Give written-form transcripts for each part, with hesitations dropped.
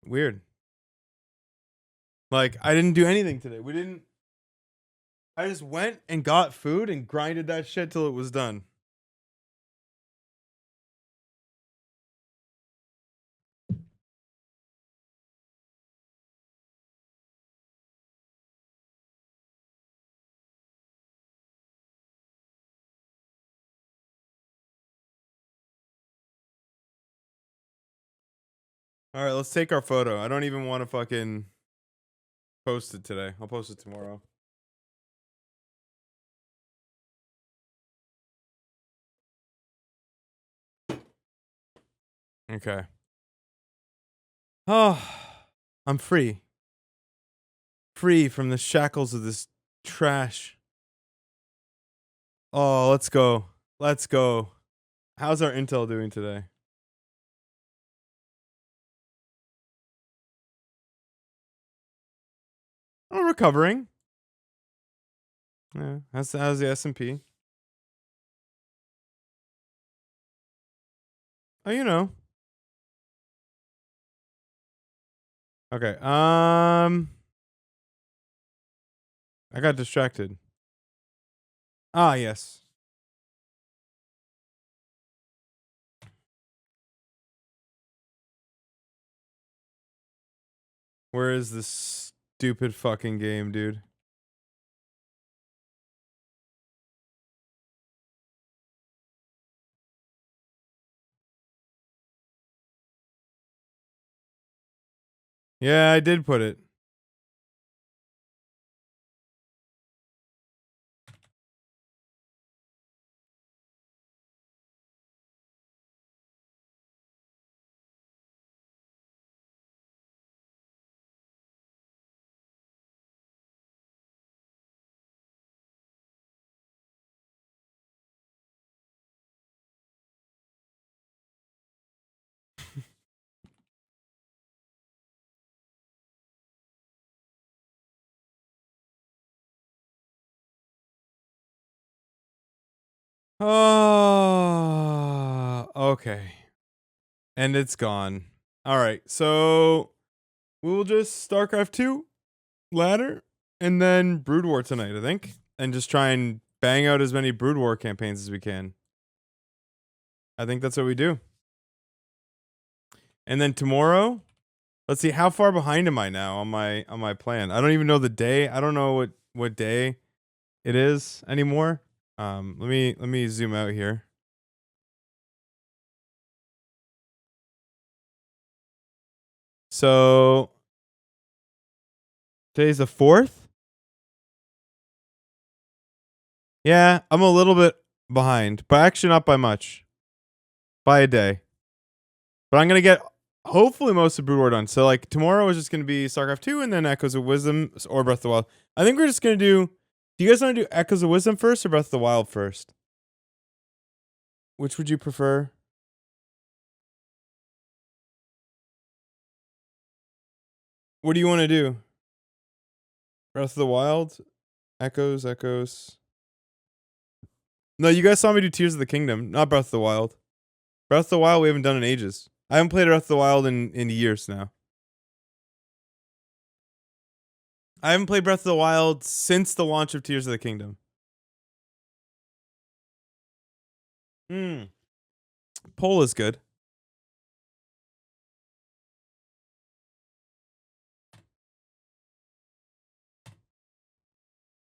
Weird. Like, I didn't do anything today. I just went and got food and grinded that shit till it was done. All right, let's take our photo. I don't even want to fucking post it today. I'll post it tomorrow. Okay. Oh, I'm free. Free from the shackles of this trash. Oh, let's go. Let's go. How's our intel doing today? Oh, recovering. Yeah, how's the S&P? Oh, you know. Okay. I got distracted. Ah, yes. Where is this stupid fucking game, dude? Yeah, I did put it. Oh, okay. And it's gone. All right. So we will just StarCraft 2 ladder and then Brood War tonight, I think. And just try and bang out as many Brood War campaigns as we can. I think that's what we do. And then tomorrow, let's see, how far behind am I now on my plan? I don't even know the day. I don't know what day it is anymore. Let me zoom out here. So today's the 4th. Yeah, I'm a little bit behind, but actually not by much. By a day. But I'm gonna get hopefully most of Brood War done. So like tomorrow is just gonna be StarCraft 2 and then Echoes of Wisdom or Breath of the Wild. I think we're just gonna do you guys want to do Echoes of Wisdom first or Breath of the Wild first? Which would you prefer? What do you want to do? Breath of the Wild? Echoes. No, you guys saw me do Tears of the Kingdom, not Breath of the Wild. Breath of the Wild we haven't done in ages. I haven't played Breath of the Wild in years now. I haven't played Breath of the Wild since the launch of Tears of the Kingdom. Poll is good.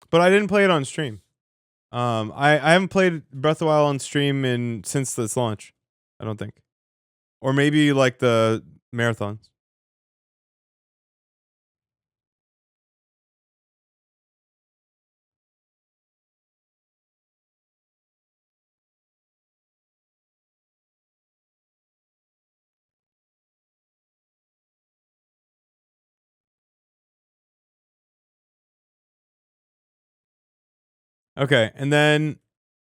But I didn't play it on stream. I haven't played Breath of the Wild on stream since its launch. I don't think, or maybe like the marathons. Okay, and then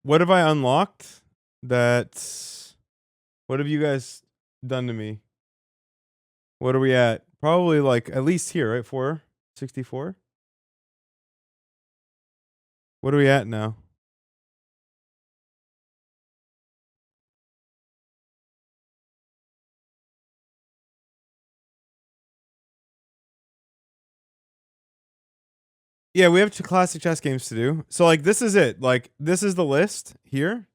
what have I unlocked? What have you guys done to me? What are we at? Probably like at least here, right? 464. What are we at now? Yeah, we have two classic chess games to do. So like this is it. Like this is the list here.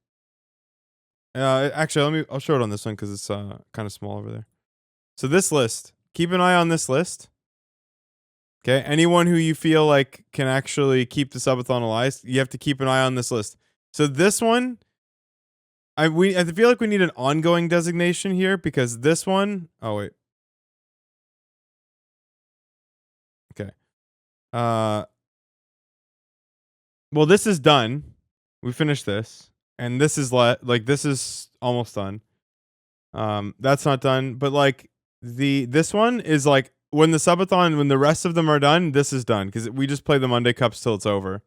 Actually, I'll show it on this one because it's kind of small over there. So this list, keep an eye on this list. Okay, anyone who you feel like can actually keep the subathon alive, you have to keep an eye on this list. So this one, I feel like we need an ongoing designation here because this one, oh wait. Okay. Well, this is done. We finished this, and this is like this is almost done. That's not done, but like this one is like when the rest of them are done, this is done because we just play the Monday Cups till it's over.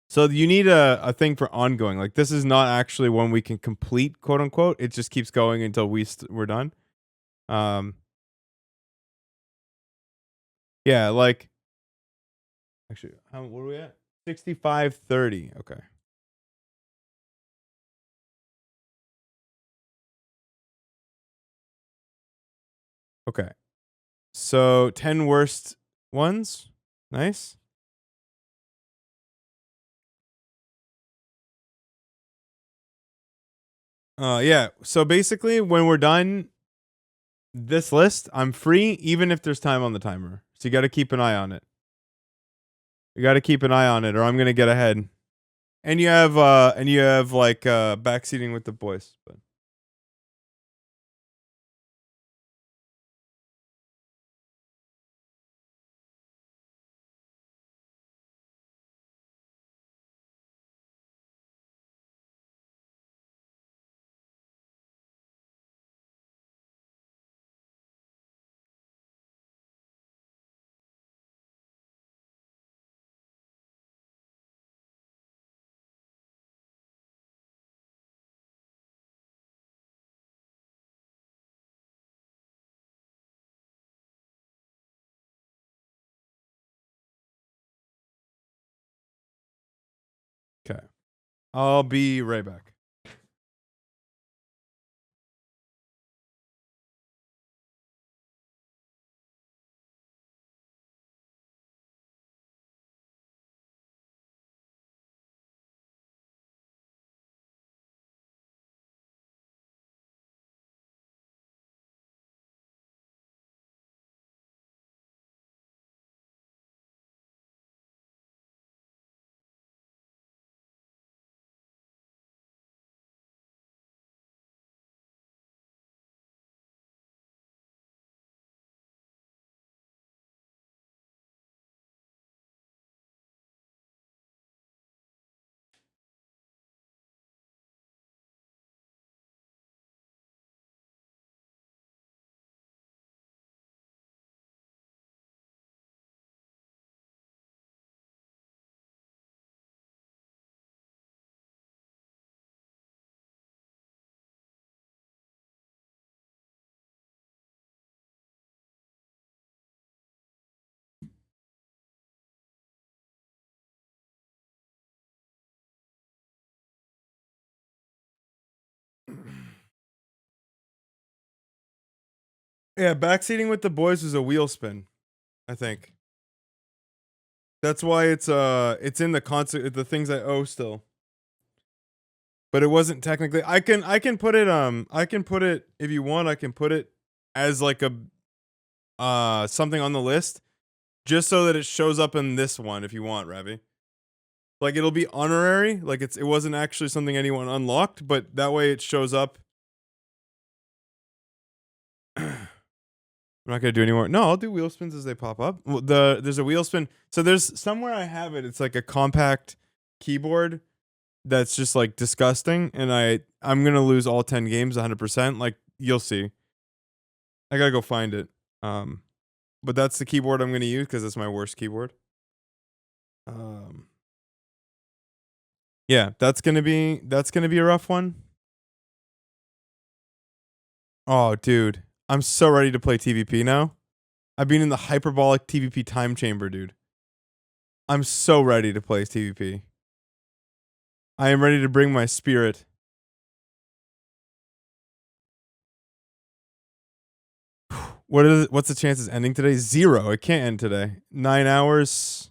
So you need a thing for ongoing. Like this is not actually one we can complete, quote unquote. It just keeps going until we're done. Yeah, like actually, what are we at? 65-30. Okay. Okay. So 10 worst ones. Nice. Yeah. So basically, when we're done this list, I'm free even if there's time on the timer. So you got to keep an eye on it. You got to keep an eye on it, or I'm gonna get ahead. And you have like backseating with the boys. But okay, I'll be right back. Yeah, backseating with the boys is a wheel spin. I think that's why it's in the concert the things I owe still. But it wasn't technically. I can put it I can put it if you want. I can put it as like a something on the list just so that it shows up in this one if you want, Ravi. Like it'll be honorary, like it wasn't actually something anyone unlocked, but that way it shows up. I'm not gonna do any more. No, I'll do wheel spins as they pop up. There's a wheel spin. So there's somewhere I have it. It's like a compact keyboard that's just like disgusting, and I'm gonna lose all 10 games 100%. Like you'll see. I gotta go find it. But that's the keyboard I'm gonna use because it's my worst keyboard. Um, yeah, that's gonna be a rough one. Oh, dude, I'm so ready to play TVP now. I've been in the hyperbolic TVP time chamber, dude. I'm so ready to play TVP. I am ready to bring my spirit. What's the chances ending today? 0. It can't end today. 9 hours.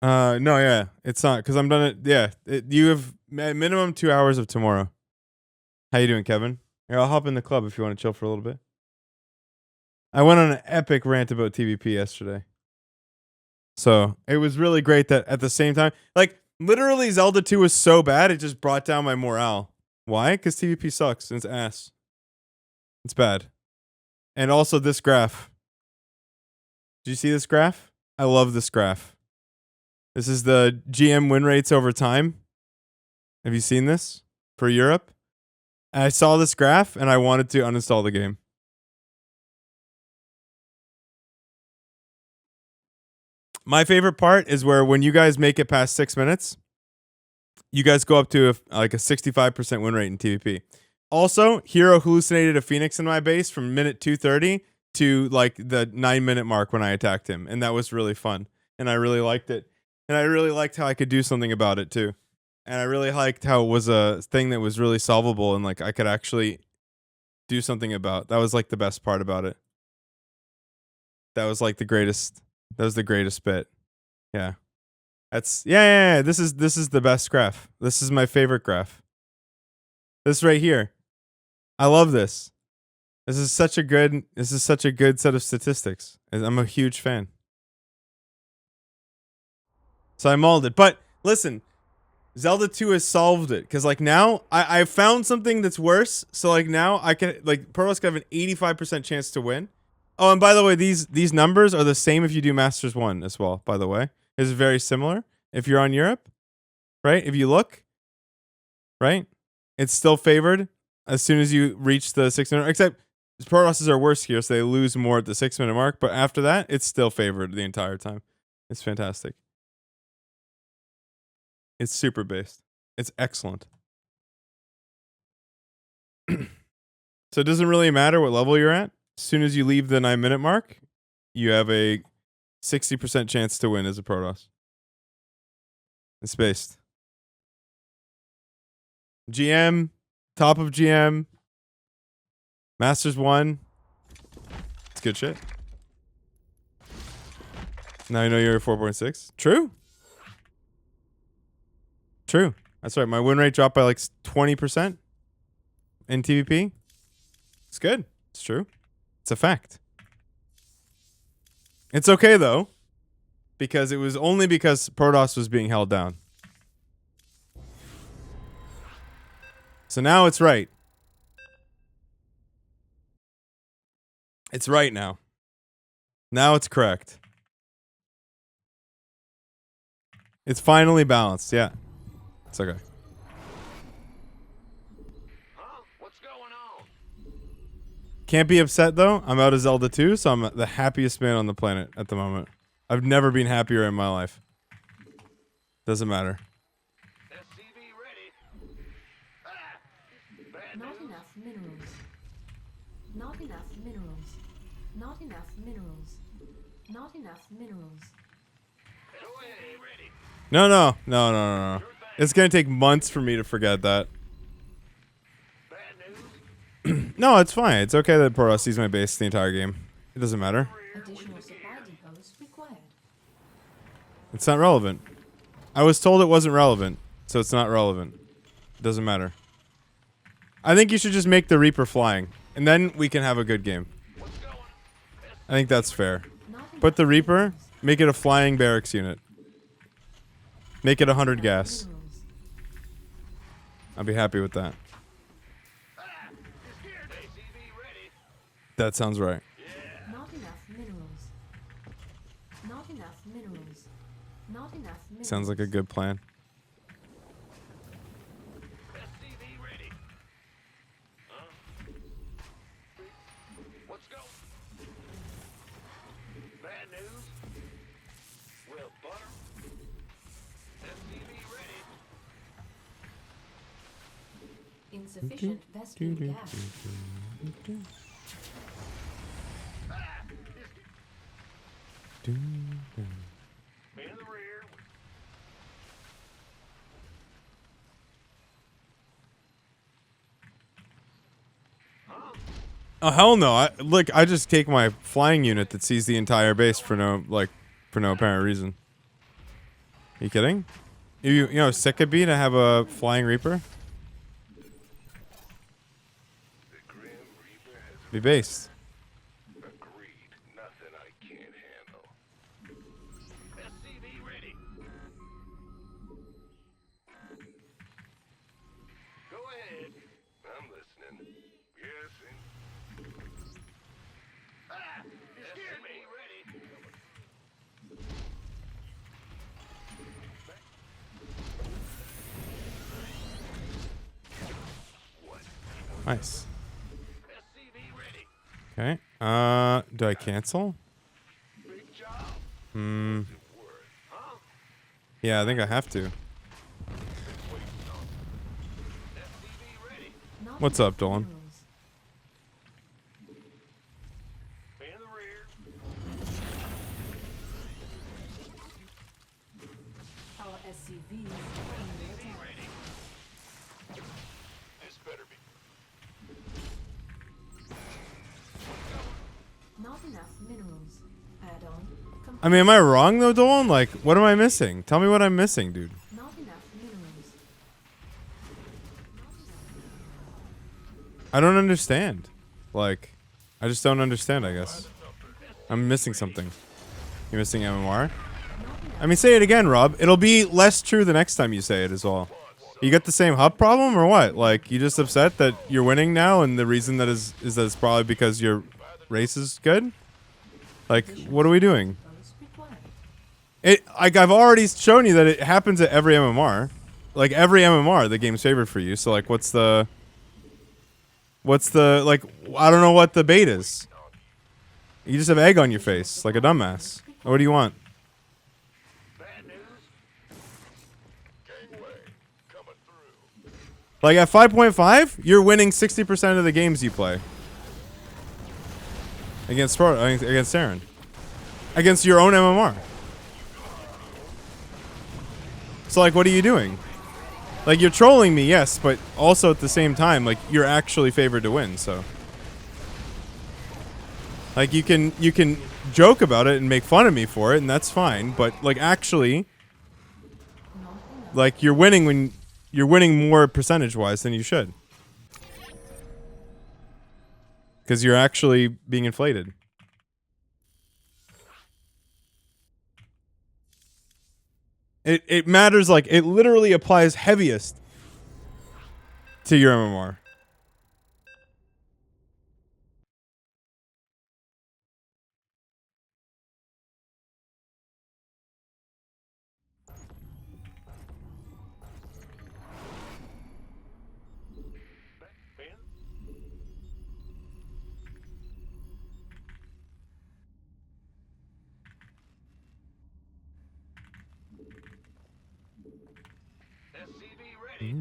No, yeah, it's not because I'm done it. Yeah, you have minimum 2 hours of tomorrow. How you doing, Kevin? Here, I'll hop in the club if you want to chill for a little bit. I went on an epic rant about TVP yesterday. So it was really great that at the same time, like literally Zelda 2 was so bad, it just brought down my morale. Why? Because TVP sucks and it's ass. It's bad. And also this graph. Did you see this graph? I love this graph. This is the GM win rates over time. Have you seen this for Europe? And I saw this graph and I wanted to uninstall the game. My favorite part is where when you guys make it past 6 minutes, you guys go up to like a 65% win rate in TVP. Also, Hero hallucinated a Phoenix in my base from minute 230 to like the 9-minute mark when I attacked him. And that was really fun. And I really liked it. And I really liked how I could do something about it too. And I really liked how it was a thing that was really solvable and like I could actually do something about. That was like the best part about it. That was like the greatest. That was the greatest bit. Yeah. That's yeah. This is the best graph. This is my favorite graph. This right here. I love this. This is such a good set of statistics. I'm a huge fan. So I mauled it. But listen, Zelda 2 has solved it. Because like now, I found something that's worse. So like now I can like Protoss can have an 85% chance to win. Oh, and by the way, these numbers are the same if you do Masters 1 as well, by the way. It's very similar. If you're on Europe, right? If you look, right? It's still favored as soon as you reach the 6-minute, except Protosses are worse here, so they lose more at the 6-minute mark. But after that, it's still favored the entire time. It's fantastic. It's super based. It's excellent. So it doesn't really matter what level you're at. As soon as you leave the 9-minute mark, you have a 60% chance to win as a Protoss. It's based. GM, top of GM, Masters 1. It's good shit. Now you know you're 4.6. True. True. That's right. My win rate dropped by like 20% in TVP. It's good. It's true. It's a fact. It's okay though, because it was only because Protoss was being held down. So now it's right. It's right now. Now it's correct. It's finally balanced. Yeah. It's okay. Huh? What's going on? Can't be upset though. I'm out of Zelda 2, so I'm the happiest man on the planet at the moment. I've never been happier in my life. Doesn't matter. SCV ready. Ah! Bad Not news. enough minerals. Not enough minerals. Not enough minerals. Not enough minerals. Away. Ready. No. It's gonna take months for me to forget that. Bad news. No, it's fine. It's okay that Protoss sees my base the entire game. It doesn't matter. Additional supply depots required. It's not relevant. I was told it wasn't relevant, so it's not relevant. It doesn't matter. I think you should just make the Reaper flying, and then we can have a good game. What's going? I think that's fair. Not enough Put the Reaper, minerals. make it a flying barracks unit. Make it 100 gas. Minerals. I'll be happy with that. Ah! You're scared. SCV ready. That sounds right. Not enough minerals. Not enough minerals. Not enough minerals. Sounds like a good plan. SCV ready. Huh? What's going? Bad news. Well, butter. SCV ready. Insufficient Vespene gas. In the rear. Oh hell no! I just take my flying unit that sees the entire base for no apparent reason. You kidding? You know, sick would be to have a flying Reaper? The Grim Reaper has Be based. agreed. Nothing I can't handle. SCV ready. Go ahead. I'm listening. Yes, and... Ah! You scared me! Ready. Nice. SCV ready. Okay. Do I cancel? Big job. Hmm. Word. Huh? Yeah, I think I have to. SCV ready. Not What's enough up, Dolan? minerals. In the rear. Our SCVs are under attack. Ready. This better be. Not enough minerals. Add-on complete. I mean, am I wrong though, Dolan? Like, what am I missing? Tell me what I'm missing, dude. Not enough minerals. I don't understand. Like, I just don't understand, I guess. I'm missing something. You're missing MMR? I mean, say it again, Rob. It'll be less true the next time you say it as well. You got the same hub problem or what? Like, you just upset that you're winning now and the reason that is that it's probably because your race is good? Like, what are we doing? Post required. Like, I've already shown you that it happens at every MMR. Like, every MMR, the game's favored for you. So, like, what's the, like, I don't know what the bait is. You just have egg on your face, like a dumbass. What do you want? Bad news. Gangway coming through. Like, at 5.5, you're winning 60% of the games you play. Against Saren. Against your own MMR. So, like, what are you doing? Like, you're trolling me, yes, but also at the same time, like, you're actually favored to win, so. Like, you can joke about it and make fun of me for it, and that's fine, but, like, actually, Not enough. like, you're winning more percentage-wise than you should. Because you're actually being inflated. It matters, like, it literally applies heaviest to your MMR. Ben? SCV ready.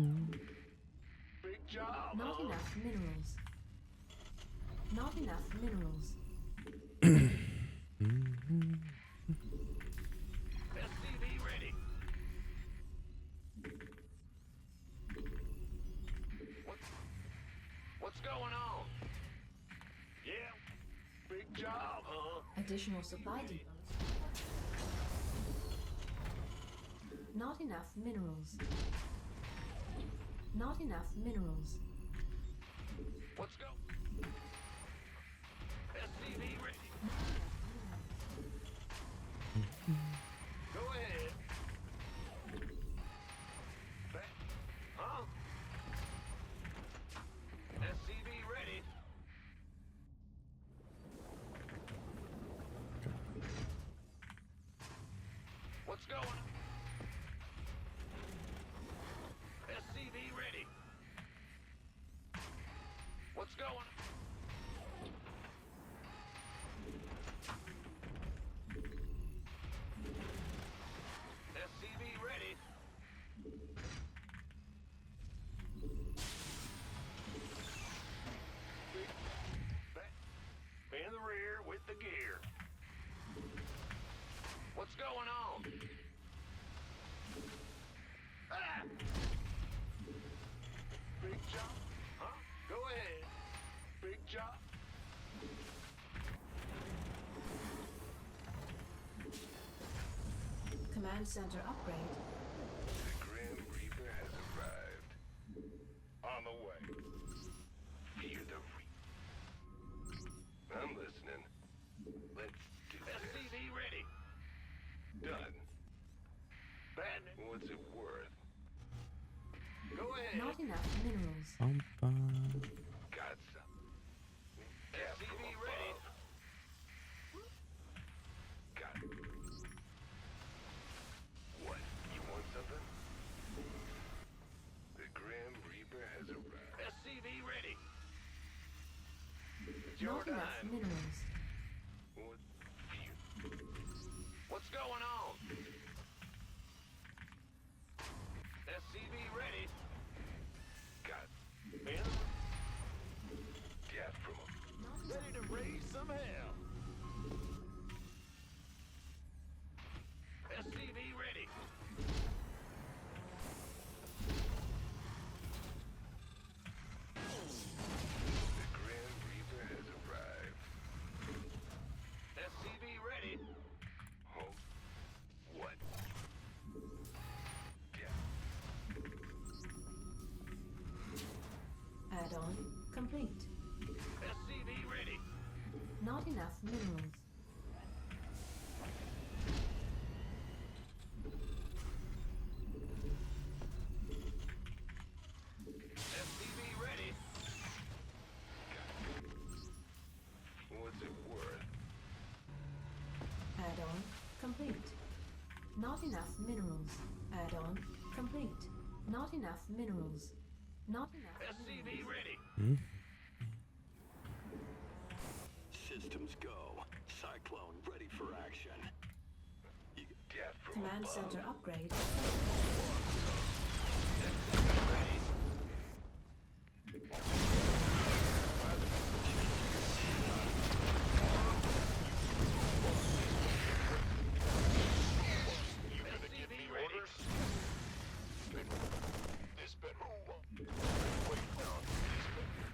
Big job. Not enough minerals. Not enough minerals. SCV ready. What's going on? Yeah. Big job, huh? Additional supply depots. Not enough minerals. Not enough minerals. Let's go. SCV ready. Go ahead. Huh? SCV ready. What's going on? SCV ready. What's going on? SCV ready. In the rear with the gear. What's going on? Ah! Big job. Huh? Go ahead. Big job. Command center upgrade. The Grim Reaper has arrived. On the way. Fear the Reaper. I'm listening. Let's do this. SCV ready. Done. Bad. What's it worth? Go ahead. Not enough minerals. Got some. SCV ready. Got it. What? You want something? The Grim Reaper has arrived. SCV ready. It's your Not enough time. minerals. What? What's going on? SCV ready. Got in. Death from him. Ready to raise some hell. SCV ready. The Grim Reaper has arrived. SCV ready. Oh. What? Yeah. Add-on complete. SCV ready. Not enough minerals. SCV ready. What's it worth? Add-on complete. Not enough minerals. Add-on complete. Not enough minerals. Not enough SCV minerals. ready. Systems go. Cyclone ready for action. Death from Command above. center upgrade. Ready. You gonna give me orders? This better move. Wait, no. This better.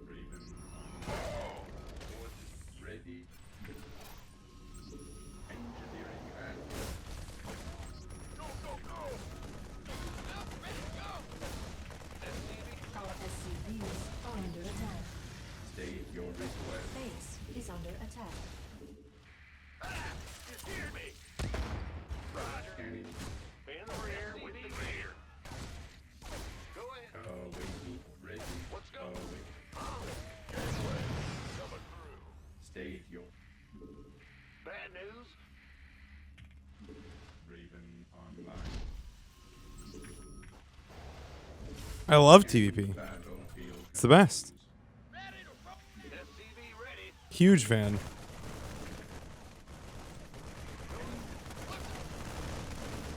Raven What's ready. Engineering and go, go, go. Ready to go. SCV. Our SCVs are under attack. state your request. Base is under attack. Ah! You hear me? Roger. Scanning. In the rear with the rear. Go ahead. Waiting. Ready. Let's go. Wait. On it. Gangway. Coming through. State your Bad news? Raven online. I love TVP. Battlefield. It's the best. Ready to roll. SCV ready. Huge fan.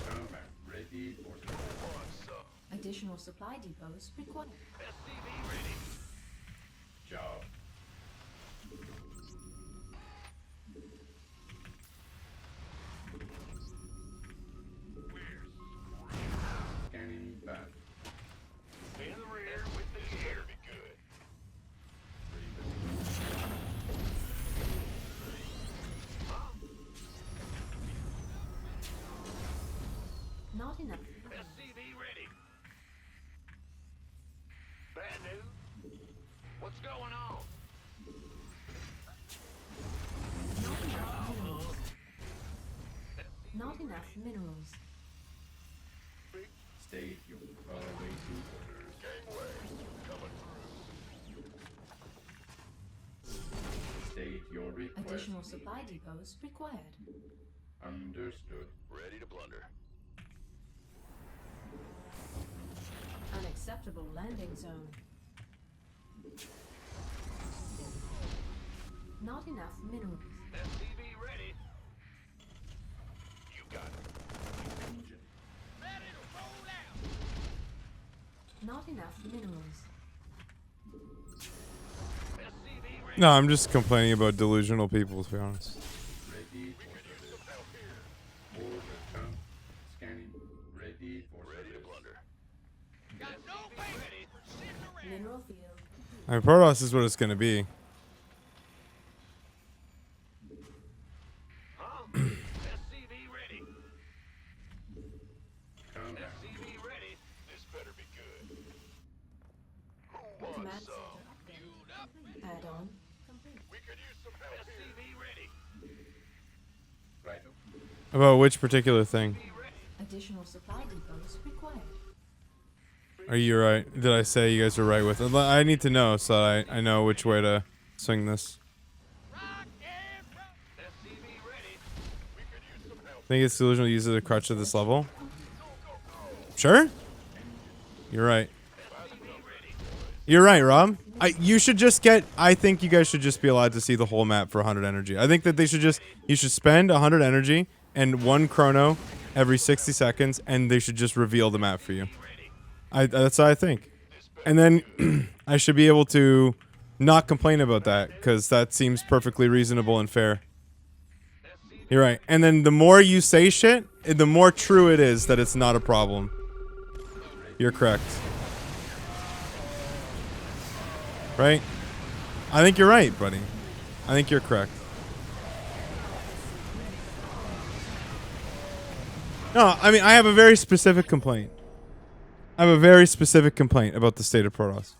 Combat ready for On some. Additional supply depots required. SCV ready. job. Scanning back. In the rear with the gear. Be good. Raven. Not enough. SCV ready. Bad news? What's going on? Not enough minerals. State your waiting orders. Gangway. Coming through. State your request. Additional supply depots required. Understood. Ready to blunder. Unacceptable landing zone. Not enough minerals. SCV ready. You got it. Engine. Ready to roll out. Not enough minerals. SCV ready. No, I'm just complaining about delusional people, to be honest. Ready for service. Order come. Scanning. Ready for Ready to service. blunder. Got no way. Ready. Sitting around. Mineral field. I mean, Protoss is what it's going to be. Huh? SCV ready. We could use some help here. Right. About which particular thing? Additional supply depots required. Are you right? Did I say you guys are right with it? I need to know so that I know which way to swing this. Think it's delusional to use it as a crutch at this level? Sure? You're right. You're right, Rob. You should just get... I think you guys should just be allowed to see the whole map for 100 energy. I think that they should just... You should spend 100 energy and 1 chrono every 60 seconds, and they should just reveal the map for you. That's what I think. And then I should be able to not complain about that, because that seems perfectly reasonable and fair. You're right. And then the more you say shit, the more true it is that it's not a problem. You're correct. Right? I think you're right, buddy. I think you're correct. No, I mean, I have a very specific complaint. I have a very specific complaint about the state of Protoss.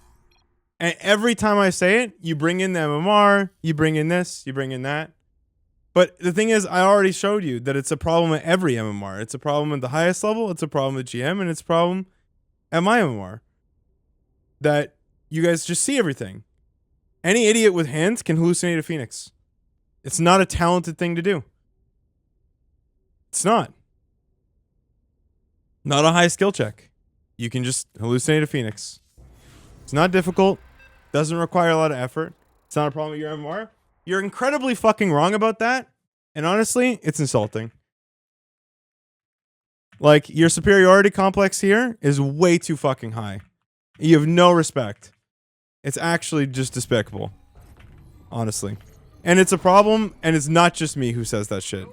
And every time I say it, you bring in the MMR, you bring in this, you bring in that. But the thing is, I already showed you that it's a problem at every MMR. It's a problem at the highest level, it's a problem at GM, and it's a problem at my MMR. That you guys just see everything. Any idiot with hands can hallucinate a Phoenix. It's not a talented thing to do. It's not. Not a high skill check. You can just hallucinate a Phoenix. It's not difficult. Doesn't require a lot of effort. It's not a problem with your MMR. You're incredibly fucking wrong about that. And honestly, it's insulting. Like, your superiority complex here is way too fucking high. You have no respect. It's actually just despicable. Honestly. And it's a problem, and it's not just me who says that shit.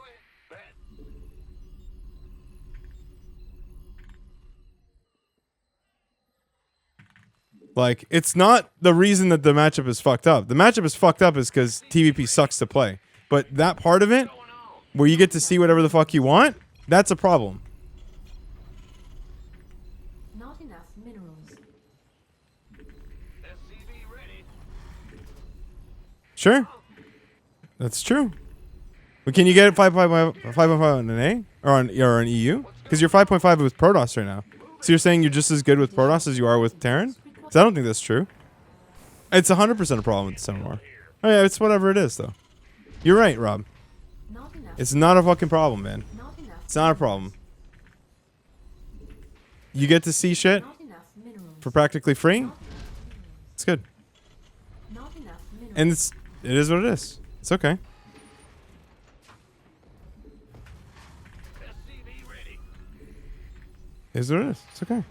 Like, it's not the reason that the matchup is fucked up. The matchup is fucked up is because TVP sucks to play. But that part of it, where you get to see whatever the fuck you want, that's a problem. Not enough minerals. Sure. That's true. But can you get it 5.5 on an A? Or on EU? Because you're 5.5 with Protoss right now. So you're saying you're just as good with Protoss as you are with Terran? Because I don't think that's true. It's 100% a problem with the Summer War. Oh yeah, it's whatever it is, though. You're right, Rob. Not enough. It's not a fucking problem, man. Not enough. It's not a problem. You get to see shit Not enough minerals. for practically free. It's good. Not enough minerals. And it is what it is. It's okay. It is what it is. It's okay.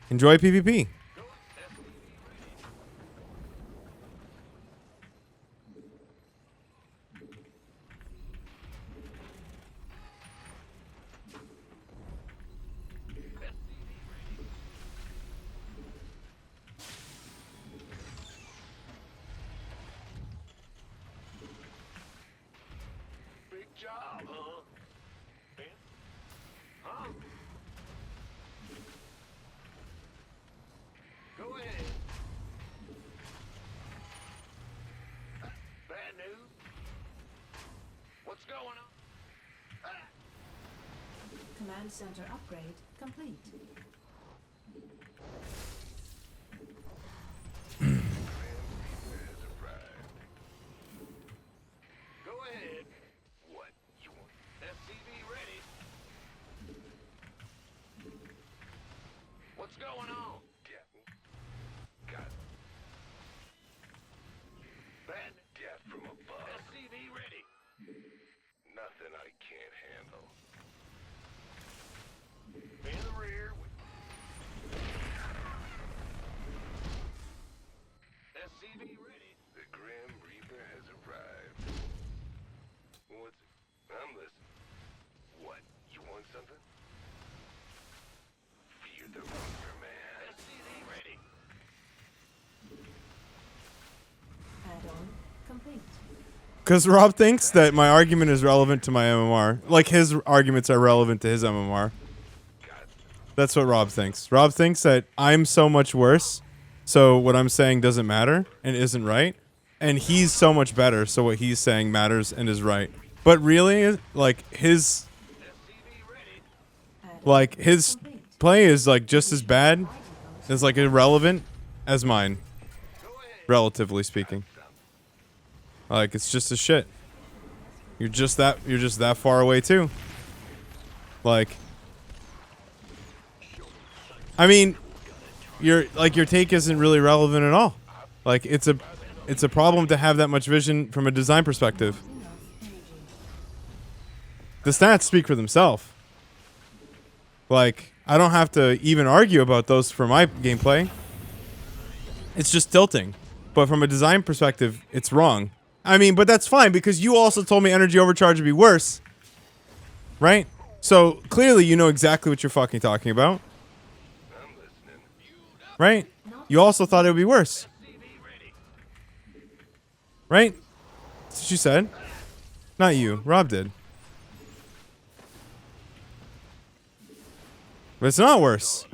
Enjoy PvP. Big job, huh? Ben? Huh? Go ahead. Bad news? What's going on? Command center upgrade complete. Go ahead. What you want? SCV ready. What's going on? Captain. Got it. Bad death from above. SCV ready. Nothing I can't handle. In the rear. SCV ready. The Grim Reaper has arrived. What's it? I'm listening. What? You want something? Fear the Reaper, man. SCV ready. Add-on complete. Because Rob thinks that my argument is relevant to my MMR. Like his arguments are relevant to his MMR. Got it. That's what Rob thinks. Rob thinks that I'm so much worse, so what I'm saying doesn't matter and isn't right. And he's so much better, so what he's saying matters and is right. But really, like, his play is, like, just as bad, as, like, irrelevant as mine. Relatively speaking. Like, it's just as shit. You're just that far away, too. Like, I mean, your take isn't really relevant at all. Like, it's a problem to have that much vision from a design perspective. The stats speak for themselves. Like, I don't have to even argue about those for my gameplay. It's just tilting. But from a design perspective, it's wrong. I mean, but that's fine because you also told me energy overcharge would be worse. Right? So, clearly you know exactly what you're fucking talking about. Right? You also thought it would be worse. Right? That's what you said. Not you. Rob did. But it's not worse.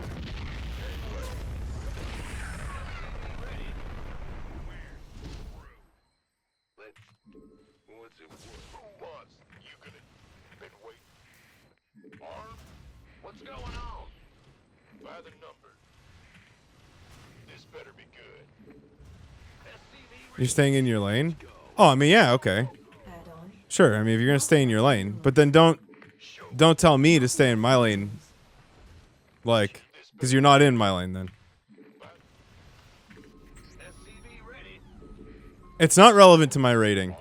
What's it worth? Boss, you could have been waiting. Arm? What's going on? By the numbers. This better be good. You're staying in your lane? Oh, I mean, yeah, okay. Add-on. Sure, I mean, if you're gonna stay in your lane. But then don't tell me to stay in my lane. Like, because you're not in my lane then. It's not relevant to my rating.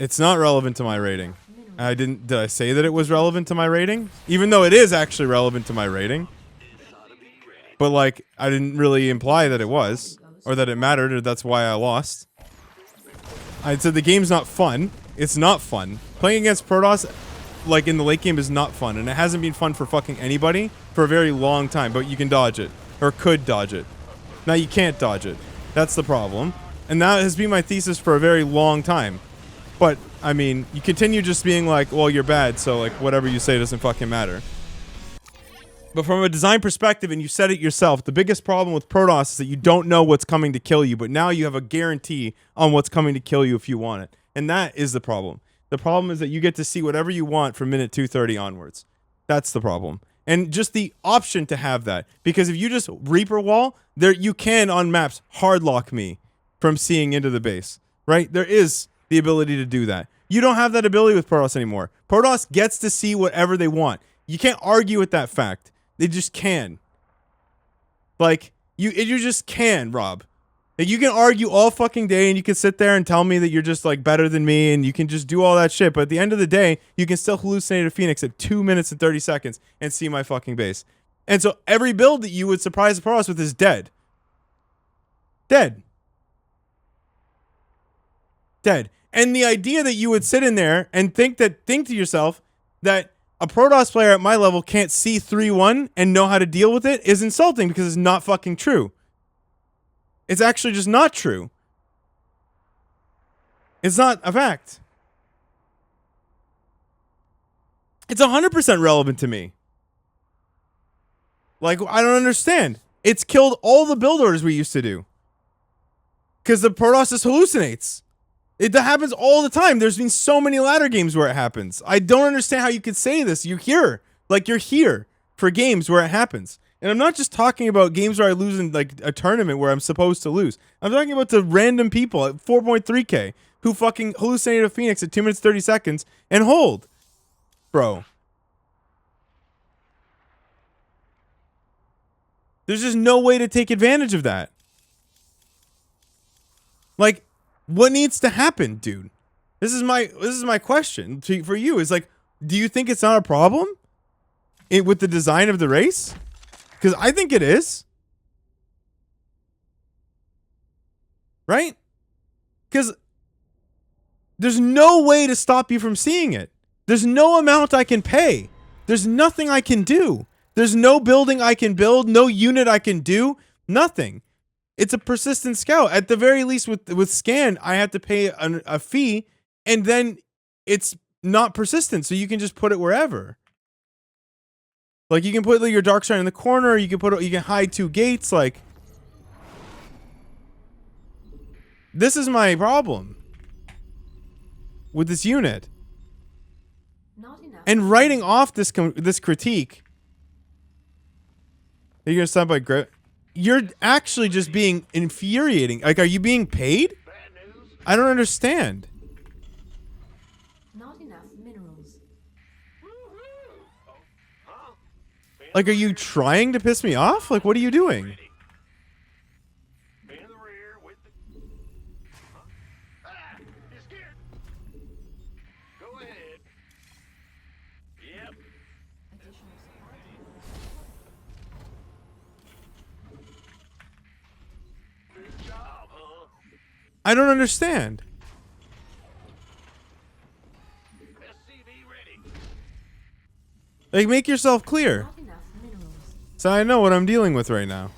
It's not relevant to my rating. Did I say that it was relevant to my rating? Even though it is actually relevant to my rating. But, like, I didn't really imply that it was. Or that it mattered, or that's why I lost. I said the game's not fun. It's not fun. Playing against Protoss, like, in the late game is not fun. And it hasn't been fun for fucking anybody for a very long time. But you can dodge it. Or could dodge it. Now you can't dodge it. That's the problem. And that has been my thesis for a very long time. But, I mean, you continue just being like, well, you're bad, so, like, whatever you say doesn't fucking matter. But from a design perspective, and you said it yourself, the biggest problem with Protoss is that you don't know what's coming to kill you, but now you have a guarantee on what's coming to kill you if you want it. And that is the problem. The problem is that you get to see whatever you want from minute 230 onwards. That's the problem. And just the option to have that. Because if you just Reaper wall, there you can, on maps, hardlock me from seeing into the base. Right? There is the ability to do that. You don't have that ability with Protoss anymore. Protoss gets to see whatever they want. You can't argue with that fact. They just can. Like, you just can, Rob. Like, you can argue all fucking day and you can sit there and tell me that you're just, like, better than me and you can just do all that shit. But at the end of the day, you can still hallucinate a Phoenix at 2 minutes and 30 seconds and see my fucking base. And so every build that you would surprise the Protoss with is dead. Dead. Dead. And the idea that you would sit in there and think to yourself that a Protoss player at my level can't see 3-1 and know how to deal with it is insulting because it's not fucking true. It's actually just not true. It's not a fact. It's 100% relevant to me. Like, I don't understand. It's killed all the build orders we used to do. Because the Protoss just hallucinates. It happens all the time. There's been so many ladder games where it happens. I don't understand how you could say this. You're here. Like, you're here for games where it happens. And I'm not just talking about games where I lose in, like, a tournament where I'm supposed to lose. I'm talking about the random people at 4.3k who fucking hallucinate a Phoenix at 2 minutes 30 seconds and hold. Bro. There's just no way to take advantage of that. Like, what needs to happen, dude? This is my question for you. Is like, do you think it's not a problem with the design of the race? Because I think it is. Right? Because there's no way to stop you from seeing it. There's no amount I can pay. There's nothing I can do. There's no building I can build, no unit I can do, nothing. It's a persistent scout. At the very least with scan, I have to pay a fee, and then it's not persistent, so you can just put it wherever. Like, you can put like, your dark shrine in the corner. You can hide 2 gates. Like, this is my problem with this unit. Not enough. And writing off this critique. You're gonna stop by grit. You're actually just being infuriating. Like, are you being paid? Bad news? I don't understand. Not enough minerals. Huh? Like, are you trying to piss me off? Like, what are you doing? Ready. In the rear with the... Huh? Ah! You scared? Go ahead. Yep. Additional supply. Good job, huh? I don't understand. SCV ready. Like, make yourself clear. Not enough minerals. So I know what I'm dealing with right now.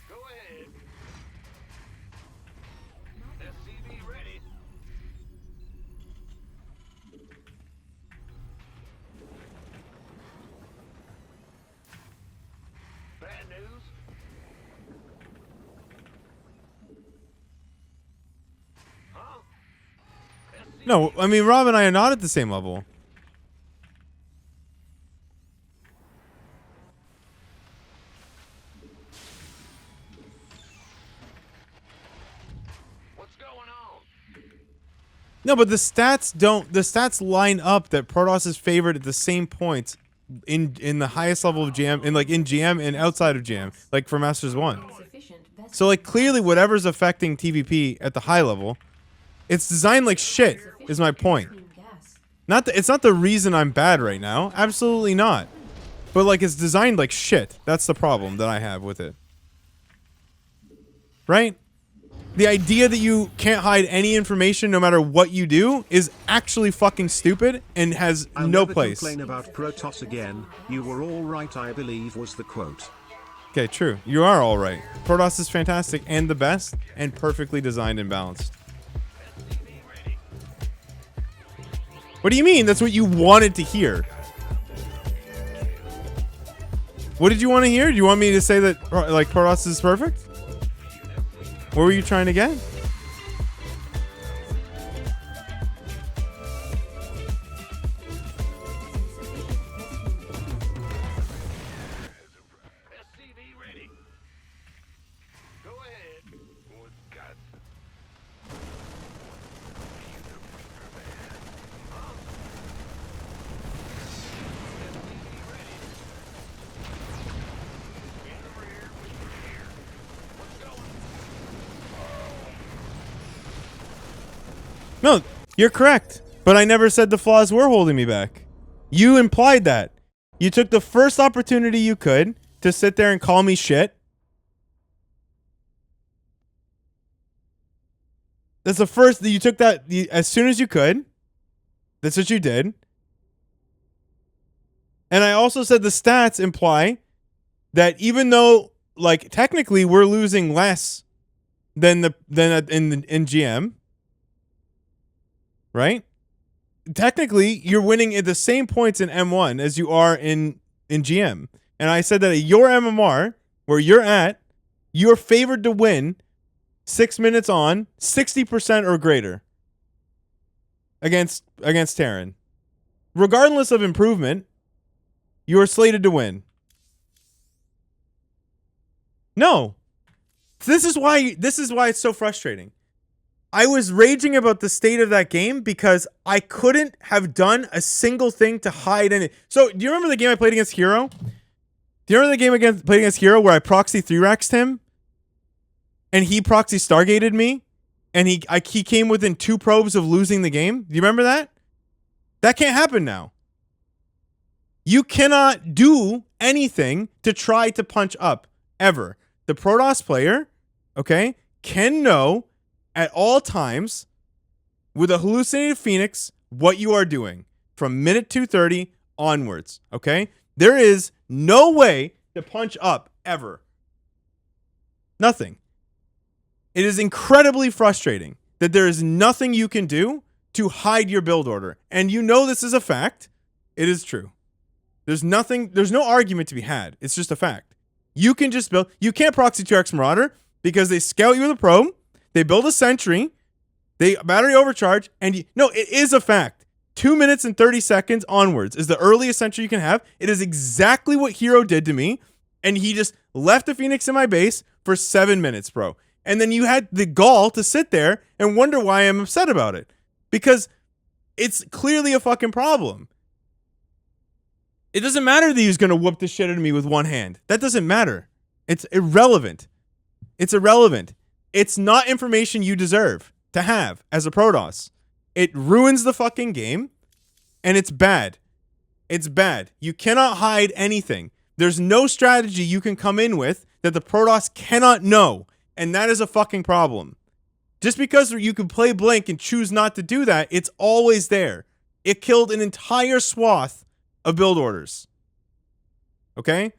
Go ahead. SCV ready. Bad news? Huh? SCV No, I mean, Rob and I are not at the same level. What's going on? No, but the stats line up that Protoss is favored at the same points in the highest level of GM, in GM and outside of GM, like for Masters 1. Insufficient vessel. So like clearly whatever's affecting TVP at the high level, it's designed like shit is my point. Clean gas. It's not the reason I'm bad right now. Absolutely not. But like it's designed like shit. That's the problem that I have with it. Right? The idea that you can't hide any information no matter what you do is actually fucking stupid and has I'll no never place. complain about Protoss again. You were all right, I believe, was the quote. Okay, true. You are all right. Protoss is fantastic and the best and perfectly designed and balanced. What do you mean? That's what you wanted to hear. What did you want to hear? Do you want me to say that like Protoss is perfect? What were you trying to get? SCV ready. Go ahead. What's got? No, you're correct. But I never said the flaws were holding me back. You implied that. You took the first opportunity you could to sit there and call me shit. That's the first that you took that as soon as you could. That's what you did. And I also said the stats imply that even though like technically we're losing less than in GM, right? Technically, you're winning at the same points in M1 as you are in GM. And I said that at your MMR, where you're at, you're favored to win 6 minutes on 60% or greater against Terran. Regardless of improvement, you are slated to win. No. This is why it's so frustrating. I was raging about the state of that game because I couldn't have done a single thing to hide in it. So, do you remember the game I played against Hero? Do you remember the game played against Hero where I proxy 3-raxed him? And he proxy Stargated me? And he came within 2 probes of losing the game? Do you remember that? That can't happen now. You cannot do anything to try to punch up, ever. The Protoss player, okay, can know at all times, with a hallucinated Phoenix, what you are doing from minute 230 onwards, okay? There is no way to punch up, ever. Nothing. It is incredibly frustrating that there is nothing you can do to hide your build order. And you know this is a fact. It is true. There's no argument to be had. It's just a fact. You can just build, you can't proxy 2x Marauder because they scout you with a probe, they build a sentry, they battery overcharge, and no, it is a fact. 2 minutes and 30 seconds onwards is the earliest sentry you can have. It is exactly what Hero did to me, and he just left the Phoenix in my base for 7 minutes, bro. And then you had the gall to sit there and wonder why I'm upset about it. Because it's clearly a fucking problem. It doesn't matter that he's going to whoop the shit out of me with one hand. That doesn't matter. It's irrelevant. It's irrelevant. It's not information you deserve to have as a Protoss. It ruins the fucking game, and it's bad. It's bad. You cannot hide anything. There's no strategy you can come in with that the Protoss cannot know, and that is a fucking problem. Just because you can play Blink and choose not to do that, it's always there. It killed an entire swath of build orders. Okay?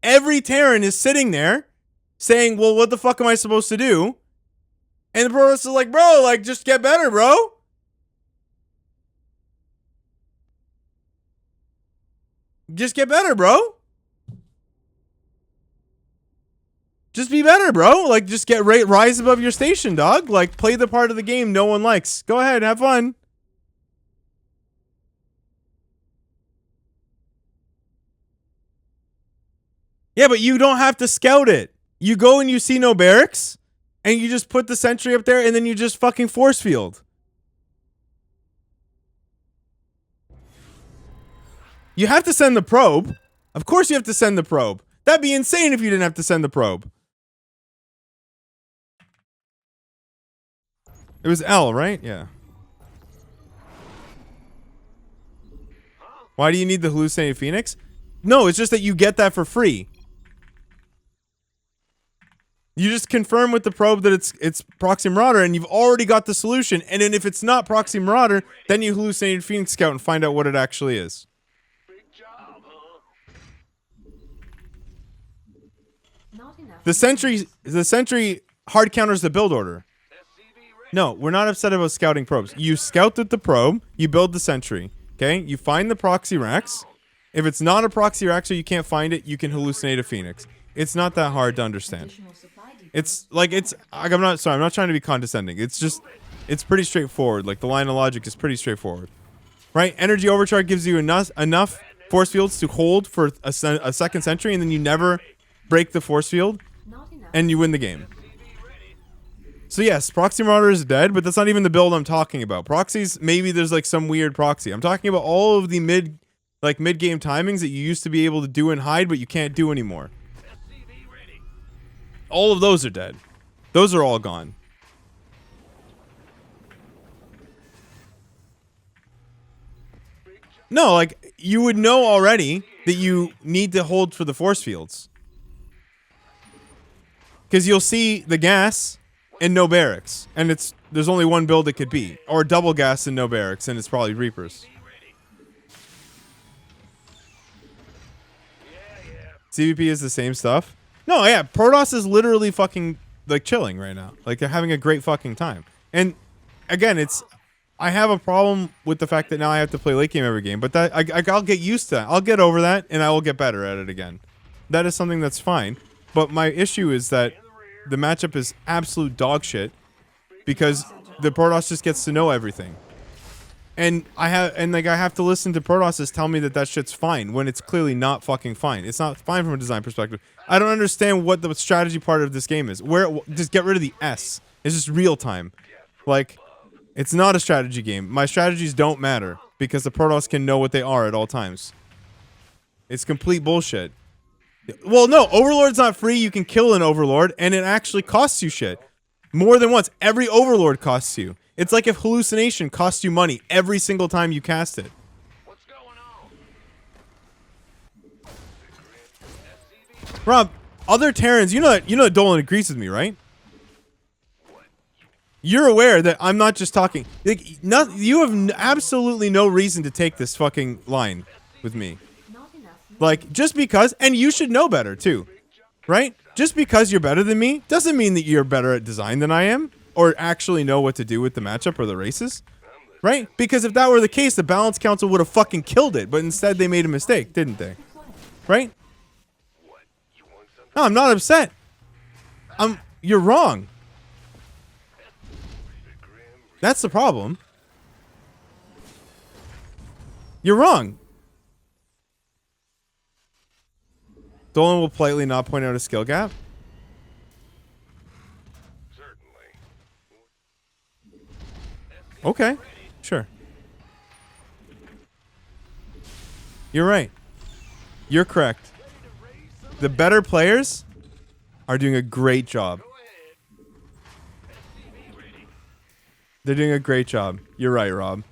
Every Terran is sitting there saying, well, what the fuck am I supposed to do? And the Protoss is like, bro, like, just get better, bro. Just get better, bro. Just be better, bro. Like, just rise above your station, dog. Like, play the part of the game no one likes. Go ahead, have fun. Yeah, but you don't have to scout it. You go and you see no barracks, and you just put the sentry up there, and then you just fucking force field. You have to send the probe. Of course you have to send the probe. That'd be insane if you didn't have to send the probe. It was L, right? Yeah. Why do you need the hallucinated Phoenix? No, it's just that you get that for free. You just confirm with the probe that it's Proxy Marauder, and you've already got the solution. And then if it's not Proxy Marauder, then you hallucinated Phoenix Scout and find out what it actually is. The sentry hard counters the build order. No, we're not upset about scouting probes. You scout with the probe, you build the sentry. Okay? You find the proxy racks. If it's not a proxy rack, so you can't find it, you can hallucinate a Phoenix. It's not that hard to understand. It's like, I'm not trying to be condescending. It's pretty straightforward. Like, the line of logic is pretty straightforward. Right? Energy overcharge gives you enough force fields to hold for a second sentry, and then you never break the force field, and you win the game. So yes, Proxy Marauder is dead, but that's not even the build I'm talking about. Proxies, maybe there's like some weird proxy. I'm talking about all of the mid-game timings that you used to be able to do and hide, but you can't do anymore. All of those are dead. Those are all gone. No, like, you would know already that you need to hold for the force fields. Because you'll see the gas and no barracks. And there's only one build it could be. Or double gas and no barracks, and it's probably Reapers. CVP is the same stuff. No, yeah, Protoss is literally fucking, like, chilling right now. Like, they're having a great fucking time. And, again, I have a problem with the fact that now I have to play late game every game. But that I'll get used to that. I'll get over that, and I will get better at it again. That is something that's fine. But my issue is that the matchup is absolute dog shit because the Protoss just gets to know everything. And I have to listen to Protosses tell me that that shit's fine when it's clearly not fucking fine. It's not fine from a design perspective. I don't understand what the strategy part of this game is. Just get rid of the S. It's just real time. Like, it's not a strategy game. My strategies don't matter because the Protoss can know what they are at all times. It's complete bullshit. Well, no, Overlord's not free. You can kill an Overlord, and it actually costs you shit. More than once. Every Overlord costs you. It's like if Hallucination costs you money every single time you cast it. What's going on? Rob, other Terrans, you know that Dolan agrees with me, right? You're aware that I'm not just talking. Like, you have absolutely no reason to take this fucking line with me. Like, just because, and you should know better too, right? Just because you're better than me doesn't mean that you're better at design than I am, or actually know what to do with the matchup or the races, Right? Because if that were the case, the balance council would have fucking killed it. But instead, they made a mistake, didn't they? Right? No, I'm not upset. You're wrong. That's the problem. You're wrong. Dolan will politely not point out a skill gap. Certainly. Okay, sure. You're right. You're correct. The better players are doing a great job. They're doing a great job. You're right, Rob.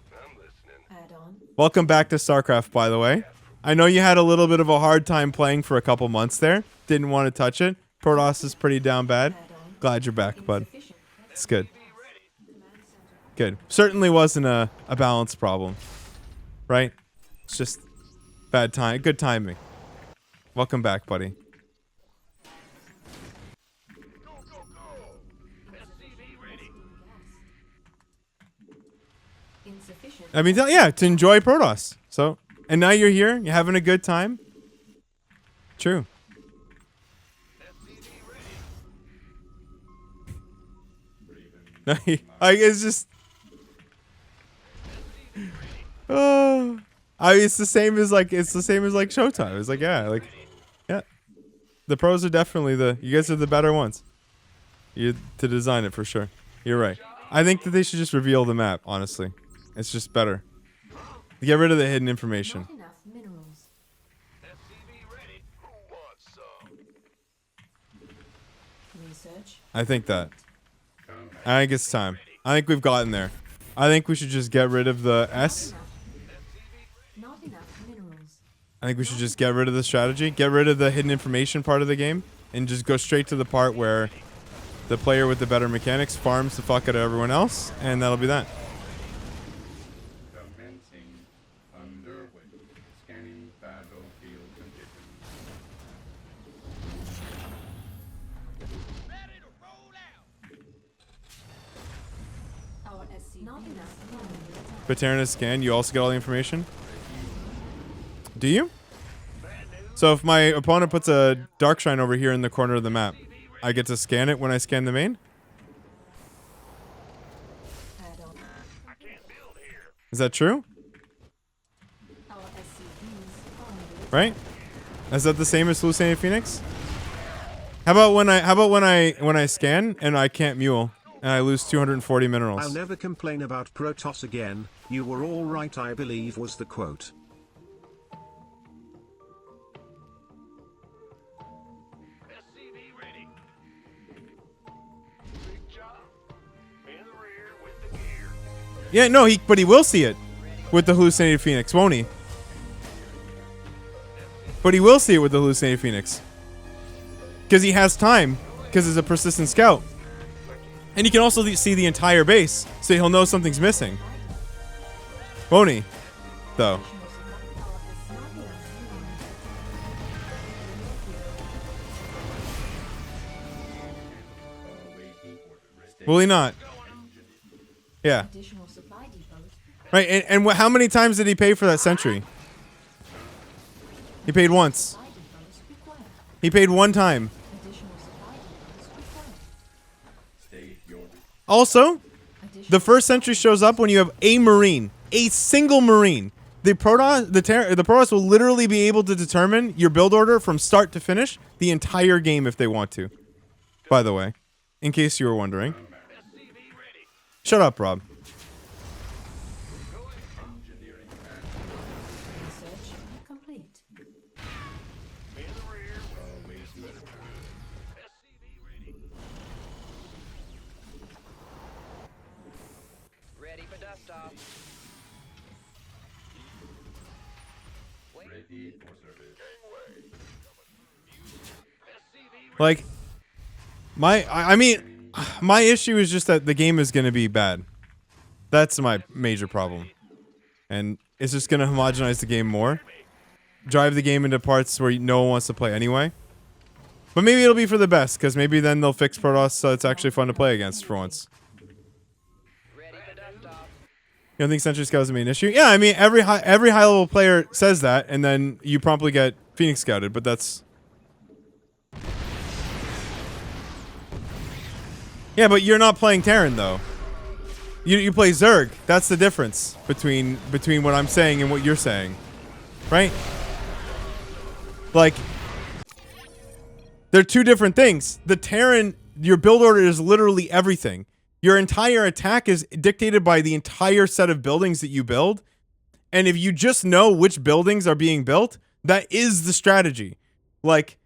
Add-on. Welcome back to StarCraft, by the way. I know you had a little bit of a hard time playing for a couple months there. Didn't want to touch it. Protoss is pretty down bad. Add-on. Glad you're back, bud. Insufficient. It's good. Good. Certainly wasn't a balance problem. Right? It's just bad time. Good timing. Welcome back, buddy. Insufficient. I mean, yeah, to enjoy Protoss. So, and now you're here. You're having a good time. True. It's just. Oh, it's the same as like Showtime. It's like yeah. The pros are definitely you guys are the better ones. You to design it for sure. You're right. I think that they should just reveal the map. Honestly, it's just better. Get rid of the hidden information. Not enough minerals. Research. I think it's time. I think we've gotten there. I think we should just get rid of the S. Not enough minerals. I think we should just get rid of the strategy, get rid of the hidden information part of the game, and just go straight to the part where the player with the better mechanics farms the fuck out of everyone else, and that'll be that. Commencing underway. Scanning battlefield conditions. Our SC. Not enough minerals. Paterna scan, you also get all the information? Do you? So if my opponent puts a dark shrine over here in the corner of the map, I get to scan it when I scan the main? Add-on. Is that true? Our SCVs on Right? Is that the same as Hallucinated Phoenix? How about when I scan and I can't mule and I lose 240 minerals? I'll never complain about Protoss again. You were all right, I believe was the quote. Yeah, no, but he will see it with the Hallucinated Phoenix, won't he? But he will see it with the Hallucinated Phoenix. Because he has time, because it's a persistent scout. And he can also see the entire base, so he'll know something's missing. Won't he? Though. Will he not? Yeah. additional supply depots. Right, and how many times did he pay for that sentry? He paid once. Supply depots required. He paid one time. Additional supply depots required. Also, the Additional first sentry shows up when you have a Marine. A single Marine. The Protoss will literally be able to determine your build order from start to finish the entire game if they want to. By the way, in case you were wondering. Shut up, Rob. research complete. Ready for dust off. Ready for service. Like, I mean, my issue is just that the game is going to be bad. That's my major problem. And it's just going to homogenize the game more. Drive the game into parts where no one wants to play anyway. But maybe it'll be for the best, because maybe then they'll fix Protoss so it's actually fun to play against for once. Ready for dust off. You don't think Sentry Scout is the main issue? Yeah, I mean every high level player says that, and then you promptly get Phoenix Scouted. But that's yeah, but you're not playing Terran though. You play Zerg. That's the difference between what I'm saying and what you're saying, right? Like, they're two different things. The Terran, your build order is literally everything. Your entire attack is dictated by the entire set of buildings that you build. And if you just know which buildings are being built, that is the strategy. Like,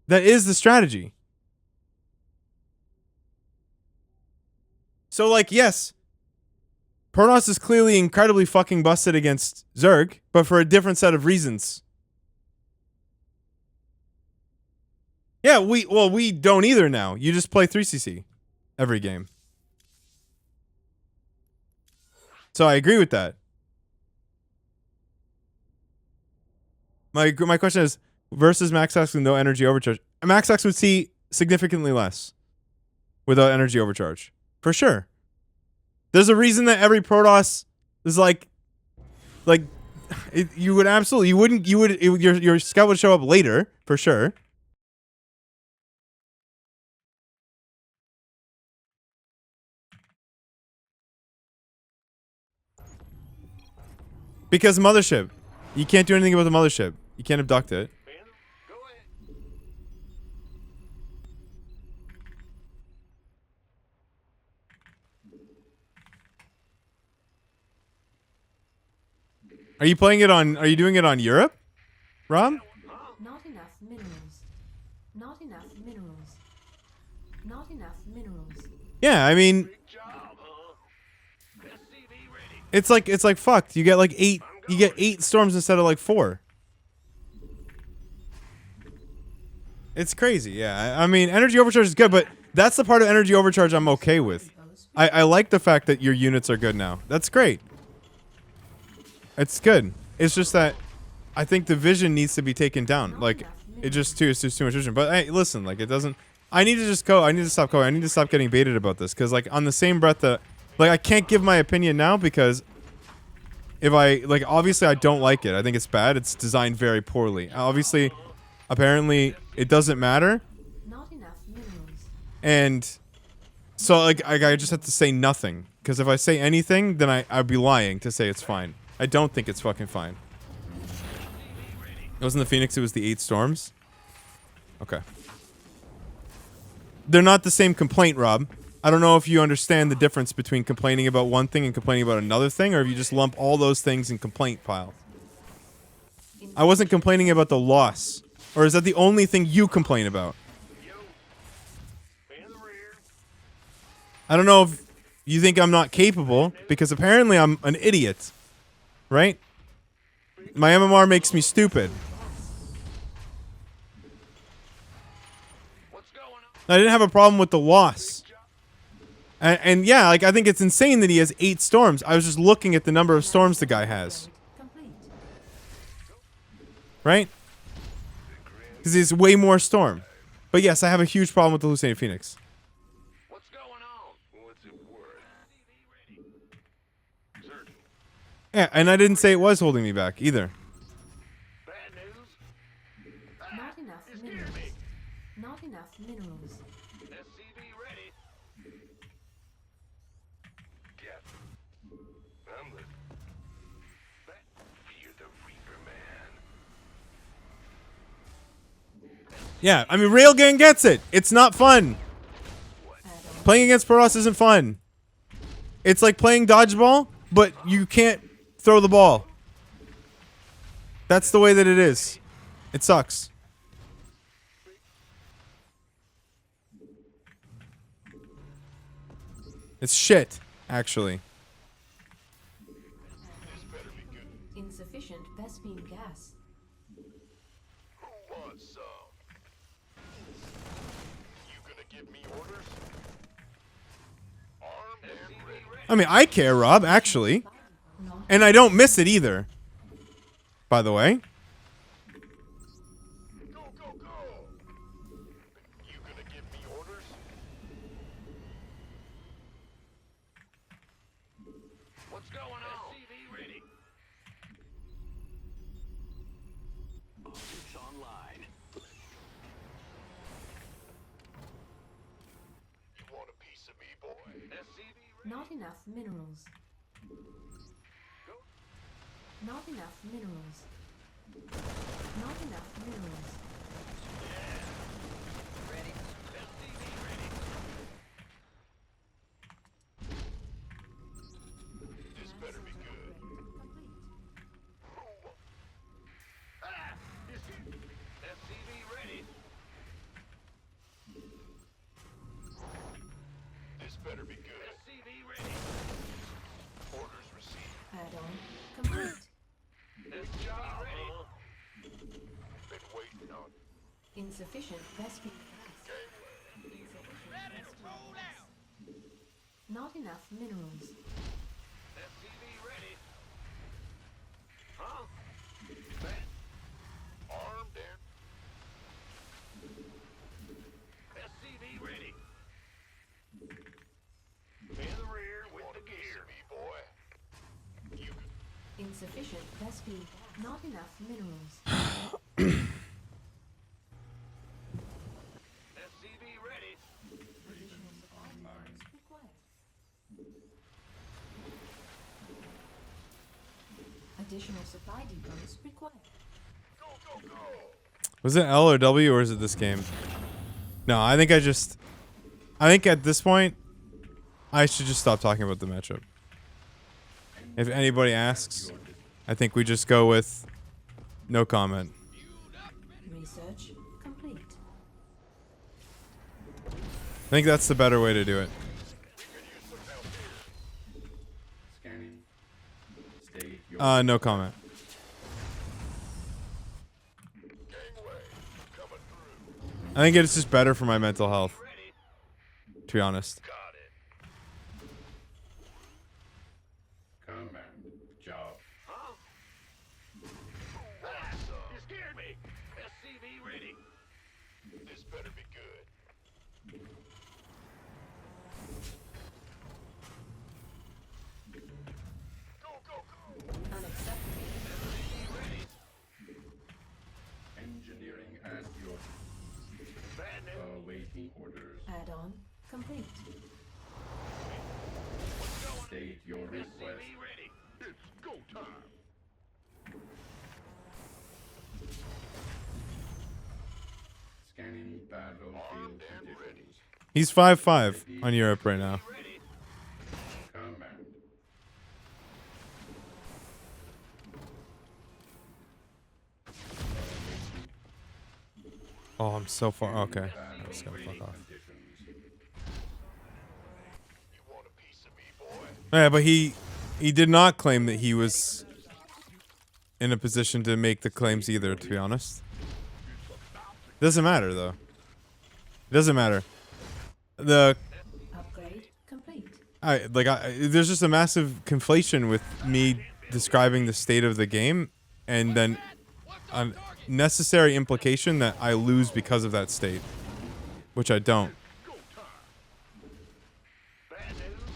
that is the strategy. So, like, yes, Protoss is clearly incredibly fucking busted against Zerg, but for a different set of reasons. Yeah, we don't either now. You just play 3CC every game. So I agree with that. My question is, versus Max X with no energy overcharge. Max X would see significantly less without energy overcharge. For sure. There's a reason that every Protoss is like you would absolutely, your scout would show up later, for sure. Because mothership. You can't do anything about the mothership. You can't abduct it. Are you playing it on, are you doing it on Europe, Rob? Not enough minerals. Not enough minerals. Not enough minerals. Yeah, I mean, it's like fucked. You get like 8 storms instead of like 4. It's crazy. Yeah, I mean, energy overcharge is good, but that's the part of energy overcharge I'm okay with. I like the fact that your units are good now. That's great. It's good. It's just that I think the vision needs to be taken down. Like, it just is too much vision. But hey, listen, like, it doesn't. I need to just go. I need to stop going. I need to stop getting baited about this, because like on the same breath that, like, I can't give my opinion now, because if I, like, obviously I don't like it. I think it's bad. It's designed very poorly. Obviously, apparently it doesn't matter. Not enough minerals. And so like I just have to say nothing, because if I say anything, then I'd be lying to say it's fine. I don't think it's fucking fine. It wasn't the Phoenix, it was the 8 storms. Okay. They're not the same complaint, Rob. I don't know if you understand the difference between complaining about one thing and complaining about another thing, or if you just lump all those things in complaint pile. I wasn't complaining about the loss. Or is that the only thing you complain about? I don't know if you think I'm not capable, because apparently I'm an idiot. Right? My MMR makes me stupid. I didn't have a problem with the loss. And yeah, like, I think it's insane that he has 8 storms. I was just looking at the number of storms the guy has. Complete. Right? Because he's way more storm. But yes, I have a huge problem with the Hallucinated Phoenix. What's going on? What's it worth? Certain. Yeah, and I didn't say it was holding me back either. Bad news? Not enough minerals. Not enough minerals. SCV ready. Get. I'm listening. Fear the Reaper Man. Yeah, I mean, Railgun gets it. It's not fun. Playing against Protoss isn't fun. It's like playing dodgeball, but you can't throw the ball. That's the way that it is. It sucks. It's shit, actually. Insufficient Vespine gas. Who wants some? You gonna give me orders? Armed and ready. I mean, I care, Rob, actually. And I don't miss it either. By the way. Go, go, go! You gonna give me orders? Not enough minerals. Not enough minerals. Not enough minerals. Ready. This better be good. Ah! SCV ready. This better be good. SCV ready. Orders received. Add-on complete. SCV ready. Been waiting on. Insufficient Vespi. Not enough minerals. SCV ready. Huh? Armed and SCV ready. In the rear with the gear. Boy. You can Insufficient Vespi. Not enough minerals. SCV ready. Additional supply depots required. Additional supply depots required. Go, go, go. Was it L or W or is it this game? No, I think at this point, I should just stop talking about the matchup. If anybody asks, I think we just go with no comment. Research complete. I think that's the better way to do it. Scanning. State your No comment. Gangway. Coming through. I think it's just better for my mental health, Ready. to be honest. Got it. command. Job. Huh? Ah, you scared me. SCV ready. This better be good. Go, go, go. Unacceptable. SCV ready. Engineering at your Bad news. awaiting orders. Add-on complete. State your request. SCV ready. It's go time. Scanning battlefield Armed and ready. conditions. He's 5-5 on Europe right now. Ready. Command. Oh, I'm so far. Okay. I was gonna fuck off. Conditions. You want a piece of me, boy? Yeah, but he did not claim that he was in a position to make the claims either, to be honest. Doesn't matter though. It doesn't matter. The Upgrade complete. there's just a massive conflation with me describing the state of the game and then a necessary implication that I lose because of that state, which I don't.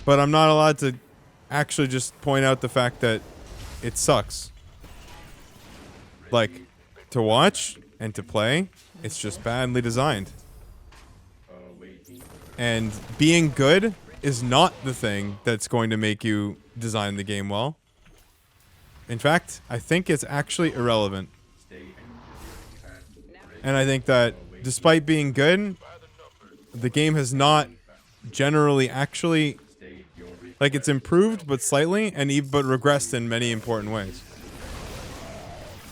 But I'm not allowed to actually just point out the fact that it sucks. Like, to watch and to play, it's just badly designed. And being good is not the thing that's going to make you design the game well. In fact, I think it's actually irrelevant. And I think that despite being good, the game has not generally actually, like, it's improved but slightly and but regressed in many important ways.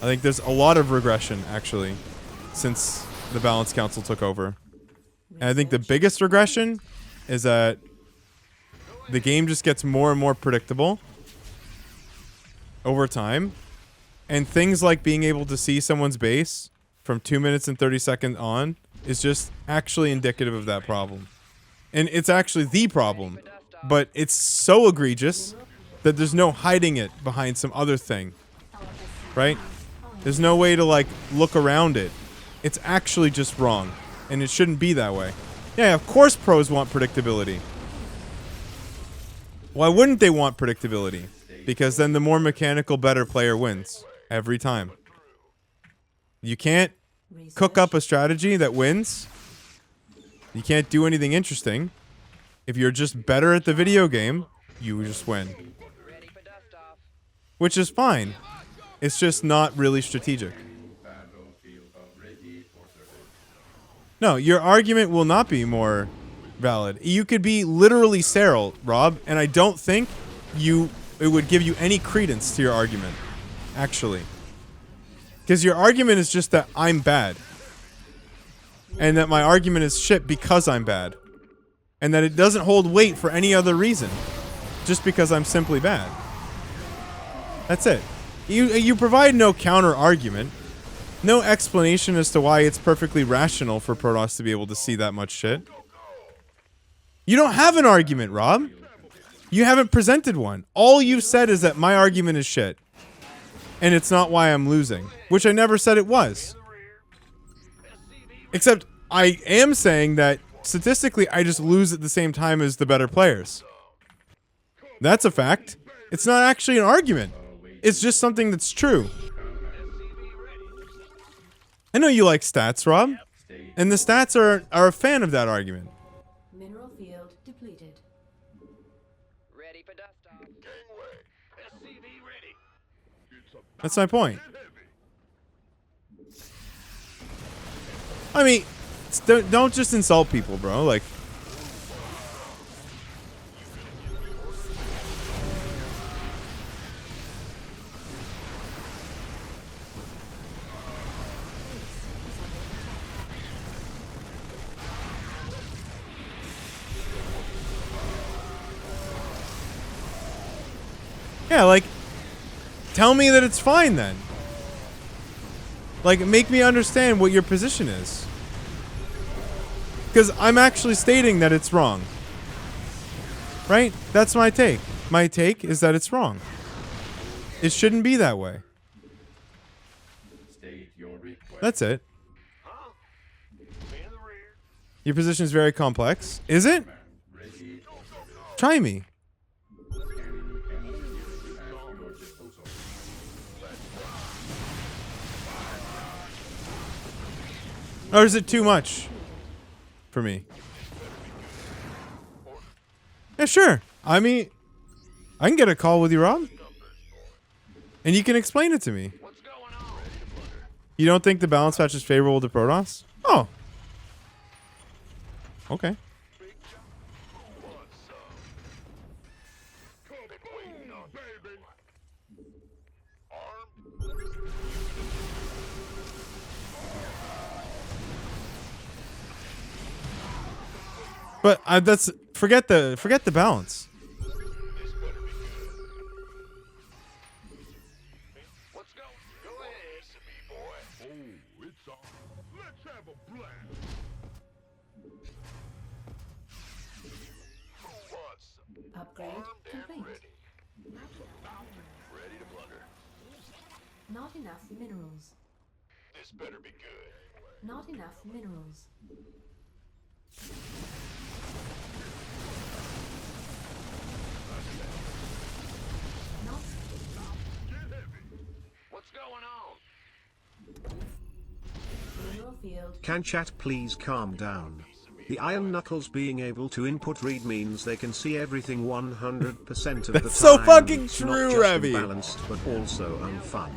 I think there's a lot of regression actually since the Balance Council took over. And I think the biggest regression is that the game just gets more and more predictable over time. And things like being able to see someone's base from 2 minutes and 30 seconds on is just actually indicative of that problem. And it's actually the problem. But it's so egregious that there's no hiding it behind some other thing. Right? There's no way to, like, look around it. It's actually just wrong. And it shouldn't be that way. Yeah, of course pros want predictability. Why wouldn't they want predictability? Because then the more mechanical, better player wins. Every time. You can't cook up a strategy that wins. You can't do anything interesting. If you're just better at the video game, you just win. Ready for dust off. Which is fine. It's just not really strategic. Battlefield ready for service. No, your argument will not be more valid. You could be literally Cyril, Rob, and I don't think it would give you any credence to your argument, actually. Because your argument is just that I'm bad. And that my argument is shit because I'm bad. And that it doesn't hold weight for any other reason. Just because I'm simply bad. That's it. You provide no counter argument. No explanation as to why it's perfectly rational for Protoss to be able to see that much shit. You don't have an argument, Rob. You haven't presented one. All you've said is that my argument is shit. And it's not why I'm losing. Which I never said it was. Except, I am saying that, statistically, I just lose at the same time as the better players. That's a fact. It's not actually an argument. It's just something that's true. I know you like stats, Rob. And the stats are a fan of that argument. Mineral field depleted. Ready for dust off. Gangway. SCV ready. That's my point. I mean, don't just insult people, bro. Like, yeah, like, tell me that it's fine then. Like, make me understand what your position is. Because I'm actually stating that it's wrong. Right? That's my take. My take is that it's wrong. It shouldn't be that way. State your request. That's it. Huh? Me in the rear. Your position is very complex. Is it? Ready for service. Try me. Scanning any unit at your disposal. Or is it too much for me? Yeah, sure. I mean, I can get a call with you, Rob. And you can explain it to me. What's going on? You don't think the balance patch is favorable to Protoss? Oh. Okay. What's up? Been waiting on baby. Armed? But that's forget the balance. This better be good. What's going? Go ahead, SCV boy. Oh, it's on. Let's have a blast. Who wants some? Upgrade Armed and complete. ready. Ready to blunder. Not enough minerals. This better be good. Not enough minerals. Not Get heavy. What's going on? mineral field. Can chat please calm down? The Iron Knuckles being able to input read means they can see everything 100% of the time. That's so fucking It's true, not just Ravi. Balanced but also unfun.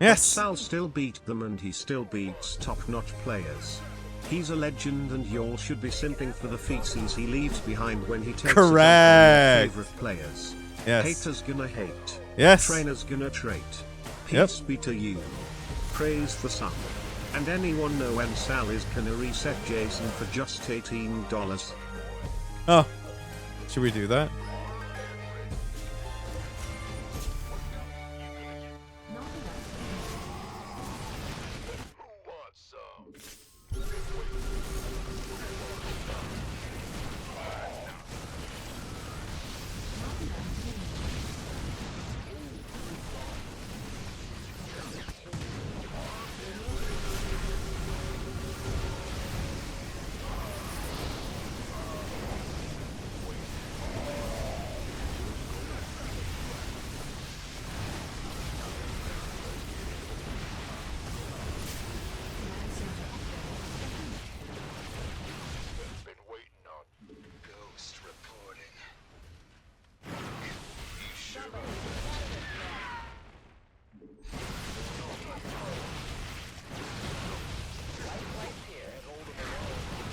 Yes. Sal still beat them and he still beats top-notch players. He's a legend and y'all should be simping for the feces he leaves behind when he takes Correct. favorite players. Yes. Haters gonna hate. Yes. Trainers gonna trait. Yep. Peace be to you. Praise the sun. And anyone know when Sal is gonna reset Jason for just $18? Oh. Should we do that? Not enough. Who wants some?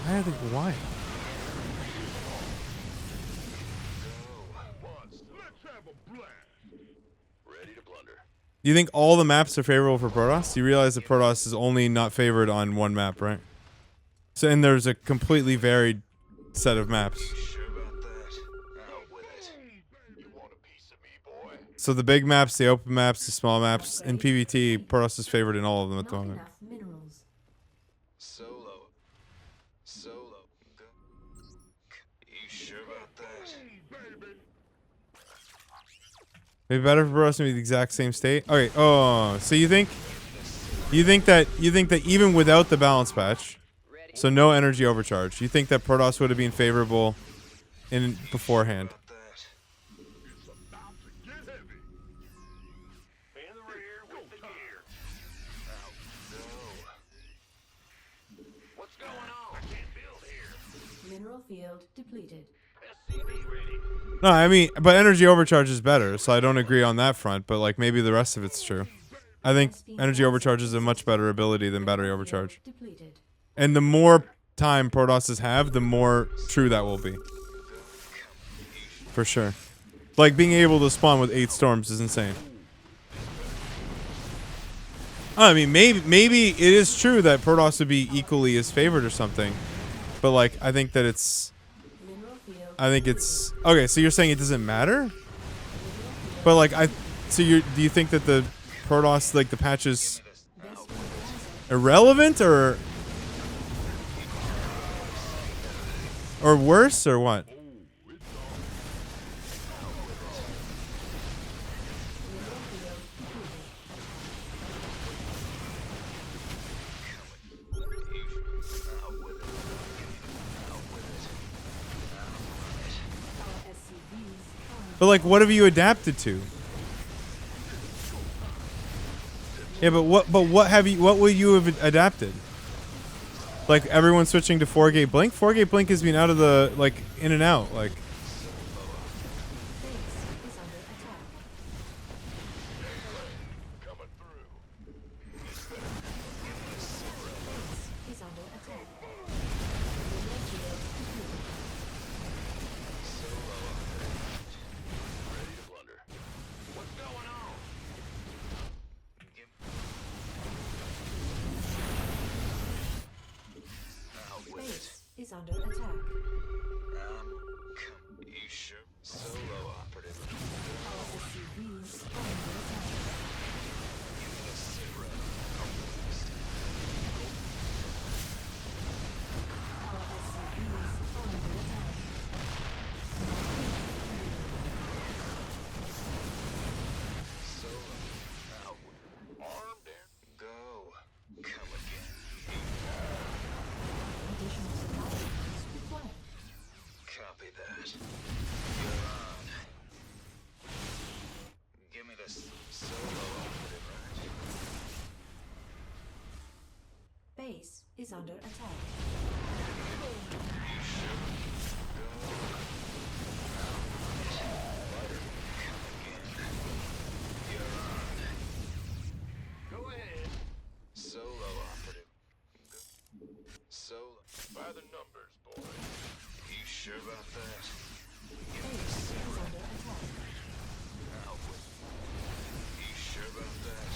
I think why? Let's have a blast. Ready to blunder. You think all the maps are favorable for Protoss? You realize that Protoss is only not favored on one map, right? So, and there's a completely varied set of maps. Sure about that? Out with it. You want a piece of me, boy? So the big maps, the open maps, the small maps, in PvT, Protoss is favored in all of them at the Not moment. enough minerals. Solo. Go. You sure about that? Baby. Maybe better for Protoss to be the exact same state. Okay. Oh, so you think that even without the balance patch, so no energy overcharge, you think that Protoss would have been favorable in beforehand? It's about to get heavy. In the rear with the gear. Out. Go. What's going on? I can't build here. Mineral field depleted. SCV ready. No, I mean, but energy overcharge is better, so I don't agree on that front, but like maybe the rest of it's true. I think energy overcharge is a much better ability than battery overcharge. Depleted. And the more time Protosses have, the more true that will be. For sure. Like being able to spawn with 8 storms is insane. I mean, maybe it is true that Protoss would be equally as favored or something. But like, I think that it's... Mineral field. I think it's... Okay, so you're saying it doesn't matter? But like, do you think that the Protoss, like the patch is irrelevant or worse or what? But like, what have you adapted to? Yeah, but what will you have adapted? Like everyone switching to 4-gate blink? 4-gate blink has been out of the, like, in and out, like. Base is under attack. Coming through. Base is under attack. Mineral field depleted. Ready to blunder. What's going on? Base is under attack. You sure? Solo operative. Our SCVs are under attack. Our SCVs are under attack. Armed and go. Come again. Additional supply is required. Copy that. You're on. Give me this solo operative, right? Base is under attack. Go ahead. Solo operative. Solo. By the numbers, boy. You sure about that? Base is under attack. Out with. You sure about that?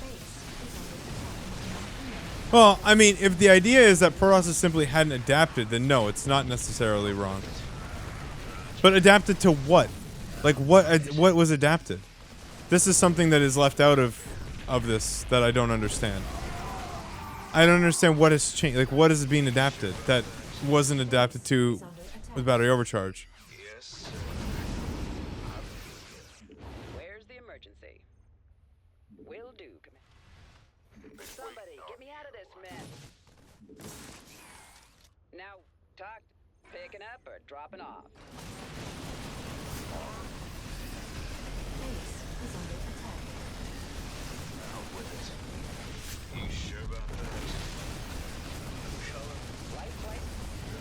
Base is under attack. Well, I mean, if the idea is that Protoss simply hadn't adapted, then no, it's not necessarily wrong. But adapted to what? Like, what was adapted? This is something that is left out of this that I don't understand. I don't understand what has changed. Like, what is being adapted that wasn't adapted to Is under attack. with battery overcharge? Yes, sir. Where's the emergency? Will do, Commander. Somebody, get me out of this mess. Now, talk. Picking up or dropping off? Base is under attack. Out with it. You sure about that? Right place?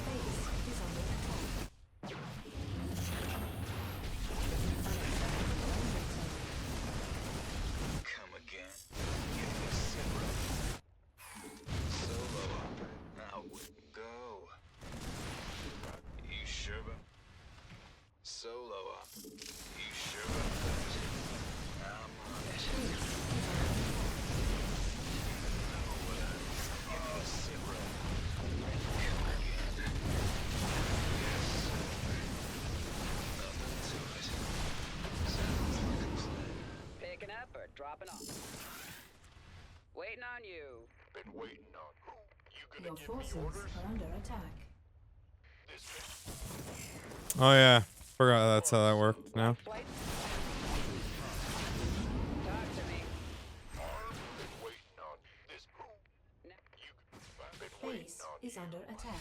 Base is under attack. Come again. Give me a solo popping off. Waiting on you. Been waiting on who? You gonna Your give forces me orders? are under attack. This Oh yeah, forgot that's how that worked. Now. Flight. Talk to me. arm been waiting on this who? No. You been waiting Base on is under attack.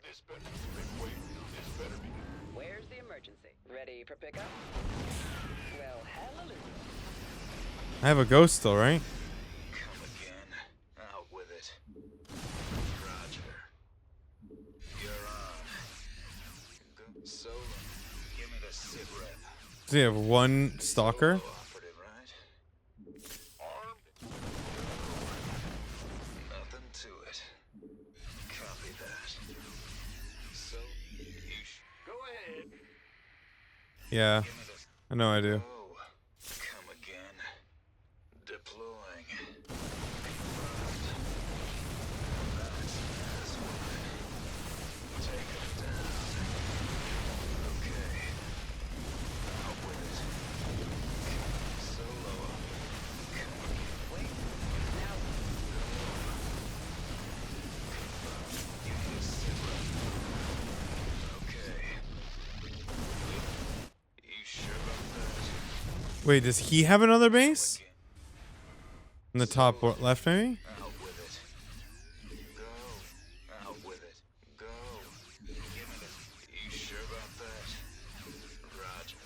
this better been waiting. This better be. Where's the emergency? Ready for pickup? Well, hallelujah. I have a ghost still, right? Come again. Out with it. Roger. You're on. Solo. Give me the sit rep. Does he have one stalker? Operative, right? Armed. Nothing to it. Copy that. So, go ahead. Yeah, Give me the I know I do. Oh, come again. Deploying. That's one. Take him down. Okay. Out with it. Solo. Wait. Now. Give me a sit rep. Okay. You sure about that? Wait, does he have another base? Again. In the top left, maybe? Out with it. Go. Out with it. Go. Give me the. You sure about that? Roger.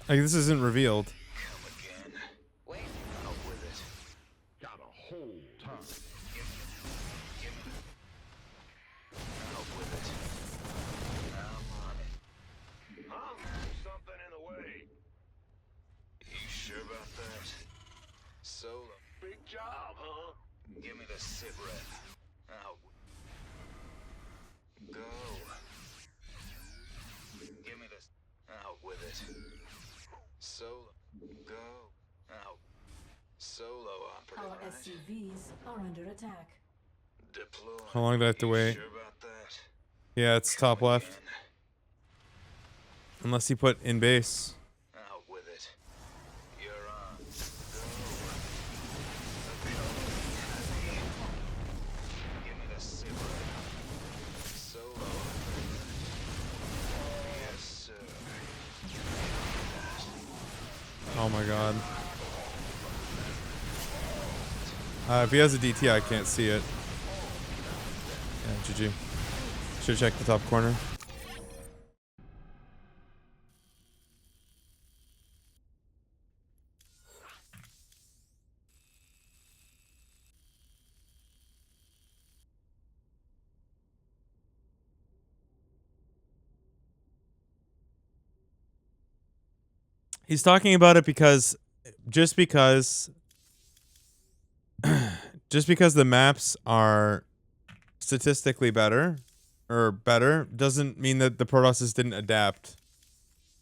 Like this isn't revealed. Come again. Wait. Out with it. Got a whole ton. Give me the. Out with it. I'm on it. Something in the way. You sure about that? Solo. Big job, huh? Give me the sit rep. Out. Go. Give me the. Out with it. Solo. Go. Out. Solo operative, Our right? SCVs are under attack. Deploy. How long do I have to You wait? Sure about that? Yeah, it's top left. Again. Unless he put in base. Out with it. You're on. Go. Give me the sit rep. Solo. Yes, sir. Oh my god. If he has a DT, I can't see it. Yeah, GG. Should check the top corner. He's talking about it because just because the maps are statistically better doesn't mean that the Protosses didn't adapt.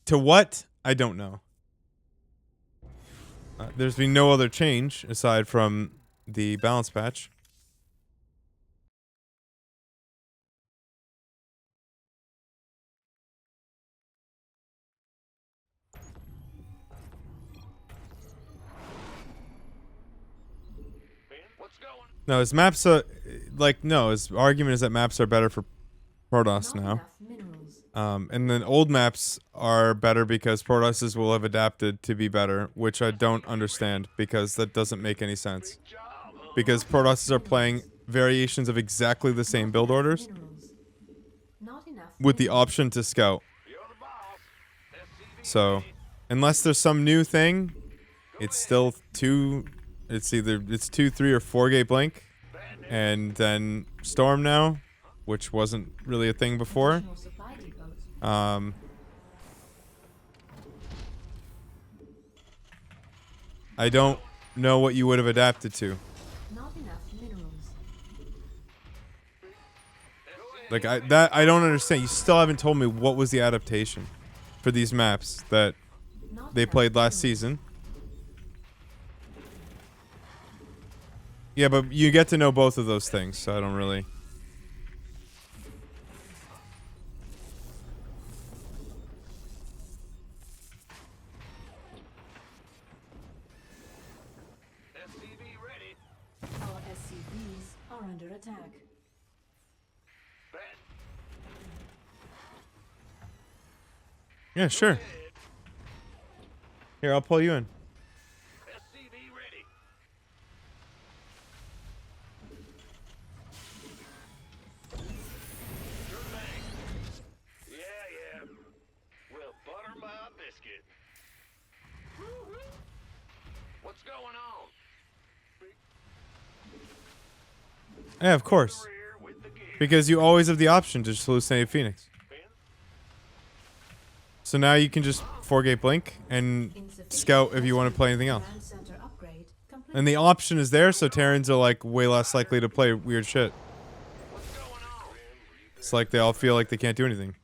To what? I don't know. There's been no other change aside from the balance patch. What's going? No, his maps are his argument is that maps are better for Protoss Not now. enough minerals. And then old maps are better because Protosses will have adapted to be better, which I don't understand because that doesn't make any sense. Job, huh? Because Protosses are playing variations of exactly the same build orders Minerals. Not enough with the minerals. option to scout. You're the boss. SCV. So, unless there's some new thing, it's still it's 2, 3, or 4 gate blink, and then Storm now, which wasn't really a thing before. Additional supply depots. I don't know what you would have adapted to. Not enough minerals. Like I don't understand. You still haven't told me what was the adaptation for these maps that Not they enough played last minerals. season. Yeah, but you get to know both of those things, so I don't really. are under attack. Yeah, sure. Here, I'll pull you in. SCV ready. Sure thing. Yeah. Well, butter my biscuit. What's going on? Yeah, of course. Rear with the gear. Because you always have the option to just hallucinate Phoenix. So now you can just 4-gate blink and scout if you want to play anything else. Command center upgrade complete. And the option is there, so Terrans are like way less likely to play weird shit. What's going on? It's like they all feel like they can't do anything.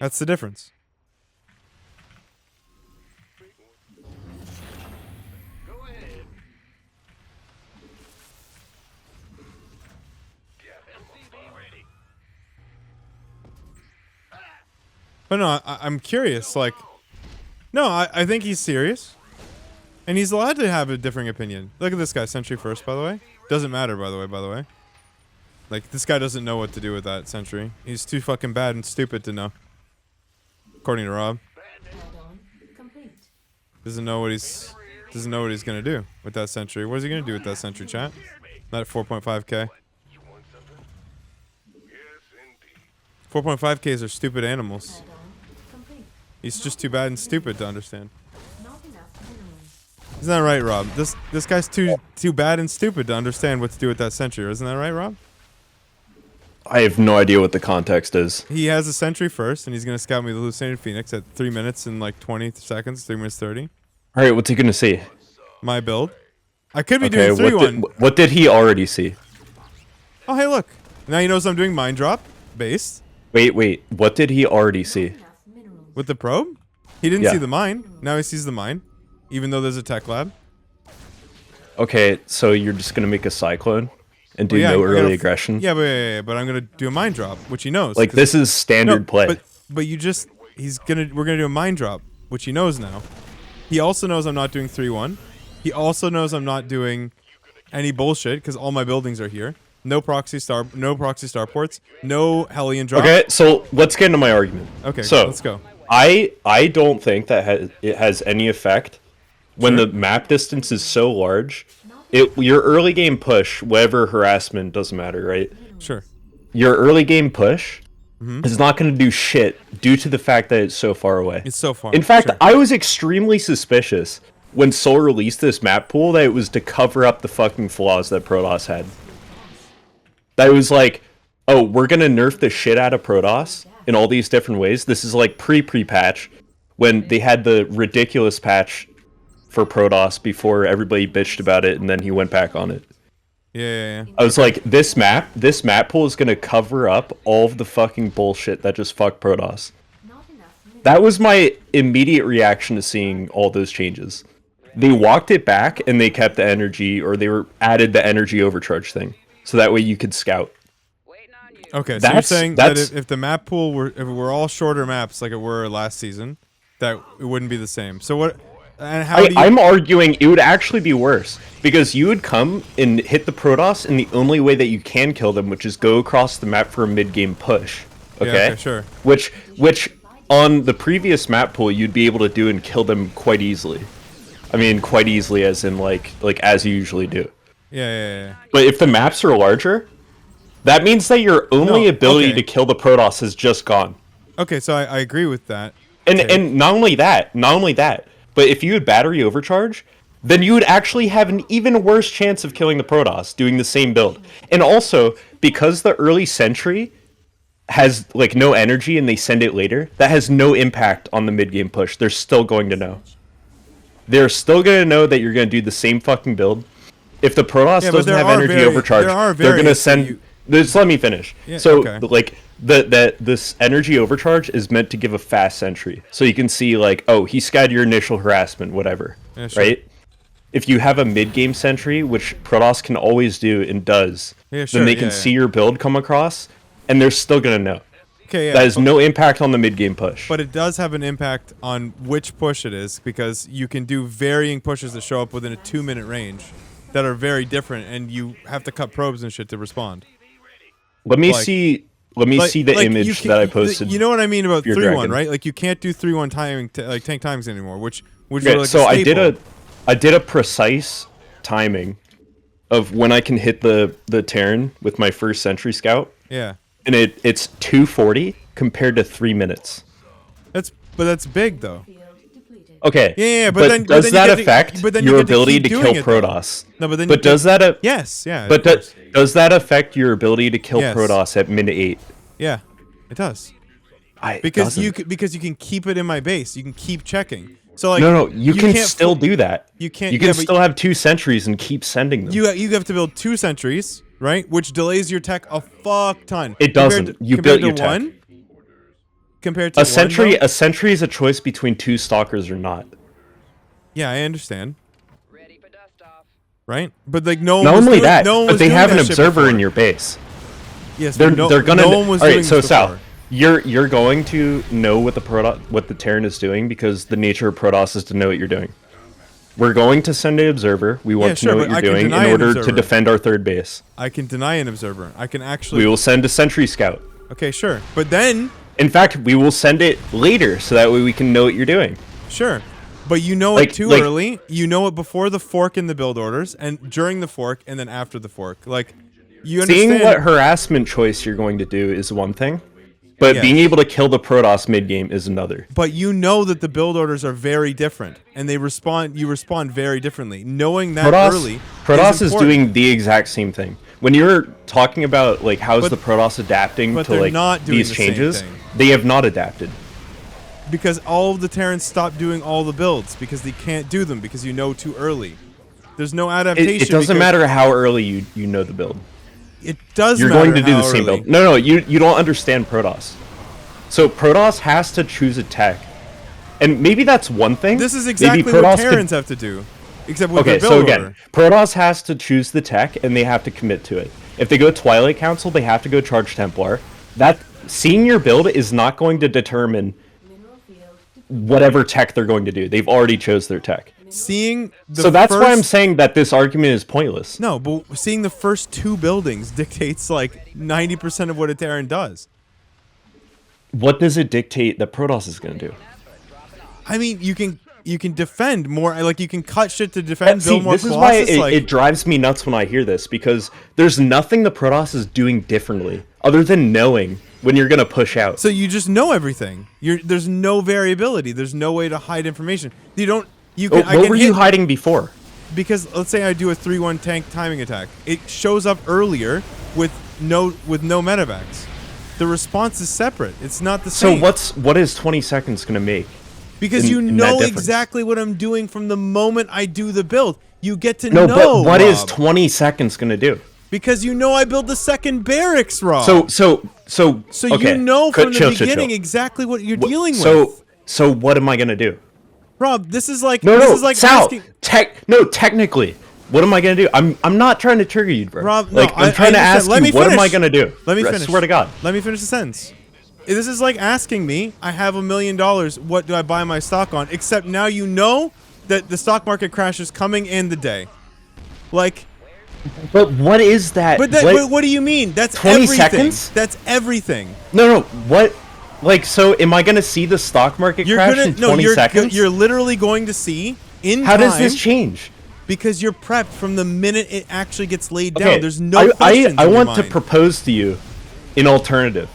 That's the difference. Go ahead. SCV ready. But no, I'm curious. Like, no, I think he's serious. And he's allowed to have a differing opinion. Look at this guy, Sentry first, by the way. Doesn't matter, by the way. Like, this guy doesn't know what to do with that Sentry. He's too fucking bad and stupid to know. According to Rob. Add-on complete. Doesn't know what he's gonna do with that Sentry. What is he gonna do with that Sentry, chat? Not at 4.5k. You want something? Yes, indeed. 4.5ks are stupid animals. Add-on complete. He's just too bad and stupid to understand. Not enough minerals. Isn't that right, Rob? This guy's too bad and stupid to understand what to do with that Sentry. Isn't that right, Rob? I have no idea what the context is. He has a Sentry first, and he's gonna scout me the hallucinated Phoenix at 3 minutes and like 20 seconds, 3 minutes 30. All right, what's he gonna see? My build. I could be Okay, doing 3-1. what did he already see? Oh, hey, look. Now he knows I'm doing Mind Drop based Wait, what did he already see? Enough minerals. with the probe. He didn't Yeah. see the mine. Now he sees the mine, even though there's a tech lab. Okay, so you're just gonna make a cyclone and do Well, yeah, no I gotta early f- aggression? Yeah, but I'm gonna do a Mind Drop, which he knows. Like 'cause- this is standard play. But we're gonna do a Mind Drop, which he knows now. He also knows I'm not doing 3-1. He also knows I'm not doing any bullshit because all my buildings are here. No proxy starports, no Hellion drop. Okay, so let's get into my argument. Okay, so let's go. I don't think that it has any effect when the map distance is so large. Your early game push, whatever harassment, doesn't matter, right? Sure. Your early game push Mm-hmm. is not going to do shit due to the fact that it's so far away. It's so far. In fact, sure. I was extremely suspicious when Soul released this map pool that it was to cover up the fucking flaws that Protoss had. That it was like, oh, we're gonna nerf the shit out of Protoss in all these different ways. This is like pre-patch when they had the ridiculous patch for Protoss before everybody bitched about it and then he went back on it. Yeah. I was like, this map pool is gonna cover up all of the fucking bullshit that just fucked Protoss. Not enough minerals. That was my immediate reaction to seeing all those changes. They walked it back and they kept the energy, or they added the energy overcharge thing, so that way you could scout. Waiting on you. Okay, so you're That's- saying that that's- if the map pool were if it were all shorter maps like it were last season, that it wouldn't be the same. So what? And how do you? I'm arguing it would actually be worse because you would come and hit the Protoss in the only way that you can kill them, which is go across the map for a mid-game push. Yeah, Okay, okay, sure. Which on the previous map pool you'd be able to do and kill them quite easily. I mean, quite easily, as in like as you usually do. Yeah. But if the maps are larger, that means that your only No, ability okay. to kill the Protoss has just gone. Okay, so I agree with that. And not only that, but if you had battery overcharge, then you would actually have an even worse chance of killing the Protoss doing the same build. And also, because the early sentry has like no energy and they send it later, that has no impact on the mid game push. They're still going to know. They're still going to know that you're going to do the same fucking build. If the Protoss Yeah, but doesn't there have are energy there are overcharge, they're going to variants that send. you- Just let me finish. Yeah, So, okay. like, this energy overcharge is meant to give a fast sentry. So you can see, like, oh, he scouted your initial harassment, whatever. Yeah, sure. Right? If you have a mid-game sentry, which Protoss can always do and does, Yeah, sure, then they can yeah. see your build come across, and they're still going to know. Okay, yeah. That has no impact on the mid-game push. But it does have an impact on which push it is, because you can do varying pushes that show up within a 2-minute range that are very different, and you have to cut probes and shit to respond. Let me like- see. Let me see the you image can- that I posted. You know what I mean about Your 3-1, Dragon. right? Like you can't do 3-1 timing, like tank times anymore, which Okay, were like so a staple. I did a precise timing of when I can hit the Terran with my first Sentry Scout, Yeah, and it's 240 compared to 3 minutes. that's big though. Field depleted. Okay. Yeah, but then does you that get to- affect but then you your get to ability keep to doing kill it, though. Protoss? No, but then But does that yes, yeah, but of course. does that affect your ability to kill Yes. Protoss at min 8? Yeah, it does. It Because doesn't. because you can keep it in my base. You can keep checking. So like No, you can can't still fl- do that. You can't. You can yeah, but still have 2 sentries and keep sending them. you have to build 2 sentries, right? Which delays your tech a fuck ton. It doesn't. You compared built your to tech. one. Compared to a sentry, one, though? a sentry is a choice between 2 stalkers or not. Yeah, I understand. Ready for dust off. Right? But like no one Not was only doing, that, no one but was they doing have an that shit observer before. in your base. Yes, They're but they're gonna. no one was all doing right, so this Sal, before. you're going to know what the Terran is doing because the nature of Protoss is to know what you're doing. We're going to send an observer. We want Yeah, to sure, know but what I you're can doing deny in an order to observer. defend our third base. I can deny an observer. I can actually. We will send a sentry scout. Okay, sure. But then, In fact, we will send it later so that way we can know what you're doing. sure. But you know Like- it too like- early. You know it before the fork in the build orders, and during the fork, and then after the fork. Like, you understand. Seeing what harassment choice you're going to do is one thing, but Yes. being able to kill the Protoss mid game is another. But you know that the build orders are very different, and they respond. You respond very differently. Knowing that early. Protoss is important. doing the exact same thing. When you're talking about like how's But- the Protoss adapting but to they're like not doing these the same changes, thing. they have not adapted. Because all of the Terrans stopped doing all the builds because they can't do them because you know too early. There's no adaptation. It doesn't because- matter how early you know the build. It does You're matter going to do how the same early. build. No, you don't understand Protoss. So Protoss has to choose a tech, and maybe that's one thing. This is Maybe exactly what Protoss could- Terrans have to do, except with Okay, their build so again, order. Protoss has to choose the tech, and they have to commit to it. If they go Twilight Council, they have to go Charge Templar. That seeing your build is not going to determine Mineral field depleted. whatever tech they're going to do. They've already chose their tech. Seeing the So that's why I'm first- saying that this argument is pointless. No, but seeing the first 2 buildings dictates like 90% of what a Terran does. What does it dictate that Protoss is going to do? I mean, you can defend more. Like you can cut shit to defend, See, build more this is why Colossus. like, it drives me nuts when I hear this, because there's nothing the Protoss is doing differently other than knowing when you're going to push out. so you just know everything. There's no variability. There's no way to hide information. You don't. You can. I What can were hit, you hiding before? Because let's say I do a 3-1 tank timing attack. It shows up earlier with no medevacs. The response is separate. It's not the So same. what is 20 seconds going to make? Because in- you in that know difference? exactly what I'm doing from the moment I do the build. You get to No, know. but what is Rob. 20 seconds going to do? Because you know I build the second barracks, Rob. So okay. you know from the Chill. beginning exactly what you're Wh- dealing so, with. So what am I going to do? Rob, this is like No, this no, is like Sal. asking. Technically, what am I gonna do? I'm not trying to trigger you, bro. Rob, no, like I'm trying to understand. ask Let you, me what am I finish. gonna do? Let me I finish. swear to God. Let me finish the sentence. This is like asking me, I have $1 million, what do I buy my stock on? Except now you know that the stock market crash is coming in the day. Like, But what is that? but what do you mean? That's 20 everything. seconds? That's everything. No. What? Like, so am I gonna see the stock market You're crash gonna in 20 seconds? you're literally going to see in How time does this change? because you're prepped from the minute it actually gets laid Okay, down. There's no questions I in your want to mind. propose to you an alternative,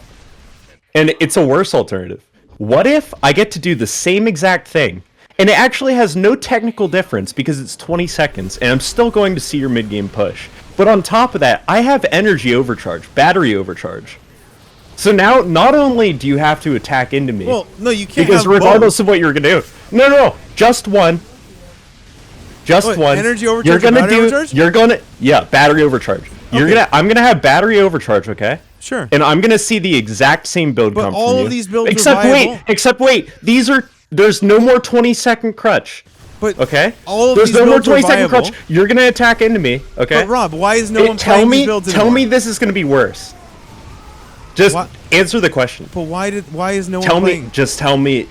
and it's a worse alternative. What if I get to do the same exact thing, and it actually has no technical difference because it's 20 seconds, and I'm still going to see your mid-game push. But on top of that, I have energy overcharge, battery overcharge. So now, not only do you have to attack into me, Well, no, you can't because have regardless both. of what you're gonna do, no, just one. Just What, one. energy overcharge You're and gonna battery do. overcharge? You're gonna. Yeah, battery overcharge. Okay. I'm gonna have battery overcharge. Okay. Sure. And I'm gonna see the exact same build But come all from of you. these builds are except viable. Except wait. There's no more 20-second crutch. But Okay. all of There's these no more builds are 20-second viable. crutch. You're gonna attack into me. Okay. But Rob, why is no one Tell playing me. these builds Tell anymore? me this is gonna be worse. Just What? answer the question. But why is no Tell one me, playing? just tell me,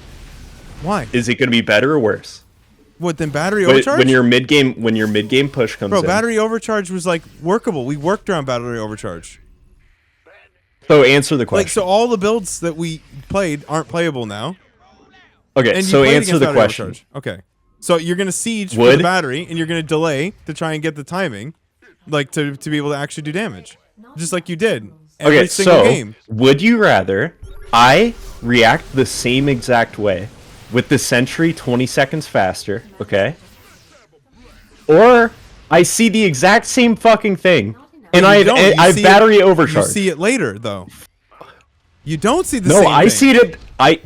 Why? is it going to be better or worse? What, then battery overcharge? When your mid game push comes Bro, in. battery overcharge was like workable. We worked around battery overcharge. So answer the question. Like, so all the builds that we played aren't playable now. Okay, And so you played answer against the battery question. overcharge. Okay. So you're gonna siege for Would- the battery, and you're gonna delay to try and get the timing, like to be able to actually do damage, just like you did every Okay, single so game. would you rather I react the same exact way with the sentry 20 seconds faster, okay? Or I see the exact same fucking thing, and You don't. You I've see battery it, overcharge. You see it later, though. You don't see the No, same I thing. see it.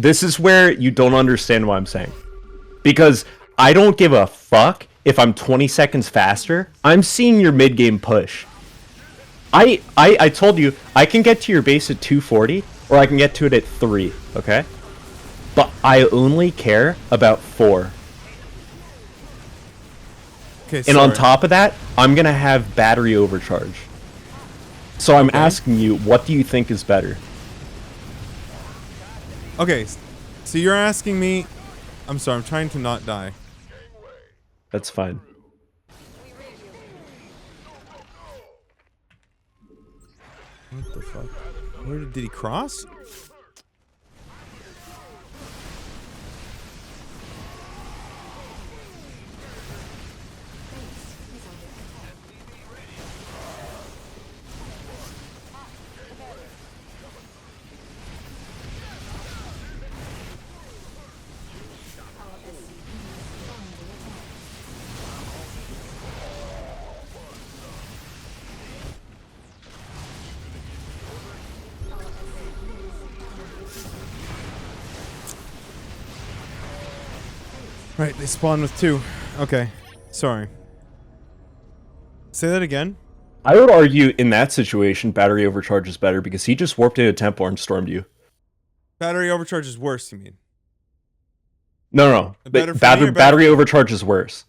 This is where you don't understand what I'm saying. Because I don't give a fuck if I'm 20 seconds faster. I'm seeing your mid game push. I told you I can get to your base at 240 or I can get to it at 3, okay? But I only care about 4. Okay, And on sorry. top of that, I'm going to have battery overcharge. So I'm asking you, what do you think is better? Okay, so you're asking me. I'm sorry. I'm trying to not die. That's fine. What the fuck? Where did he cross? Right, they spawn with 2. Okay, sorry. Say that again. I would argue in that situation, battery overcharge is better because he just warped into Templar and stormed you. Battery overcharge is worse, you mean? No. Better for me or Battery overcharge is worse.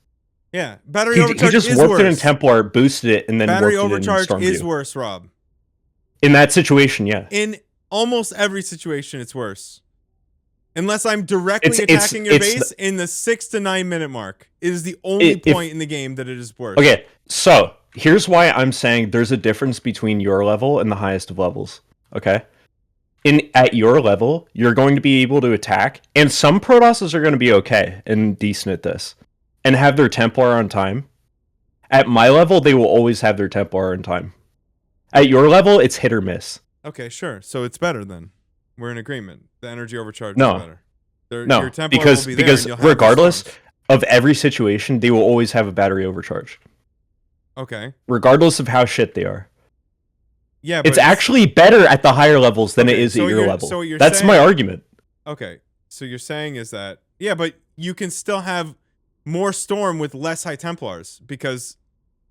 Yeah, battery He overcharge just is warped worse. in and Templar, boosted it, and then Battery warped it in and overcharge stormed is you. worse, Rob. In that situation, yeah. In almost every situation, it's worse. Unless I'm directly It's- attacking your it's base in the 6 to 9 minute mark. It is the only point in the game that it is worse. Okay, so here's why I'm saying there's a difference between your level and the highest of levels. Okay? At your level, you're going to be able to attack, and some Protosses are going to be okay and decent at this, and have their Templar on time. At my level, they will always have their Templar on time. At your level, it's hit or miss. Okay, sure. So it's better then. We're in agreement. The energy overcharge No. is better. No, your Templar because will be there and you'll have your regardless storms. of every situation, they will always have a battery overcharge, Okay. regardless of how shit they are. Yeah, but It's actually better at the higher levels than it Okay, is so at your you're- level. so what you're That's my saying- argument. Okay. So you're saying is that but you can still have more storm with less high Templars because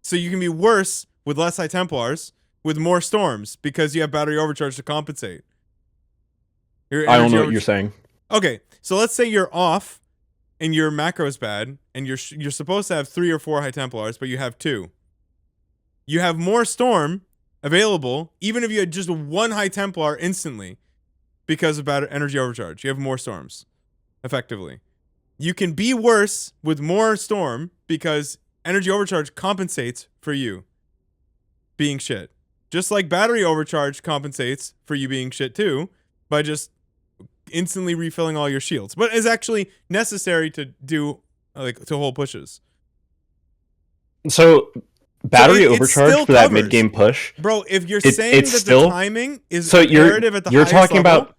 so you can be worse with less high Templars with more storms because you have battery overcharge to compensate. Your I don't energy know what you're saying. Okay, so let's say you're off and your macro is bad and you're supposed to have 3 or 4 high Templars, but you have 2. You have more storm available even if you had just 1 high Templar instantly because of energy overcharge. You have more storms effectively. You can be worse with more storm because energy overcharge compensates for you being shit. Just like battery overcharge compensates for you being shit too by just instantly refilling all your shields, but is actually necessary to do to hold pushes. So battery it overcharge still for that covers. mid game push. Bro, if you're It's- saying it's that still- the timing is So imperative at the you're highest talking level, about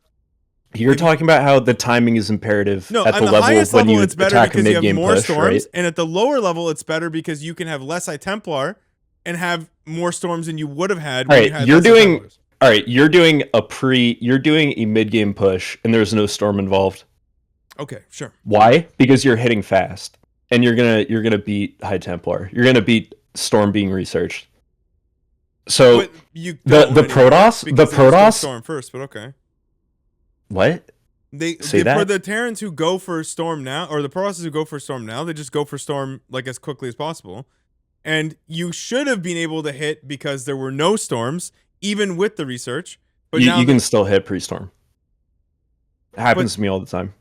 you're talking about how the timing is imperative no, at on the the level highest of when level you it's better attack a because you mid have game more push, storms, right? and at the lower level it's better because you can have less high Templar and have more storms than you would have had All when you right, had you're less high doing Templars. all right. You're doing a mid game push, and there's no storm involved. Okay, sure. Why? Because you're hitting fast, and you're gonna beat high Templar. You're gonna beat storm being researched. So But you the don't Protoss because they just go storm first, but okay. what? Say that? For the Terrans who go for storm now, or the Protosses who go for storm now, they just go for storm like as quickly as possible. And you should have been able to hit because there were no storms, even with the research. But you, now you can still hit pre-storm. It happens to me all the time.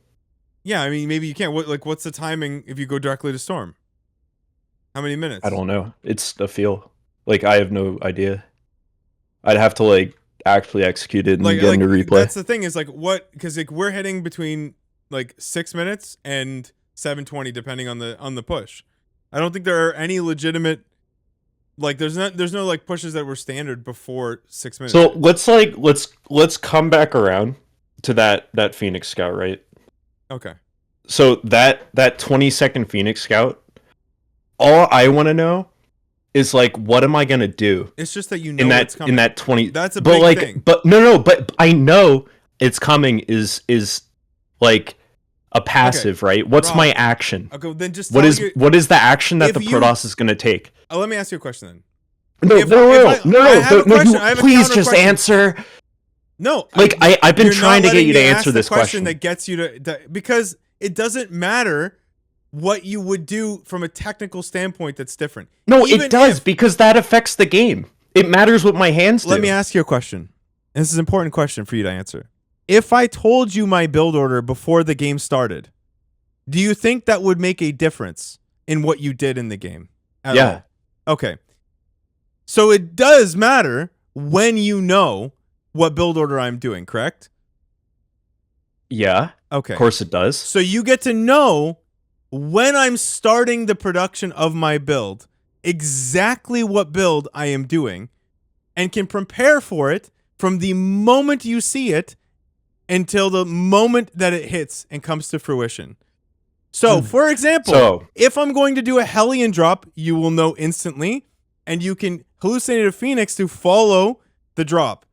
Yeah, I mean, maybe you can't. What's the timing if you go directly to storm? How many minutes? I don't know. It's a feel. Like, I have no idea. I'd have to, like, actually execute it and get into replay. That's the thing is, like, what... Because, like, we're hitting between, like, 6 minutes and 7:20, depending on the push. I don't think there are any legitimate... Like, there's no, like, pushes that were standard before 6 minutes. So, let's come back around to that Phoenix Scout, right? Okay. So, that 20-second Phoenix Scout, all I want to know is, like, what am I gonna do? It's just that you know what's coming. in that 20. That's a but big like, thing. But no, but I know it's coming is like a passive, right? What's Rob, my action? Okay, then just What tell is the action that if the you- Protoss is gonna take? let me ask you a question then. No, If no, I have a question, I have a please counter just question. answer. No, Like, I've been you're trying not to get letting you to me ask answer the this question. that gets you to because it doesn't matter what you would do from a technical standpoint. That's different. No, Even it does if- because that affects the game. It matters what my hands do. Let me ask you a question. This is an important question for you to answer. If I told you my build order before the game started, do you think that would make a difference in what you did in the game? At Yeah. all? Okay. So it does matter when you know what build order I'm doing, correct? Yeah, Okay. of course it does. So you get to know when I'm starting the production of my build exactly what build I am doing and can prepare for it from the moment you see it until the moment that it hits and comes to fruition. So, for example, if I'm going to do a Hellion drop, you will know instantly, and you can hallucinate a Phoenix to follow the drop.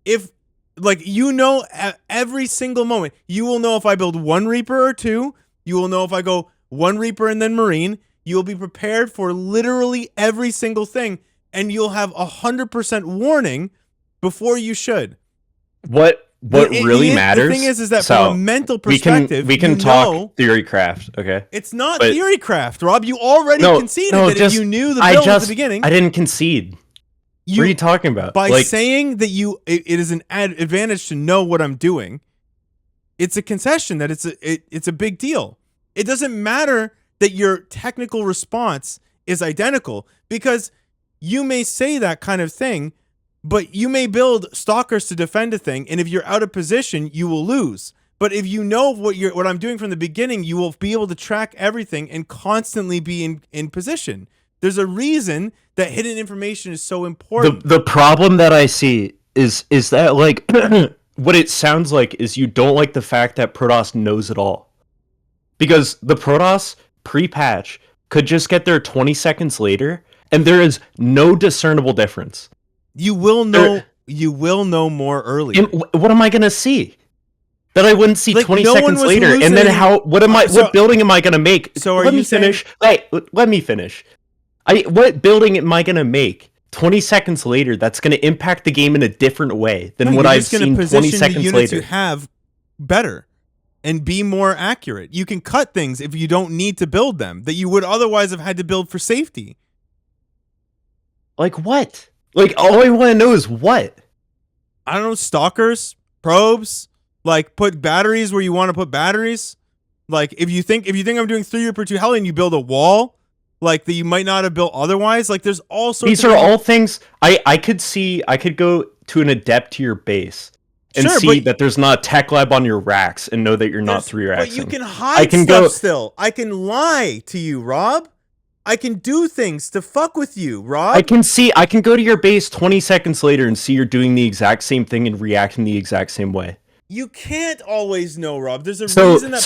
If, like, you know, at every single moment, you will know if I build one Reaper or two. You will know if I go one Reaper and then Marine. You will be prepared for literally every single thing, and you'll have 100% warning before you should. What really matters? The thing is that from a mental perspective, we can you talk know, theorycraft, okay? it's not But- theorycraft, Rob. You already conceded that if you knew the build at the beginning. I didn't concede. What are you talking about? By Like, saying that it is an advantage to know what I'm doing, it's a concession that it's a big deal. It doesn't matter that your technical response is identical because you may say that kind of thing, but you may build stalkers to defend a thing, and if you're out of position, you will lose. But if you know what I'm doing from the beginning, you will be able to track everything and constantly be in position. There's a reason that hidden information is so important. the problem that I see is that, like, what it sounds like is you don't like the fact that Protoss knows it all. Because the Protoss pre-patch could just get there 20 seconds later, and there is no discernible difference. You will know more early. And what am I gonna see? That I wouldn't see Like, 20 no one seconds was later, and then hallucinating- what building am I gonna make? So are let you me saying- finish. Wait, let me finish. What building am I gonna make 20 seconds later that's gonna impact the game in a different way than what I've seen 20 seconds the units later? you have better and be more accurate. You can cut things if you don't need to build them that you would otherwise have had to build for safety. Like what? Like, all I want to know is what? I don't know, stalkers, probes, like put batteries where you want to put batteries. Like if you think I'm doing 3 per 2 Hellion, you build a wall like that you might not have built otherwise. Like there's all sorts These of are all things I could go to an adept to your base and Sure, see but- that there's not a tech lab on your racks and know that you're not 3 racks. But you can hide stuff go- still. I can lie to you, Rob. I can do things to fuck with you, Rob. I can go to your base 20 seconds later and see you're doing the exact same thing and reacting the exact same way. You can't always know, Rob. There's a So reason that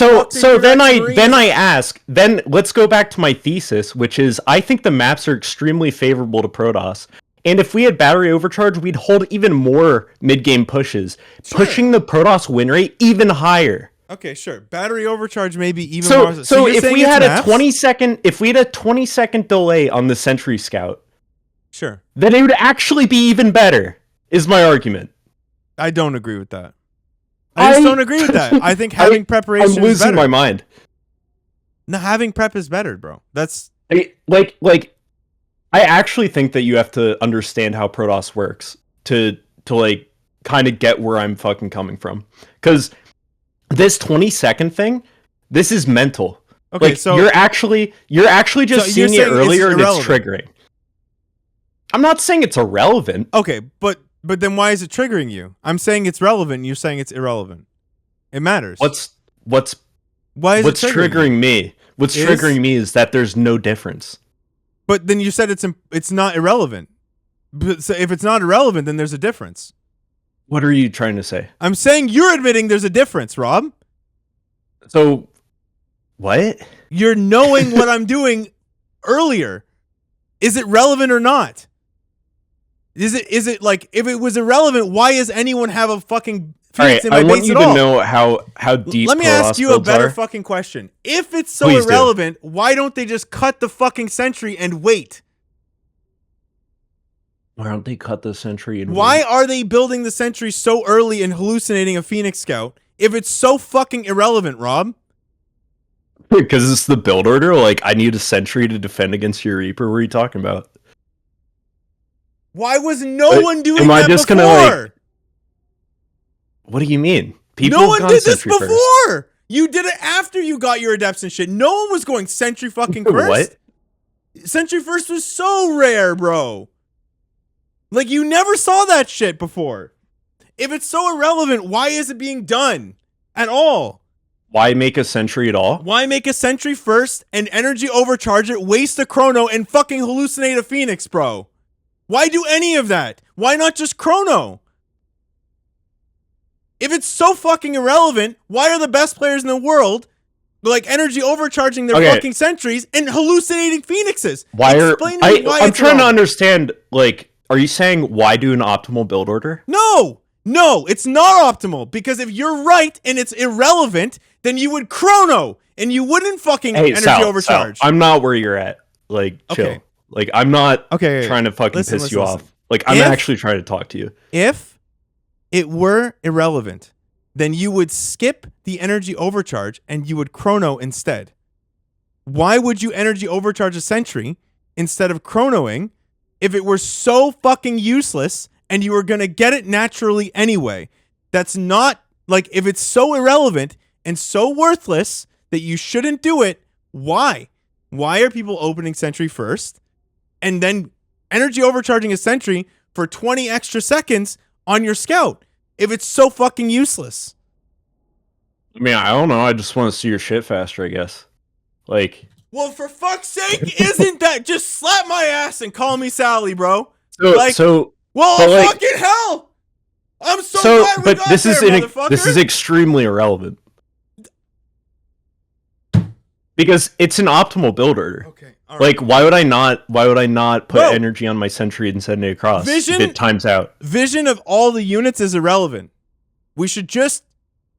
then let's go back to my thesis, which is I think the maps are extremely favorable to Protoss. And if we had battery overcharge, we'd hold even more mid-game pushes, pushing the Protoss win rate even higher. Okay, sure. Battery overcharge maybe even So, more. so you're if saying we it's had maps? if we had a 20-second delay on the Sentry Scout, Sure. then it would actually be even better, is my argument. I don't agree with that. I just don't agree with that. I think having preparation I'm is losing better. my mind. No, having prep is better, bro. That's I actually think that you have to understand how Protoss works to kind of get where I'm fucking coming from. Because this 20-second thing, this is mental. Okay, like, so you're actually just so you're seeing it saying it's earlier and it's irrelevant. triggering. I'm not saying it's irrelevant. okay, but then why is it triggering you? I'm saying it's relevant. You're saying it's irrelevant. It matters. What's why is what's it triggering me? What's Is- triggering me is that there's no difference. But then you said it's not irrelevant. But so if it's not irrelevant, then there's a difference. What are you trying to say? I'm saying you're admitting there's a difference, Rob. So, what? You're knowing what I'm doing earlier. Is it relevant or not? Is it like, if it was irrelevant, why does anyone have a fucking All right, Phoenix in my I want base you at to all? know how deep. Let me ask Protoss you a builds better are. fucking question. If it's so Please do. irrelevant, why don't they just cut the fucking sentry and wait? Why don't they cut the sentry? And Why are they building the sentry so early and hallucinating a Phoenix Scout if it's so fucking irrelevant, Rob? Because it's the build order. Like, I need a sentry to defend against your Reaper. What are you talking about? Why was no But one doing am I that just before? gonna, like, What do you mean? People No have one gone did this sentry first. before. You did it after you got your adepts and shit. No one was going sentry fucking first. What? Sentry first was so rare, bro. Like, you never saw that shit before. If it's so irrelevant, why is it being done at all? Why make a sentry at all? Why make a sentry first and energy overcharge it, waste a chrono, and fucking hallucinate a Phoenix, bro? Why do any of that? Why not just chrono? If it's so fucking irrelevant, why are the best players in the world like energy overcharging their Okay. fucking sentries and hallucinating Phoenixes? Why are Explain to me why I'm it's trying to irrelevant. understand, like, are you saying why do an optimal build order? No, it's not optimal, because if you're right and it's irrelevant, then you would chrono and you wouldn't fucking Hey, energy Sal, overcharge. I'm not where you're at. Like, chill. Okay. Like, I'm not Okay, trying to fucking listen, piss you listen, off. listen. Like, I'm If- actually trying to talk to you. If it were irrelevant, then you would skip the energy overcharge and you would chrono instead. Why would you energy overcharge a sentry instead of chronoing if it were so fucking useless and you were going to get it naturally anyway? That's not, like, if it's so irrelevant and so worthless that you shouldn't do it, why? Why are people opening sentry first and then energy overcharging a sentry for 20 extra seconds on your scout if it's so fucking useless? I mean, I don't know. I just want to see your shit faster, I guess. Like, Well, for fuck's sake, isn't that just slap my ass and call me Sally, bro? so, Like, so, Well, but, like- fucking hell! I'm so, so, glad we but got this there, is motherfucker. this is extremely irrelevant because it's an optimal build order. Okay, all right. Like, why would I not put Bro. energy on my sentry and send it across? Vision- if it times out. Vision of all the units is irrelevant. We should just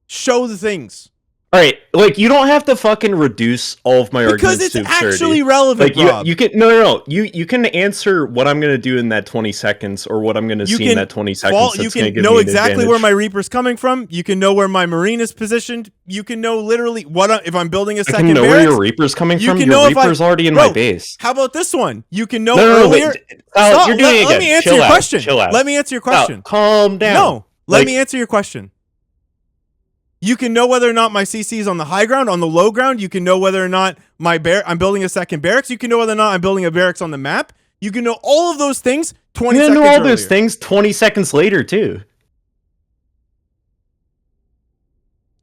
show the things. All right, like, you don't have to fucking reduce all of my Because arguments it's to absurdity. actually relevant, Like, Rob. you can no. You can answer what I'm gonna do in that 20 seconds, or what I'm gonna see in that 20 seconds. You that's gonna can give know me an exactly where my advantage. Reaper's coming from. You can know where my Marine is positioned. You can know literally if I'm building a I second can know barracks. where your Reaper's coming You from. can Your know if Reaper's already in Bro, my base. How about this one? You can know No, earlier. wait, Stop, you're doing it let again. me answer Chill your out, question. chill out. Let me answer your Sal, question. calm down. No, let Like, me answer your question. You can know whether or not my CC is on the high ground, on the low ground. You can know whether or not I'm building a second barracks. You can know whether or not I'm building a barracks on the map. You can know all of those things 20 You seconds know all earlier. those things 20 seconds later too.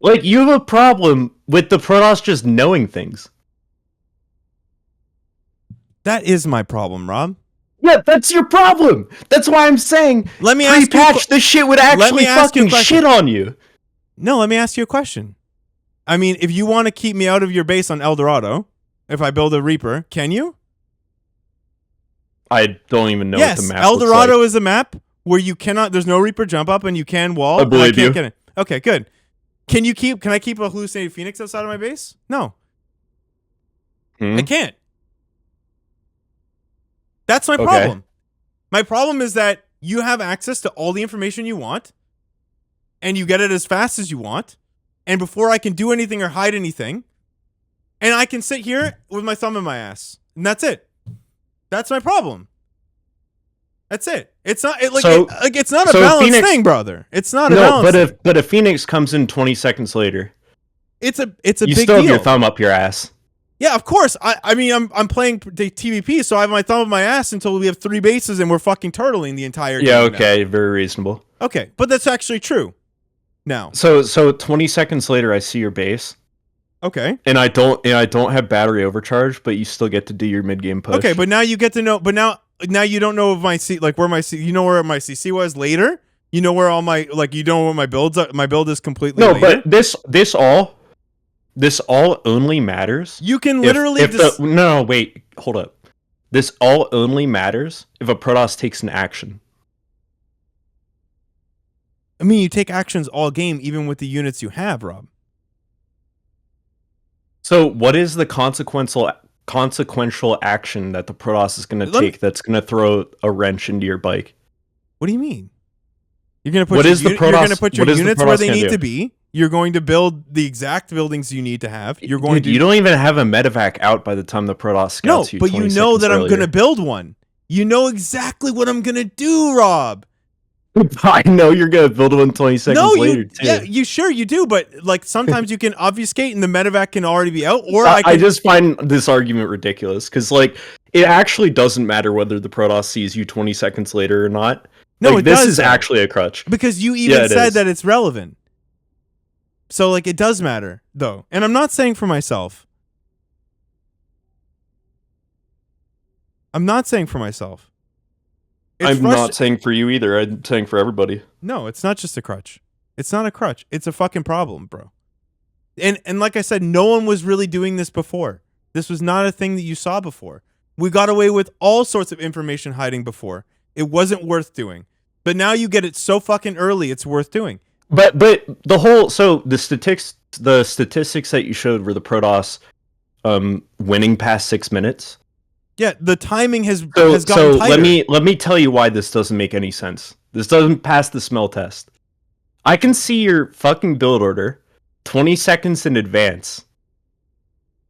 Like, you have a problem with the Protoss just knowing things. That is my problem, Rob. Yeah, that's your problem. That's why I'm saying Let me ask you a pre-patch, this shit would actually me ask you a fucking question. shit on you. No, let me ask you a question. I mean, if you want to keep me out of your base on El Dorado, if I build a Reaper, can you? I don't even know Yes, what the map El looks Dorado like. is a map where you cannot. There's no Reaper jump up, and you can wall. I and believe can't you. get it. Okay, good. Can I keep a hallucinated Phoenix outside of my base? No, Hmm? I can't. That's my Okay. problem. My problem is that you have access to all the information you want, and you get it as fast as you want, and before I can do anything or hide anything, and I can sit here with my thumb in my ass, and that's it. That's my problem. That's it. It's not it's not a so balanced Phoenix- thing, brother. It's not a No, balanced. but if Phoenix comes in 20 seconds later, It's a you big still have deal. your thumb up your ass. Yeah, of course. I mean, I'm playing the TVP, so I have my thumb up my ass until we have 3 bases and we're fucking turtling the entire game. Yeah, now. okay, very reasonable. Okay, but that's actually true. Now. So 20 seconds later, I see your base, Okay. and I don't have battery overcharge, but you still get to do your mid game push. Okay, but now you get to know. But now you don't know of my C, like where my C. You know where my CC was later. You know where all my you know what my builds are. My build is completely. no, later. but this all only matters. You can literally no, wait, hold up. This all only matters if a Protoss takes an action. I mean, you take actions all game, even with the units you have, Rob. So, what is the consequential action that the Protoss is going to take that's going to throw a wrench into your bike? What do you mean? You're gonna put What your, is the you're gonna Protoss- put your what is the units where Protoss they gonna need do? to be. You're going to build the exact buildings you need to have. You're going Dude, to. you don't even have a medevac out by the time the Protoss No, scouts you. but you 20 know seconds that I'm earlier. gonna build one. You know exactly what I'm gonna do, Rob. I know you're gonna build one 20 seconds No, later you. too. Yeah, you sure you do, but like sometimes you can obfuscate and the medevac can already be out, or I just find this argument ridiculous because like it actually doesn't matter whether the Protoss sees you 20 seconds later or not. No, like, it this does, is though. actually a crutch. because you even Yeah, it said is. that it's relevant. So like it does matter though, and I'm not saying for myself. I'm not saying for myself. It's I'm not saying for you either. I'm saying for everybody. No, it's not just a crutch. It's not a crutch. It's a fucking problem, bro. And like I said, no one was really doing this before. This was not a thing that you saw before. We got away with all sorts of information hiding before. It wasn't worth doing. But now you get it so fucking early, it's worth doing. But the whole the statistics that you showed were the Protoss winning past 6 minutes. Yeah, the timing has So gotten tighter. let me tell you why this doesn't make any sense. This doesn't pass the smell test. I can see your fucking build order 20 seconds in advance.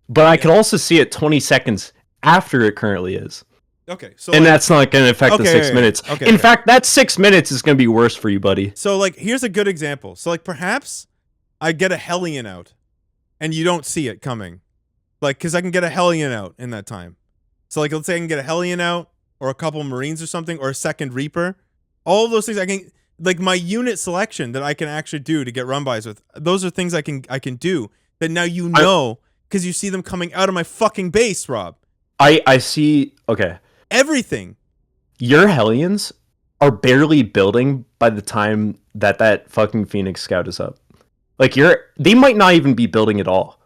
But I can also see it 20 seconds after it currently is. Okay, so And like, that's not going to affect the Okay, 6 yeah, minutes. okay, In okay. fact, that 6 minutes is going to be worse for you, buddy. so like here's a good example. So like perhaps I get a Hellion out and you don't see it coming. Like cuz I can get a Hellion out in that time. So like let's say I can get a Hellion out or a couple Marines or something or a second Reaper. All of those things I can like my unit selection that I can actually do to get run bys with. Those are things I can do that now you know cuz you see them coming out of my fucking base, Rob. I see. Okay. Everything. Your Hellions are barely building by the time that fucking Phoenix Scout is up. Like they might not even be building at all.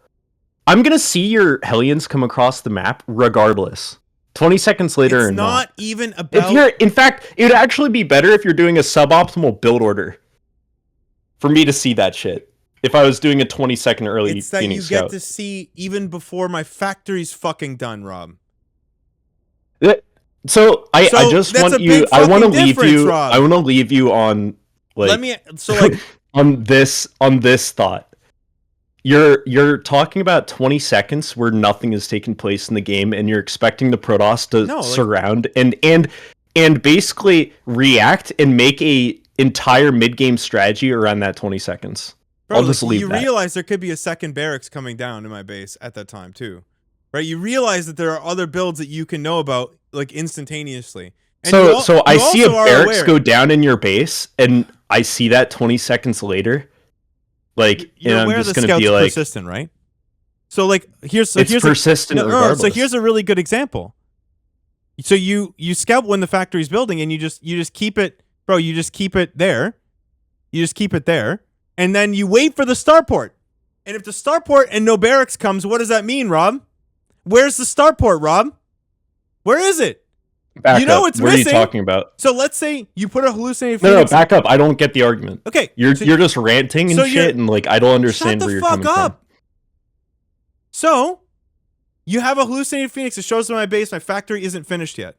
I'm gonna see your Hellions come across the map regardless. 20 seconds later or It's not even If about in fact, it would actually be better if you're doing a suboptimal build order. For me to see that shit. If I was doing a 20-second early it's that Phoenix you Scout. get to see even before my factory's fucking done, Rob. So I So just that's want a you. big I want to fucking leave difference, you. Rob. I want to leave you on like Let me so like on this thought. You're talking about 20 seconds where nothing is taking place in the game, and you're expecting the Protoss to No, like- surround and basically react and make a entire mid game strategy around that 20 seconds. bro, I'll just like, leave you that. realize there could be a second barracks coming down in my base at that time too. Right? You realize that there are other builds that you can know about like instantaneously. And So I you see a also are barracks aware- go down in your base, and I see that 20 seconds later. Like, You're and I'm aware just the gonna scout's be like, persistent, right? So like here's it's persistent no, regardless. so here's a really good example. So you scout when the factory's building and you just keep it, bro, you just keep it there. You just keep it there. And then you wait for the starport. And if the starport and no barracks comes, what does that mean, Rob? Where's the starport, Rob? Where is it? Back you know up. it's What missing. are you talking about? So let's say you put a hallucinated No, Phoenix. back up. I don't get the argument. Okay. You're so just ranting and so you're- shit, and like I don't understand Shut where the you're fuck coming up. So, you have a hallucinated Phoenix that shows up in my base. My factory isn't finished yet.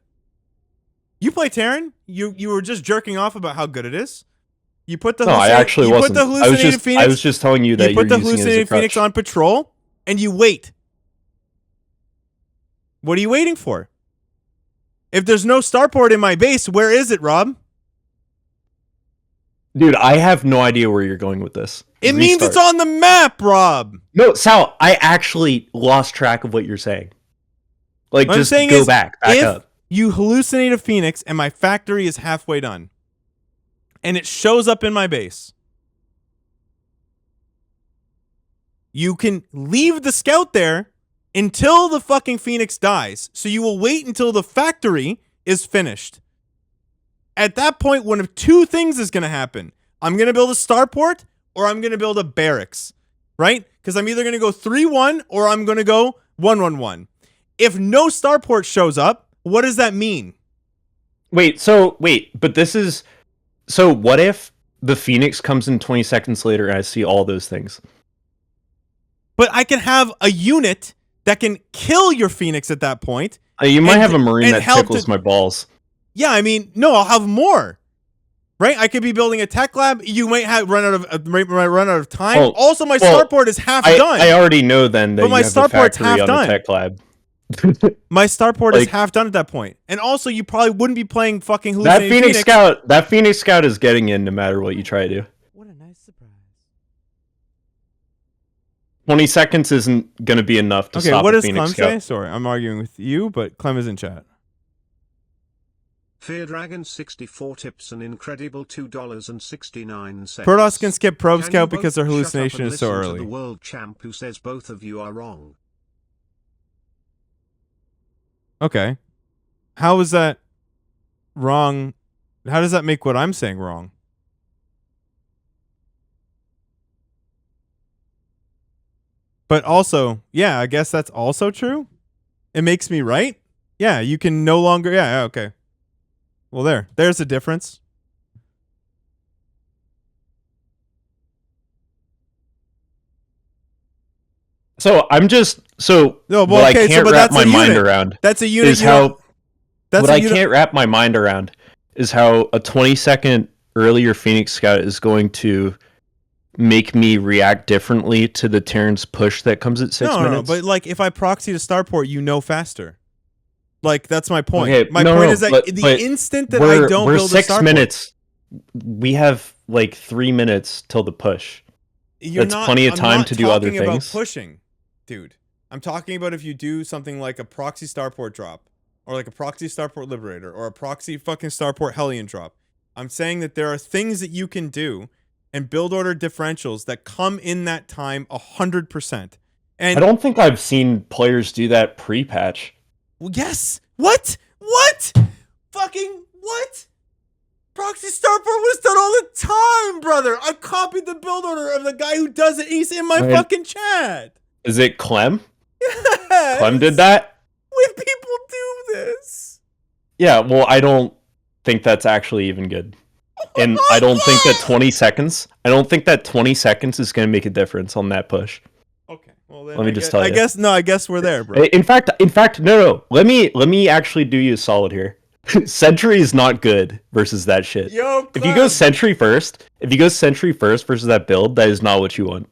You play Terran. You were just jerking off about how good it is. You put the from. No, I actually you wasn't. put the hallucinated Phoenix. I was just telling you that you put you're the using it as a hallucinated Phoenix crutch. on patrol, and you wait. What are you waiting for? If there's no starport in my base, where is it, Rob? Dude, I have no idea where you're going with this. It means it's on the map, Rob. No, Sal, I actually lost track of what you're saying. Like, What I'm just saying go is, back if up. you hallucinate a phoenix and my factory is halfway done, and it shows up in my base, you can leave the scout there until the fucking phoenix dies. So you will wait until the factory is finished. At that point, one of two things is going to happen. I'm going to build a starport or I'm going to build a barracks, right? Because I'm either going to go 3-1 or I'm going to go 1-1-1. If no starport shows up, what does that mean? But this is... So what if the Phoenix comes in 20 seconds later and I see all those things? But I can have a unit that can kill your Phoenix at that point. You might have a Marine that tickles my balls. Yeah, I mean, no, I'll have more. Right? I could be building a tech lab. You might run out of time. Oh, also, my starport is half done. I already know then that but my you have a starport's factory half on done. the tech lab. My starport is half done at that point. And also, you probably wouldn't be playing fucking That hallucinating Phoenix Scout is getting in no matter what you try to do. What a nice surprise. 20 seconds isn't going to be enough to Okay, stop what a does Phoenix Clem Scout. say? Sorry, I'm arguing with you, but Clem is in chat. Fear Dragon 64 tips an incredible $2.69. Protoss can skip Probe Can Scout you both because their shut up hallucination and is so listen to early. the world champ who says both of you are wrong. Okay. How is that wrong? How does that make what I'm saying wrong? But also, yeah, I guess that's also true. It makes me right. Yeah, you can no longer. Yeah, okay. Well, there's a difference. So I'm just No, what I okay, can't but wrap that's my a mind unit. around That's a unit. is how That's what a I unit. can't wrap my mind around is how a 20-second earlier Phoenix Scout is going to make me react differently to the Terran's push that comes at 6 minutes. No, but like if I proxy to starport, you know faster. Like that's my point. Okay, My point is that the instant that I don't we're build 6 a starport, minutes. We have like 3 minutes till the push. That's plenty of time to do other I'm not talking about things. pushing, dude. I'm talking about if you do something like a proxy starport drop, or like a proxy starport liberator, or a proxy fucking starport Hellion drop. I'm saying that there are things that you can do and build order differentials that come in that time 100%. And I don't think I've seen players do that pre-patch. yes. What? Fucking what? Proxy starport was done all the time, brother. I copied the build order of the guy who does it. He's in my fucking chat. Is it Clem? Yes. Clem did that? When people do this. Yeah, well, I don't think that's actually even good. And I don't think that 20 seconds is going to make a difference on that push. Okay. Well, then Let me just tell you. I guess we're there, bro. In fact, no. Let me actually do you a solid here. Sentry is not good versus that shit. Yo, if you go Sentry first versus that build, that is not what you want.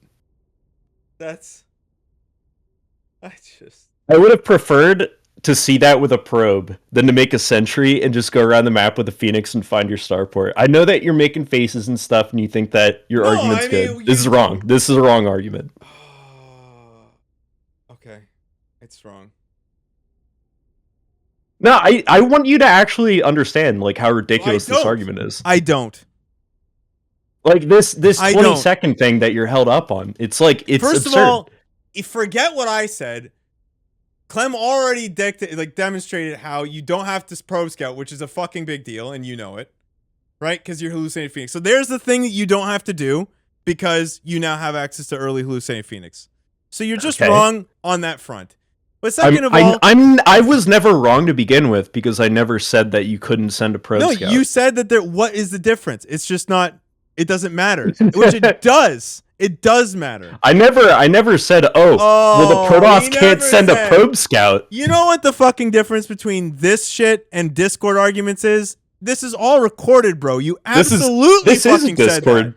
I would have preferred to see that with a probe than to make a Sentry and just go around the map with a Phoenix and find your starport. I know that you're making faces and stuff and you think that your argument's good. This is wrong. This is a wrong argument. Okay. It's wrong. No, I want you to actually understand like how ridiculous this argument is. I don't. Like this 20-second thing that you're held up on. It's like it's First absurd. of all, forget what I said. Clem already demonstrated how you don't have to probe scout, which is a fucking big deal, and you know it, right? Because you're hallucinating Phoenix. So there's the thing that you don't have to do because you now have access to early hallucinating Phoenix. So you're just wrong on that front. But second of all, I was never wrong to begin with because I never said that you couldn't send a probe scout. No, you said that what is the difference? It's just not. It doesn't matter, which it does. It does matter. I never said, well, the Protoss can't send a probe scout. You know what the fucking difference between this shit and Discord arguments is? This is all recorded, bro. You absolutely fucking said that.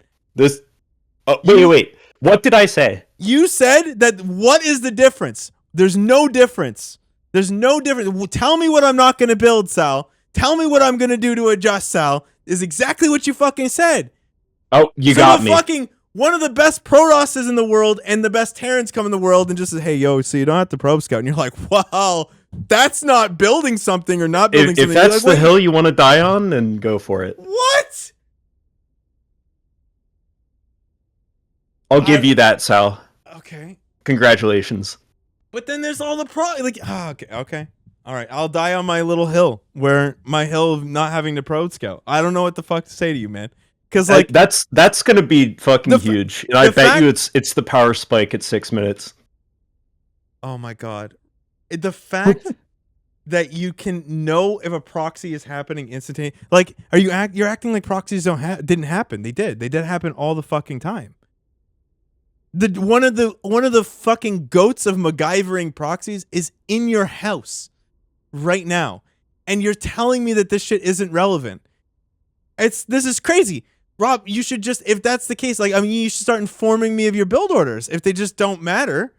Wait. What did I say? You said that what is the difference? There's no difference. There's no difference. Tell me what I'm not going to build, Sal. Tell me what I'm going to do to adjust, Sal. Is exactly what you fucking said. Oh, you so got the me. Fucking one of the best Protosses in the world and the best Terrans come in the world and just says, hey, yo, so you don't have to probe scout. And you're like, wow, that's not building something or not building something. If that's like, the hill you want to die on, then go for it. What? I'll give you that, Sal. Okay. Congratulations. But then there's all the okay. All right, I'll die on my little hill, where my hill of not having to probe scout. I don't know what the fuck to say to you, man. Because like that's gonna be fucking huge. And I bet you it's the power spike at 6 minutes. Oh my god, the fact that you can know if a proxy is happening instantaneously. Like, you're acting like proxies didn't happen. They did happen all the fucking time. One of the fucking goats of MacGyvering proxies is in your house right now, and you're telling me that this shit isn't relevant. This is crazy, Rob. You should just, if that's the case, like, I mean, you should start informing me of your build orders if they just don't matter.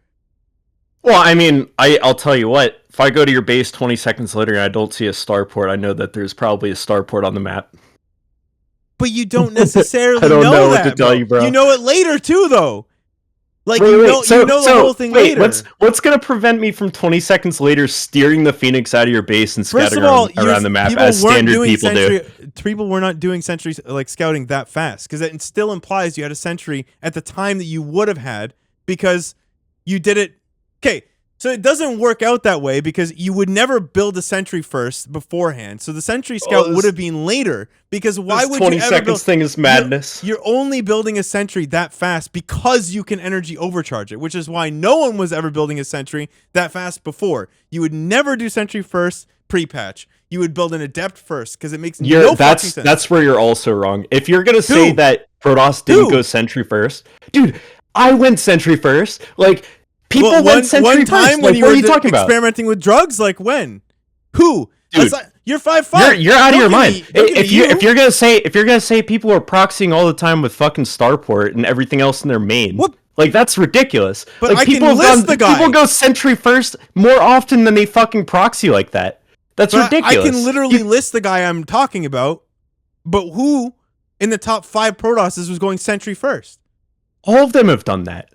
Well, I mean, I'll tell you what. If I go to your base 20 seconds later and I don't see a starport, I know that there's probably a starport on the map. But you don't necessarily I don't know that, what to tell you, bro. You know it later too, though. Like, wait, you wait. know the whole thing later. What's gonna prevent me from 20 seconds later steering the Phoenix out of your base and scouting around the map as standard people do? People were not doing sentries like scouting that fast, because it still implies you had a sentry at the time that you would have had, because you did it. Okay, so it doesn't work out that way, because you would never build a sentry first beforehand. So the sentry scout would have been later, because why would 20 you ever seconds build, thing is madness. You're only building a sentry that fast because you can energy overcharge it, which is why no one was ever building a sentry that fast before. You would never do sentry first pre-patch. You would build an adept first, because it makes no fucking sense. That's where you're also wrong. If you're gonna say that Protoss didn't go sentry first, dude, I went sentry first. Like, people went sentry one time first. when Like, you what were are you talking about? experimenting with drugs, like when? Who? Dude, you're 5'5". You're out of your mind. If you're gonna say people are proxying all the time with fucking Starport and everything else in their main, like, that's ridiculous. But like, I people can list the guy. People go sentry first more often than they fucking proxy like that. That's ridiculous. I can literally list the guy I'm talking about, but who in the top 5 Protosses was going sentry first? All of them have done that.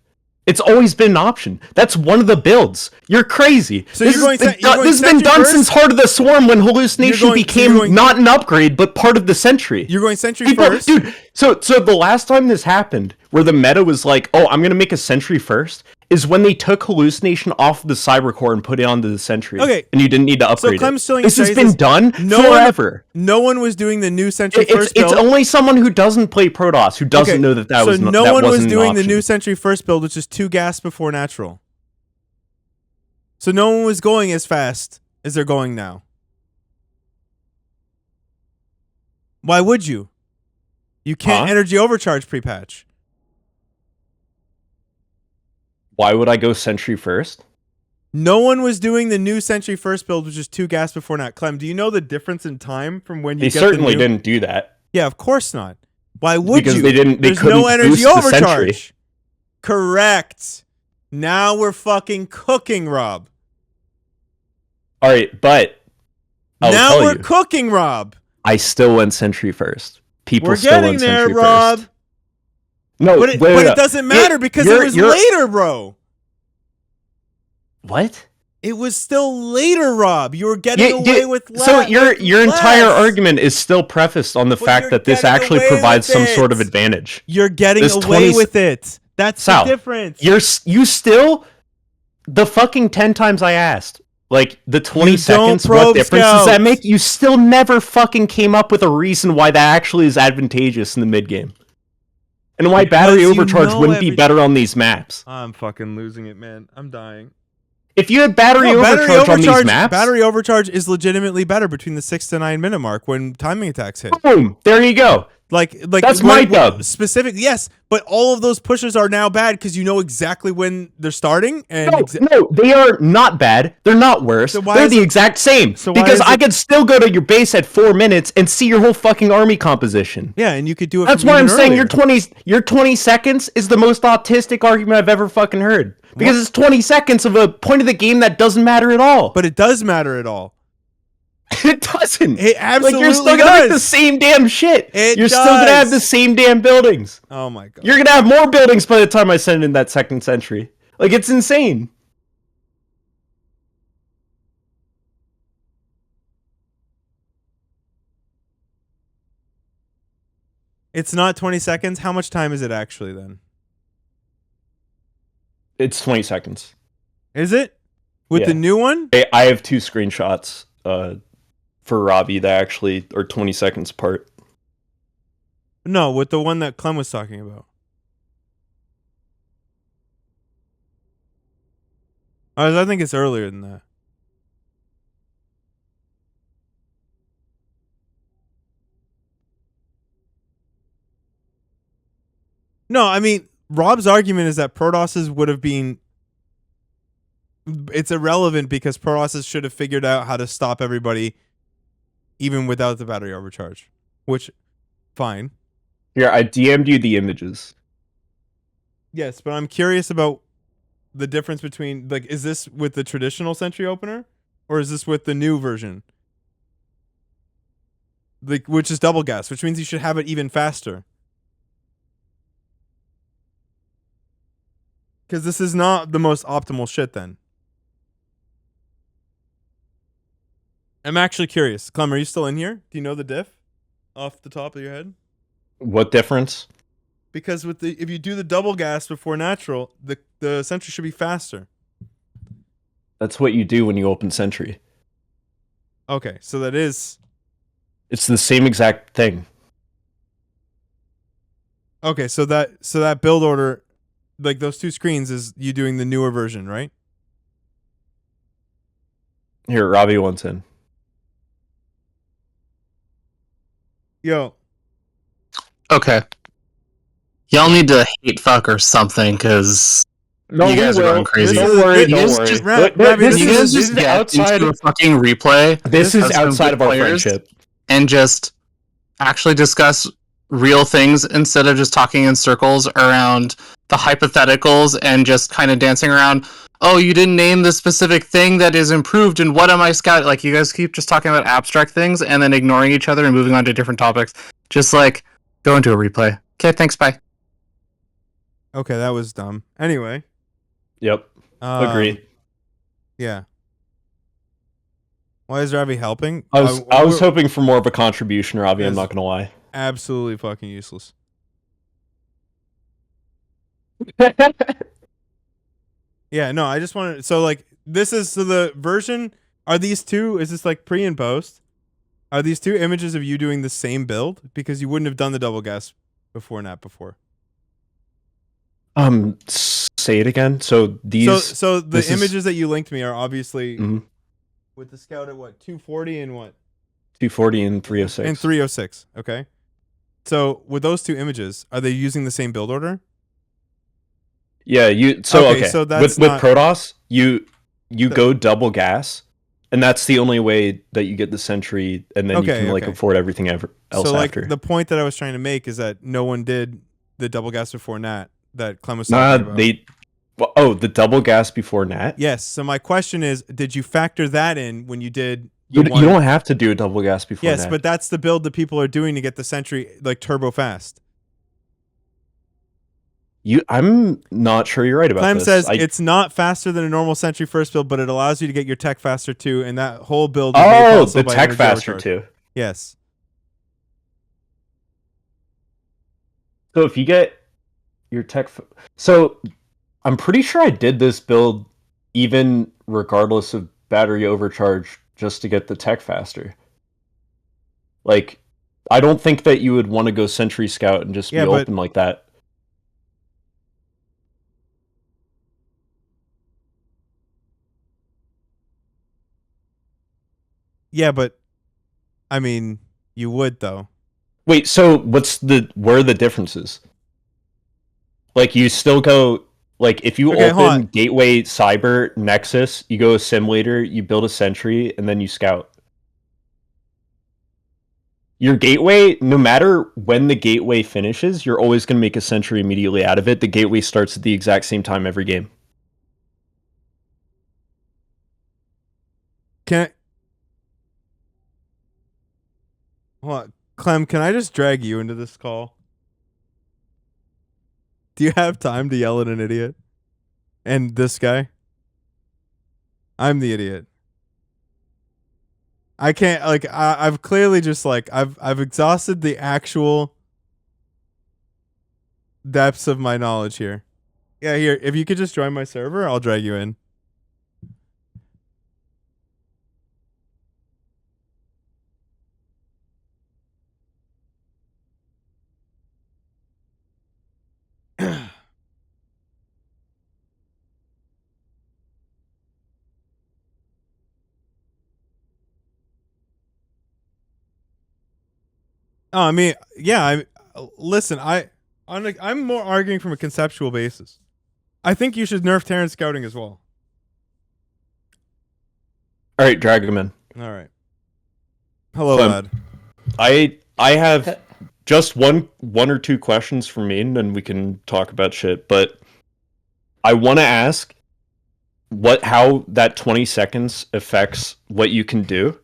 It's always been an option. That's one of the builds. You're crazy. So this has been done since Heart of the Swarm, when Hallucination became not an upgrade, but part of the Sentry. You're going Sentry first? Dude, so the last time this happened, where the meta was like, oh, I'm going to make a Sentry first, is when they took Hallucination off of the Cyber Core and put it onto the Sentry. Okay. And you didn't need to upgrade it. This has been done forever. No one was doing the new Sentry first build. It's only someone who doesn't play Protoss who doesn't know that that was not. So no one was doing the new Sentry first build, which is 2 gas before natural. So no one was going as fast as they're going now. Why would you? You can't energy overcharge pre-patch. Why would I go Sentry first? No one was doing the new Sentry first build, which is 2 gas before nat. Clem, do you know the difference in time from when you They get certainly the new... didn't do that. Yeah, of course not. Why would because you? They didn't. They There's couldn't no energy boost the overcharge. Sentry. Correct. Now we're fucking cooking, Rob. All right, but now we're cooking, Rob. I still went Sentry first. People we're still went there, Sentry Rob. First. No, but it doesn't matter because it was later, bro. What? It was still later, Rob. You were getting away with less. So your entire argument is still prefaced on the fact that this actually provides some sort of advantage. You're getting away with it. That's the difference. You still the fucking 10 times I asked. Like, the 20 seconds, what difference does that make? You still never fucking came up with a reason why that actually is advantageous in the mid game. And why battery overcharge wouldn't be better on these maps. I'm fucking losing it, man. I'm dying. If you had battery overcharge on these maps... Battery overcharge is legitimately better between the 6 to 9 minute mark when timing attacks hit. Boom! There you go. Like That's my dub. Specific, yes, but all of those pushes are now bad because you know exactly when they're starting. And No, they are not bad. They're not worse. So why They're is the it- exact same. so why Because is I it- could still go to your base at 4 minutes and see your whole fucking army composition. yeah, and you could do it. That's from why I'm even saying earlier. your 20 seconds is the most autistic argument I've ever fucking heard. Because it's 20 seconds of a point of the game that doesn't matter at all. But it does matter at all. It doesn't. It absolutely you're still gonna make the does. same damn shit. You're still gonna does. have the same damn buildings. Oh my god. You're gonna have more buildings by the time I send in that second century. Like, it's insane. It's not 20 seconds. How much time is it actually then? It's 20 seconds. Is it? With the Yeah. new one? I have 2 screenshots for Robbie that actually are 20 seconds apart. No, with the one that Clem was talking about. I think it's earlier than that. No, I mean, Rob's argument is that Protosses would have been... It's irrelevant because Protosses should have figured out how to stop everybody even without the battery overcharge. Which, fine. Here, I DM'd you the images. Yes, but I'm curious about the difference between... Like, is this with the traditional Sentry opener? Or is this with the new version? Like, which is double gas, which means you should have it even faster. Because this is not the most optimal shit then. I'm actually curious. Clem, are you still in here? Do you know the diff off the top of your head? What difference? Because with the if you do the double gas before natural, the Sentry should be faster. That's what you do when you open Sentry. Okay, so that is... It's the same exact thing. Okay, so that build order, like those 2 screens, is you doing the newer version, right? Here, Robbie wants in. Yo, Okay. Y'all need to hate fuck or something, because No, you guys are going crazy. This Don't is- worry, this don't is worry. just- Ravi, This this You is- guys this just is get outside. into a fucking replay This is of some outside good of our players friendship. and just actually discuss real things instead of just talking in circles around the hypotheticals and just kind of dancing around. Oh, you didn't name the specific thing that is improved, and what am I scout? Like, you guys keep just talking about abstract things and then ignoring each other and moving on to different topics. Just like go into a replay. Okay, thanks. Bye. okay, that was dumb. Anyway, Yep. Agreed. Yeah. Why is Ravi helping? I was we're hoping for more of a contribution, Robbie. I'm Yes. not gonna lie. absolutely fucking useless. Yeah, no, I just wanted... So, like, this is... So the version... Are these 2... Is this, like, pre and post? Are these 2 images of you doing the same build? Because you wouldn't have done the double gas before nap before. Say it again. So these. So the this is- images that you linked me are obviously... Mhm. With the scout at what? 240 and what? 240 and 306. And 306, okay? So with those 2 images, are they using the same build order? Yeah, you. So Okay, okay. so that's with not- Protoss, you go double gas, and that's the only way that you get the Sentry, and then you Okay, can like okay. afford everything else So like after. the point that I was trying to make is that no one did the double gas before Nat that Clem was Nah, talking about. the double gas before Nat. Yes. So my question is, did you factor that in when you did? You the one- don't have to do a double gas before Yes, Nat. but that's the build that people are doing to get the Sentry like turbo fast. I'm not sure you're right about Clem this. says it's not faster than a normal Sentry first build, but it allows you to get your tech faster too, and that whole build is made Oh, possible the by tech energy faster overcharge. too. Yes. So if you get your so I'm pretty sure I did this build even regardless of battery overcharge just to get the tech faster. Like, I don't think that you would want to go Sentry Scout and just Yeah, be but- open like that. Yeah, but I mean, you would though. Wait, so where are the differences? Like, you still go, like, if you Okay, hold open on. Gateway, Cyber, Nexus, you go Assimilator, you build a sentry, and then you scout. Your gateway, no matter when the gateway finishes, you're always going to make a sentry immediately out of it. The gateway starts at the exact same time every game. Can I... Hold on. Clem, can I just drag you into this call? Do you have time to yell at an idiot? And this guy? I'm the idiot. I can't, like, I've clearly just, like, I've exhausted the actual depths of my knowledge here. Yeah, here, if you could just join my server, I'll drag you in. Oh, I mean, yeah. Listen. I'm more arguing from a conceptual basis. I think you should nerf Terran scouting as well. All right, drag him in. All right. Hello, Clem. lad. I have just one or two questions for me, and then we can talk about shit. But I want to ask how that 20 seconds affects what you can do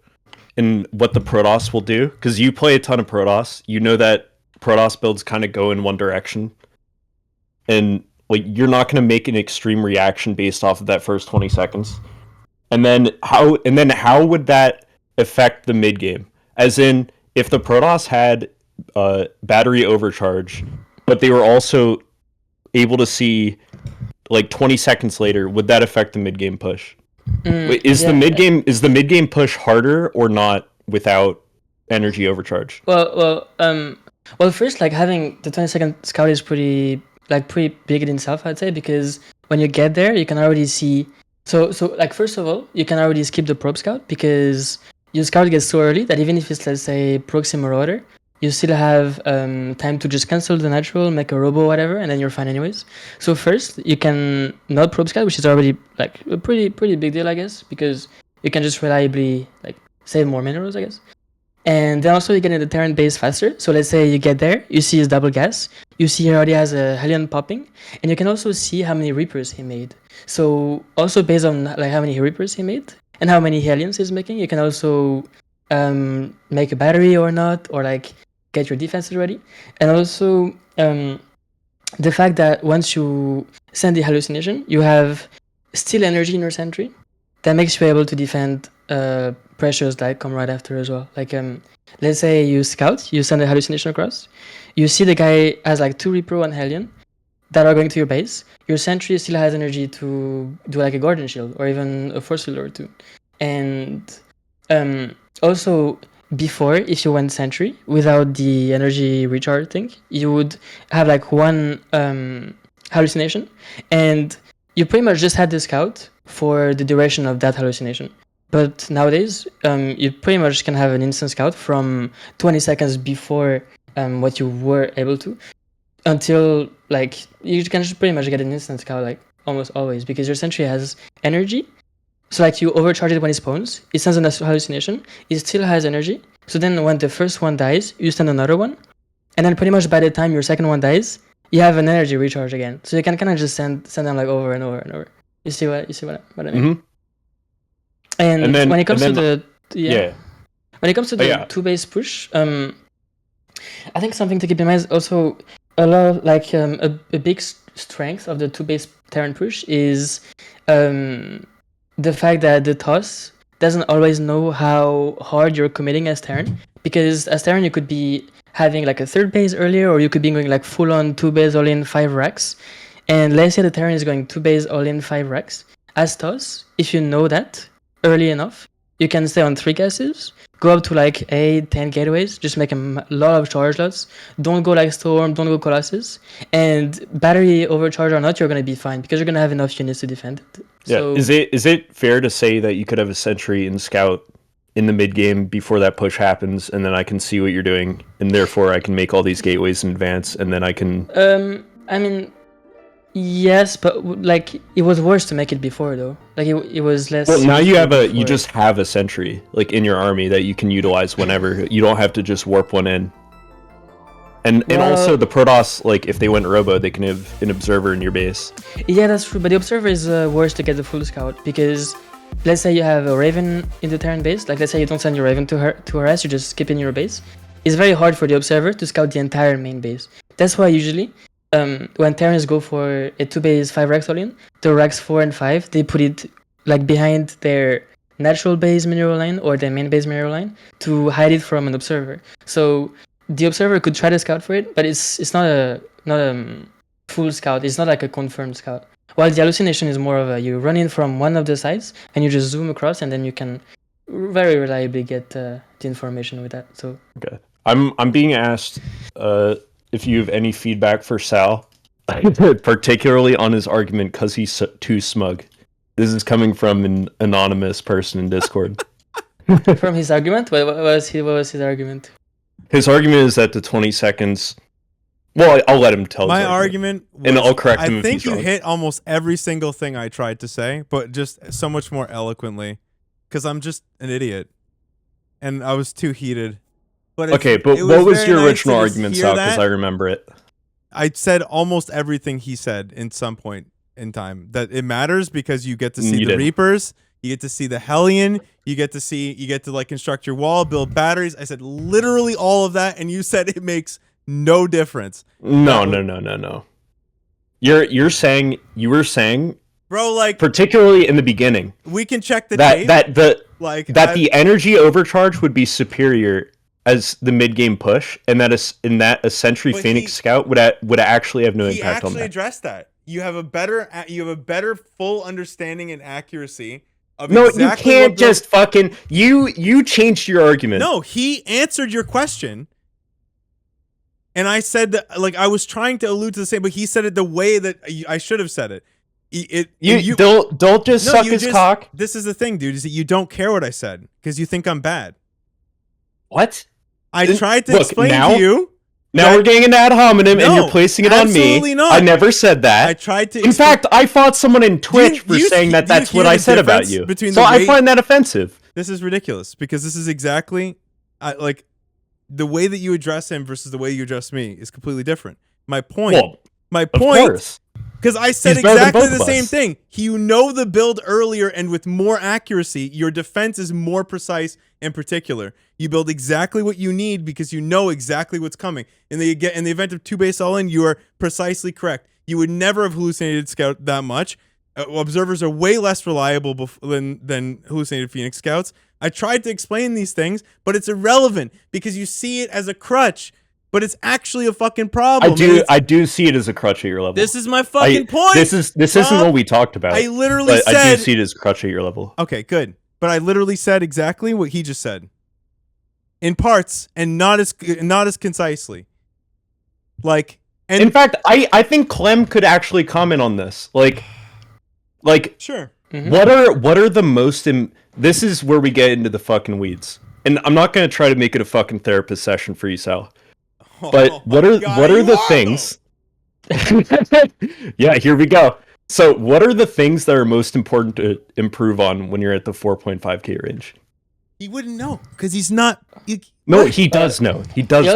and what the Protoss will do, because you play a ton of Protoss. You know that Protoss builds kind of go in one direction, and like you're not going to make an extreme reaction based off of that first 20 seconds. And then how would that affect the mid game? As in, if the Protoss had battery overcharge, but they were also able to see like 20 seconds later, would that affect the mid game push? Wait, is the mid game push harder or not without energy overcharge? Well, first, like having the 20-second scout is pretty big in itself, I'd say, because when you get there, you can already see. So like first of all, you can already skip the probe scout because your scout gets so early that even if it's, let's say, proxy marauder, you still have time to just cancel the natural, make a robo, whatever, and then you're fine anyways. So first, you can not probe scout, which is already like a pretty big deal, I guess, because you can just reliably like save more minerals, I guess. And then also you get in the Terran base faster. So let's say you get there, you see his double gas, you see he already has a Hellion popping, and you can also see how many Reapers he made. So also based on like how many Reapers he made and how many Hellions he's making, you can also make a battery or not, or like get your defenses ready. And also the fact that once you send the hallucination, you have still energy in your sentry that makes you able to defend pressures that come right after as well. Like let's say you scout, you send a hallucination across, you see the guy has like 2 Repro and Hellion that are going to your base. Your sentry still has energy to do like a Guardian Shield or even a Force Field or 2. And also before, if you went sentry without the energy recharge thing, you would have like 1 hallucination, and you pretty much just had the scout for the duration of that hallucination. But nowadays, you pretty much can have an instant scout from 20 seconds before what you were able to, until like you can just pretty much get an instant scout like almost always, because your sentry has energy. So like you overcharge it when it spawns, it sends a hallucination, it still has energy. So then when the first one dies, you send another one, and then pretty much by the time your second one dies, you have an energy recharge again. So you can kind of just send them like over and over and over. You see what I mean? Mm-hmm. And then, when it comes to the when it comes to the 2-base push, I think something to keep in mind is also a lot of like a big strength of the 2-base Terran push is the fact that the toss doesn't always know how hard you're committing as Terran, because as Terran you could be having like a 3rd base earlier, or you could be going like full on 2-base all in 5 racks. And let's say the Terran is going 2-base all in 5 racks. As toss, if you know that early enough, you can stay on 3 gases, go up to like 8, 10 gateways, just make a lot of charge lots. Don't go like Storm, don't go Colossus. And battery overcharge or not, you're going to be fine because you're going to have enough units to defend it. Yeah. So, is it fair to say that you could have a sentry and scout in the mid game before that push happens, and then I can see what you're doing, and therefore I can make all these gateways in advance, and then I can. I mean, yes, but like it was worse to make it before though. Like it was less. Well, now you have before. you just have a sentry like in your army that you can utilize whenever. You don't have to just warp one in. And also the Protoss, like if they went robo, they can have an observer in your base. Yeah, that's true. But the observer is worse to get the full scout because, let's say you have a Raven in the Terran base. Like let's say you don't send your Raven to harass, you just skip in your base. It's very hard for the observer to scout the entire main base. That's why usually, when Terrans go for a 2-base 5 racks all in, the racks 4 and 5 they put it like behind their natural base mineral line or their main base mineral line to hide it from an observer. So the observer could try to scout for it, but it's not a full scout. It's not like a confirmed scout. While the hallucination is more of a you run in from one of the sides and you just zoom across, and then you can very reliably get the information with that. So okay, I'm being asked if you have any feedback for Sal, particularly on his argument because he's too smug. This is coming from an anonymous person in Discord. From his argument, what was his argument? His argument is that the 20 seconds. Well, I'll let him tell. My argument was, and I'll correct him. I if think he's you wrong. hit almost every single thing I tried to say, but just so much more eloquently, because I'm just an idiot, and I was too heated. But okay, but what was your original argument, Sal? Because I remember it. I said almost everything he said in some point in time. That it matters because you get to see the Reapers. You get to see the Hellion. You get to like construct your wall, build batteries. I said literally all of that, and you said it makes no difference. No. You were saying, bro, like particularly in the beginning, we can check the tape. The energy overcharge would be superior as the mid game push, and that a Sentry Phoenix Scout would actually have no impact on that. He actually addressed that. You have a better full understanding and accuracy. No, you can't just fucking you changed your argument. No, he answered your question, and I said that like I was trying to allude to the same, but he said it the way that I should have said it. You don't just suck his cock. This is the thing, dude. Is that you don't care what I said because you think I'm bad. What? I tried to explain to you. Now we're getting into ad hominem, and you're placing it on me. Absolutely not. I never said that. I tried to. In fact, I fought someone in Twitch for saying that that's what I said about you. So I find that offensive. This is ridiculous because this is exactly like the way that you address him versus the way you address me is completely different. My point. Because I said exactly the same thing. You know the build earlier, and with more accuracy, your defense is more precise and particular. You build exactly what you need because you know exactly what's coming. In the event of 2-base all-in, you are precisely correct. You would never have hallucinated Scout that much. Observers are way less reliable than hallucinated Phoenix Scouts. I tried to explain these things, but it's irrelevant because you see it as a crutch. But it's actually a fucking problem. I do see it as a crutch at your level. This is my fucking point. This isn't what we talked about. I literally said I do see it as a crutch at your level. Okay, good. But I literally said exactly what he just said. In parts and not as concisely. In fact, I think Clem could actually comment on this. Like sure. Mm-hmm. What are the most this is where we get into the fucking weeds. And I'm not going to try to make it a fucking therapist session for you, Sal. But what are the things? Yeah, here we go. So, what are the things that are most important to improve on when you're at the 4.5k range? He wouldn't know because he's not. He does know. He does. It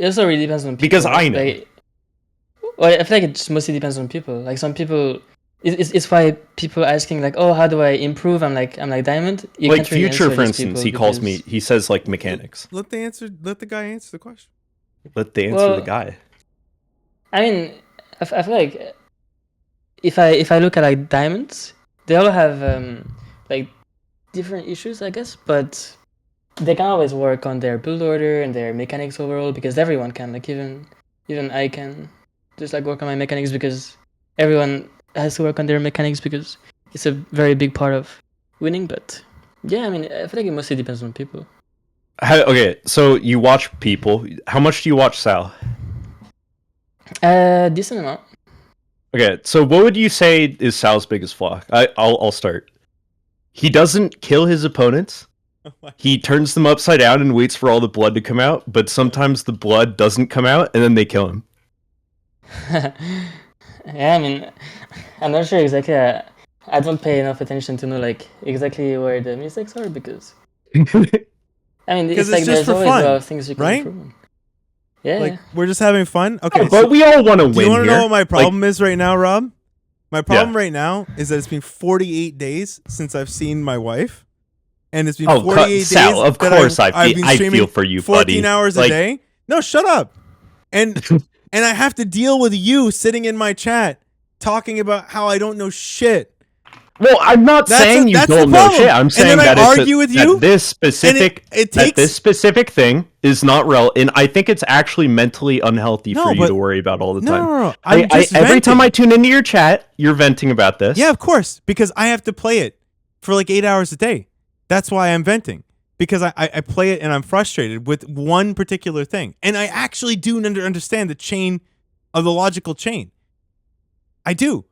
also really depends on people. Because I know. I feel like it just mostly depends on people. Like some people, it's why people asking like, oh, how do I improve? I'm like Diamond. You like can't really Future, for answer instance, he calls me. He says like mechanics. Let the guy answer the question. Let the answer the guy. I mean, I feel like if I look at like diamonds, they all have like different issues, I guess, but they can always work on their build order and their mechanics overall because everyone can. Like even I can just like work on my mechanics because everyone has to work on their mechanics because it's a very big part of winning. But yeah, I mean, I feel like it mostly depends on people. Okay, so you watch people. How much do you watch Sal? Decent amount. Okay, so what would you say is Sal's biggest flaw? I'll start. He doesn't kill his opponents He turns them upside down and waits for all the blood to come out, but sometimes the blood doesn't come out, and then they kill him. Yeah, I mean, I'm not sure exactly. I don't pay enough attention to know like exactly where the mistakes are because I mean, it's 'Cause like it's just there's for always fun, a lot of things you can right? improve on. Yeah, Like we're just having fun. Okay, But we all want to do win you want to here. know what my Like, problem is right now, Rob? My problem Yeah. right now is that it's been 48 days since I've seen my wife, and it's been Oh, 48 days. Sal, of that course I've been I streaming feel for you, 14 buddy. hours Like, a day. No, shut up. And and I have to deal with you sitting in my chat talking about how I don't know shit. Well, I'm not saying you that's the don't know problem. shit. I'm And saying then I that argue with you, that this specific it that takes- this specific thing is not real, and I think it's actually mentally unhealthy No, for you but- to worry about all the No, time. no, no. I'm just every time venting. I tune into your chat, you're venting about this. Yeah, of course, because I have to play it for like 8 hours a day. That's why I'm venting. Because I play it and I'm frustrated with one particular thing. And I actually do understand the chain of the logical chain. I do.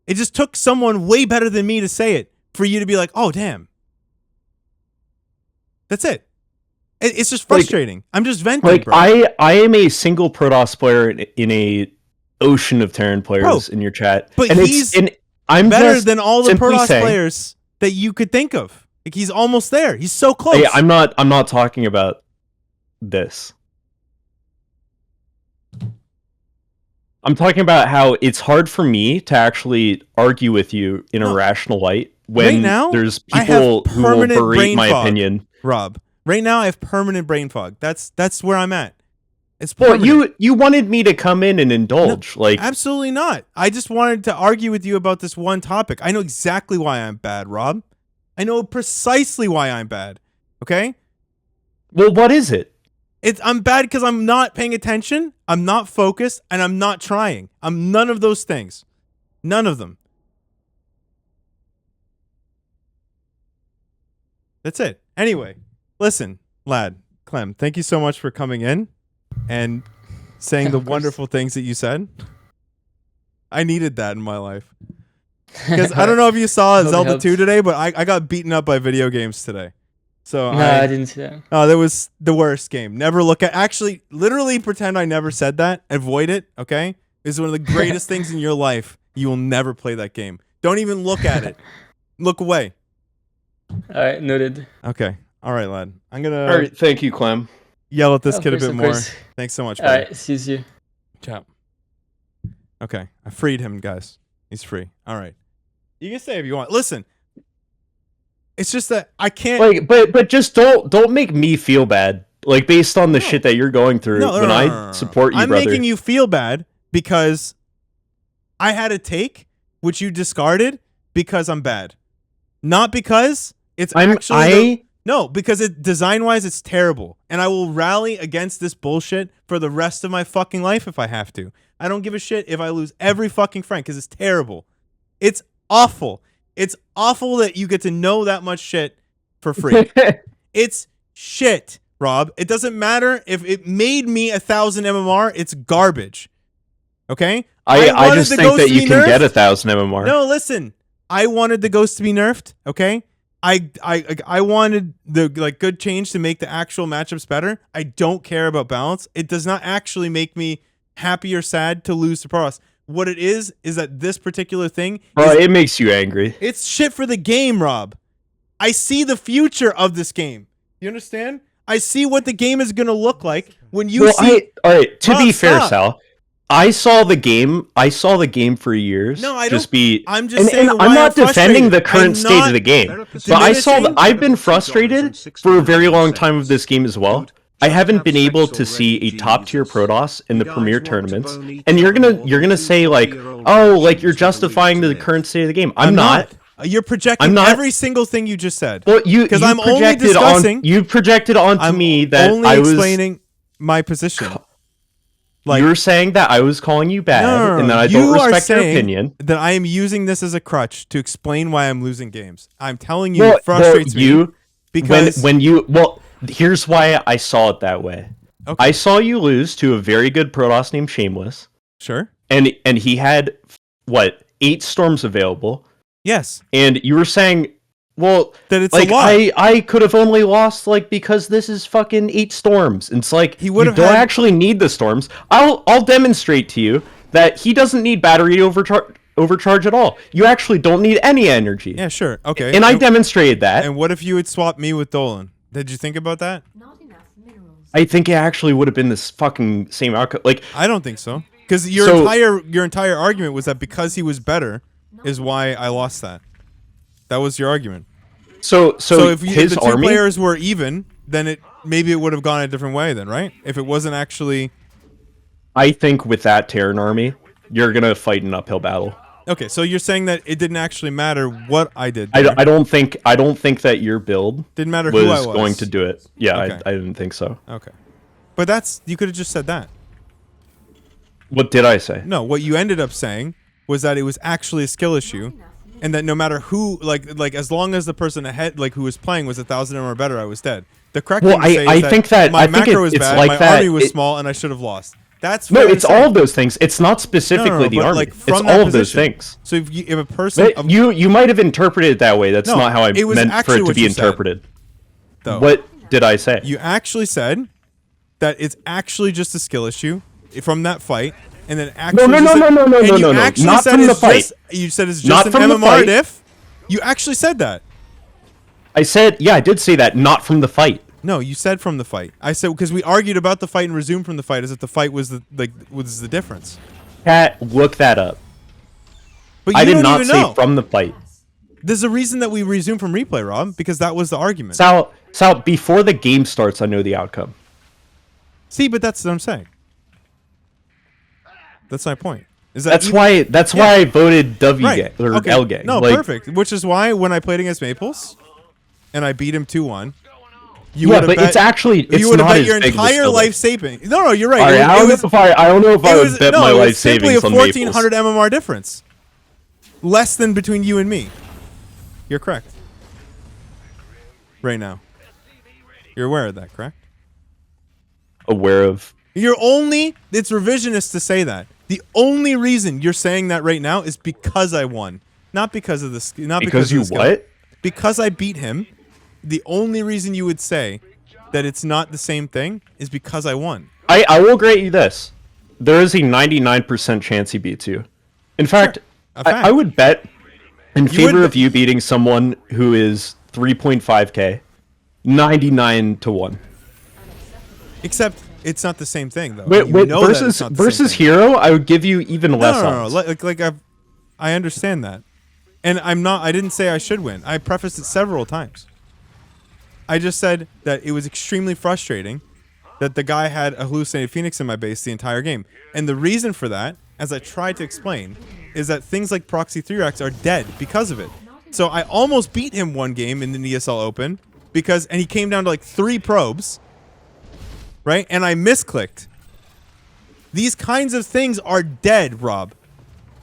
It just took someone way better than me to say it for you to be like, oh, damn. That's it. It's just frustrating. I'm just venting, Like bro. I am a single Protoss player in a ocean of Terran players in your chat, but and he's I'm better just than all the simply Protoss saying- players that you could think of. Like he's almost there. He's so close. Hey, I'm not talking about this. I'm talking about how it's hard for me to actually argue with you in a rational light when Right now, there's I have people who will permanent berate brain my fog, opinion. Rob. Right now I have permanent brain fog. That's where I'm at. It's Well, permanent. you wanted me to come in and indulge, like Absolutely not. I just wanted to argue with you about this one topic. I know exactly why I'm bad, Rob. I know precisely why I'm bad. Okay? well, what is it? I'm bad because I'm not paying attention, I'm not focused, and I'm not trying. I'm none of those things. None of them. That's it. Anyway, listen, lad, Clem, thank you so much for coming in and saying the Of course. wonderful things that you said. I needed that in my life. Because I don't know if you saw Hope it Zelda helps. 2 today, but I got beaten up by video games today. So No, I didn't see that. Oh, that was the worst game. Never look at. Actually, literally pretend I never said that. Avoid it. Okay, it's one of the greatest things in your life. You will never play that game. Don't even look at it. Look away. All right, noted. Okay. All right, lad. I'm gonna All right, thank you, Clem. yell at this Of kid course, a bit of more. course. Thanks so much, All buddy. right, sees you. Ciao. Okay, I freed him, guys. He's free. All right. You can say if you want. Listen, it's just that I can't. Like, but just don't make me feel bad. Like based on the shit that you're going through. When I support you, I'm brother. making you feel bad because I had a take which you discarded because I'm bad, not because it's actually no, because it design wise it's terrible, and I will rally against this bullshit for the rest of my fucking life if I have to. I don't give a shit if I lose every fucking friend because it's terrible. It's awful. It's awful that you get to know that much shit for free. It's shit, Rob. It doesn't matter if it made me 1,000 MMR. It's garbage. Okay? I wanted just the think ghost that to you be can nerfed. get 1,000 MMR. No, listen. I wanted the ghost to be nerfed. Okay? I wanted the good change to make the actual matchups better. I don't care about balance. It does not actually make me happy or sad to lose to Protoss. What it is that this particular thing Bro, it makes you angry. it's shit for the game, Rob. I see the future of this game. You understand? I see what the game is going to look like when you see. All right. To Rob, be fair, stop. Sal, I saw the game for years. No, I just don't- be. I'm just saying and why I'm not not defending frustrated. the current I'm state not of the game, Therapist but I saw diminishing. that I've been frustrated for a very long time of this game as well. I haven't been able to see a top tier Protoss in the premier tournaments, and you're gonna say like, oh, like you're justifying the current state of the game. I'm not. You're projecting I'm not- every single thing you just said. Well, you 'Cause you I'm only projected discussing- you projected onto I'm me that only I was explaining my position. Like you're saying that I was calling you bad no, and that I you don't are respect your saying opinion. that I am using this as a crutch to explain why I'm losing games. I'm telling you, Well, it frustrates me you because when you here's why I saw it that way. Okay. I saw you lose to a very good Protoss named Shameless, sure, and he had 8 storms available, yes, and you were saying Well, that it's like a lot. I could have only lost like because this is fucking 8 storms. It's like He would you have don't had- actually need the storms. I'll demonstrate to you that he doesn't need battery overcharge at all. You actually don't need any energy. Yeah, sure. Okay. And I demonstrated that. And what if you had swapped me with Dolan? Did you think about that? Not enough minerals. I think it actually would have been this fucking same outcome. Like I don't think so. Because your entire argument was that because he was better is why I lost that. That was your argument. so if his the two army. players were even, then maybe it would have gone a different way then, right? If it wasn't actually I think with that Terran army, you're gonna fight an uphill battle. okay. So you're saying that it didn't actually matter what I did. I there. don't think that your build Didn't matter who I was going to do it. Yeah, Okay. I didn't think so. Okay, but you could have just said that. What did I say? No, what you ended up saying was that it was actually a skill issue, and that no matter who, like as long as the person ahead, like who was playing, was 1,000 or better, I was dead. The correct Well, thing to say I is think that- my I think macro was it's bad, like my that. army was It- small, and I should have lost. That's No, fair to it's say. all of those things. It's not specifically the but, army. like, It's from all that of those position. things. So if a person, But you might have interpreted it that way. That's No, not how I it was meant for actually it to what be you said, interpreted. though, What did I say? you actually said that it's actually just a skill issue from that fight, and then actually no, just no, said- no, no, and no, you no, no. actually Not said from the it's fight. just- You said it's just Not an from the MMR fight. diff. You actually said that. I said, yeah, I did say that. Not from the fight. No, you said from the fight. I said because we argued about the fight and resumed from the fight as if the fight was the difference. Cat, look that up. But you I did don't not even say know. from the fight. There's a reason that we resumed from replay, Rob, because that was the argument. Sal, before the game starts, I know the outcome. See, but that's what I'm saying. That's my point. Is that That's why I voted W right? gang or Okay. L gang. No, Like, perfect. Which is why when I played against Maples, and I beat him 2-1. You yeah, would've but bet, it's actually it's you would have not bet as your big of a entire skill life base. saving. No, you're right. All right, It I don't was- know if I would bet my it was life simply savings a on 1,400 Maples. MMR difference, less than between you and me. You're correct. Right now, you're aware of that, correct? Aware of. It's revisionist to say that. The only reason you're saying that right now is because I won, not because of the not Because of you the skill. what? Because I beat him. The only reason you would say that it's not the same thing is because I won. I will grant you this. There is a 99% chance he beats you. In fact, A fact. I would bet in favor would of you beating someone who is 3.5k, 99 to 1. Except it's not the same thing, though. Wait, You know that it's versus not the same thing. hero, I would give you even less No. odds. Like I understand that, and I didn't say I should win. I prefaced it several times. I just said that it was extremely frustrating that the guy had a hallucinated Phoenix in my base the entire game, and the reason for that, as I tried to explain, is that things like Proxy 3-Racks are dead because of it. So I almost beat him one game in the ESL Open and he came down to like 3 probes, right? And I misclicked. These kinds of things are dead, Rob.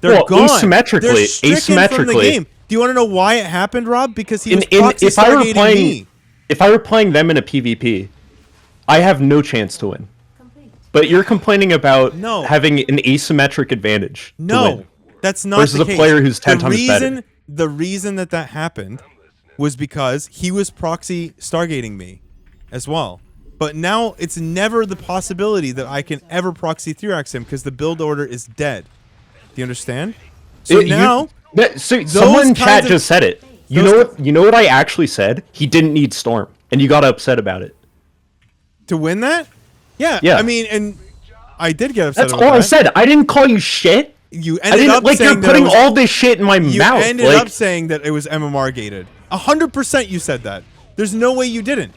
They're Well, gone. asymmetrically- They're stricken from the asymmetrically. game. Do you want to know why it happened, Rob? Because he was In- proxy if I were stargating playing- me. If I were playing them in a PvP, I have no chance to win. Complete. But you're complaining about No. having an asymmetric advantage to No, win. that's not Versus the a case. player who's 10 the times reason, better. The reason that happened was because he was proxy stargating me as well. But now it's never the possibility that I can ever proxy 3-Racks him because the build order is dead. Do you understand? So now... Someone in chat kinds of- just said it. You know what I actually said? He didn't need Storm, and you got upset about it. To win that? Yeah. Yeah. I mean, and I did get upset That's about all I that. said. I didn't call you shit. You I ended didn't up like saying you're that putting it was, all this shit in my you mouth. ended like, up saying that it was MMR gated. 100% you said that. There's no way you didn't.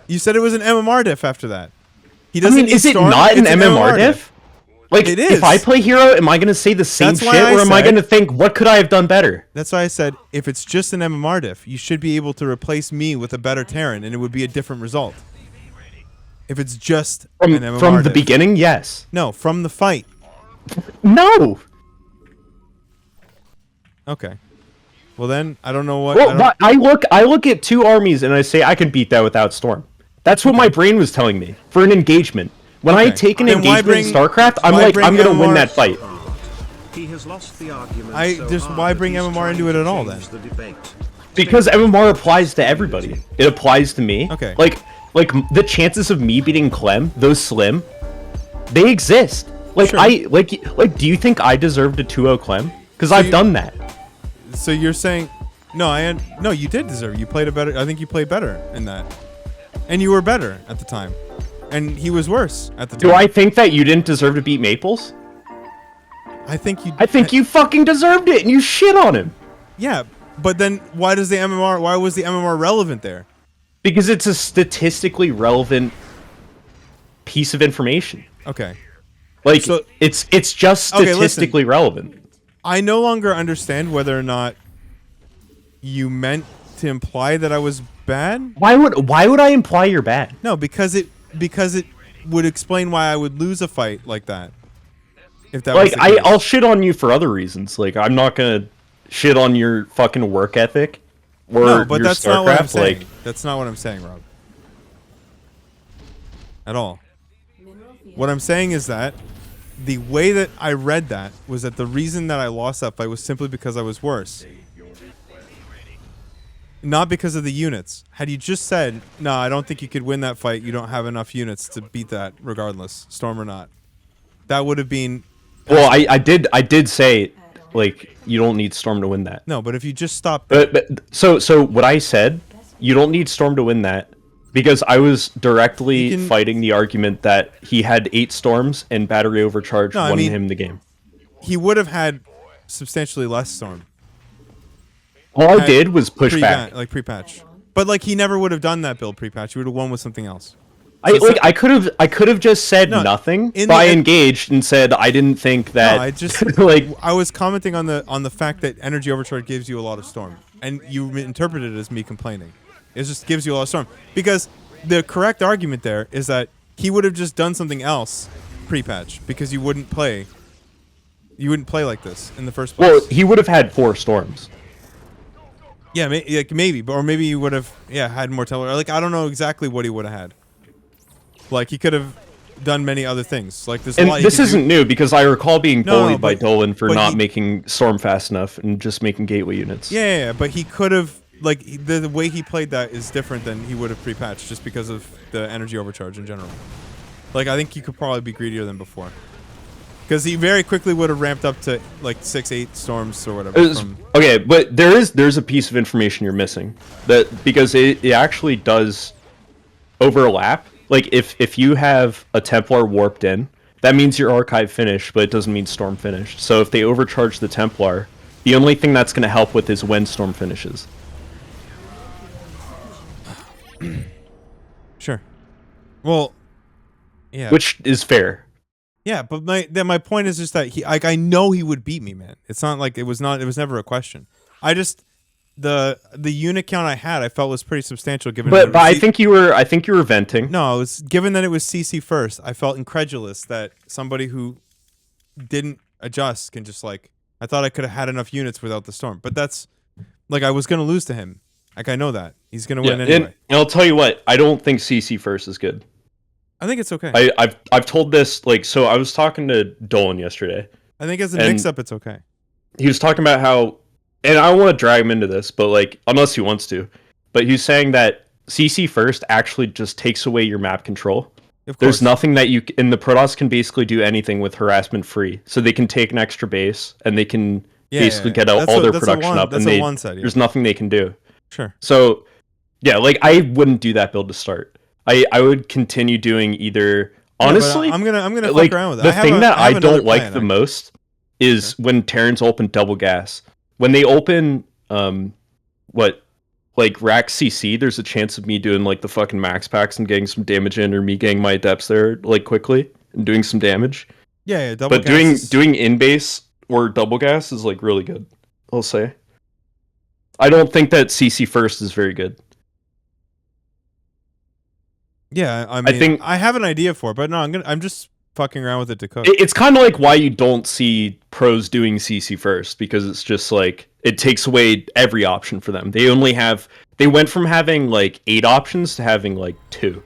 You said it was an MMR diff after that. He I doesn't mean, need is it Storm, not an it's MMR diff? Like, It is. if I play hero, am I gonna say the same That's shit, why I or am I said- gonna think, what could I have done better? That's why I said, if it's just an MMR diff, you should be able to replace me with a better Terran, and it would be a different result. If it's just an MMR From the diff. beginning, yes. No, from the fight. No. Okay. Well then, I don't know what... Well, I don't- but I look at 2 armies and I say I can beat that without Storm. That's what my brain was telling me for an engagement. When I Okay. take an Then why engagement in bring- StarCraft, I'm why like, bring I'm gonna win MMR that fight. He has lost the argument I so just- hard why that bring he's MMR trying into it to at all, change then? the debate. Because MMR applies to everybody. It applies to me. Okay. Like the chances of me beating Clem, those slim, they exist. Like Sure. do you think I deserved a 2-0 Clem? Because I've done that. So you're saying, no, you did deserve it. You played a better. I think you played better in that, and you were better at the time, and he was worse at the time. Do I think that you didn't deserve to beat Maples? I think you. I think you fucking deserved it, and you shit on him. Yeah, but then why was the MMR relevant there? Because it's a statistically relevant piece of information. Okay. Like So- it's just Okay, listen. statistically relevant. I no longer understand whether or not you meant to imply that I was bad. Why would I imply you're bad? No, because it would explain why I would lose a fight like that. If that was Like the case. I'll shit on you for other reasons. Like I'm not gonna shit on your fucking work ethic or No, but your that's not what I'm StarCraft. saying. Like That's not what I'm saying, Rob. At all. Mineral field. What I'm saying is that the way that I read that was that the reason that I lost that fight was simply because I was worse. Not because of the units. Had you just said, no, I don't think you could win that fight, you don't have enough units to beat that regardless, Storm or not. That would have been... well, I did say like you don't need Storm to win that. No, but if you just stopped there, But so what I said, you don't need Storm to win that because I was directly You can- fighting the argument that he had 8 Storms and battery overcharge No, I won mean- him the game. he would have had substantially less Storm. All I had did was push back. Like pre-patch. But like he never would have done that build pre-patch. He would have won with something else. I could have just said No, nothing, in but the I end- engaged and said I didn't think that. No, I just like I was commenting on the fact that energy overcharge gives you a lot of storm, and you interpreted it as me complaining. It just gives you a lot of storm because the correct argument there is that he would have just done something else pre-patch because you wouldn't play like this in the first place. well, he would have had 4 Storms. Yeah, maybe, or maybe he would have had more teller. Like I don't know exactly what he would have had. Like he could have done many other things. Like there's a And lot. this isn't new because I recall being No, bullied by but- Dolan for but not he- making Storm fast enough and just making gateway units. Yeah, but he could have like the way he played that is different than he would have pre-patched just because of the energy overcharge in general. Like I think he could probably be greedier than before. Because he very quickly would have ramped up to like 6-8 storms or whatever. Okay, but there's a piece of information you're missing that because it actually does overlap. Like if you have a Templar warped in, that means your archive finished, but it doesn't mean Storm finished. So if they overcharge the Templar, the only thing that's going to help with is when Storm finishes. Sure. Well, yeah. Which is fair. Yeah, but my point is just that I know he would beat me, man. It's not like it was never a question. I just the unit count I had I felt was pretty substantial given But I think you were venting. No, it was given that it was CC first. I felt incredulous that somebody who didn't adjust can just like I thought I could have had enough units without the storm. But that's like I was gonna lose to him. Like I know that he's gonna win anyway. And I'll tell you what, I don't think CC first is good. I think it's okay. I've told this like so. I was talking to Dolan yesterday. I think as a and mix-up, it's okay. He was talking about how, and I don't want to drag him into this, but like unless he wants to, but he's saying that CC first actually just takes away your map control. Of course. There's nothing that you and the Protoss can basically do anything with harassment free, so they can take an extra base and they can basically get out That's all a- their that's a production one- up, that's and a they one side, yeah. there's nothing they can do. Sure. So, yeah, like I wouldn't do that build to start. I would continue doing either. Honestly, I'm gonna like fuck around with it. the thing that I don't like plan, the most is when Terrans open double gas. When they open like rack CC, there's a chance of me doing like the fucking max packs and getting some damage in, or me getting my adepts there like quickly and doing some damage. Yeah, double But gas doing in base or double gas is like really good. I'll say. I don't think that CC first is very good. Yeah, I mean, think- I have an idea for it, but no, I'm just fucking around with it to cook. It's kind of like why you don't see pros doing CC first, because it's just like it takes away every option for them. They went from having like 8 options to having like 2.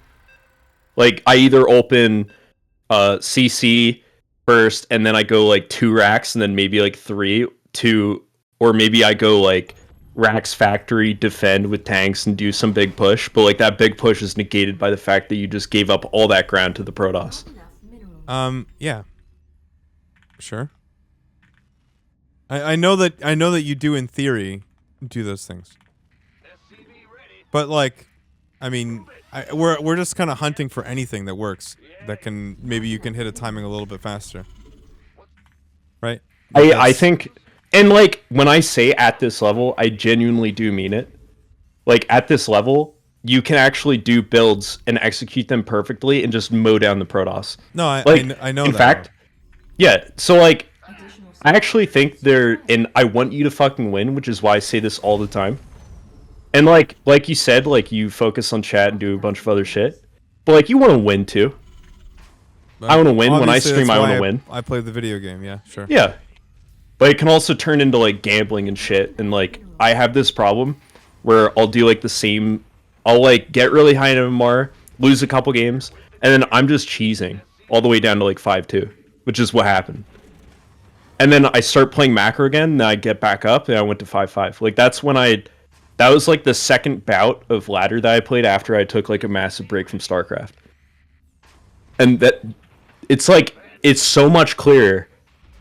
Like I either open CC first and then I go like 2 racks and then maybe like 3 or maybe I go like Rax Factory, defend with tanks, and do some big push, but like that big push is negated by the fact that you just gave up all that ground to the Protoss. Not enough minerals. Yeah. Sure. I know that you do in theory do those things. But like, I mean, we're just kind of hunting for anything that works that can maybe you can hit a timing a little bit faster. Right? I think, and like when I say at this level, I genuinely do mean it. Like at this level, you can actually do builds and execute them perfectly and just mow down the Protoss. No, I know in that. fact, yeah. So like, Additional I actually think and I want you to fucking win, which is why I say this all the time. And like you said, like you focus on chat and do a bunch of other shit, but like you want to win too. I want to win when I Obviously, stream. that's I want why to win. I play the video game. Yeah, sure. Yeah, but it can also turn into like gambling and shit. And like I have this problem where I'll do like the same. I'll like get really high in MMR, lose a couple games, and then I'm just cheesing all the way down to like 5-2, which is what happened. And then I start playing macro again, and I get back up, and I went to 5-5. Like that's when that was like the second bout of ladder that I played after I took like a massive break from StarCraft. And that it's like it's so much clearer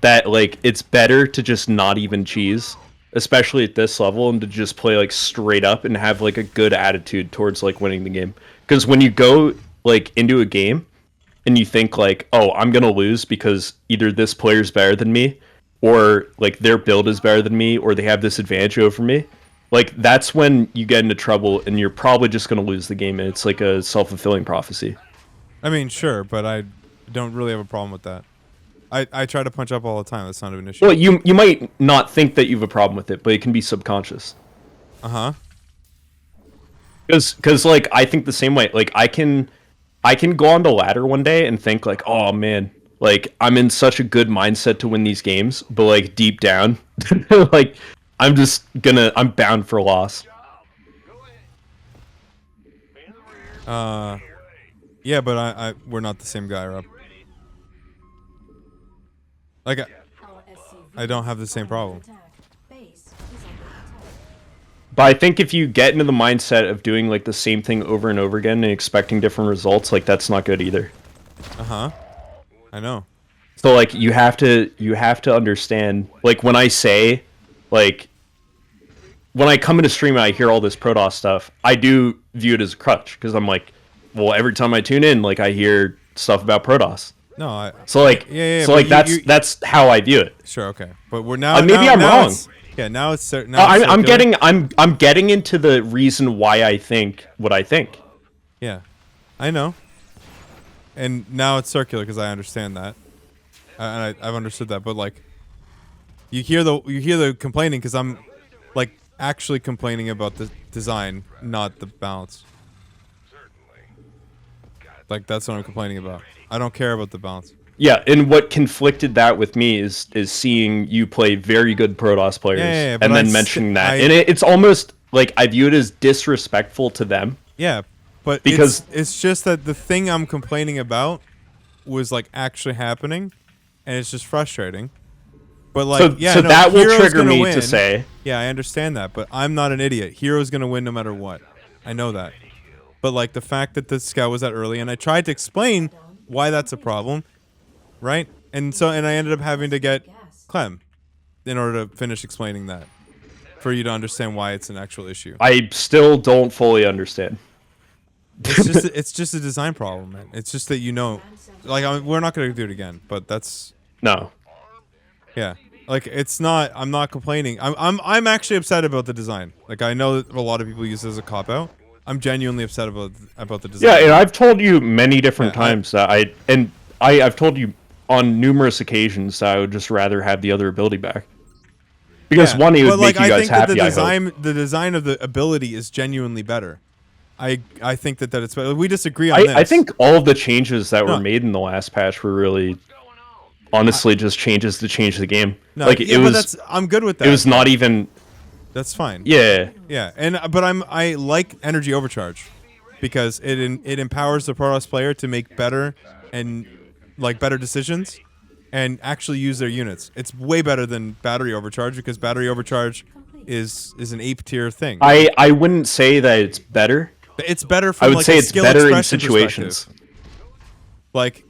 that like it's better to just not even cheese, especially at this level, and to just play like straight up and have like a good attitude towards like winning the game. Because when you go like into a game and you think like, oh, I'm gonna lose because either this player's better than me, or like their build is better than me, or they have this advantage over me, like that's when you get into trouble and you're probably just gonna lose the game, and it's like a self-fulfilling prophecy. I mean, sure, but I don't really have a problem with that. I try to punch up all the time. That's not an issue. Well, you might not think that you have a problem with it, but it can be subconscious. Uh-huh. Because like I think the same way. Like I can go on the ladder one day and think like, oh man, like I'm in such a good mindset to win these games, but like deep down, like I'm bound for loss. Yeah, but we're not the same guy, Rob. Like Our SCV I don't have the same problem. attack. Base is under attack. But I think if you get into the mindset of doing like the same thing over and over again and expecting different results, like that's not good either. Uh-huh. I know. So like you have to understand, like when I say, like when I come into stream and I hear all this Protoss stuff, I do view it as a crutch because I'm like, well, every time I tune in, like I hear stuff about Protoss. No, So like, yeah, so like that's how I view it. Sure, okay. But we're now Maybe I'm now wrong. it's- Yeah, now it's certain. I'm getting into the reason why I think what I think. Yeah, I know. And now it's circular because I understand that, and I've understood that. But like, you hear the complaining because I'm like actually complaining about the design, not the balance. Like that's what I'm complaining about. I don't care about the balance. Yeah, and what conflicted that with me is seeing you play very good Protoss players Yeah, but and then I mentioning st- that, I- and it's almost like I view it as disrespectful to them. Yeah, but Because- it's just that the thing I'm complaining about was like actually happening, and it's just frustrating. But like, So, yeah, so no, that will Hero's trigger gonna me win. to say, Yeah, I understand that, but I'm not an idiot. Hero's gonna win no matter what. I know that. But like the fact that the scout was that early, and I tried to explain why that's a problem, right? And I ended up having to get Clem in order to finish explaining that, for you to understand why it's an actual issue. I still don't fully understand. It's just a design problem, man. It's just that like we're not gonna do it again, but that's No. yeah. Like it's not. I'm not complaining. I'm actually upset about the design. Like I know that a lot of people use it as a cop out. I'm genuinely upset about the design. Yeah, and I've told you many different Yeah, times that I've told you on numerous occasions that I would just rather have the other ability back. Because one, it would make you guys happy. The design of the ability is genuinely better. I think that it's better. We disagree on this. I think all of the changes that No. were made in the last patch were really, honestly, just changes to change the game. No, like yeah, it but was. I'm good with that. It was not even. That's fine. Yeah. Yeah, but I like energy overcharge because it empowers the Protoss player to make better decisions and actually use their units. It's way better than battery overcharge because battery overcharge is an ape tier thing. I wouldn't say that it's better. It's better from I would like say a it's skill better in expression situations. perspective. Like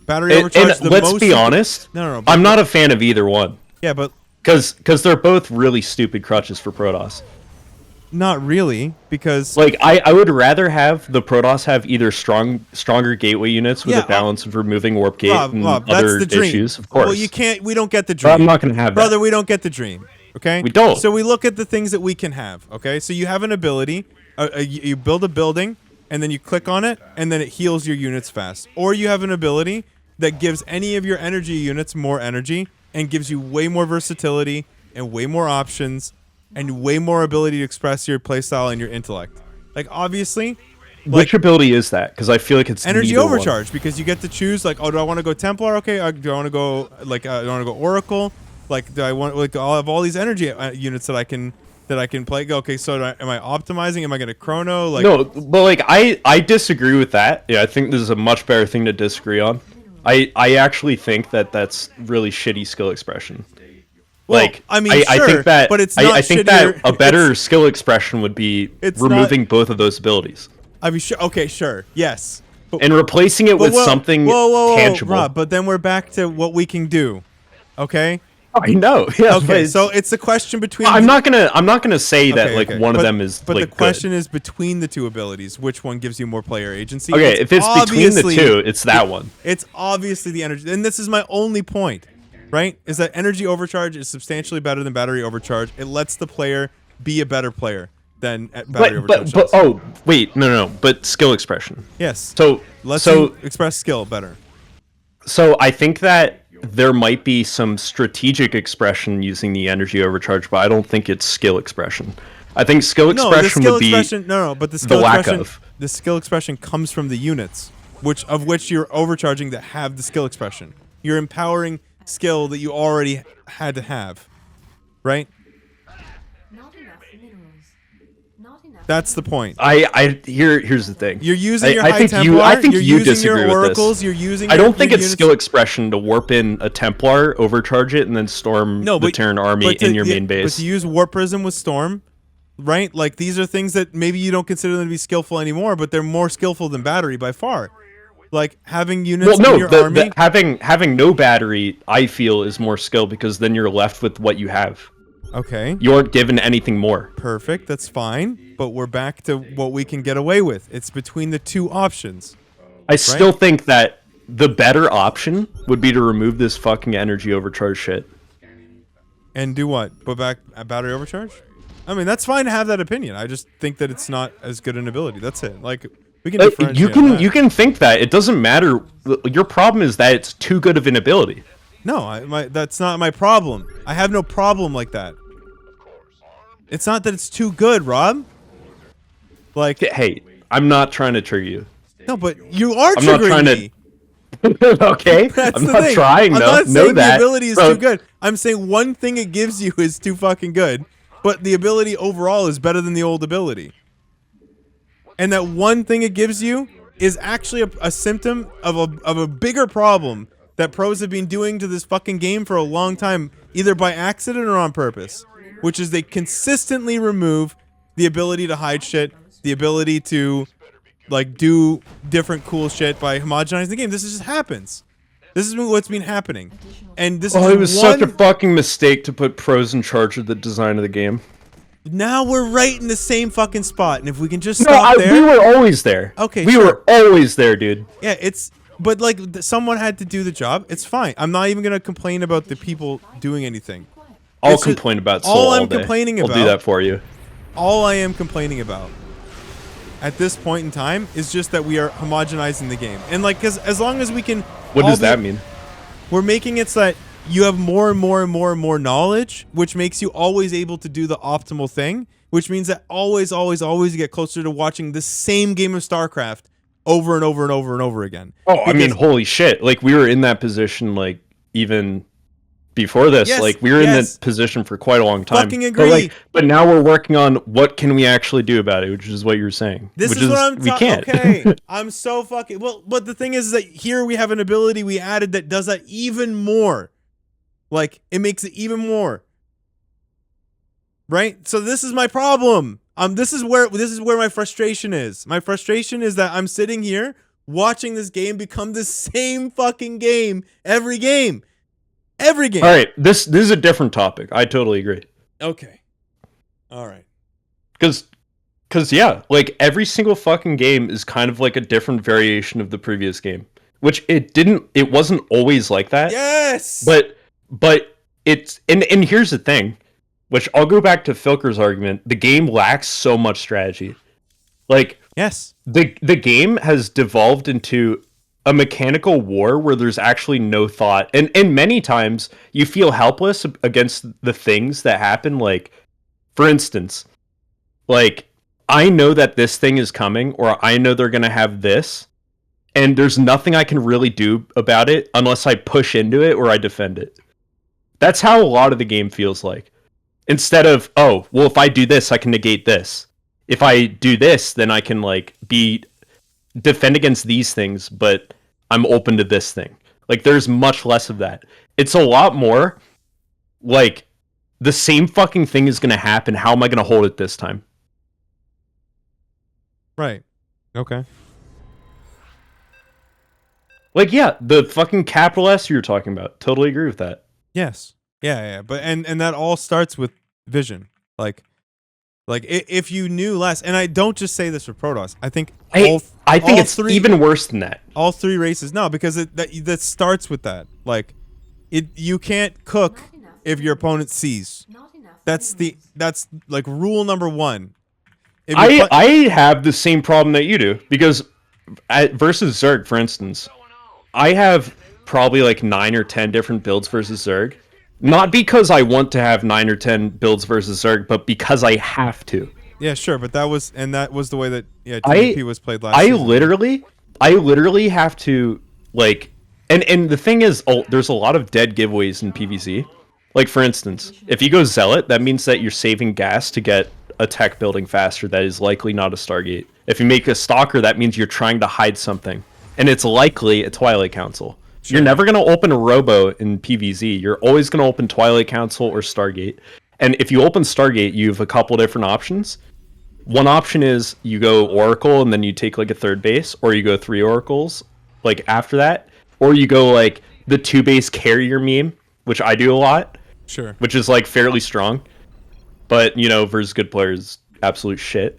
battery overcharge. And let's be honest. No. I'm not a fan of either one. Yeah, but because they're both really stupid crutches for Protoss. not really, because Like I would rather have the Protoss have either stronger gateway units with Yeah, a balance of removing warp gate Rob, and that's other the dream. issues. Of course. Well, you can't. We don't get the But dream. I'm not gonna have that. Brother, we don't get the dream. Okay, We don't. So we look at the things that we can have. Okay, so you have an ability. You build a building, and then you click on it, and then it heals your units fast. Or you have an ability that gives any of your energy units more energy and gives you way more versatility and way more options and way more ability to express your playstyle and your intellect. Like obviously, Which ability is that? Because I feel like it's energy neither one. overcharge, because you get to choose like, oh, do I want to go Templar? Okay, do I want to go like do I want to go Oracle? Like, do I want like I'll have all these energy units that I can play? Okay, so am I optimizing? Am I going to chrono? Like, No, but like I disagree with that. Yeah, I think this is a much better thing to disagree on. I actually think that that's really shitty skill expression. Well, Like I mean, I sure, think that but it's not I think shittier. that a better skill expression would be It's removing both of those abilities I mean, sure. Okay, sure. Yes. But, and replacing it with something whoa, tangible. Rob, but then we're back to what we can do. Okay. I know. Yeah. Okay. but So it's a question between. I'm not gonna say that Okay, like okay. one of But- them is But like the question is between the two abilities, which one gives you more player agency? good. Okay, if it's between the obviously- two, it's that one. It's obviously the energy, and this is my only point, right? Is that energy overcharge is substantially better than battery overcharge. It lets the player be a better player than at battery overcharge. But does. oh wait, no, but skill expression. yes. So Let's so express skill better. So I think that there might be some strategic expression using the energy overcharge, but I don't think it's skill expression. I think skill No, the expression skill would be expression. No, but the skill lack expression. of. The skill expression comes from the units, which you're overcharging that have the skill expression. You're empowering skill that you already had to have, right? Not enough minerals. Not enough. That's the point. Here's the thing. You're using your I high think Templar. I think you're you using disagree your with oracles. this. You're using. I your- don't think your it's units- skill expression to warp in a Templar, overcharge it, and then storm No, the but Terran army but to- in your yeah, main But base. to use Warp Prism with Storm, right? Like these are things that maybe you don't consider them to be skillful anymore, but they're more skillful than battery by far. Like having units Well, no, in your army. having no battery, I feel, is more skill because then you're left with what you have. Okay. You aren't given anything more. Perfect, that's fine. But we're back to what we can get away with. It's between the two options. I still think that the better option would be to remove this fucking energy overcharge shit. And do what? Put back a battery overcharge? I mean, that's fine to have that opinion. I just think that it's not as good an ability. That's it. Like we can differentiate on that. You can think that. It doesn't matter. Your problem is that it's too good of an ability. No, that's not my problem. I have no problem like that. It's not that it's too good, Rob. Like, Hey, I'm not trying to trigger you. no, but you are I'm not triggering trying to- me. Okay? That's I'm the not thing. trying, I'm though. not Know saying that. the ability is Bro, too good. I'm saying one thing it gives you is too fucking good, but the ability overall is better than the old ability. And that one thing it gives you is actually a symptom of a bigger problem that pros have been doing to this fucking game for a long time, either by accident or on purpose, which is they consistently remove the ability to hide shit, the ability to like do different cool shit by homogenizing the game. This just happens. This is what's been happening, and this Oh, is it was such a fucking mistake to put pros in charge of the design of the game. Now we're right in the same fucking spot, and if we can just No, stop there, we were always there. Okay, we sure. were always there, dude. yeah, it's. But like, someone had to do the job. It's fine. I'm not even gonna complain about the people doing anything. I'll It's just- complain about Soul all all I'm day. complaining I'll do about- that for you. All I am complaining about at this point in time is just that we are homogenizing the game, and like, because as long as we can, What all does be- that mean? We're making it so that you have more and more and more and more knowledge, which makes you always able to do the optimal thing, which means that always you get closer to watching the same game of StarCraft over and over and over and over again. Oh, I mean, Because- holy shit. Like, we were in that position, like, even before this. Yes, like, we were in yes. that position for quite a long time. Fucking But, agree. like, but now we're working on what can we actually do about it, which is what you're saying. This which is what I'm we can't. Okay, I'm so fucking well. But the thing is that here we have an ability we added that does that even more. Like it makes it even more. right? So this is my problem. This is where my frustration is. My frustration is that I'm sitting here watching this game become the same fucking game every game. Every game. All right, this is a different topic. I totally agree. Okay. All right. Cause yeah, like every single fucking game is kind of like a different variation of the previous game. Which it wasn't always like that. Yes. But it's and here's the thing, which I'll go back to Filker's argument. The game lacks so much strategy. Like yes. The game has devolved into a mechanical war where there's actually no thought. And many times you feel helpless against the things that happen. Like, for instance, like I know that this thing is coming, or I know they're gonna have this. And there's nothing I can really do about it unless I push into it or I defend it. That's how a lot of the game feels like. Instead of, oh, well, if I do this, I can negate this. If I do this, then I can like defend against these things, but I'm open to this thing. Like there's much less of that. It's a lot more like the same fucking thing is going to happen. How am I going to hold it this time? Right. Okay. Like, yeah, the fucking capital S you're talking about. Totally agree with that. Yes. Yeah. But and that all starts with vision. Like if you knew less, and I don't just say this for Protoss. I think I think it's even worse than that. All three races, no, because that starts with that. Like, you can't cook if your opponent sees. That's like rule number one. I have the same problem that you do because versus Zerg, for instance. I have probably like 9 or 10 different builds versus Zerg. Not because I want to have 9 or 10 builds versus Zerg, but because I have to. Yeah, sure, but that was the way that TVP was played last season. I literally have to like and the thing is there's a lot of dead giveaways in PvZ. Like for instance, if you go Zealot, that means that you're saving gas to get a tech building faster that is likely not a Stargate. If you make a Stalker, that means you're trying to hide something. And it's likely a Twilight Council. Sure. You're never going to open a Robo in PvZ. You're always going to open Twilight Council or Stargate. And if you open Stargate, you have a couple different options. One option is you go Oracle and then you take like a third base, or you go 3 Oracles like after that, or you go like the 2 base carrier meme, which I do a lot. Sure. Which is like fairly strong. But, you know, versus good players, absolute shit.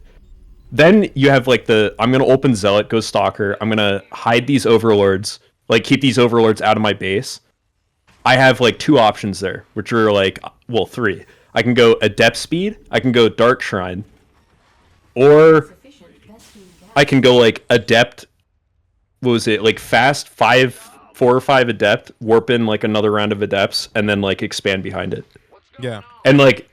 Then you have like I'm going to open Zealot, go Stalker. I'm going to hide these Overlords, like keep these Overlords out of my base. I have like 2 options there, which are like, well, 3. I can go Adept Speed, I can go Dark Shrine, or I can go like Adept, what was it, like fast 4 or 5 Adept, warp in like another round of Adepts, and then like expand behind it. Yeah. And like,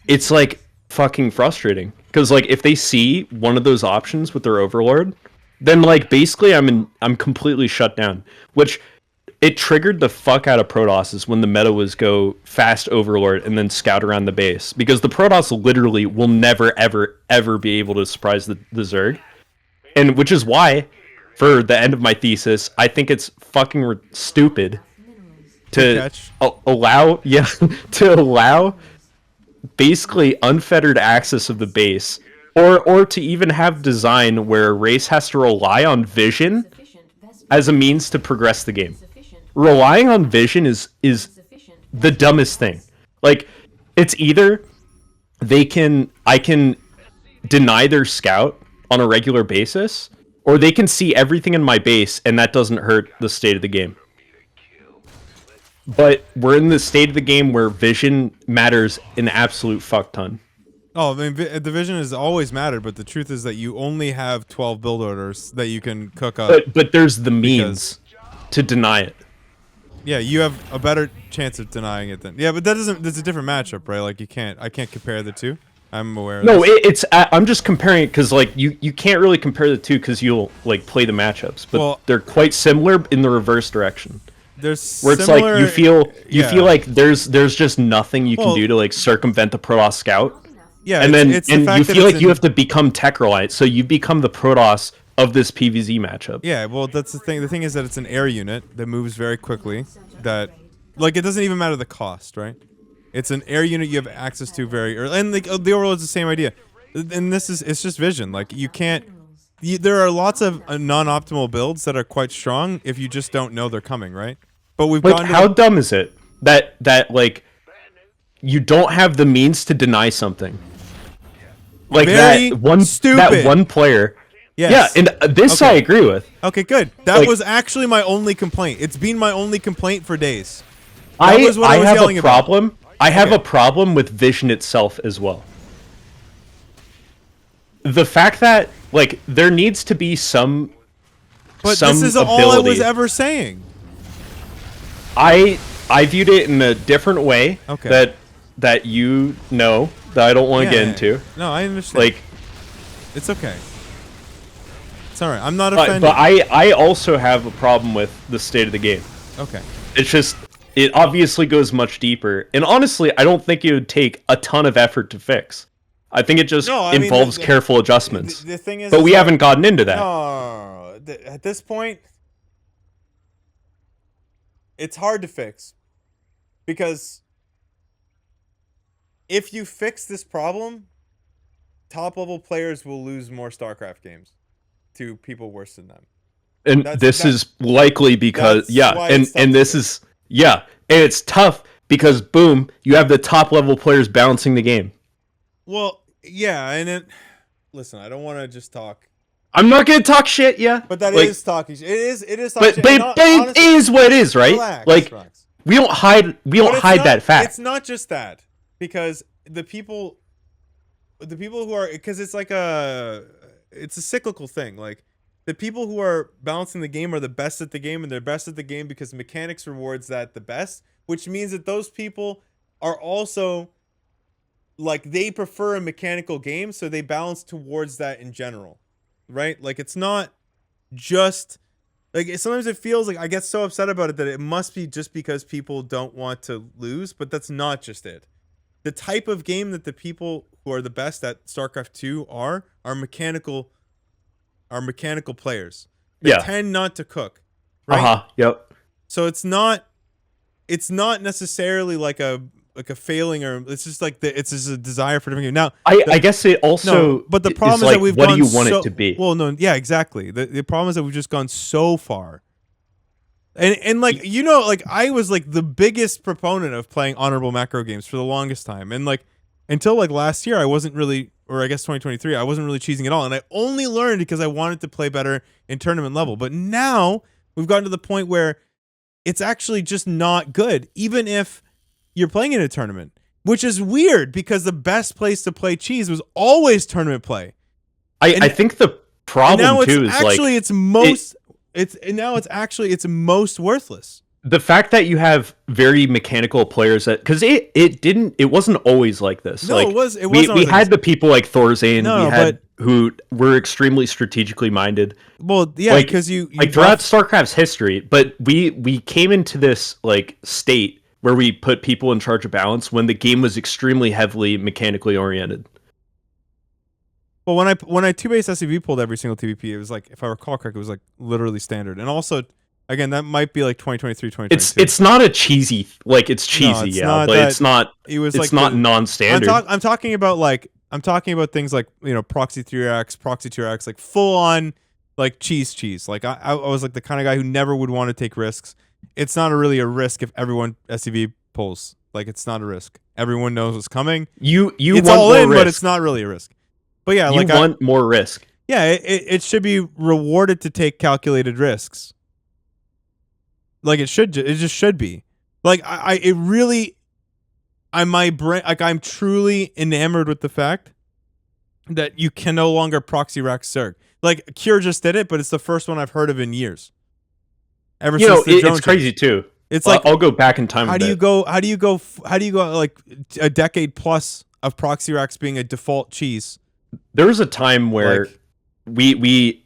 it's like fucking frustrating. Because like if they see one of those options with their Overlord, then like basically I'm completely shut down. Which it triggered the fuck out of Protosses when the meta was go fast Overlord and then scout around the base. Because the Protoss literally will never ever be able to surprise the Zerg. And which is why, for the end of my thesis, I think it's fucking stupid to allow basically unfettered access of the base, or to even have design where a race has to rely on vision as a means to progress the game. Relying on vision is the dumbest thing. Like, it's either I can deny their scout on a regular basis, or they can see everything in my base and that doesn't hurt the state of the game. But we're in the state of the game where vision matters an absolute fuck ton. Oh, I mean, the vision has always mattered, but the truth is that you only have 12 build orders that you can cook up. But there's the means to deny it. Yeah, you have a better chance of denying it than. Yeah, but that's a different matchup, right? Like I can't compare the two. I'm aware of this. I'm just comparing it because like you can't really compare the two because you'll like play the matchups, but they're quite similar in the reverse direction. There's where it's like you feel like there's just nothing you can do to like circumvent the Protoss scout. Yeah, and then you feel like you have to become tech reliant, so you become the Protoss of this PvZ matchup. Yeah, well, that's the thing. The thing is that it's an air unit that moves very quickly. That, like, it doesn't even matter the cost, right? It's an air unit you have access to very early, and the overload is the same idea. And it's just vision. Like you can't. There are lots of non-optimal builds that are quite strong if you just don't know they're coming, right? But we've Like, gone to how dumb is it that like you don't have the means to deny something? Like Very that one player. Yes. Yeah, and this I agree with. Okay, good. That Like- was actually my only complaint. It's been my only complaint for days. That I was what I was have yelling a about. problem. I have Okay. a problem with vision itself as well. The fact that like there needs to be some But some this is ability. all I was ever saying. I viewed it in a different way. Okay. That you know that I don't want to get Yeah. into. No, I understand. Like, it's okay. It's all right. I'm not but offended. I also have a problem with the state of the game. Okay. It's just it obviously goes much deeper, and honestly, I don't think it would take a ton of effort to fix. I think it just No, I mean, involves careful adjustments. The thing is, but we that- haven't gotten into that. No, at this point, it's hard to fix because if you fix this problem, top level players will lose more StarCraft games to people worse than them. And this is likely because that's why it's tough and to this fix. is and it's tough because boom, you have the top level players balancing the game. Well, yeah, and it. Listen, I don't want to just talk, I'm not gonna talk shit, yeah. but that like, is talking. It is talking. But shit. but, And but it honestly, is what it is, right? relax, like relax. we don't hide But it's not- that fact. It's not just that, because the people who are, because it's a cyclical thing. Like the people who are balancing the game are the best at the game, and they're best at the game because mechanics rewards that the best, which means that those people are also like they prefer a mechanical game, so they balance towards that in general, right? Like it's not just. Like sometimes it feels like I get so upset about it that it must be just because people don't want to lose, but that's not just it. The type of game that the people who are the best at StarCraft 2 are mechanical players. They tend not to cook. Right? Yep. So it's not necessarily like a failing, or it's just like it's just a desire for different game. Now I guess it also but the problem is like, that we've what gone do you want so, it to be? Well, no, yeah, exactly. The problem is that we've just gone so far. And like like I was like the biggest proponent of playing honorable macro games for the longest time. And like until like last year I wasn't really, or I guess 2023, I wasn't really cheesing at all. And I only learned because I wanted to play better in tournament level. But now we've gotten to the point where it's actually just not good, even if you're playing in a tournament, which is weird because the best place to play cheese was always tournament play. I think the problem too is actually like it's most it's most worthless. the fact that you have very mechanical players that because it wasn't always like this. No, like, it wasn't we always like had this. the people like Thorzane, No, we had who were extremely strategically minded. Well, yeah, like, because you like throughout StarCraft's history, but we came into this like state where we put people in charge of balance when the game was extremely heavily mechanically oriented. Well, when I 2-base SCV pulled every single TVP, it was like, if I recall correctly, it was like literally standard. And also, again, that might be like 2023, 2022. It's not a cheesy, like it's cheesy, it's yeah, not but that- it's not. It was it's like not the- non-standard. I'm talking about things like proxy 3x, proxy 2x, like full on like cheese. Like I was like the kind of guy who never would want to take risks. It's not really a risk if everyone SCV pulls. Like it's not a risk. Everyone knows what's coming. You it's want all more in, risk. but it's not really a risk. But yeah, You like want more risk. yeah, it should be rewarded to take calculated risks. Like it just should be. Like I'm truly enamored with the fact that you can no longer proxy rack Zerg. Like Cure just did it, but it's the first one I've heard of in years. Ever You since know, the drone it's change. crazy too. It's like I'll go back in time. how do you go like a decade plus of proxy racks being a default cheese? There was a time where Like- we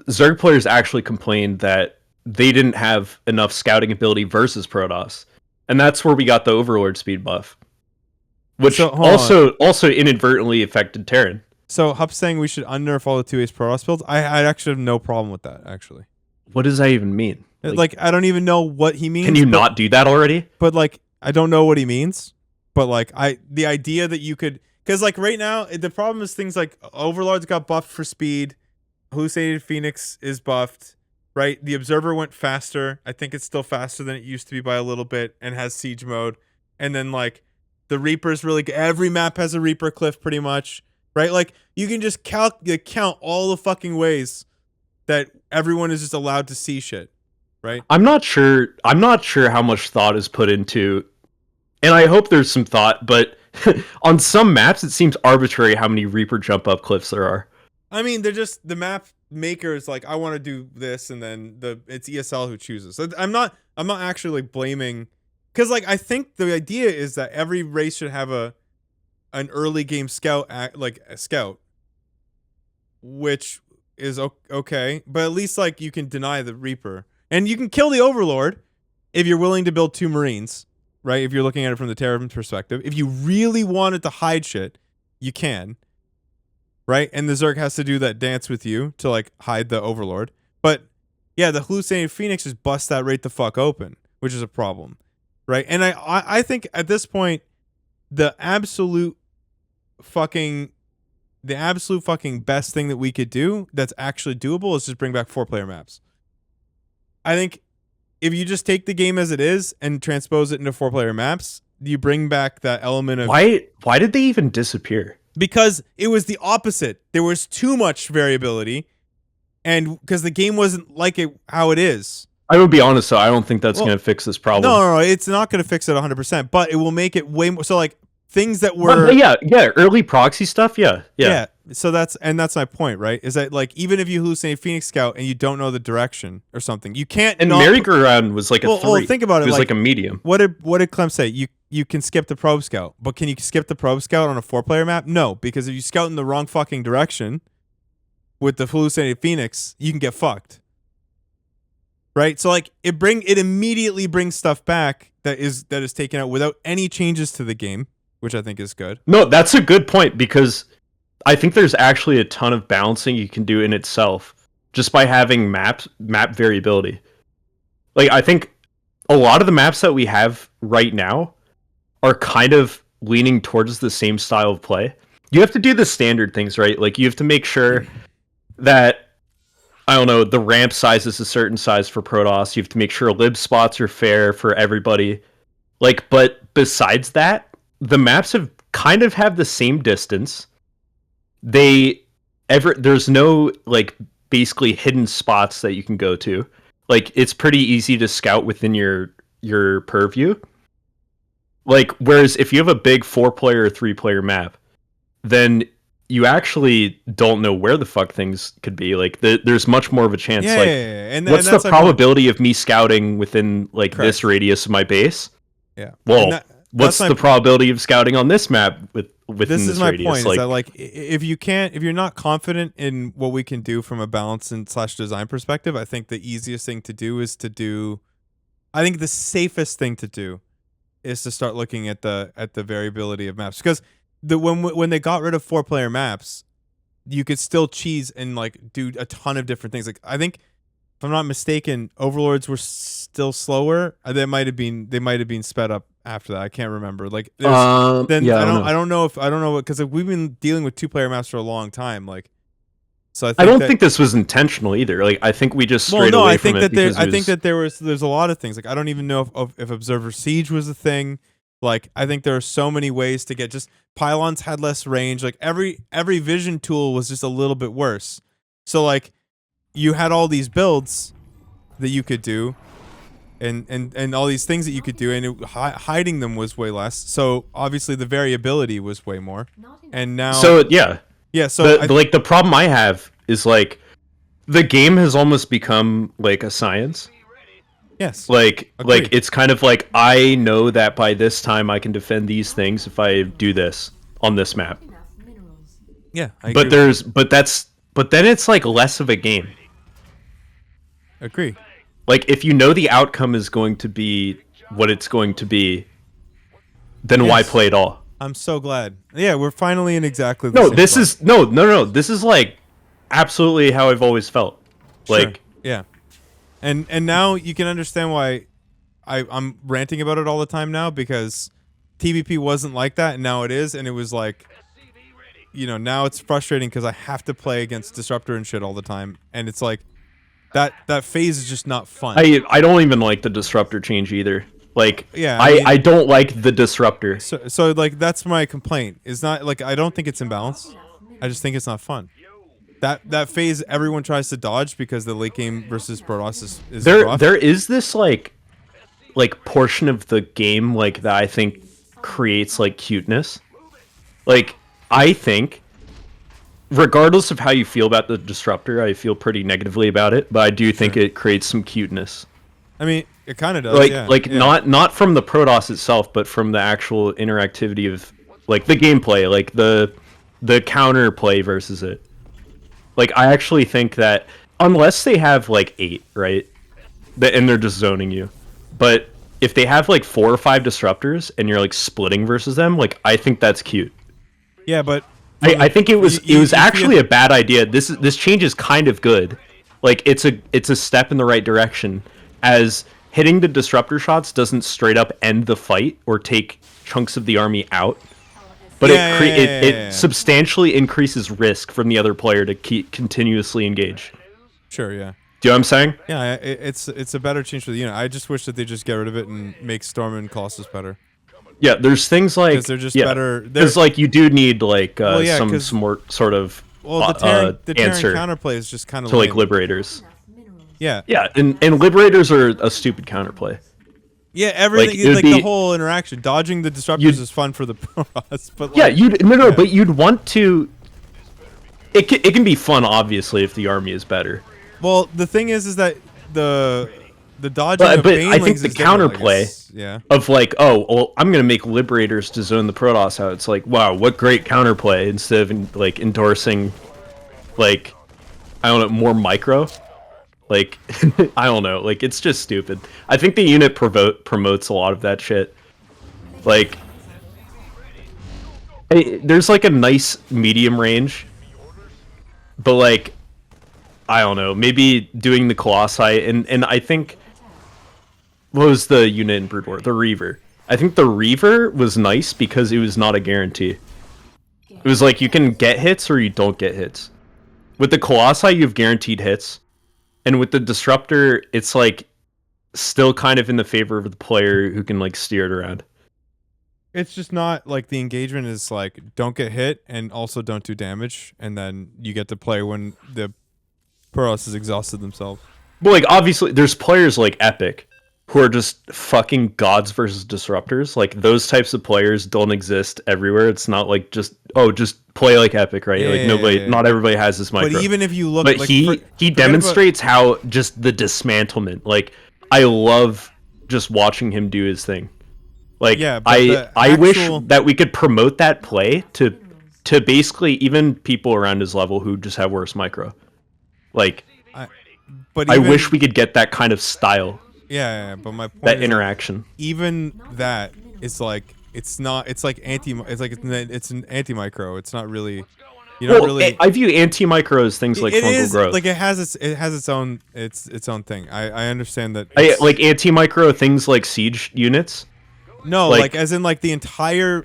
Zerg players actually complained that they didn't have enough scouting ability versus Protoss, and that's where we got the Overlord speed buff, which So, hold also inadvertently affected Terran. So Hup's saying we should unnerf all the 2-ace Protoss builds. I actually have no problem with that, actually. What does that even mean? Like I don't even know what he means. Can you but- not do that already? But like I don't know what he means. But like the idea that you could, because like right now the problem is things like Overlords got buffed for speed, Hallucinated Phoenix is buffed, right? The Observer went faster. I think it's still faster than it used to be by a little bit, and has siege mode. And then like the Reaper's really every map has a Reaper cliff pretty much, right? Like you can just count all the fucking ways that everyone is just allowed to see shit, right? I'm not sure how much thought is put into, and I hope there's some thought, but on some maps it seems arbitrary how many Reaper jump up cliffs there are. I mean, they're just the map makers like, I want to do this, and then it's ESL who chooses. So I'm not actually like blaming, because like I think the idea is that every race should have an early game scout, like a scout, which is okay, but at least like you can deny the Reaper, and you can kill the Overlord if you're willing to build 2 Marines, right? If you're looking at it from the Terran perspective, if you really wanted to hide shit, you can. Right? And the Zerg has to do that dance with you to like hide the Overlord. But yeah, the Hallucinated Phoenix just busts that right the fuck open, which is a problem. Right? And I think at this point, the absolute fucking best thing that we could do that's actually doable is just bring back 4-player maps. I think if you just take the game as it is and transpose it into 4-player maps, you bring back that element of why did they even disappear? Because it was the opposite. There was too much variability, and because the game wasn't like how it is. I would be honest, though, I don't think that's going to fix this problem. No, it's not going to fix it 100%, but it will make it way more. So, like, things that were... yeah, early proxy stuff, yeah. So that's my point, right? Is that, like, even if you hallucinate Phoenix Scout and you don't know the direction or something, you can't... And Merry-Go-Round was like a 3. Well, think about it. It was like a medium. What did Clem say? You can skip the Probe Scout, but can you skip the Probe Scout on a 4-player map? No, because if you scout in the wrong fucking direction with the Hallucinated Phoenix, you can get fucked. Right? So like it immediately brings stuff back that is taken out without any changes to the game, which I think is good. No, that's a good point, because I think there's actually a ton of balancing you can do in itself just by having map variability. Like I think a lot of the maps that we have right now are kind of leaning towards the same style of play. You have to do the standard things, right? Like you have to make sure that, I don't know, the ramp size is a certain size for Protoss. You have to make sure lib spots are fair for everybody. Like, but besides that, the maps have the same distance. There's no like basically hidden spots that you can go to. Like it's pretty easy to scout within your purview. Like, whereas if you have a big 4-player or 3-player map, then you actually don't know where the fuck things could be. Like, there's much more of a chance. Yeah, like, And what's and the probability of me scouting within like this radius of my base? Yeah. Well, what's the probability of scouting on this map within this is my radius? point. Is that like if you're not confident in what we can do from a balance and / design perspective, I think the easiest thing to do is I think the safest thing to do is to start looking at the variability of maps, because when they got rid of 4-player maps, you could still cheese and like do a ton of different things. Like I think, if I'm not mistaken, Overlords were still slower. They might have been sped up after that. I can't remember. Like I don't know because we've been dealing with 2-player maps for a long time. Like, so I don't think this was intentional either. Like I think we just strayed away from it. I think that there's a lot of things. Like I don't even know if Observer Siege was a thing. Like I think there are so many ways to get, just pylons had less range. Like every vision tool was just a little bit worse. So like you had all these builds that you could do, and all these things that you could do, and hiding them was way less. So obviously the variability was way more. And now, so yeah. Yeah, so the problem I have is like the game has almost become like a science. Yes. Like it's kind of like, I know that by this time I can defend these things if I do this on this map. Yeah, but then it's like less of a game. Agree. Like if you know the outcome is going to be what it's going to be, then why play at all? I'm so glad. Yeah, we're finally in exactly the same spot. No. This is like absolutely how I've always felt. Sure. Like, yeah. And now you can understand why I'm ranting about it all the time now, because TVP wasn't like that, and now it is, and it was like, now it's frustrating because I have to play against Disruptor and shit all the time, and it's like that phase is just not fun. I don't even like the Disruptor change either. Like, Yeah, I don't like the Disruptor. So like that's my complaint. It's not like I don't think it's imbalanced. I just think it's not fun. That phase everyone tries to dodge because the late game versus Protoss is rough. There is this like portion of the game like that I think creates like cuteness. Like, I think regardless of how you feel about the Disruptor, I feel pretty negatively about it, but I do think it creates some cuteness. I mean, it kind of does. Not from the Protoss itself, but from the actual interactivity of like the gameplay, like the counter play versus it. Like, I actually think that unless they have like 8, right, and they're just zoning you, but if they have like 4 or 5 Disruptors and you're like splitting versus them, like, I think that's cute. Yeah, but I think it was actually a bad idea. This change is kind of good. Like, it's a step in the right direction, as hitting the Disruptor shots doesn't straight up end the fight or take chunks of the army out, but it substantially increases risk from the other player to keep continuously engage. Sure, yeah. Do you know what I'm saying? Yeah, it's a better change for the unit. I just wish that they just get rid of it and make Storm and Colossus better. Yeah, there's things like they're just better. Because like you do need like some more sort of the Terran answer counterplay is just kind of to like Liberators. Yeah, yeah, and Liberators are a stupid counterplay. Yeah, everything like the whole interaction. Dodging the Disruptors is fun for the Protoss, but like, but you'd want to. It can be fun, obviously, if the army is better. Well, the thing is that the dodging of but I think the counterplay of like, oh, well, I'm gonna make Liberators to zone the Protoss out. It's like, wow, what great counterplay, instead of like endorsing, like, I don't know, more micro. Like, I don't know. Like, it's just stupid. I think the unit promotes a lot of that shit. Like, there's like a nice medium range, but like, I don't know. Maybe doing the Colossi and I think, what was the unit in Brood War? The Reaver. I think the Reaver was nice because it was not a guarantee. It was like you can get hits or you don't get hits. With the Colossi, you have guaranteed hits. And with the Disruptor, it's like still kind of in the favor of the player who can like steer it around. It's just not like the engagement is like don't get hit and also don't do damage, and then you get to play when the Protoss has exhausted themselves. Well, like obviously there's players like Epic who are just fucking gods versus Disruptors. Like those types of players don't exist everywhere. It's not like just play like Epic, right? Not everybody has this micro. But even if you look, but like, he demonstrates how just the dismantlement. Like, I love just watching him do his thing. Like, I wish that we could promote that play to basically even people around his level who just have worse micro. Like, I wish we could get that kind of style. Yeah, but my point that interaction. Even that is like it's not. It's like it's an anti-micro. It's not really. You don't really. I view anti-micro as things like fungal growth. Like it has its own thing. I understand that. Like anti-micro things like siege units. No, like as in like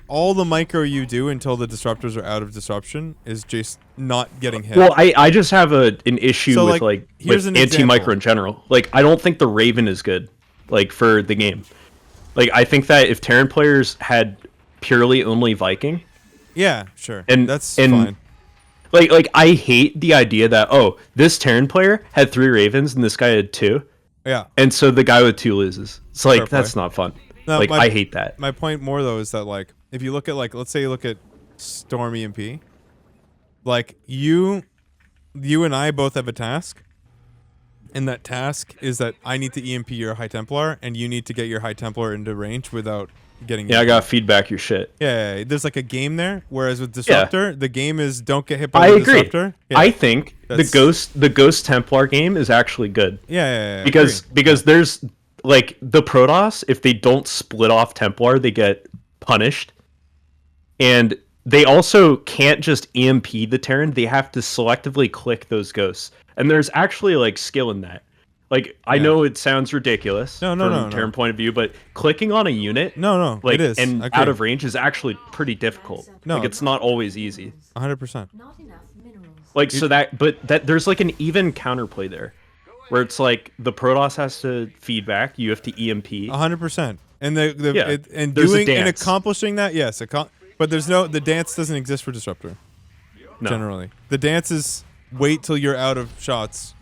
all the micro you do until the Disruptors are out of disruption is just not getting hit. Well, I just have an issue with anti-micro in general. Like, I don't think the Raven is good, like, for the game. Like, I think that if Terran players had purely only Viking. Yeah, sure. That's fine. Like I hate the idea that, oh, this Terran player had 3 Ravens and this guy had 2. Yeah. And so the guy with 2 loses. It's like, that's not fun. No, like, I hate that. My point more, though, is that, like, if you look at, like, let's say you look at Storm EMP, like, you and I both have a task, and that task is that I need to EMP your High Templar, and you need to get your High Templar into range without getting... Yeah, I gotta feedback your shit. Yeah, there's, like, a game there, whereas with Disruptor, the game is don't get hit by the Disruptor. Yeah, I think the Ghost Templar game is actually good. Yeah. Because there's... Like, the Protoss, if they don't split off Templar, they get punished. And they also can't just EMP the Terran. They have to selectively click those ghosts. And there's actually, like, skill in that. Like, I Yeah. know it sounds ridiculous No, from no, a term no. point of view, but clicking on a unit, No, like, it is. and I out agree. of range is actually pretty difficult. No. Like, it's not always easy. 100%. Not enough minerals. Like, so that there's like an even counterplay there, where it's like the Protoss has to feedback, you have to EMP. 100%. And Yeah, and there's a doing and dance. accomplishing that, yes. But the dance doesn't exist for Disruptor. No. Generally, the dance is wait till you're out of shots,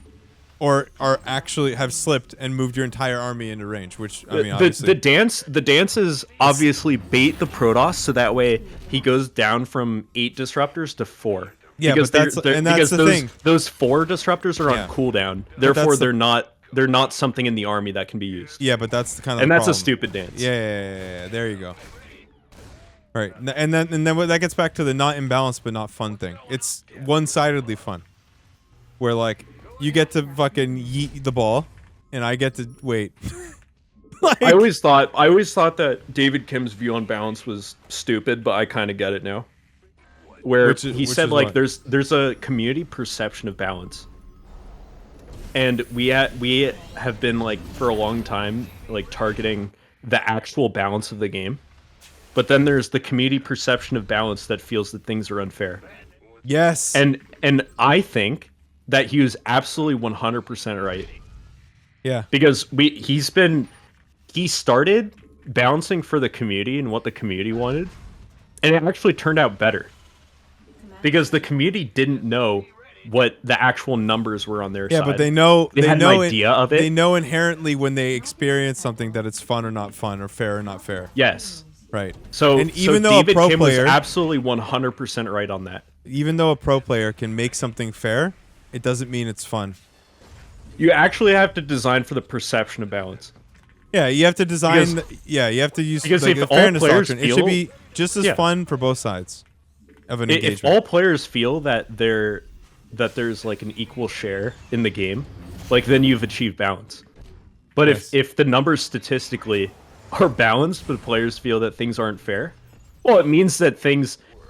or are actually have slipped and moved your entire army into range. Which I mean, obviously, the dance is obviously bait the Protoss, so that way he goes down from 8 disruptors to 4. Yeah, because but that's the thing. Those 4 disruptors are on Yeah. cooldown. But Therefore, that's they're not something in the army that can be used. Yeah, but that's the kind of and the that's a problem. stupid dance. Yeah. There you go. All right, and then that gets back to the not imbalanced but not fun thing. It's one-sidedly fun, where like you get to fucking yeet the ball, and I get to wait. Like, I always thought that David Kim's view on balance was stupid, but I kind of get it now. Where he said like what? there's a community perception of balance, and we have been like for a long time like targeting the actual balance of the game, but then there's the community perception of balance that feels that things are unfair. Yes. And I think that he was absolutely 100% right. Yeah. Because he started balancing for the community and what the community wanted, and it actually turned out better. Because the community didn't know what the actual numbers were on their side. Yeah, but they know they had know an idea of it. They know inherently when they experience something that it's fun or not fun, or fair or not fair. Yes. Right. So and even though David a pro Kim player, was absolutely 100% right on that. even though a pro player can make something fair, it doesn't mean it's fun. You actually have to design for the perception of balance. Yeah, you have to design. Because- you have to use because like, if the all fairness players doctrine. It should feel- be just as Yeah. fun for both sides of an If engagement. all players feel that there's like an equal share in the game, like then you've achieved balance. But Yes. if the numbers statistically are balanced, but players feel that things aren't fair, well, it means that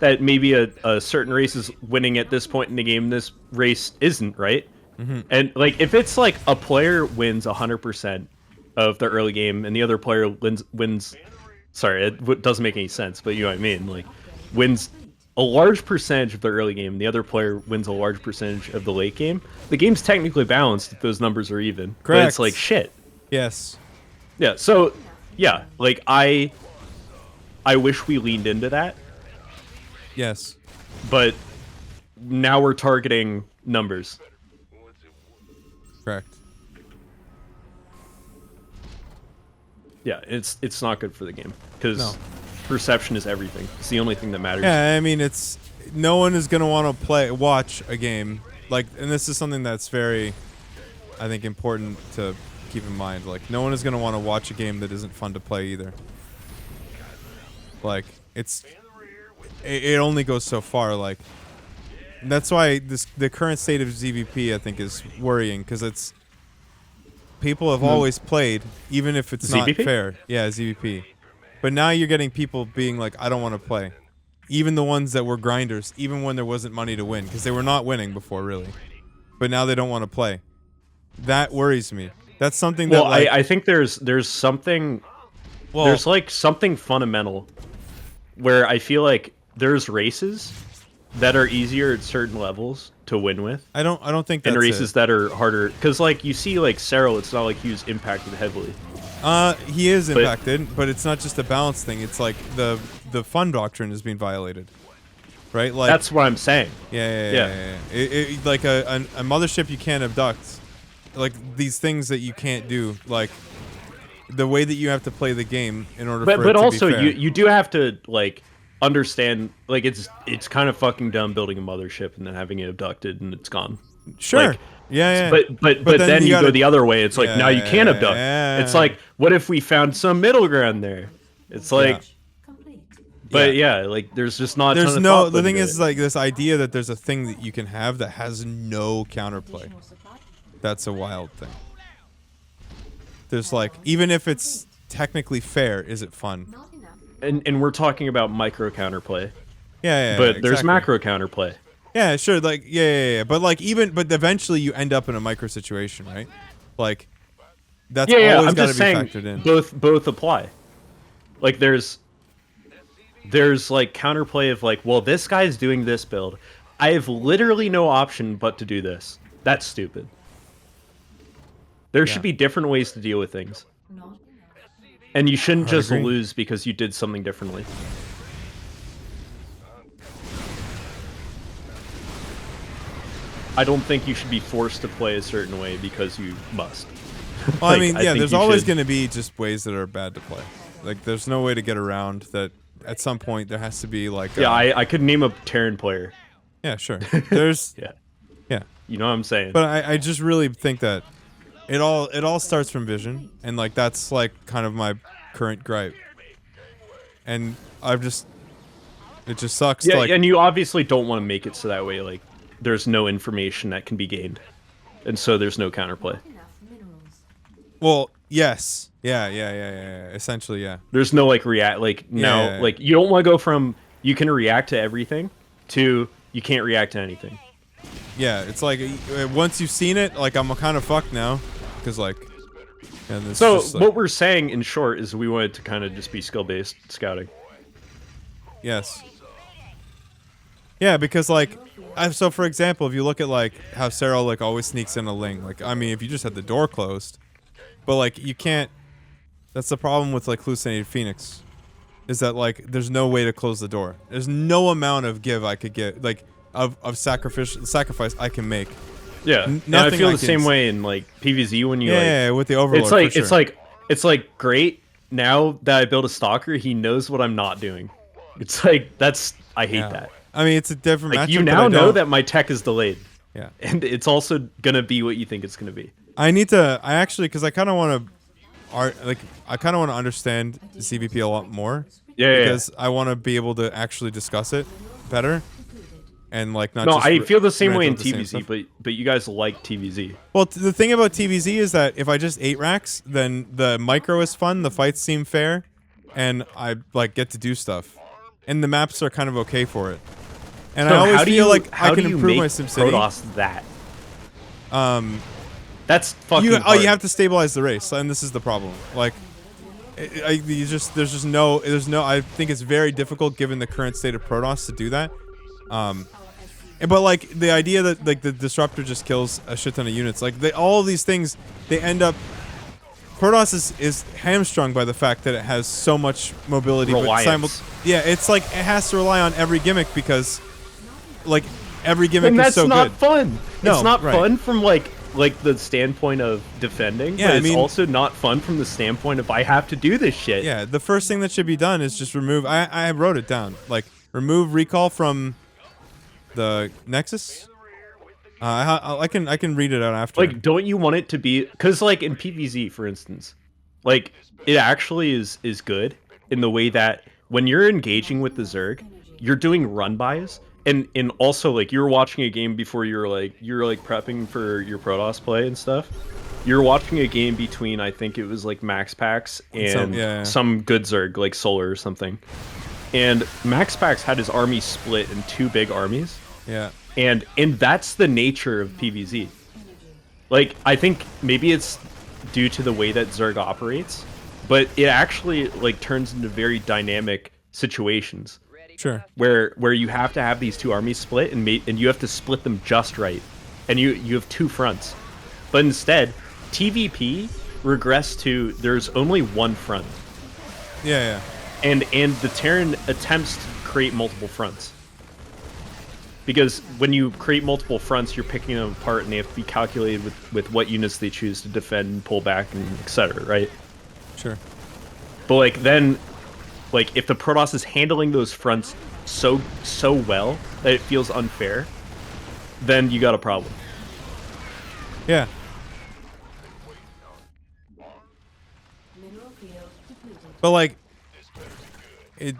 that maybe a certain race is winning at this point in the game, this race isn't, right? Mm-hmm. And like if it's like a player wins 100% of the early game and the other player wins sorry, it doesn't make any sense, but you know what I mean, like wins a large percentage of the early game, the other player wins a large percentage of the late game, the game's technically balanced if those numbers are even. But Correct. it's like shit. Yes. Yeah, so yeah, like I wish we leaned into that, Yes. but now we're targeting numbers. Correct. Yeah, it's not good for the game because No. perception is everything. It's the only thing that matters. Yeah, I mean, it's no one is gonna want to watch a game like, and this is something that's very, I think, important to keep in mind. Like, no one is gonna want to watch a game that isn't fun to play either. Like, it only goes so far. Like, that's why the current state of ZVP, I think, is worrying, because it's people have always played, even if it's not ZVP? fair. Yeah, ZVP. But now you're getting people being like, I don't want to play. Even the ones that were grinders, even when there wasn't money to win, because they were not winning before, really. But now they don't want to play. That worries me. That's something that, Well, like, I think there's something there's like something fundamental where I feel like there's races that are easier at certain levels to win with, I don't think that's and races it. that are harder. Because like you see, like Cyril, it's not like he was impacted heavily. He is impacted, but it's not just a balance thing. It's like the fun doctrine is being violated, right? Like, That's what I'm saying. yeah. Like a mothership you can't abduct, like these things that you can't do, like the way that you have to play the game in order for it But to also be fair. you do have to like understand, like it's kind of fucking dumb building a mothership and then having it abducted and it's gone. Sure. Like, yeah. But then you gotta- go the other way. It's like now you can't abduct. Yeah. It's like, what if we found some middle ground there? It's like, Complete. but yeah, like there's just not. a There's ton of no. thought The put thing into is, it. like, this idea that there's a thing that you can have that has no counterplay. Additional supply. That's a wild thing. There's like, even if it's technically fair, is it fun? Not enough. and we're talking about micro counterplay, Yeah. but there's exactly. macro Yeah, sure. Like, yeah. But like, but eventually you end up in a micro situation, right? Like that's Yeah, always I'm got to just be saying factored in. both apply. Like there's like counterplay of like, well, this guy's doing this build. I have literally no option but to do this. That's stupid. There should be different ways to deal with things. Not enough. And you shouldn't I just agree. lose because you did something differently. I don't think you should be forced to play a certain way because you must. Well, I mean, yeah, think there's you always should. going to be just ways that are bad to play. Like, there's no way to get around that. At some point, there has to be like. Yeah, I could name a Terran player. Yeah, sure. There's. Yeah. Yeah. You know what I'm saying? But I just really think that it all starts from vision, and like that's like kind of my current gripe. And it just sucks. Yeah, like, and you obviously don't want to make it so that way like there's no information that can be gained, and so there's no counterplay. Not enough minerals. well, yes, yeah. Essentially, yeah. There's no like react like now Yeah. like you don't want to go from you can react to everything to you can't react to anything. Yeah, it's like once you've seen it, like I'm kind of fucked now, because like. And it's So just, like, what we're saying in short is we wanted to kind of just be skill-based scouting. Yes. Yeah, because like, so for example, if you look at like how Sarah like always sneaks in a Ling, like I mean, if you just had the door closed, but like you can't. That's the problem with like hallucinated Phoenix, is that like there's no way to close the door. There's no amount of give I could get like of sacrifice I can make. Yeah, and I nothing feel I the can same way in like PvZ when you Yeah, with the Overlord. it's like for sure. it's like great now that I build a stalker, he knows what I'm not doing. It's like I hate Yeah. that. I mean, it's a different Like matchup. you but now I know don't- that my tech is delayed. Yeah. And it's also gonna be what you think it's gonna be. I actually, because I kind of want to understand the CVP a lot more. Yeah, Because I want to be able to actually discuss it better, and like not. No, just I feel the same rant way in about the same TVZ, stuff. but you guys like TVZ. Well, the thing about TVZ is that if I just 8 racks, then the micro is fun, the fights seem fair, and I like get to do stuff, and the maps are kind of okay for it. And I So always how do feel you- like how I can do you improve my make SimCity. Protoss that? That's fucking You hard. have to stabilize the race, and this is the problem. Like, there's no. I think it's very difficult given the current state of Protoss to do that. But like the idea that like the disruptor just kills a shit ton of units, like all of these things, they end up. Protoss is hamstrung by the fact that it has so much mobility. Reliance. Yeah, it's like it has to rely on every gimmick because, like, every gimmick And is that's so not good. fun. No, it's not right. fun from like the standpoint of defending, Yeah, but I it's mean- also not fun from the standpoint of I have to do this shit. Yeah, the first thing that should be done is just remove. I wrote it down. Like remove recall from the Nexus. I can read it out after. Like, don't you want it to be? Because like in PvZ, for instance, like it actually is good in the way that when you're engaging with the Zerg, you're doing run bys. And also like you're watching a game before you're prepping for your Protoss play and stuff. You're watching a game between I think it was like Max Pax and some good Zerg like Solar or something. And Max Pax had his army split in 2 big armies. Yeah. And that's the nature of PvZ. Like I think maybe it's due to the way that Zerg operates, but it actually like turns into very dynamic situations. Sure. Where you have to have these 2 armies split and you have to split them just right, and you have 2 fronts. But instead, TVP regressed to there's only 1 front. Yeah. And the Terran attempts to create multiple fronts. Because when you create multiple fronts, you're picking them apart, and they have to be calculated with what units they choose to defend and pull back and etc. Right? Sure. But like then. Like, if the Protoss is handling those fronts so well that it feels unfair, then you got a problem. Yeah. Mineral field depleted. But like, it.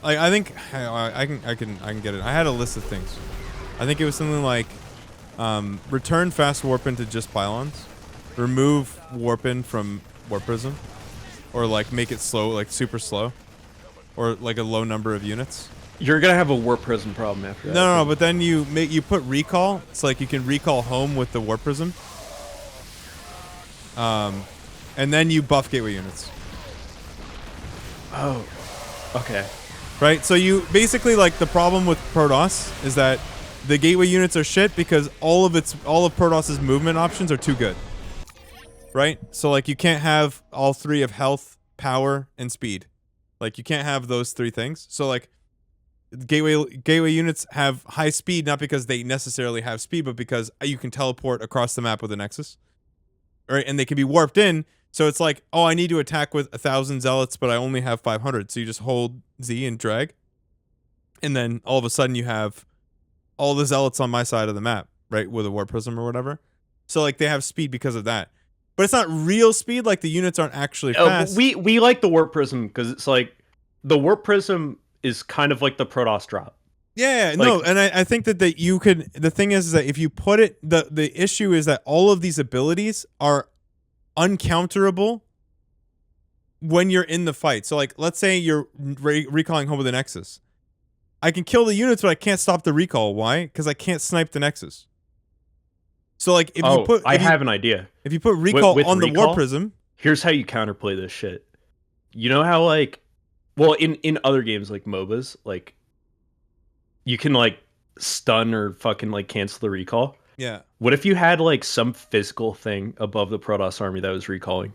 Like I think I can get it. I had a list of things. I think it was something like, return fast warp into just pylons, remove warp in from warp prism, or like make it slow, like super slow, or like a low number of units. You're gonna have a warp prism problem after that. No, but then you put recall. It's like you can recall home with the warp prism. And then you buff gateway units. Oh, okay. Right? So you basically, like, the problem with Protoss is that the gateway units are shit because all of Protost's movement options are too good. Right? So, like, you can't have all three of health, power, and speed. Like, you can't have those three things. So, like, gateway units have high speed not because they necessarily have speed, but because you can teleport across the map with a Nexus. Right? And they can be warped in. So it's like, oh, I need to attack with 1,000 zealots, but I only have 500. So you just hold Z and drag. And then all of a sudden you have all the zealots on my side of the map, right? With a warp prism or whatever. So, like, they have speed because of that. But it's not real speed. Like, the units aren't actually fast. We like the warp prism because it's like the warp prism is kind of like the Protoss drop. Yeah, Like, no, and I think that you could. The thing is that if you put it, the issue is that all of these abilities are uncounterable when you're in the fight. So, like, let's say you're recalling home with a Nexus. I can kill the units, but I can't stop the recall. Why? Because I can't snipe the Nexus. So, like, if you put, I have an idea. If you put recall with on the recall, warp prism, here's how you counterplay this shit. You know how, like, well, in other games like MOBAs, like, you can, like, stun or fucking, like, cancel the recall. Yeah. What if you had, like, some physical thing above the Protoss army that was recalling?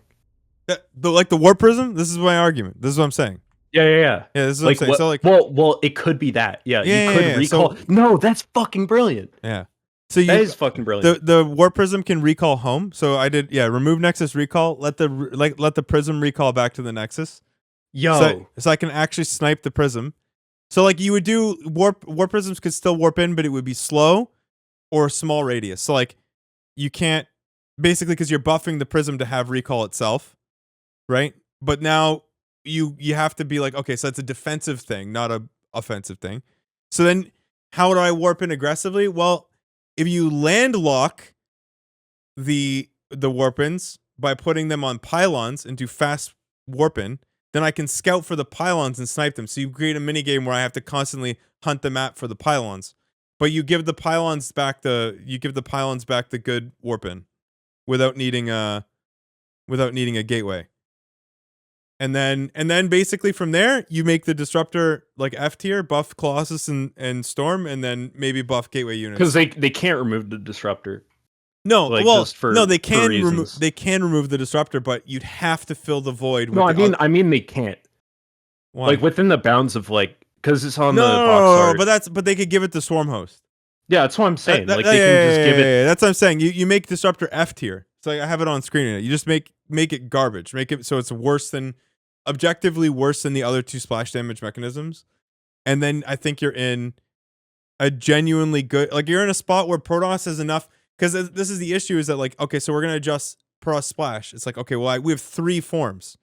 Like the warp prism. This is my argument. This is what I'm saying. Yeah. Yeah, this is what I'm saying. So, like, well, it could be that. Yeah, you could recall. So, no, that's fucking brilliant. Yeah. So that is fucking brilliant. The warp prism can recall home. So I did, remove Nexus recall. Let the prism recall back to the Nexus. Yo. So I can actually snipe the prism. So, like, you would do warp prisms could still warp in, but it would be slow or small radius. So, like, you can't basically because you're buffing the prism to have recall itself, right? But now you have to be like, okay, so it's a defensive thing, not a offensive thing. So then, how do I warp in aggressively? Well, if you land lock the warp-ins by putting them on pylons and do fast warp-in, then I can scout for the pylons and snipe them. So you create a minigame where I have to constantly hunt the map for the pylons. But you give the pylons back the good warp-in without needing a gateway. And then basically from there, you make the disruptor like F tier, buff Colossus and Storm, and then maybe buff gateway units. Because they can't remove the disruptor. No, like, well, just for, no, they can remove the disruptor, but you'd have to fill the void. No, I mean they can't. Why? Like within the bounds of like, because it's on the box art. But they could give it to Swarm Host. Yeah, that's what I'm saying. Like they can just give it. That's what I'm saying. You make disruptor F tier. So I have it on screen. You just make it garbage. Make it so it's objectively worse than the other two splash damage mechanisms. And then I think you're in a genuinely good, like, you're in a spot where Protoss has enough. Because this is the issue, is that, like, okay, so we're going to adjust Protoss Splash. It's like, okay, well, we have 3 forms.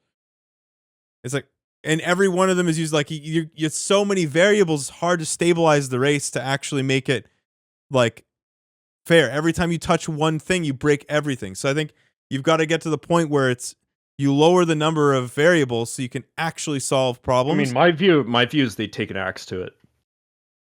It's like, and every one of them is used, like, you so many variables, it's hard to stabilize the race to actually make it, like, fair. Every time you touch one thing, you break everything. So I think you've got to get to the point where you lower the number of variables so you can actually solve problems. I mean, my view is they take an axe to it.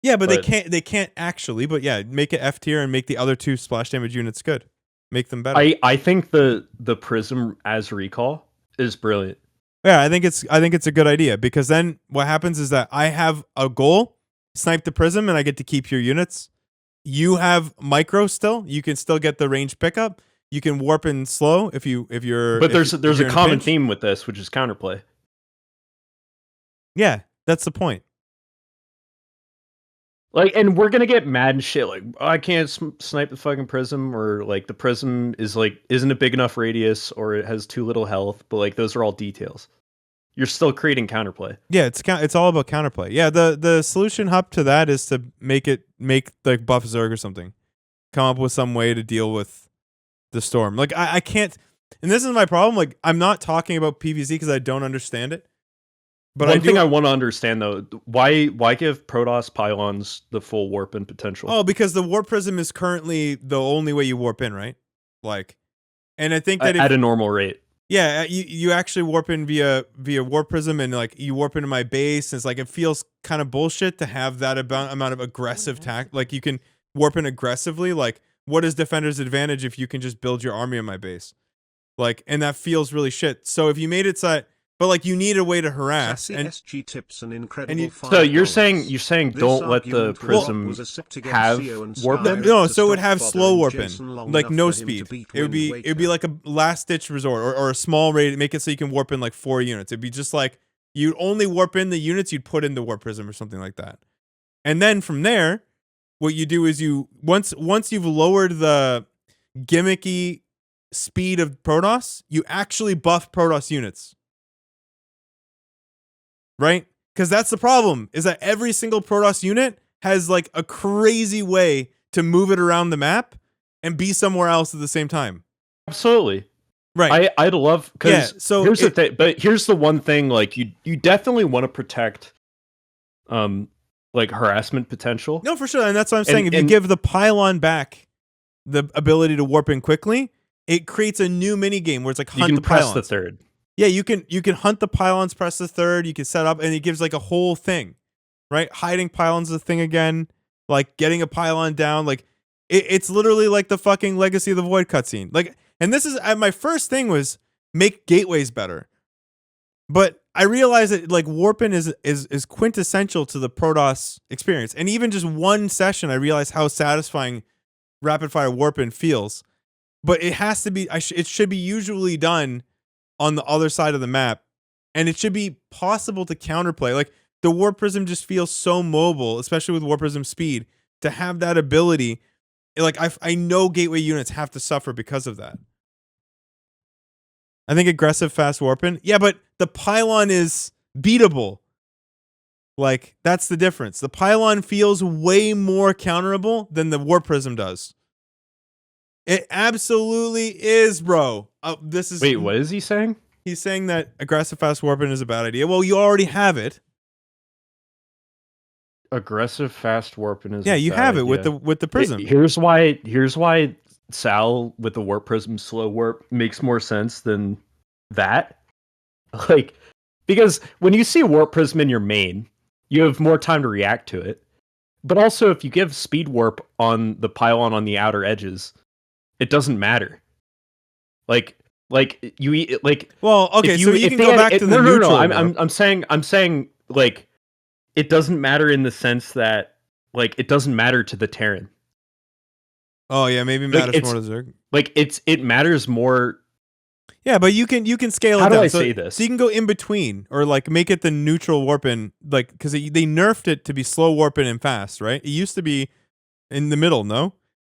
Yeah, but they can't actually. But yeah, make it F tier and make the other 2 splash damage units good. Make them better. I think the prism as recall is brilliant. Yeah, I think it's a good idea, because then what happens is that I have a goal, snipe the prism, and I get to keep your units. You have micro still. You can still get the range pickup. You can warp in slow if you're. But there's a common theme with this, which is counterplay. Yeah, that's the point. Like, and we're gonna get mad and shit. Like, I can't snipe the fucking prism, or like the prism isn't a big enough radius, or it has too little health. But like, those are all details. You're still creating counterplay. Yeah, it's all about counterplay. Yeah, the solution hub to that is to make like buff Zerg or something. Come up with some way to deal with the storm. Like, I can't, and this is my problem. Like, I'm not talking about PvZ because I don't understand it. But One thing I want to understand, though, why give Protoss pylons the full warp in potential? Oh, because the warp prism is currently the only way you warp in, right? Like, and I think that at a normal rate. Yeah, you actually warp in via warp prism, and like you warp into my base. And it's like, it feels kind of bullshit to have that amount of aggressive tack. Like, you can warp in aggressively. Like, what is defender's advantage if you can just build your army on my base? Like, and that feels really shit. So if you made it so, but like you need a way to harass. Sassy And SG tips an incredible you- $5. So you're saying This don't let the argument prism was a sip to get have CO and warping? Skyrim no, to so it would stop have slow bothering Jason warping, long like enough no for him to speed. beat It would be Wind it would be Waker. like a last ditch resort or a small raid. Make it so you can warp in like 4 units. It'd be just like you'd only warp in the units you'd put in the warp prism or something like that. And then from there, what you do is you once you've lowered the gimmicky speed of Protoss, you actually buff Protoss units. Right? Because that's the problem, is that every single Protoss unit has like a crazy way to move it around the map and be somewhere else at the same time. Absolutely. Right. I'd love, because Yeah, so here's the thing, but here's the one thing, like you definitely want to protect like harassment potential. No, for sure. And that's what I'm saying. If you and- give the pylon back the ability to warp in quickly, it creates a new mini game where it's like You hunt can the press pylons. the third. Yeah, you can hunt the pylons, press the third, you can set up, and it gives like a whole thing, right? Hiding pylons is a thing again, like getting a pylon down, like it's literally like the fucking Legacy of the Void cutscene. Like, and this is my first thing was make gateways better, but I realized that like warping is quintessential to the Protoss experience, and even just one session, I realized how satisfying rapid fire warping feels. But it has to be, it should be usually done on the other side of the map, and it should be possible to counterplay. Like the Warp Prism just feels so mobile, especially with Warp Prism speed, to have that ability. Like I know gateway units have to suffer because of that. I think aggressive fast warping, yeah, but the pylon is beatable. Like that's the difference. The pylon feels way more counterable than the Warp Prism does. It absolutely is, bro. This is Wait, what is he saying? He's saying that aggressive fast warping is a bad idea. Well, you already have it. Aggressive fast warping is Yeah, a you bad have it idea. with the prism. Here's why Sal with the warp prism slow warp makes more sense than that. Like, because when you see warp prism in your main, you have more time to react to it. But also, if you give speed warp on the pylon on the outer edges, it doesn't matter. Like you like. Well, okay, so you if can they go had- back it- to the no. neutral. I'm saying like it doesn't matter in the sense that like it doesn't matter to the Terran. Oh yeah, maybe Like, matters more to Zerg. Like it matters more. Yeah, but you can scale How it do down. I so, say this? So you can go in between, or like make it the neutral warping, like because they nerfed it to be slow warping and fast, right? It used to be in the middle, no?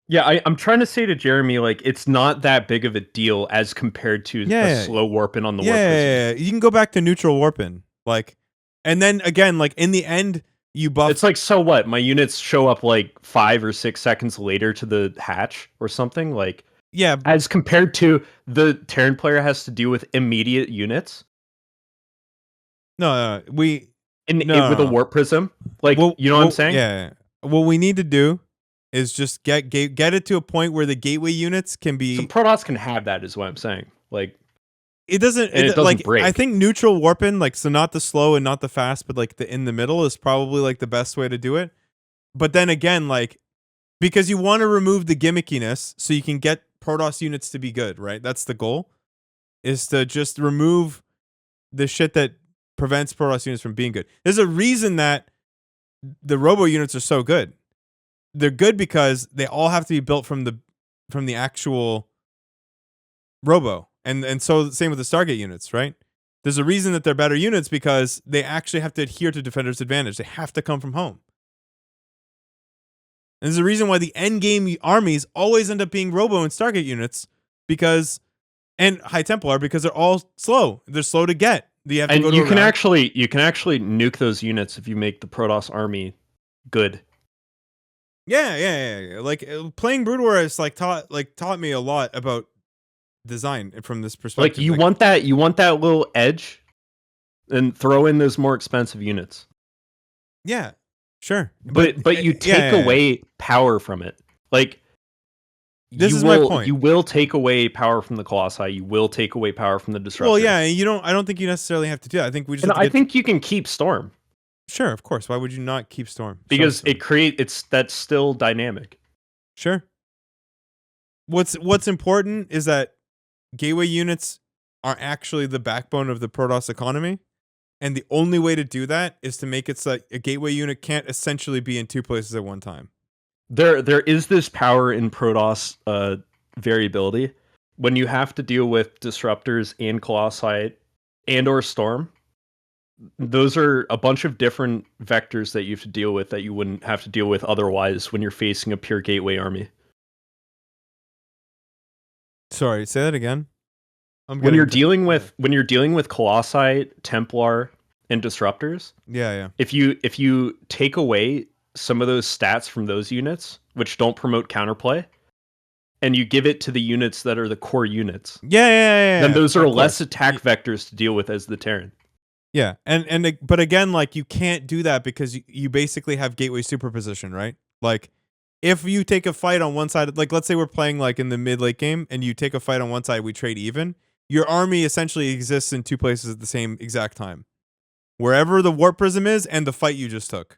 Yeah, I'm trying to say to Jeremy, like, it's not that big of a deal as compared to Yeah. a slow warping on the warp prism. Yeah, you can go back to neutral warping, like, and then again, like in the end, you buff. It's like, so what? My units show up like 5 or 6 seconds later to the hatch or something, like. Yeah, as compared to the Terran player has to deal with immediate units. No, with a warp prism, like you know what I'm saying? Yeah. What we need to do is just get it to a point where the gateway units can be. So Protoss can have that, is what I'm saying. Like it doesn't. And it doesn't like break. I think neutral warping, like so, not the slow and not the fast, but like the in the middle is probably like the best way to do it. But then again, like because you want to remove the gimmickiness, so you can get Protoss units to be good, right? That's the goal. Is to just remove the shit that prevents Protoss units from being good. There's a reason that the robo units are so good. They're good because they all have to be built from the actual robo. And so same with the Stargate units, right? There's a reason that they're better units because they actually have to adhere to Defender's Advantage. They have to come from home. And there's a reason why the end game armies always end up being robo and Stargate units and High Templar because they're all slow. They're slow to get. You can actually nuke those units if you make the Protoss army good. Yeah. Like playing Brood War has taught me a lot about design from this perspective. Like you want that little edge, and throw in those more expensive units. Yeah, sure. But you take away power from it. Like this is my point. You will take away power from the Colossi. You will take away power from the Disruptor. Well, yeah, I don't think you necessarily have to do that. I think we just. I think you can keep Storm. Sure, of course. Why would you not keep Storm? Because that's still dynamic. Sure. What's important is that gateway units are actually the backbone of the Protoss economy. And the only way to do that is to make it so that a gateway unit can't essentially be in two places at one time. There is this power in Protoss variability when you have to deal with disruptors and Colossi and or Storm. Those are a bunch of different vectors that you have to deal with that you wouldn't have to deal with otherwise when you're facing a pure gateway army. Sorry, say that again. When you're dealing with Colossi, Templar, and disruptors, yeah. If you take away some of those stats from those units, which don't promote counterplay, and you give it to the units that are the core units, then those are less attack vectors to deal with as the Terran. Yeah, but again, like, you can't do that because you basically have gateway superposition, right? Like, if you take a fight on one side, like, let's say we're playing like in the mid-late game, and you take a fight on one side, we trade even, your army essentially exists in two places at the same exact time. Wherever the warp prism is and the fight you just took.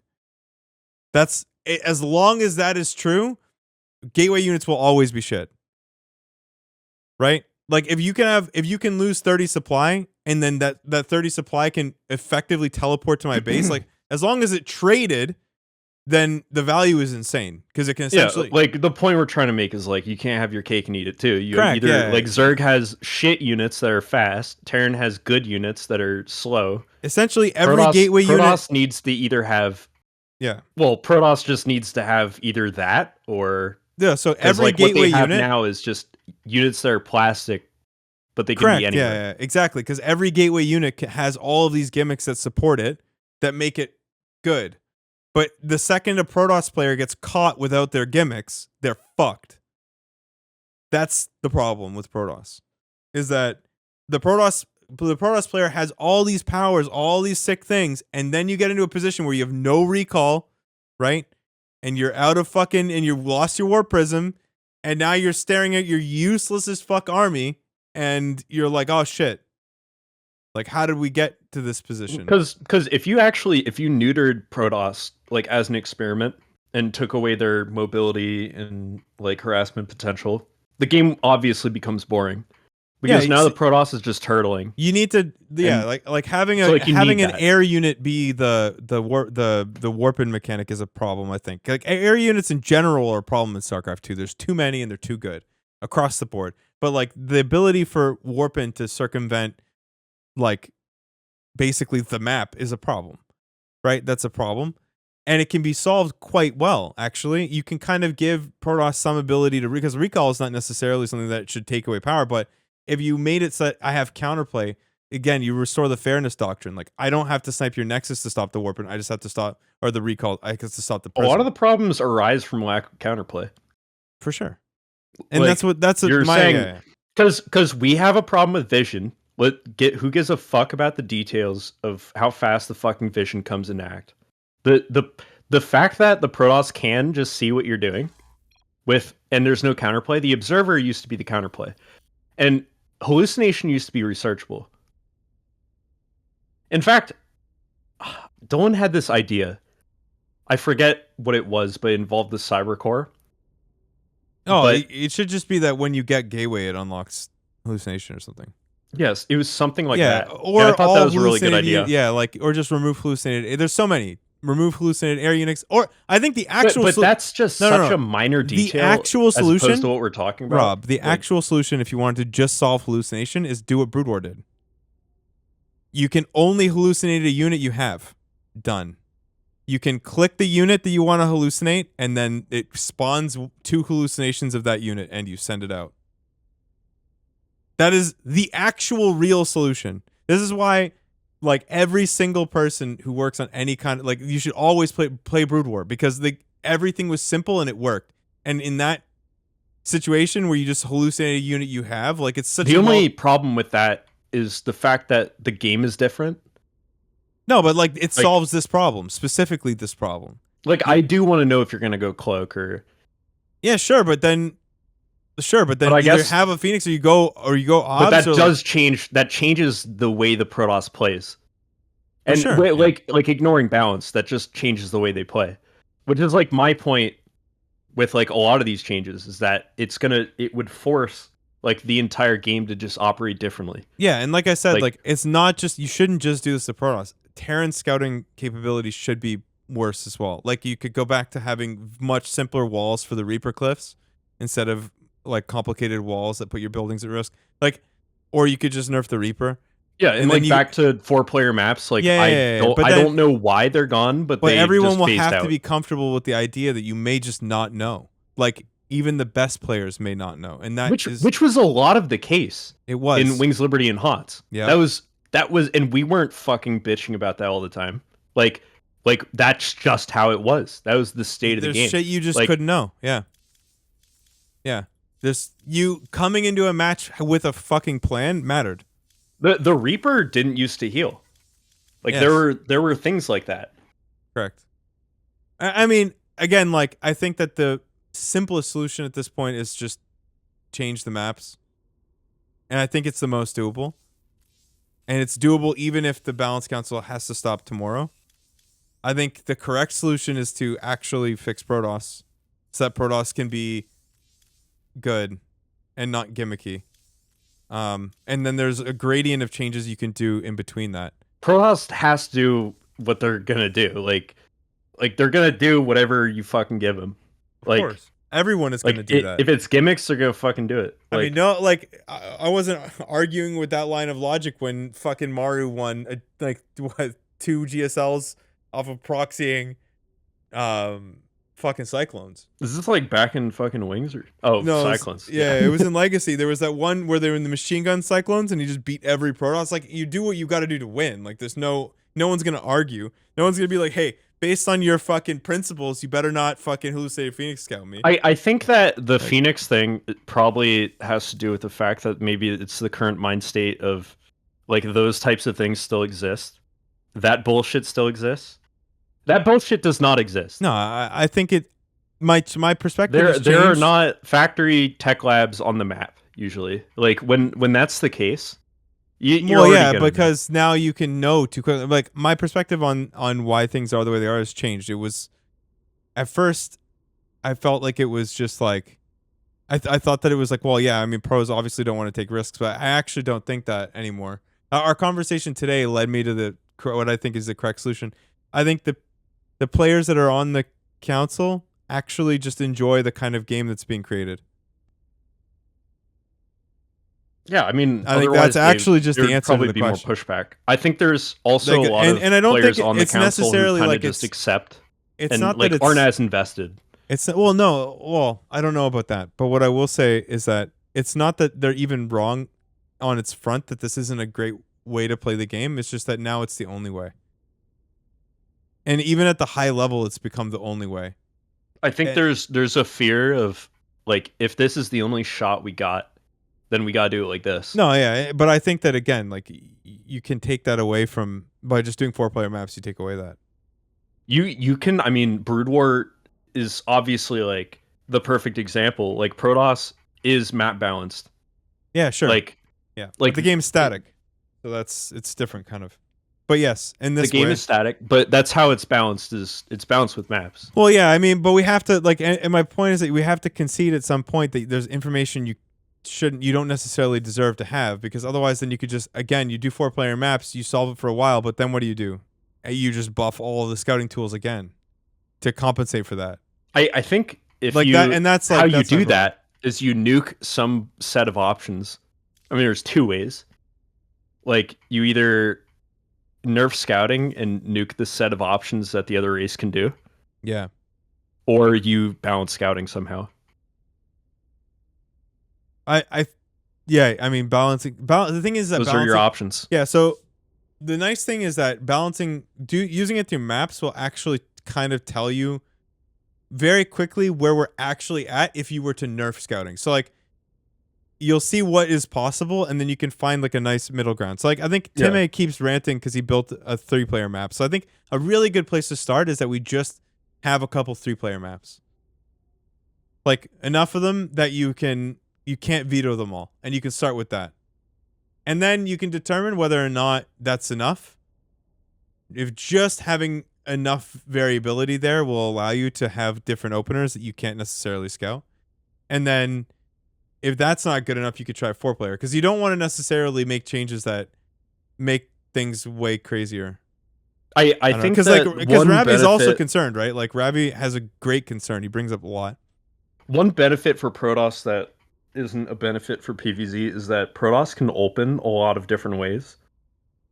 That's, as long as that is true, gateway units will always be shit. Right? Like, if you can lose 30 supply, and then that 30 supply can effectively teleport to my base, like, as long as it traded, then the value is insane. Because it can essentially... Yeah, like, the point we're trying to make is, like, you can't have your cake and eat it, too. You Correct, either, like, Zerg has shit units that are fast, Terran has good units that are slow. Essentially, every gateway unit... Protoss needs to either have... Yeah. Well, Protoss just needs to have either that, or... Yeah, so every gateway what they have unit... now is just units that are plastic, but they can be anywhere. Yeah, exactly. Because every gateway unit has all of these gimmicks that support it, that make it good. But the second a Protoss player gets caught without their gimmicks, they're fucked. That's the problem with Protoss. Is that the Protoss player has all these powers, all these sick things, and then you get into a position where you have no recall, right? And you're out of fucking, and you've lost your warp prism, and now you're staring at your useless as fuck army, and you're like, oh shit. Like, how did we get to this position? Because if you neutered Protoss, like, as an experiment and took away their mobility and, like, harassment potential, the game obviously becomes boring. Because now the Protoss is just turtling. You need to, like having an air unit be the warping mechanic is a problem. I think, like, air units in general are a problem in StarCraft 2. There's too many and they're too good across the board. But, like, the ability for warping to circumvent, like, basically the map is a problem, right? That's a problem. And it can be solved quite well, actually. You can kind of give Protoss some ability to, because recall is not necessarily something that should take away power, but if you made it so that I have counterplay, again, you restore the fairness doctrine. Like, I don't have to snipe your Nexus to stop the warping. I just have to stop, or the recall, I have to stop the prism. A lot of the problems arise from lack of counterplay. For sure. And like, that's you're my saying, because we have a problem with vision. Who gives a fuck about the details of how fast the fucking vision comes into act? The fact that the Protoss can just see what you're doing and there's no counterplay. The observer used to be the counterplay, and hallucination used to be researchable. In fact, Dolan had this idea. I forget what it was, but it involved the cyber core. Oh, it should just be that when you get gateway, it unlocks hallucination or something. Yes, it was something like that. Or I thought that was a really good idea. or just remove hallucinated. There's so many. Remove hallucinated air units, or I think the actual. But that's just such a minor detail. The actual solution, as opposed to what we're talking about, Rob. The actual solution, if you wanted to just solve hallucination, is do what Brood War did. You can only hallucinate a unit you have. Done. You can click the unit that you want to hallucinate, and then it spawns 2 hallucinations of that unit, and you send it out. That is the actual real solution. This is why, like, every single person who works on any kind of, like, you should always play Brood War, because everything was simple and it worked. And in that situation where you just hallucinate a unit you have, like, it's such the only problem with that is the fact that the game is different. No, but, like, it solves this problem, specifically this problem. Like, I do want to know if you're gonna go cloak or. Yeah, sure, but then I either guess, have a Phoenix or you go obs. But that does change. That changes the way the Protoss plays, and like ignoring balance, that just changes the way they play. Which is, like, my point with, like, a lot of these changes is that it would force like the entire game to just operate differently. Yeah, and like I said, Like- like it's not just you shouldn't just do this to Protoss. Terran scouting capabilities should be worse as well. Like you could go back to having much simpler walls for the Reaper cliffs instead of like complicated walls that put your buildings at risk. Like, or you could just nerf the Reaper. Yeah, and And then like you- back to 4-player maps, like Yeah, but I then- don't know why they're gone, but they everyone just will phased have out. to be comfortable with the idea that you may just not know. Like even the best players may not know, and that which was a lot of the case it was in Wings, Liberty, and HOTS. Yeah. That was, and we weren't fucking bitching about that all the time. Like that's just how it was. That was the state of the There's game. shit you just Like, couldn't know. Yeah. Yeah. This you coming into a match with a fucking plan mattered. The Reaper didn't used to heal. Like Yes. there were things like that. Correct. I mean, again, like I think that the simplest solution at this point is just change the maps. And I think it's the most doable. And it's doable even if the Balance Council has to stop tomorrow. I think the correct solution is to actually fix Protoss so that Protoss can be good and not gimmicky. And then there's a gradient of changes you can do in between that. Protoss has to do what they're gonna do. Like they're gonna do whatever you fucking give them. Like, Of course. Everyone is going to do that. If it's gimmicks, they're gonna fucking do it. I mean, no, like I wasn't arguing with that line of logic when fucking Maru won like what 2 GSLs off of proxying fucking Cyclones. Is this like back in fucking Wings or No, Cyclones? Yeah, it was in Legacy. There was that one where they were in the machine gun Cyclones and you just beat every Protoss. Like you do what you got to do to win. Like there's no one's gonna argue. No one's gonna be like, hey, based on your fucking principles, you better not fucking hallucinate Phoenix Scout me. I think that the Phoenix thing probably has to do with the fact that maybe it's the current mind state of like those types of things still exist. That bullshit still exists. That bullshit does not exist. No, I think it. My perspective. has There are changed. not factory tech labs on the map usually. Like when that's the case, you're Well, already yeah, gonna know. because now you can know too quickly. Like my perspective on why things are the way they are has changed. It was at first, I felt like it was just like, I thought that it was like, well, yeah, I mean, pros obviously don't want to take risks, but I actually don't think that anymore. Our conversation today led me to what I think is the correct solution. I think the players that are on the council actually just enjoy the kind of game that's being created. Yeah, I mean, I think otherwise that's actually just the there'd answer to probably the be question. more pushback. I think there's also Like, a lot and- of and I don't players think on the it's council necessarily who kind like of just accept It's and not like that it's aren't as invested. It's well, no, well, I don't know about that, but what I will say is that it's not that they're even wrong on its front that this isn't a great way to play the game. It's just that now it's the only way, and even at the high level, it's become the only way. I think And- there's a fear of like if this is the only shot we got, then we gotta do it like this. No, yeah, but I think that again, like you can take that away from by just doing 4-player maps. You take away that. You can. I mean, Brood War is obviously like the perfect example. Like Protoss is map balanced. Yeah, sure. Like yeah, like like the game's static, so it's different kind of. But yes, in this the game way, is static, but that's how it's balanced. Is it's balanced with maps. Well, yeah, I mean, but we have to like, and my point is that we have to concede at some point that there's information you don't necessarily deserve to have, because otherwise, then you could just again, you do 4-player maps, you solve it for a while, but then what do? You just buff all of the scouting tools again to compensate for that. I think if Like you that, and that's like how you that's do not wrong. that is you nuke some set of options. I mean, there's two ways. Like you either nerf scouting and nuke the set of options that the other race can do, Yeah, or you balance scouting somehow. yeah. I mean, balancing. The thing is that Those are your balancing- options. Yeah. So the nice thing is that using it through maps will actually kind of tell you very quickly where we're actually at if you were to nerf scouting. So like you'll see what is possible and then you can find like a nice middle ground. So like I think Tim A keeps ranting because he built a 3-player map. So I think a really good place to start is that we just have a couple 3-player maps. Like enough of them that you can't veto them all. And you can start with that. And then you can determine whether or not that's enough. If just having enough variability there will allow you to have different openers that you can't necessarily scout. And then if that's not good enough, you could try 4-player because you don't want to necessarily make changes that make things way crazier. I think because Ravi's also concerned, right? Like Ravi has a great concern. He brings up a lot. One benefit for Protoss that isn't a benefit for PvZ is that Protoss can open a lot of different ways.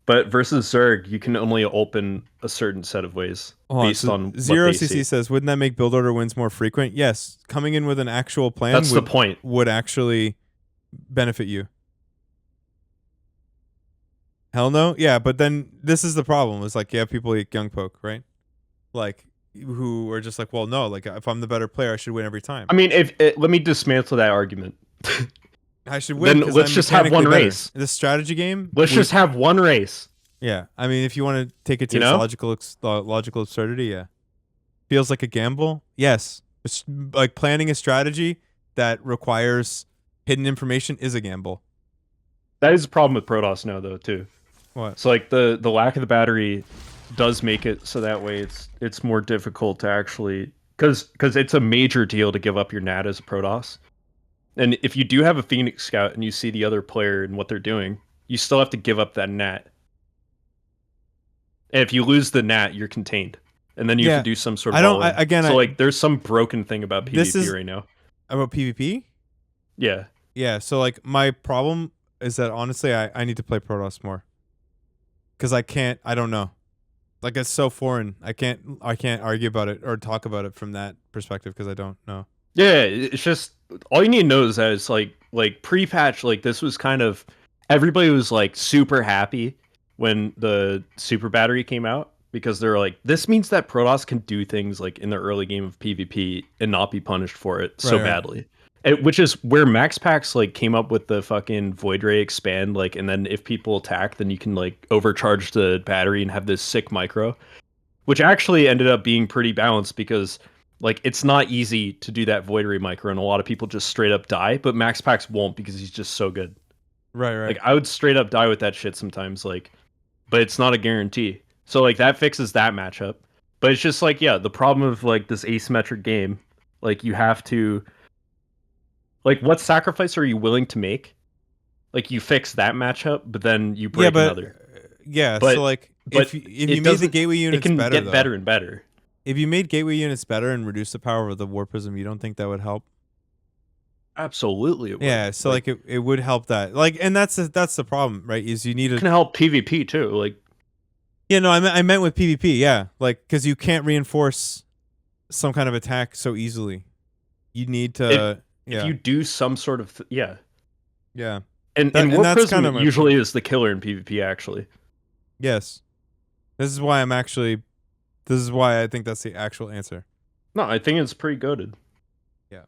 But versus Zerg, you can only open a certain set of ways based on Zero what they CC see. says, wouldn't that make build order wins more frequent? Yes. Coming in with an actual plan That's the point. Would actually benefit you. Hell no? Yeah, but then this is the problem. It's like you have people like Young Poke, right? Like, who are just like, well, no, like if I'm the better player, I should win every time. I mean, let me dismantle that argument. I should win. Then let's just have one race. The strategy game. Let's just have one race. Yeah, I mean, if you want to take it to its logical absurdity, yeah, feels like a gamble. Yes, it's like planning a strategy that requires hidden information is a gamble. That is a problem with Protoss now, though, too. What? So like the lack of the battery does make it so that way it's more difficult to actually because it's a major deal to give up your NAT as a Protoss. And if you do have a Phoenix Scout and you see the other player and what they're doing, you still have to give up that NAT. And if you lose the NAT, you're contained. And then you have to do some sort of there's some broken thing about PvP right now. About PvP? Yeah. Yeah, so like my problem is that honestly I need to play Protoss more. Cuz I don't know. Like it's so foreign. I can't argue about it or talk about it from that perspective because I don't know. Yeah, it's just all you need to know is that it's like pre-patch, like this was kind of everybody was like super happy when the super battery came out because they're like, this means that Protoss can do things like in the early game of PvP and not be punished for it badly. Which is where Max Packs like came up with the fucking Void Ray expand, like, and then if people attack, then you can like overcharge the battery and have this sick micro, which actually ended up being pretty balanced because like it's not easy to do that Void Ray micro, and a lot of people just straight up die, but Max Packs won't because he's just so good. Right. Like I would straight up die with that shit sometimes, like, but it's not a guarantee. So like that fixes that matchup. But it's just like, yeah, the problem of like this asymmetric game, like you have to, like, what sacrifice are you willing to make? Like you fix that matchup, but then you break another. Yeah, so like if you made the gateway units better, it can get better and better. If you made gateway units better and reduce the power of the War Prism, you don't think that would help? Absolutely, it would. Yeah, so like it would help that. Like, and that's the problem, right? Is you need it can help PvP too. Like, yeah, no, I meant with PvP, yeah, like because you can't reinforce some kind of attack so easily. You need to. If you do some sort of yeah, and War Prism kind of usually is the killer in PvP. Actually, yes, this is why I think that's the actual answer. No, I think it's pretty goated. Yeah,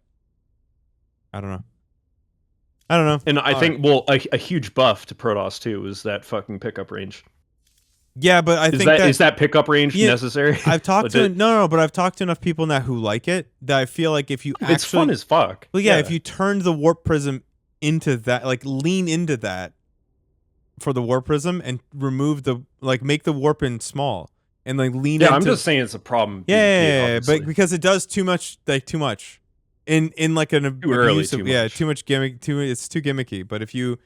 I don't know. And I think a huge buff to Protoss too was that fucking pickup range. Yeah, but I think is that pickup range necessary? I've talked to but I've talked to enough people now who like it that I feel like if you it's fun as fuck. Well, yeah, if you turn the Warp Prism into that, like lean into that for the Warp Prism and remove make the warp-in small and like lean. Yeah, I'm just saying it's a problem. Yeah, but because it does too much, in like an abusive, too much gimmick. It's too gimmicky. But if you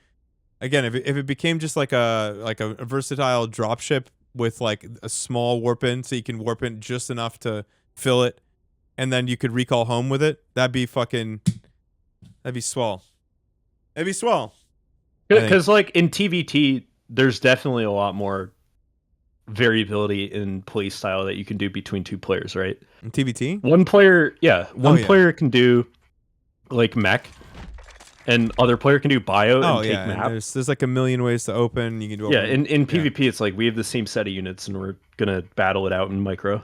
again, if it became just like a versatile dropship with like a small warp in, so you can warp in just enough to fill it, and then you could recall home with it, that'd be swell. That'd be swell. Because like in TVT, there's definitely a lot more variability in play style that you can do between two players, right? In TVT, one player player can do like mech. And other player can do bio and take map. There's like a million ways to open. You can do in PvP it's like we have the same set of units and we're gonna battle it out in micro.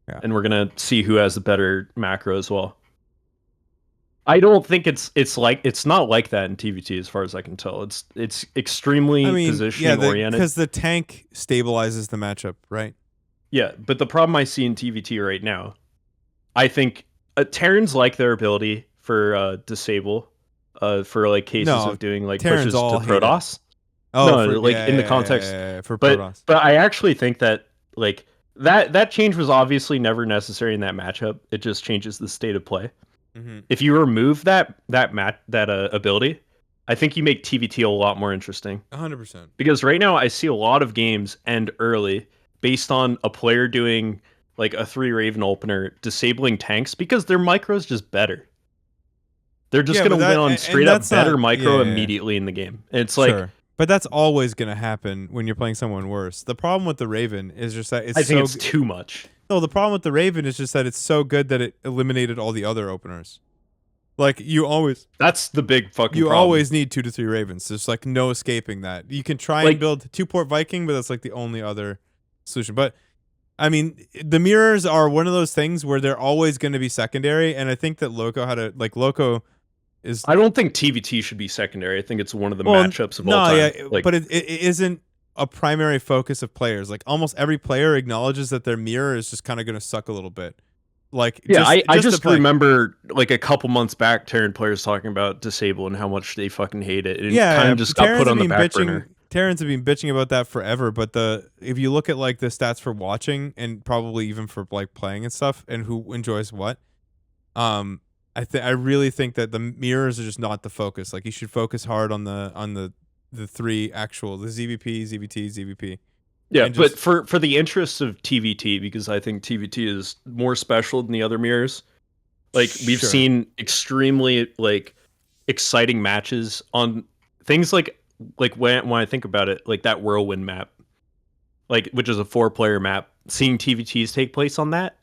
Yeah. And we're gonna see who has the better macro as well. I don't think it's not like that in TVT as far as I can tell. It's extremely positioning oriented. Because the tank stabilizes the matchup, right? Yeah, but the problem I see in TVT right now, I think Terrans like their ability for disable. For like cases of doing like Terrans pushes to Protoss. In the context for Protoss. But I actually think that like that change was obviously never necessary in that matchup. It just changes the state of play. Mm-hmm. If you remove that ability, I think you make TVT a lot more interesting. 100%. Because right now I see a lot of games end early based on a player doing like a 3 Raven opener, disabling tanks because their micro's just better. They're just Yeah, gonna but win on and straight up that's better not micro yeah. immediately in the game. And it's like Sure. But that's always going to happen when you're playing someone worse. The problem with the Raven is just that it's I think so it's too much. No, the problem with the Raven is just that it's so good that it eliminated all the other openers. Like That's the big fucking you problem. always need 2 to 3 Ravens. There's like no escaping that. You can try Like- and build 2-port Viking, but that's like the only other solution. But I mean, the mirrors are one of those things where they're always going to be secondary, and I think that Loco is I don't think TVT should be secondary. I think it's one of the matchups of all time. Yeah, Like, but it isn't a primary focus of players. Like almost every player acknowledges that their mirror is just kind of going to suck a little bit. Like yeah, I to just play. remember like a couple months back, Terran players talking about Disable and how much they fucking hate it. And Yeah, kind of just got put on the back burner. Terrans have been bitching about that forever, but if you look at like the stats for watching and probably even for like playing and stuff, and who enjoys what, I really think that the mirrors are just not the focus. Like you should focus hard on the 3 actual the ZVP, ZVT, ZVP. Yeah, And but just- for the interests of TVT, because I think TVT is more special than the other mirrors. Like we've Sure. seen extremely like exciting matches on things like when I think about it, like that Whirlwind map, like which is a 4-player map. Seeing TVTs take place on that,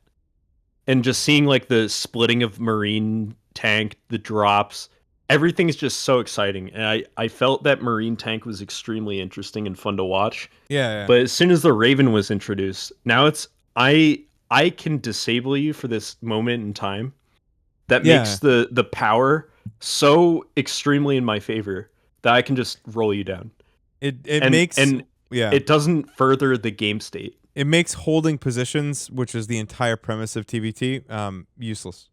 and just seeing like the splitting of Marine tank, the drops, everything's just so exciting. And I felt that Marine tank was extremely interesting and fun to watch. yeah. But as soon as the Raven was introduced, now it's I can disable you for this moment in time. That makes the power so extremely in my favor that I can just roll you down. It doesn't further the game state. It makes holding positions, which is the entire premise of TVT, useless.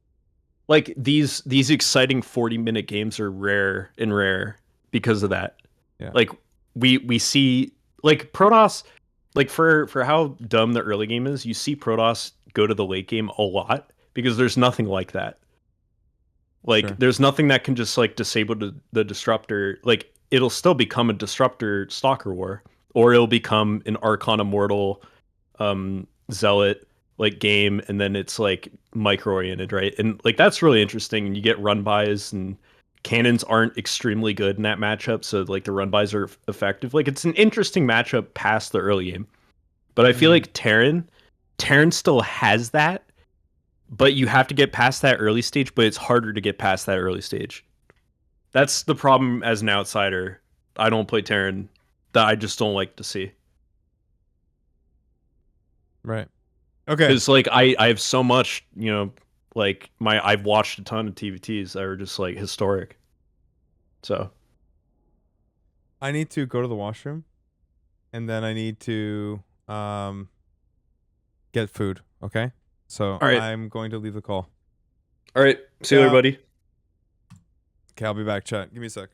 Like these exciting 40-minute games are rare because of that. Yeah. Like we see like Protoss, like for how dumb the early game is, you see Protoss go to the late game a lot because there's nothing like that. Like Sure. there's nothing that can just like disable the disruptor. Like it'll still become a disruptor stalker war, or it'll become an Archon Immortal zealot like game, and then it's like micro oriented, right? And like that's really interesting, and you get run bys, and cannons aren't extremely good in that matchup, so like the run bys are effective. Like it's an interesting matchup past the early game. But I feel like Terran still has that, but you have to get past that early stage, but it's harder to get past that early stage. That's the problem as an outsider. I don't play Terran, that I just don't like to see. Right. Okay. Because like I have so much, like I've watched a ton of TVTs that are just like historic. So I need to go to the washroom, and then I need to get food. Okay. So All right. I'm going to leave the call. all right, see you later, buddy. Okay, I'll be back. Chat. Give me a sec.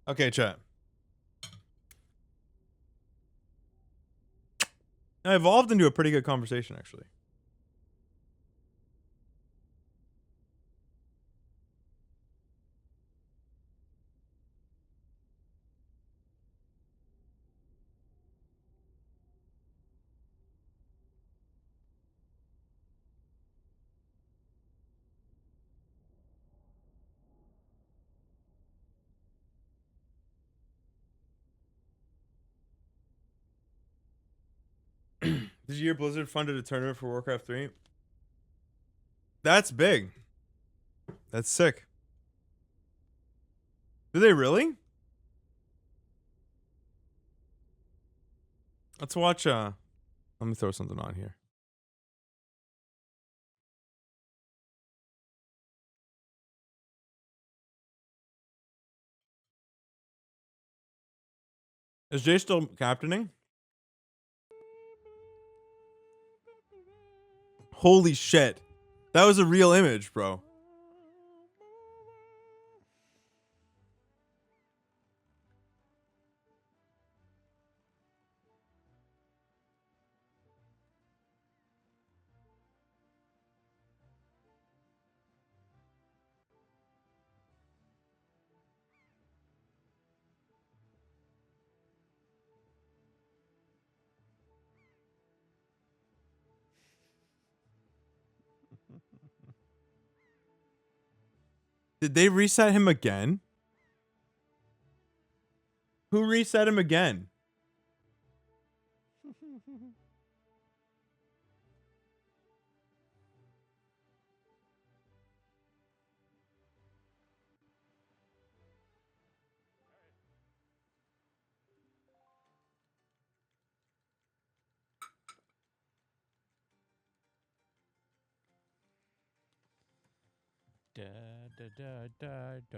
Okay, chat. I evolved into a pretty good conversation, actually. Did you hear Blizzard funded a tournament for Warcraft 3? That's big. That's sick. Do they really? Let's watch let me throw something on here. Is Jay still captaining? Holy shit. That was a real image, bro. Did they reset him again? Who reset him again?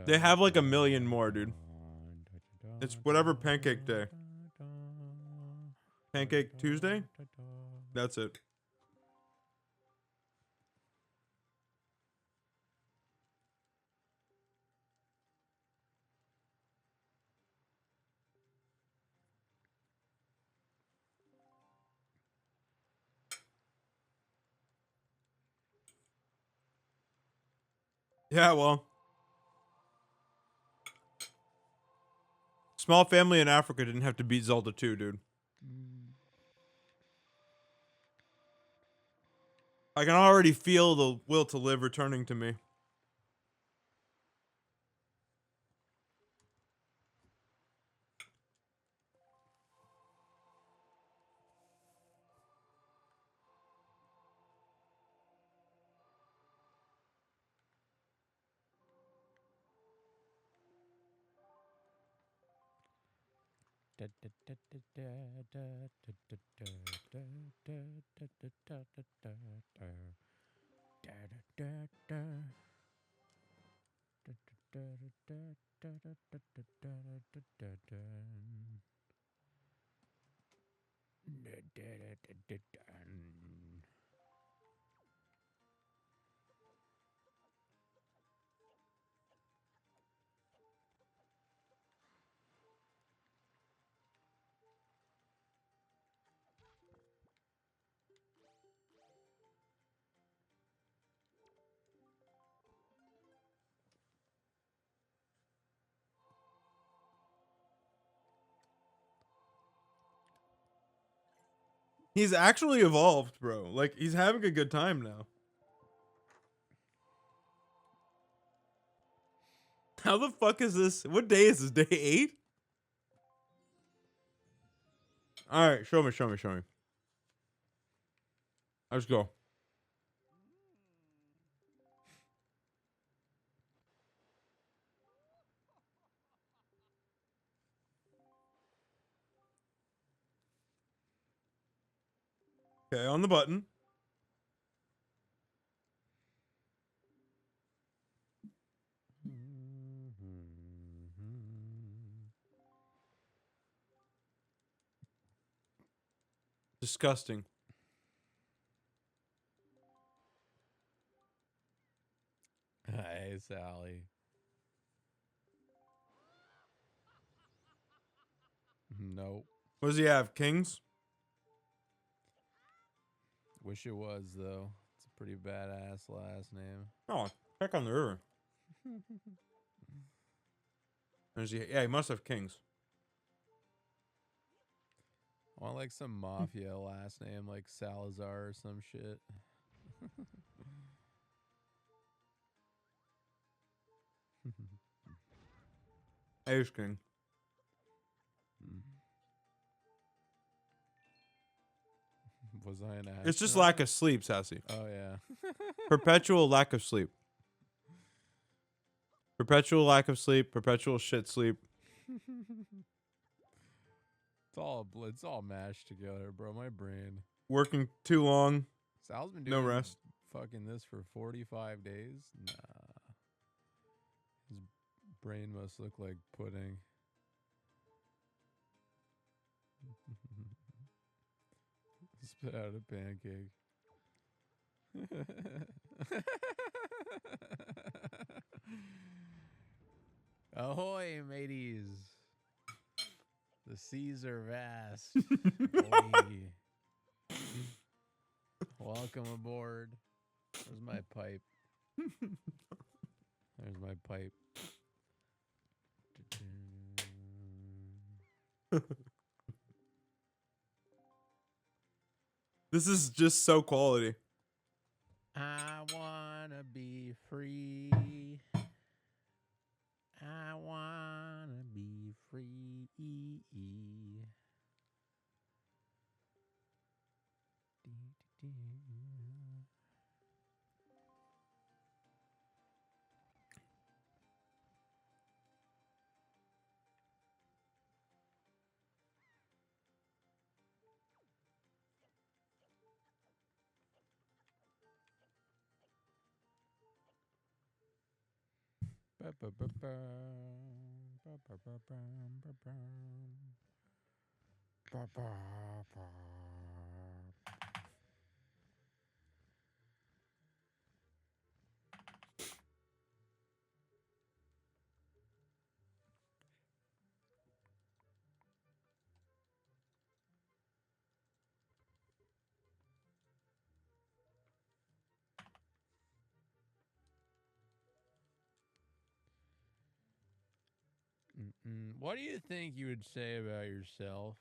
They have like a million more, dude. It's whatever Pancake Day. Pancake Tuesday? That's it. Yeah, well. Small family in Africa didn't have to beat Zelda 2, dude. I can already feel the will to live returning to me. He's actually evolved, bro. Like, he's having a good time now. How the fuck is this? What day is this? Day 8? Alright, show me. Let's go. Okay, on the button. Disgusting. Hey, Sally. Nope. What does he have? Kings? Wish it was though. It's a pretty badass last name. Oh, check on the river. Yeah, he must have kings. I want like some mafia last name, like Salazar or some shit. Ace king. Was I an It's just astronaut? lack of sleep, Sassy. Oh yeah. Perpetual lack of sleep. Perpetual lack of sleep. Perpetual shit sleep. It's all mashed together, bro. My brain. Working too long. Sal's been No doing rest. fucking this for 45 days. Nah. His brain must look like pudding. Spit out a pancake. Ahoy, mateys. The seas are vast. Oy. Welcome aboard. Where's my pipe? There's my pipe. This is just so quality. I wanna be free. I wanna be free. What do you think you would say about yourself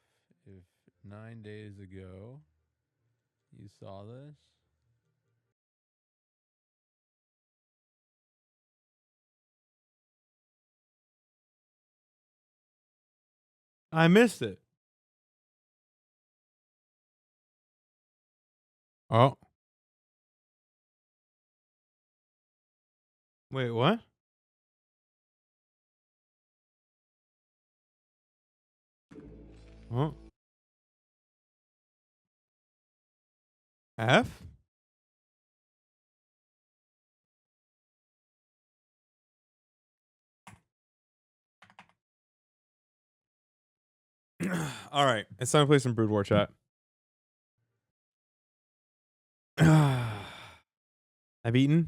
if 9 days ago you saw this? I missed it. Oh. Wait, what? Huh? F? All right. It's time to play some Brood War chat. I've eaten.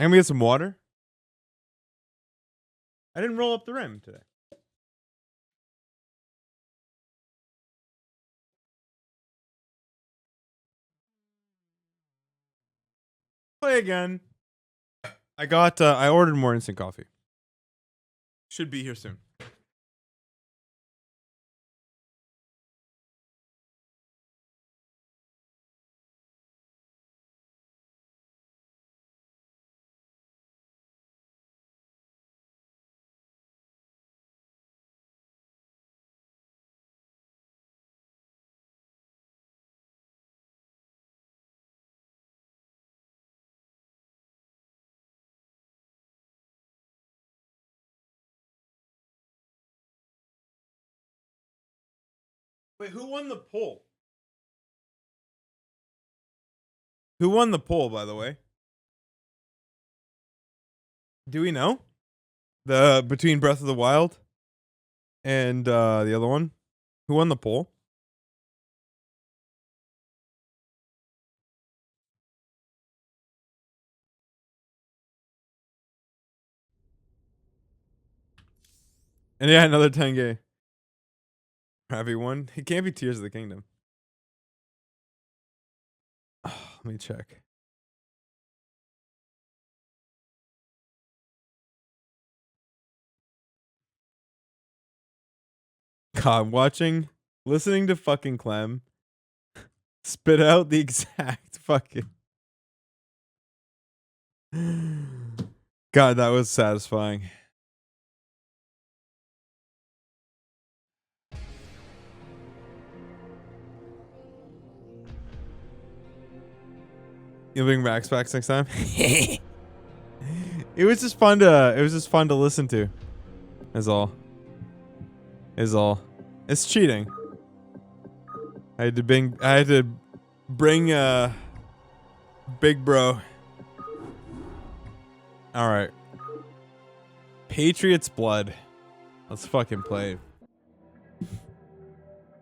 I'm gonna get some water. I didn't roll up the rim today. Play again. I ordered more instant coffee. Should be here soon. Wait, who won the poll? Who won the poll, by the way? Do we know? The between Breath of the Wild and the other one? Who won the poll? And yeah, another 10K. Everyone. It can't be Tears of the Kingdom. Oh, let me check. God, listening to fucking Clem spit out the exact fucking. God, that was satisfying. You'll bring Max back next time. It was just fun to listen to. Is all. It's cheating. I had to bring Big Bro. All right. Patriots blood. Let's fucking play.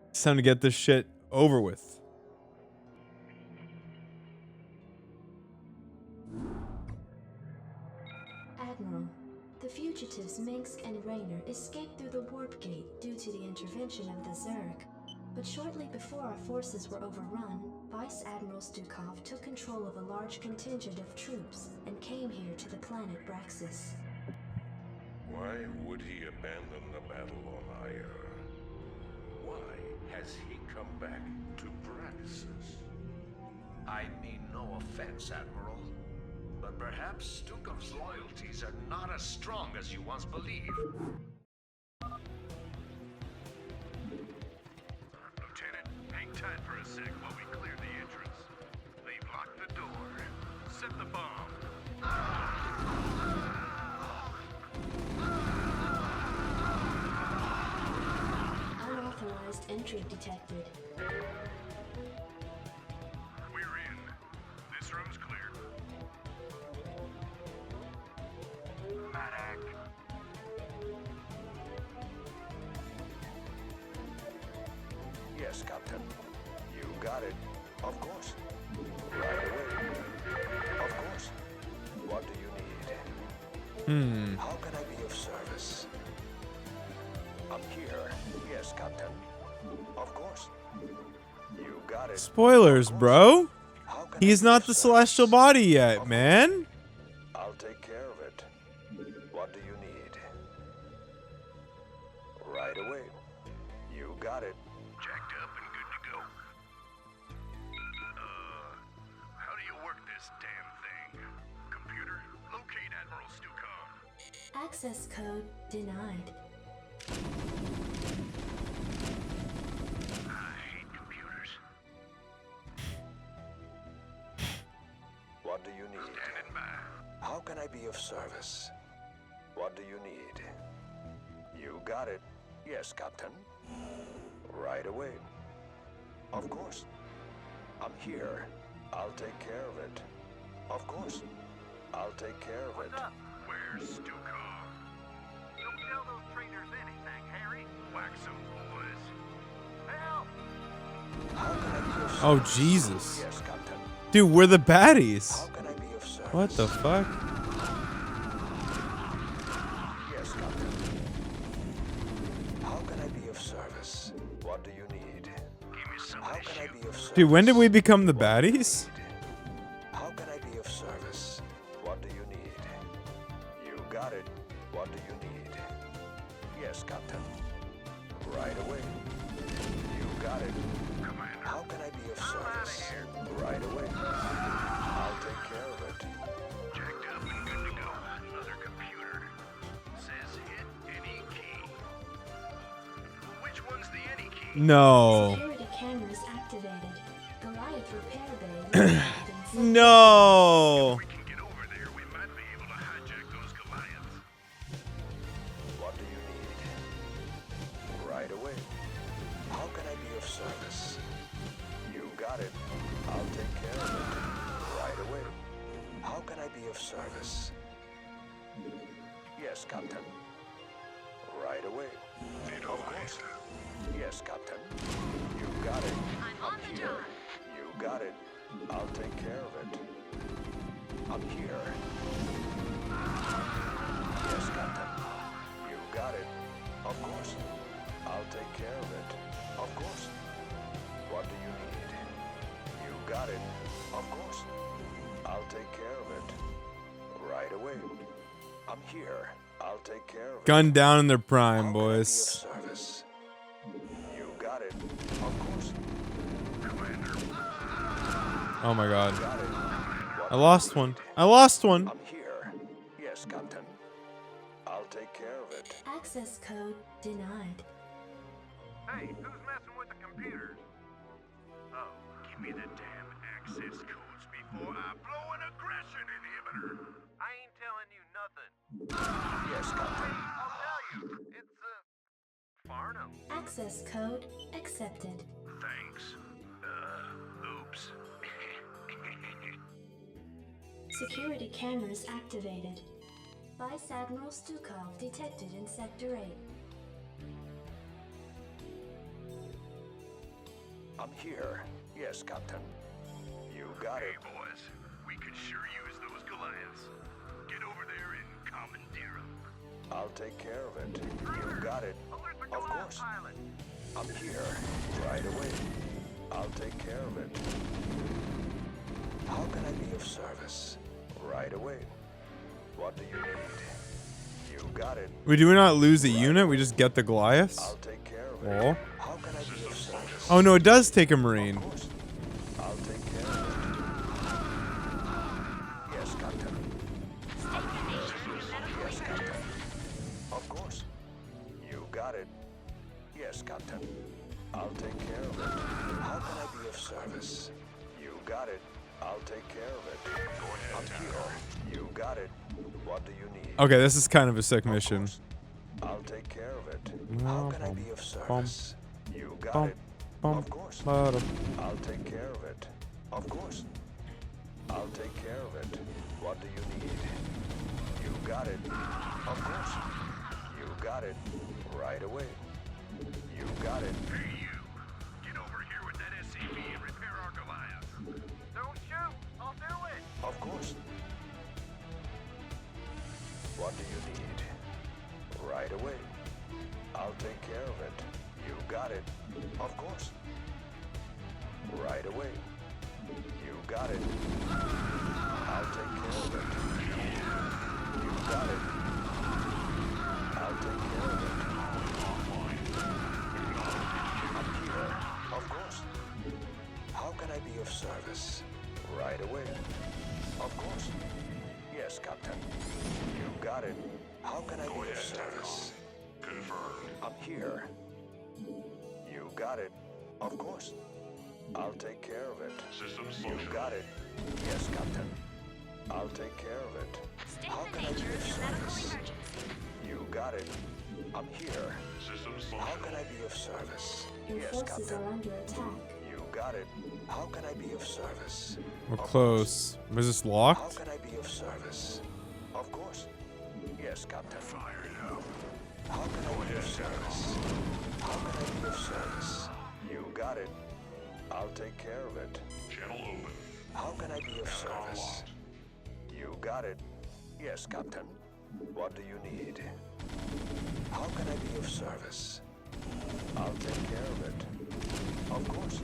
It's time to get this shit over with. Admiral, the fugitives Minsk and Raynor escaped through the warp gate due to the intervention of the Zerg. But shortly before our forces were overrun, Vice Admiral Stukov took control of a large contingent of troops and came here to the planet Braxis. Why would he abandon the battle on Ire? Why has he come back to Braxis? I mean no offense, Admiral, but perhaps Stukov's loyalties are not as strong as you once believed. Lieutenant, hang tight for a sec while we clear the entrance. They've locked the door. Set the bomb. Unauthorized entry detected. We're in. This room's clear. Medic. Yes, Captain. You got it. Of course. Right away. Of course. What do you need? How can I be of service? I'm here. Yes, Captain. Of course. You got it. Spoilers, bro. How can He's I be not of the service? celestial body yet, Of man. I'll take care of it. What do you need? Right away. You got it. Jacked up and good to go. How do you work this damn thing? Computer, locate Admiral Stukov. Access code denied. I hate computers. What do you need? Standing by. How can I be of service? What do you need? You got it. Yes, Captain. Right away. Of course. I'm here. I'll take care of it. Of course. I'll take care of it. Where's Stukov? Don't tell those traitors anything, Harry. Whack some boys. Help! How can I be of service? Oh, Jesus. Yes, Captain. Dude, we're the baddies. How can I be of service? What the fuck? Yes, Captain. How can I be of service? What do you need? Give me some How of this can I shit. be of service? Dude, when did we become the baddies? How can I be of service? What do you need? You got it. What do you need? Yes, Captain. Right away. You got it. Commander. How can I be of service? Right away. I'll take care of it. Jacked up and good to go. Another computer. Says hit any key. Which one's the any key? No. Security cameras activated. Goliath repair bay located in No. We can get over there. We might be able to hijack those Goliaths. What do you need? Right away. How can I be of service? You got it. I'll take care of it. Right away. How can I be of service? Yes, Captain. Right away. Of course. Yes, Captain. You got it. I'm on the here. job. You got it. I'll take care of it. I'm here. Yes, Captain. You got it. Of course. I'll take care of it. Of course. I'll take care of it. Right away. I'm here. I'll take care of it. Gun down in their prime, How can I be of boys. service? You got it. Of course. Oh my god. Got it. What I lost one. I lost one. I'm here. Yes, Captain. I'll take care of it. Access code denied. Hey, who's messing with the computers? Oh, give me the damn access codes before I blow an aggression inhibitor. I ain't telling you nothing. Yes, Captain. I'll tell you. It's, Farnham. Access code accepted. Thanks. Oops. Security cameras activated. Vice Admiral Stukov detected in Sector 8. I'm here. Yes, Captain. You got it. Hey, boys. We could sure use those Goliaths. Get over there and commandeer them. I'll take care of it. You got it. Alert the Of Goliath course. pilot. I'm here. Right away. I'll take care of it. How can I be of service? Right away. What do you need? You got it. We do not lose a unit. We just get the Goliaths. I'll take care of it. Oh. How can I be of service? Oh no, it does take a Marine. Of course. I'll take care of it. Yes, Captain. Yes, Captain. Of course. You got it. Yes, Captain. I'll take care of it. How can I be of service? You got it. I'll take care of it. I'm here. You got it. What do you need? Okay, this is kind of a sick Of mission. course. I'll take care of it. How can I be of service? You got Bum, it. bum, Of course. bada. I'll take care of it. Of course. I'll take care of it. What do you need? You got it. Of course. You got it. Right away. You got it. Hey, you. Get over here with that SCV and repair our Goliath. Don't shoot. I'll do it. Of course. What do you need? Right away. I'll take care of it. You got it. Of course. Right away. You got it. I'll take care of it. You got it. I'll take care of it. I'm here. Of course. How can I be of service? Right away. Of course. Yes, Captain. You got it. How can I be of service? Confirmed. I'm here. You got it. Of course. I'll take care of it. Systems You got it. Yes, Captain. I'll take care of it. How can I be of service? You got it. I'm here. Systems How can I be of service? Your Yes, forces Captain. are under attack. You got it. How can I be of service? We're Of close. Was this How locked? can I be of service? Of course. Yes, Captain. Fire now. How can I be of service? How can I be of service? You got it. I'll take care of it. Channel open. How can I be of service? You got it. Yes, Captain. What do you need? How can I be of service? I'll take care of it. Of course.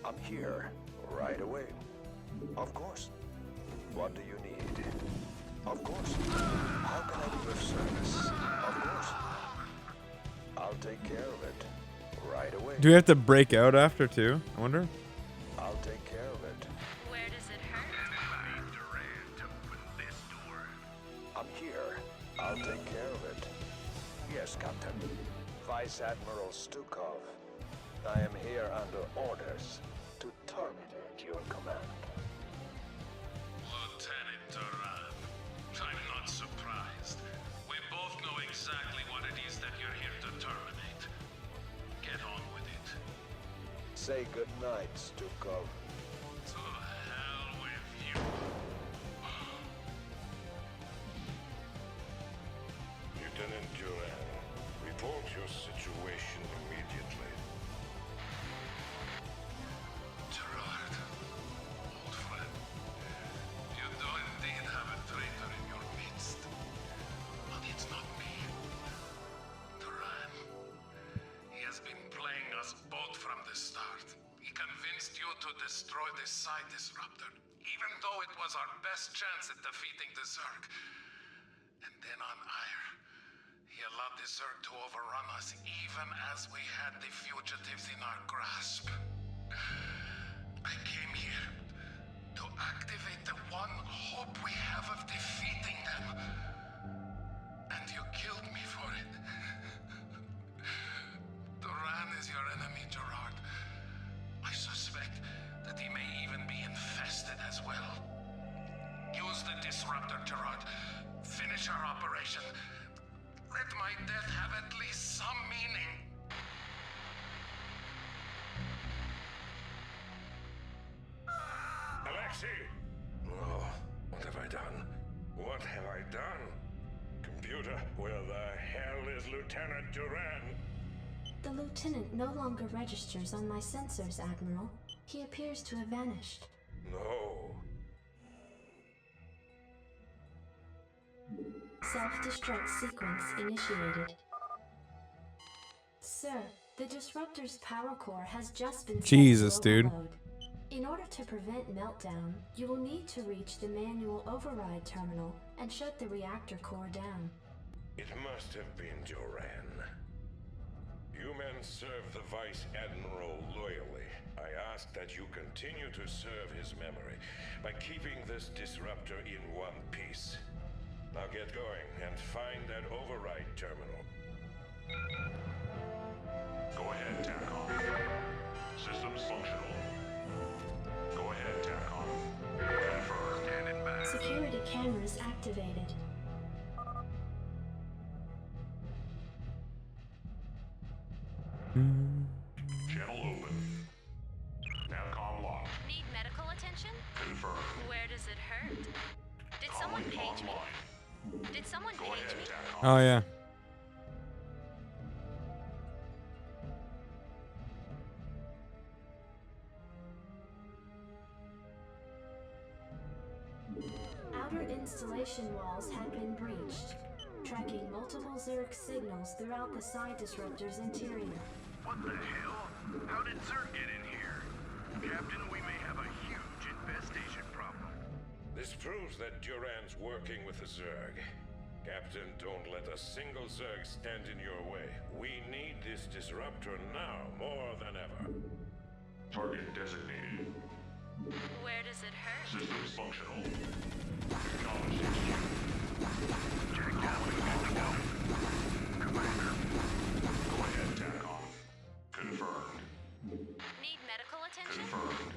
I'm here. Right away. Of course. What do you need? Of course. How can I be of service? Of course. I'll take care of it. Right away. Do we have to break out after too? I wonder. I'll take care of it. Where does it hurt? I need Duran to open this door. I'm here. I'll take care of it. Yes, Captain. Vice Admiral Stukov. I am here under orders to terminate your command. Lieutenant Duran, I'm not surprised. We both know exactly what it is that you're here to terminate. Get on with it. Say good night, Stukov. To hell with you. Lieutenant Duran, report your situation immediately. Gerard, old friend, you do indeed have a traitor in your midst. But it's not me. Duran, he has been playing us both from the start. He convinced you to destroy the side disruptor, even though it was our best chance at defeating the Zerg. And then on Ire, he allowed the Zerg to overrun us even as we had the fugitives in our grasp. I came here to activate the one hope we have of defeating them. And you killed me for it. Duran is your enemy, Gerard. I suspect that he may even be infested as well. Use the disruptor, Gerard. Finish our operation. Let my death have at least some meaning. Alexei! Oh, what have I done? What have I done? Computer, where the hell is Lieutenant Duran? The lieutenant no longer registers on my sensors, Admiral. He appears to have vanished. No. Self-destruct sequence initiated. Sir, the disruptor's power core has just been set to Jesus, dude. overload. In order to prevent meltdown, you will need to reach the manual override terminal and shut the reactor core down. It must have been Duran. You men serve the Vice Admiral loyally. I ask that you continue to serve his memory by keeping this disruptor in one piece. Now get going and find that override terminal. Go ahead, TACOM. Systems functional. Go ahead, TACOM. Confirmed. Standing by. Security cameras activated. Channel open. NAVCOM locked. Need medical attention? Confirmed. Where does it hurt? Did someone Comlink page me? online. Did someone Go page ahead, me? TACOM. Oh yeah. Outer installation walls had been breached, tracking multiple Zerg signals throughout the side disruptor's interior. What the hell? How did Zerg get in here? Captain, we may have a huge infestation problem. This proves that Duran's working with the Zerg. Captain, don't let a single Zerg stand in your way. We need this disruptor now more than ever. Target designated. Where does it hurt? Systems functional. Acknowledged HQ. Checked out. We good to go. Commander. Go ahead, TACOM. Confirmed. Need medical attention? Confirmed.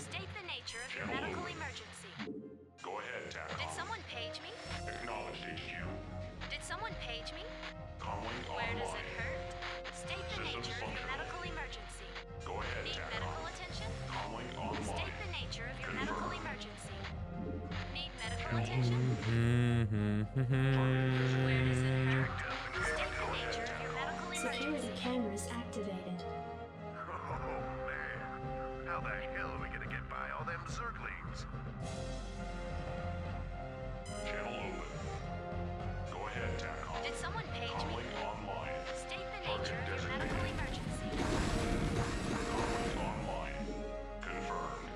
State the nature of your Channel medical open. emergency. Go ahead, TACOM. Did someone page me? Acknowledged HQ. Did someone page me? Comlink Where does online. it hurt? State the Systems nature of your functional. medical emergency. Go ahead, Need TACOM. medical attention? Comlink online. State the nature of your Confirmed. medical emergency. Need medical Channel attention? Target designated. Where does it hurt? State the nature of your medical Security emergency. cameras activated. Oh, man. How the hell are we gonna get by all them Zerglings? Channel open. Go ahead, TACOM. Did someone page me? Comlink online. State the nature of your medical emergency. Comlink online. Confirmed.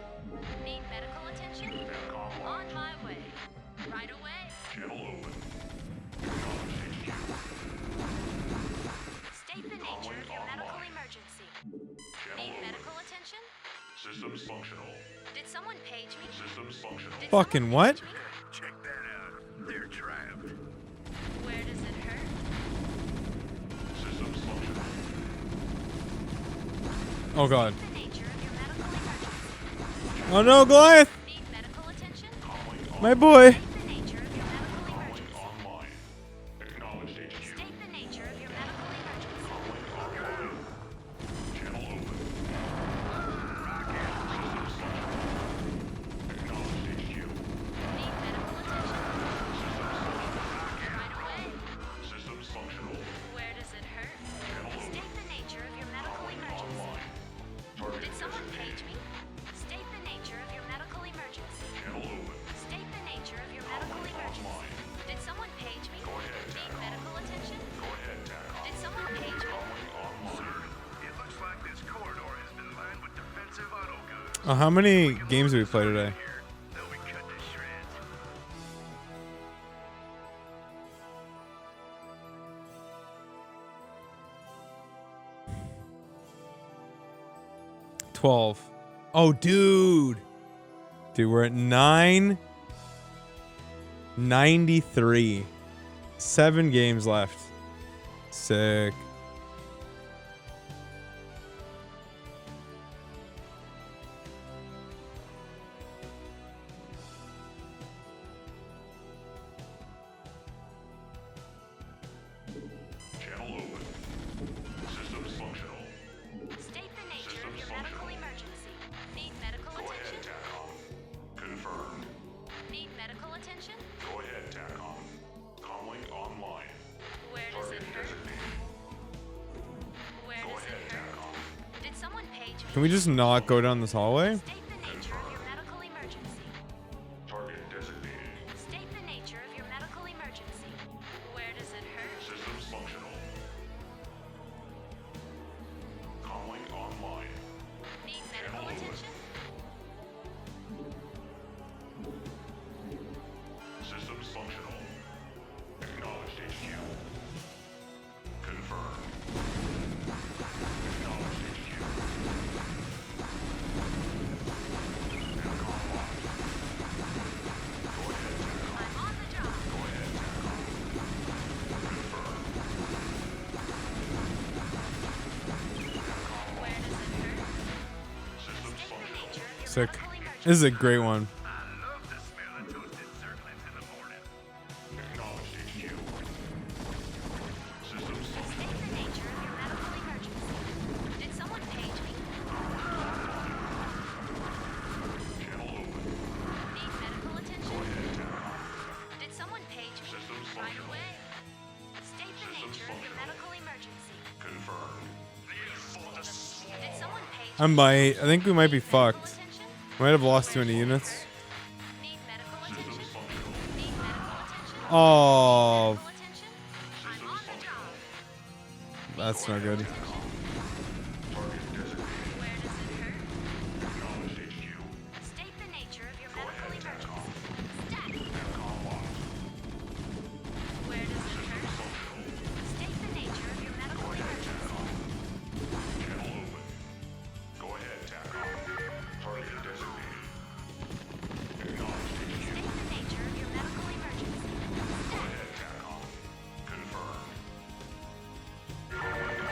Need medical attention? NAVCOM On locked. my way. Right away. Channel open. Acknowledged HQ. State the nature of your medical emergency. Channel Need open. medical attention? Systems functional. Did someone page me? Systems functional. Did Fucking someone what? page me? Check that out. They're trapped. Where does it hurt? Systems functional. Oh god. The nature of your medical emergency. Oh no, Goliath! Need medical attention? Comlink My online. boy! State the nature of your medical Comlink emergency. online. Acknowledged HQ. State the nature of your medical emergency. Comlink online. Channel open. Systems functional. Acknowledged HQ. Need medical attention? Right away. Systems functional. Where does it hurt? Channel open. State the nature of your medical Comlink emergency. online. Target Did someone page designated. me? State the nature of your medical emergency. Channel open. State the nature of your Oh, how many games did we play today? They'll be cut to shreds. 12. Oh, dude. Dude, we're at 993. 7 games left. Sick. Channel open. Systems functional. State the nature of your medical emergency. Need medical Go ahead, attention? TACOM. Confirmed. Need medical attention? Go ahead, TACOM. Comlink online. Where does it Target hurt? designated. Where Go does ahead, it hurt? TACOM. Did someone page me? Can we just not go down this hallway? State the nature of your medical emergency. Target designated. State the nature of your medical emergency. Where does it hurt? Systems functional. Comlink online. Need medical Channel open. attention? Systems functional. Acknowledged HQ. Confirmed. Acknowledged HQ. TACOM locked. Go ahead, TACOM. I'm on the job. Go ahead, TACOM. Confirmed. Where does it hurt? Systems State the functional. nature of your Sick. medical emergency. This is a great one. I love the smell of toasted circlets in the morning. Acknowledged HQ. Systems State functional. the nature of your medical emergency. Did someone page me? Channel open. Need medical attention? Go ahead, TACOM. Did someone page me? Systems Right functional. away. State the Systems nature of your functional. medical emergency. Confirmed. Did someone page I me? might. I think we might be Need medical fucked. attention? Might have lost too many units. Need medical Systems attention? functional. Need medical attention? Oh, Medical attention? I'm on the job. that's not good. Target designated. Where does it hurt? Acknowledged HQ. State the nature of your Go medical ahead, TACOM. emergency. Static. TACOM locked. Where does it Systems hurt? functional. State the nature of your medical Go ahead, emergency. TACOM. Channel open. Go ahead, TACOM. Target designated. Acknowledged HQ. State the nature of your medical emergency. Go Static. ahead, TACOM. Confirmed.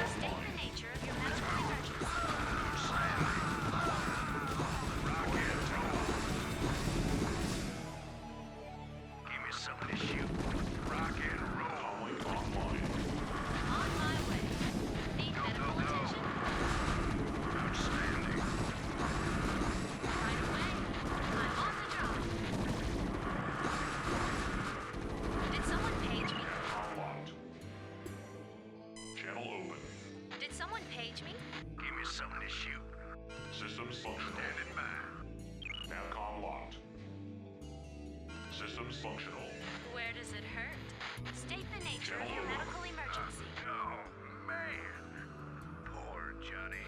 State the nature of your medical emergency. Give me something to shoot. Rock and roll. Comlink online. On my way. Need medical attention? Outstanding. Right away. I'm on the job. Did someone page me? TACOM locked. Channel open. Did someone page me? Give me something to shoot. Systems functional. Standing by. TACOM locked. Systems functional. Where does it hurt? State the nature of your medical emergency. Oh, man. Poor Johnny.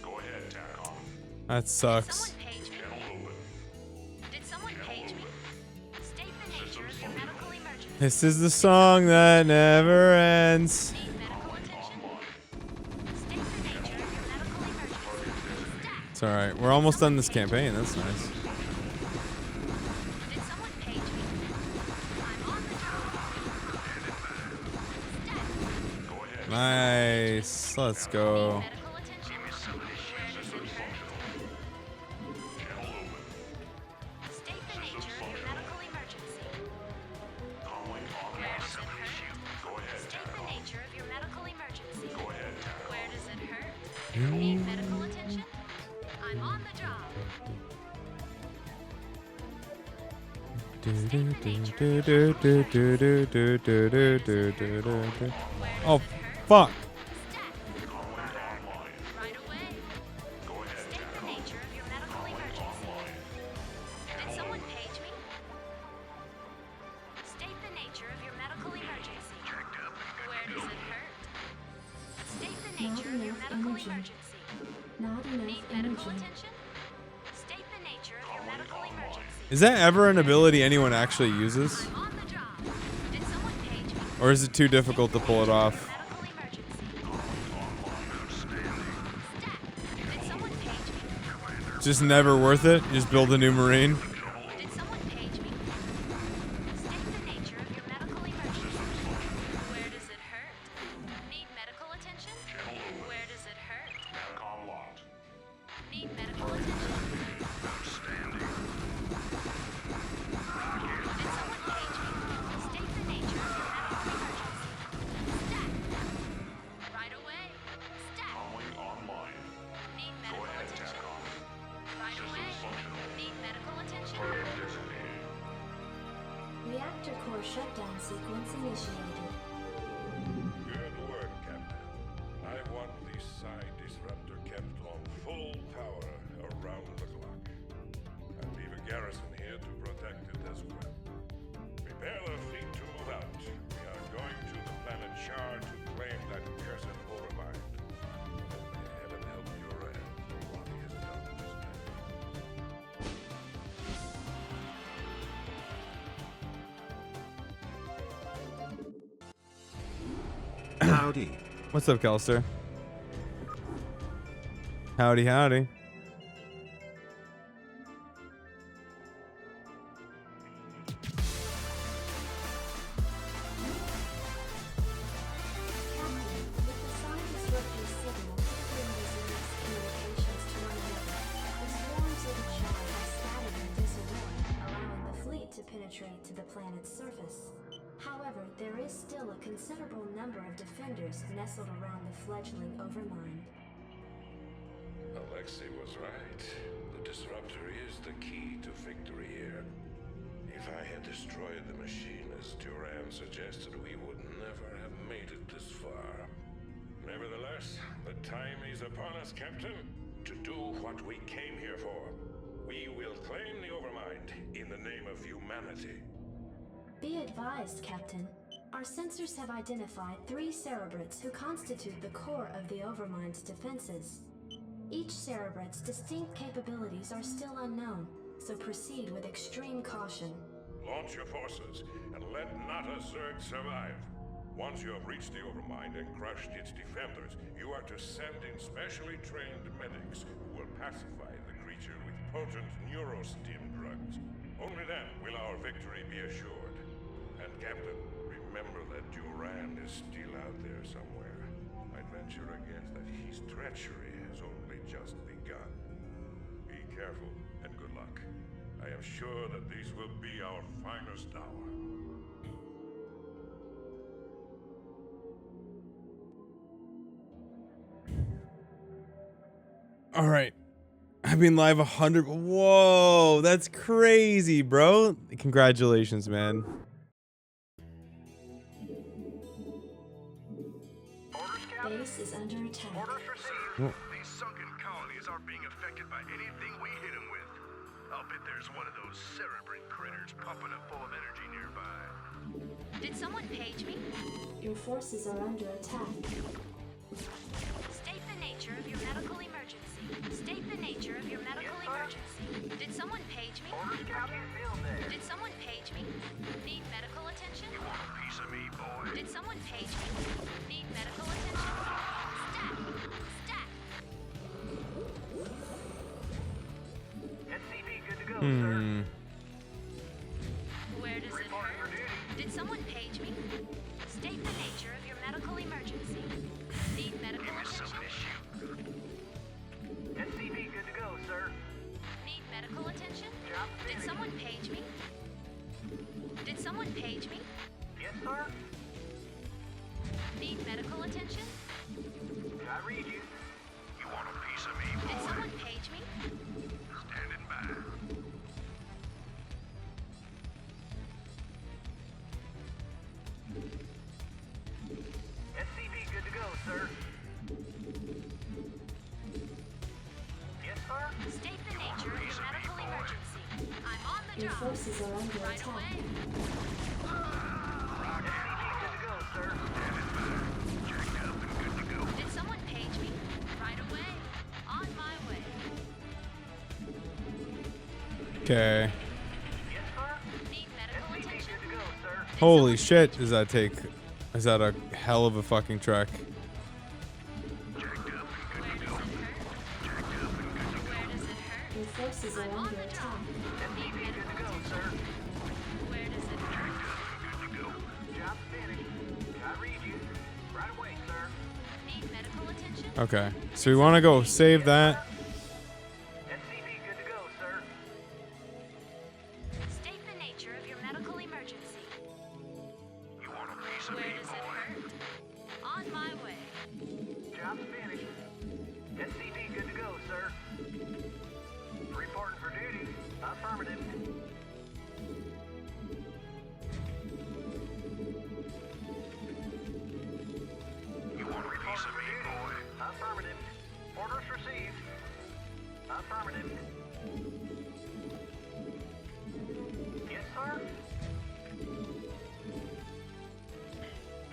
Go ahead, TACOM. That Did sucks. someone page me? Channel open. Did someone page me? State the nature of your medical emergency. This is the song that never ends. Need medical attention? State the nature of your medical emergency. Static. It's alright. We're almost done this campaign. That's nice. Did someone page me? I'm on the job. Static. Go ahead. Nice. Let's go. Medical attention? Where does it hurt? Channel open. State the nature of your medical emergency. Comlink Where online. does it hurt? Go ahead, State the TACOM. nature of your medical emergency. Go ahead, TACOM. Where does it hurt? Need medical attention? I'm on the job. Oh, fuck. Comlink online. Right away. Go ahead, State the TACOM. nature of your medical emergency. Online. Did someone page me? State the nature of your medical emergency. Where does it hurt? State the nature of your enough medical energy. emergency. Not enough Need medical energy. attention? Is that ever an ability anyone actually uses? I'm on the job. Did someone page me? Or is it too difficult to pull it off? Medical emergency. Did someone page me? Just never worth it? You just build a new Marine? Did someone page me? State the nature of your medical emergency. Where does it hurt? Need medical attention? Where does it hurt? Need medical attention? Did someone page me? State the nature of your medical emergency. Stat. Right away. Stat. Need medical attention? Right away. Need medical attention? Reactor core shutdown sequence initiated. Good work, Captain. I want the side disruptor kept on full power around the clock. I'll leave a garrison here to protect it as well. Prepare the fleet to move out. We are going to the planet Char to claim that cursed overmind. May heaven help your end for what he has done this day. Howdy. What's up, Kelster? Howdy, howdy. Captain, with the side disruptor signal filtering Reserve's communications to one another, the swarms of the Char have scattered in disarray, allowing the fleet to penetrate to the planet's surface. However, there is still a considerable number of defenders nestled around the fledgling Overmind. Alexei was right. The disruptor is the key to victory here. If I had destroyed the machine as Duran suggested, we would never have made it this far. Nevertheless, the time is upon us, Captain, to do what we came here for. We will claim the Overmind in the name of humanity. Be advised, Captain. Our sensors have identified 3 Cerebrates who constitute the core of the Overmind's defenses. Each Cerebrate's distinct capabilities are still unknown, so proceed with extreme caution. Launch your forces and let not a Zerg survive. Once you have reached the Overmind and crushed its defenders, you are to send in specially trained medics who will pacify the creature with potent neurostim drugs. Only then will our victory be assured. And Captain, remember that Duran is still out there somewhere. I'd venture a guess that his treachery has only just begun. Be careful and good luck. I am sure that this will be our finest hour. All right. I've been live 100. Whoa, that's crazy, bro. Congratulations, man. Base is under attack. Orders received. These sunken colonies are being affected by anything we hit them with. I'll bet there's one of those cerebrate critters pumping up full of energy nearby. Did someone page me? Your forces are under attack. State the nature of your medical emergency. State the nature of your medical emergency. Did someone page me? Did someone page me? Need medical attention? You want a piece of me, boy? Did someone page me? Need medical attention? Stat. Stat. SCV good to go, sir. Where does it hurt? Did someone page me? State the nature of your medical emergency. Need medical attention? SCV good to go, sir. Need medical attention? Did someone page me? Did someone page me? Yes, sir. Need medical attention? I read you. You want a piece of me, Did boy? someone page me? Standing by. SCV good to go, sir. Yes, sir. State the nature of your medical emergency. I'm on the Your job. forces are under Right attack. away. SCV good to go, sir. Standing by. Checked up and good to go. Did someone page me? Right away. On my way. Okay. Holy shit, does that take? Is that a hell of a fucking trek? Your forces are under attack. Okay, so we want to go save that. State the nature of your medical emergency. You want a piece of me, boy? On my way. Job's finished. SCV good to go, sir. Reporting for duty. Affirmative. You want a piece of me, boy? Affirmative. Orders received. Affirmative. Yes, sir.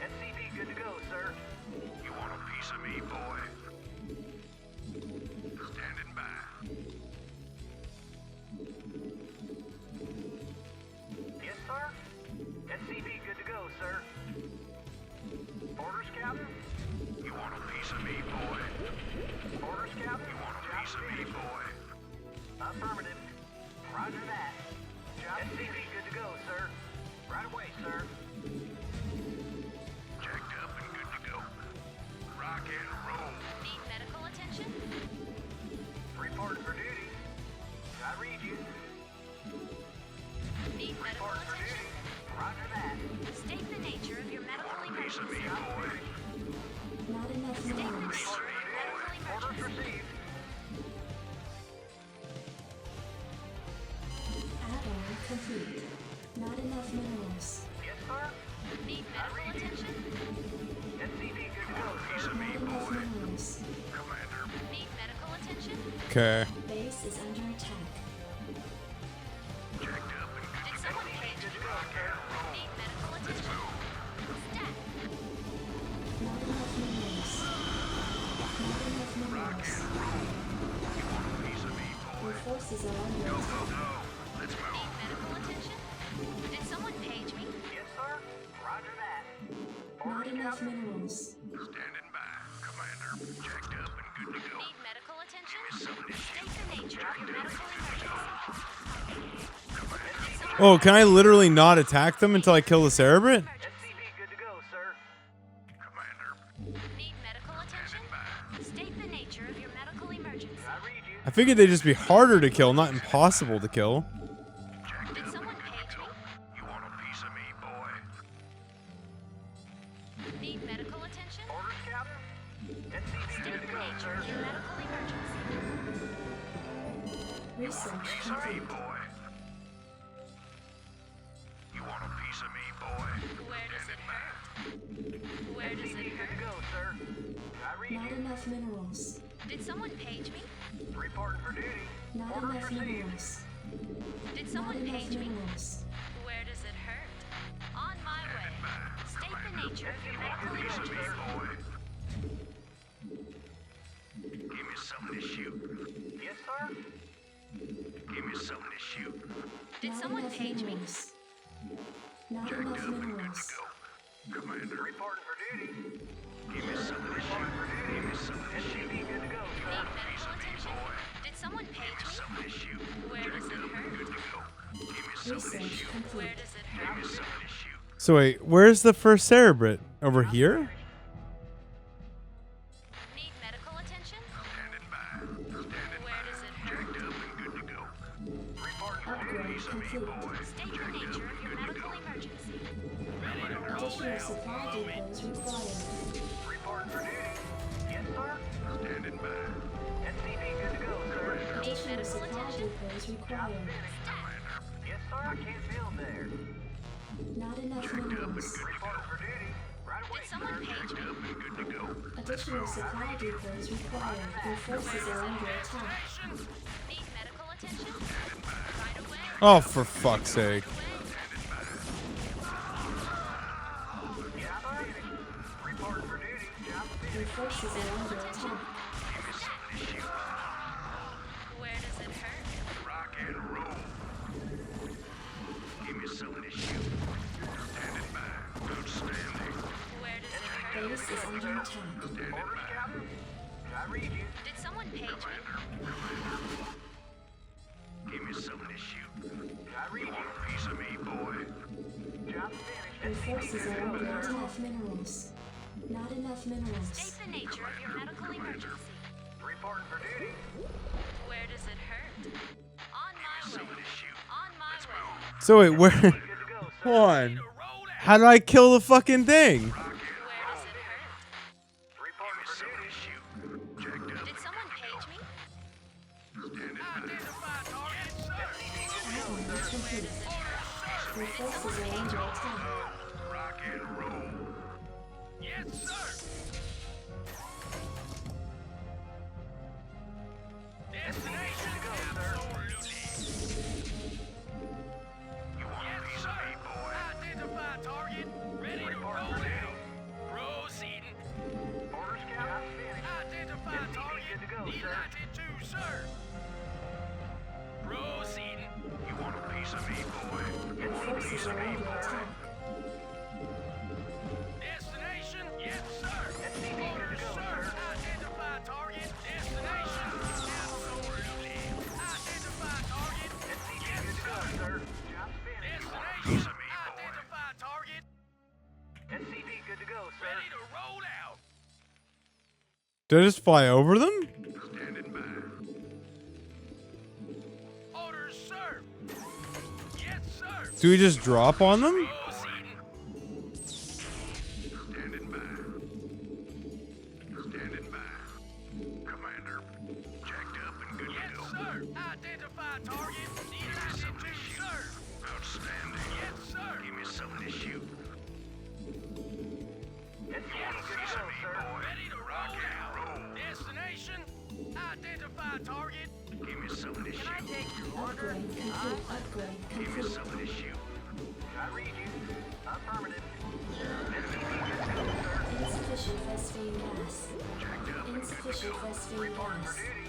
SCV good to go, sir. You want a piece of me, boy? Standing by. Yes, sir. SCV good to go, sir. Orders, Captain? You want a piece of me, boy? Orders, Captain? You want a piece of me, boy? Affirmative. Roger that. Job SCV good to go, sir. Right away, sir. Jacked up and good to go. Rock and roll. Need medical attention? Reporting for duty. I read you. Need medical Reporting for attention? duty. Roger that. State the nature of your medical Piece of me, emergency. boy. Not enough State the minerals. nature of your medical Orders emergency. received. Add-on complete. Not enough minerals. Yes, sir. Need medical attention? SCV good to go, sir. Not enough minerals. Commander. Need medical attention? Okay. Base is under attack. Jacked up and good Did to go. someone page Good me? to go, sir. Need medical attention? Stat. Not enough minerals. Not enough minerals. Piece of me, boy. Your forces are under attack. Go. Let's move. Need medical attention? Did someone page me? Yes, sir. Roger that. Not enough minerals. Standing by, Commander. Jacked up and good to go. Need medical attention? State the nature of your medical emergency. Oh, can I literally not attack them until I kill the Cerebrate? SCV good to go, sir. Commander. Need medical attention? State the nature of your medical emergency. I read you. I figured they'd just be harder to kill, not impossible to kill. Did someone page me? You want a piece of me, boy? Need medical attention? Orders, Captain? SCV State good the to go, nature sir. of your medical emergency. Research Piece of me, complete. boy. You want a piece of me, boy? Where does it hurt? Where does it Good to hurt? go, sir. I read Not you. enough minerals. Did someone page me? Reporting for duty. Not Orders enough received. minerals. Did Not someone enough page me? minerals. Where does it hurt? On my way. State the nature of your medical Piece of me, emergency. boy. Give me something to shoot. Yes, sir. Give me something to shoot. Did Not someone enough page me? minerals. Not Jacked enough up and good minerals. to go. Commander. Reporting for duty. Give me something to shoot. Give me something to shoot. SCV good to go, sir. Need medical attention? Did someone page me? Something to shoot. Where does it hurt? Good to go. Give me something to Research shoot. complete. Where does it hurt? Something to shoot. So wait, where's the first Cerebrate? Over here? Need medical attention? Standing by. Standing Where does it hurt? up and good to go. Reporting for Upgrade duty. complete. State the nature of your medical emergency. Additional supply depots required. Reporting for duty. Yes, sir. Standing by. SCV good to go, sir. Additional supply depots required. Yes, sir. I can't build there. Not enough minerals. Reporting for duty. Right away, Did someone page me? good to go. Additional supply depots required. Your forces are under attack. Need medical attention? Right away. Oh, for fuck's sake. Reporting for duty. Job Your forces are under attack. Where does it hurt? rock and roll. Give me something to shoot. Standing attack. Orders, Captain? I read you. Did someone page me? Give me something to shoot. I read you. Want a piece of me, boy? Job finished. Your forces are under attack. Enough minerals. Not enough minerals. State the nature of your medical emergency. Reporting for duty. Where does it hurt? On my way. On my way. So wait, where? Hold on. How did I kill the fucking thing? Where does it hurt? Reporting for duty. Checked up. Did someone page me? Battle is complete. Your forces are under attack. Rock and roll. Yes, sir. Destination to go, sir. You want a piece of me, boy? Identify target. Ready to roll out. Proceeding. Orders, Captain. Identify target. To go, United 2, sir. Proceeding. You want a piece of me, boy? Your forces are under attack. Destination, yes, sir. Orders, sir. Identify target. Destination. Absolutely. Identify target. Yes, sir. Destination. Identify target. SCV good to go, sir. Ready to roll out. Did I just fly over them? Standing by. Orders, sir. Yes, sir. Do we just drop on them? Standing by. Standing by. Commander, checked up and good to go. Yes, sir. Identify target. United 2, sir. Outstanding. Yes, sir. Give me something to shoot. Yes, sir. Ready to roll out. Destination. Identify target. Give me something to shoot. Can I take your order? Upgrade complete. Upgrade Give me complete. something to shoot. I read you. Affirmative. Insufficient phosphine gas. Checked up and good to Insufficient go. phosphine Report gas. for duty.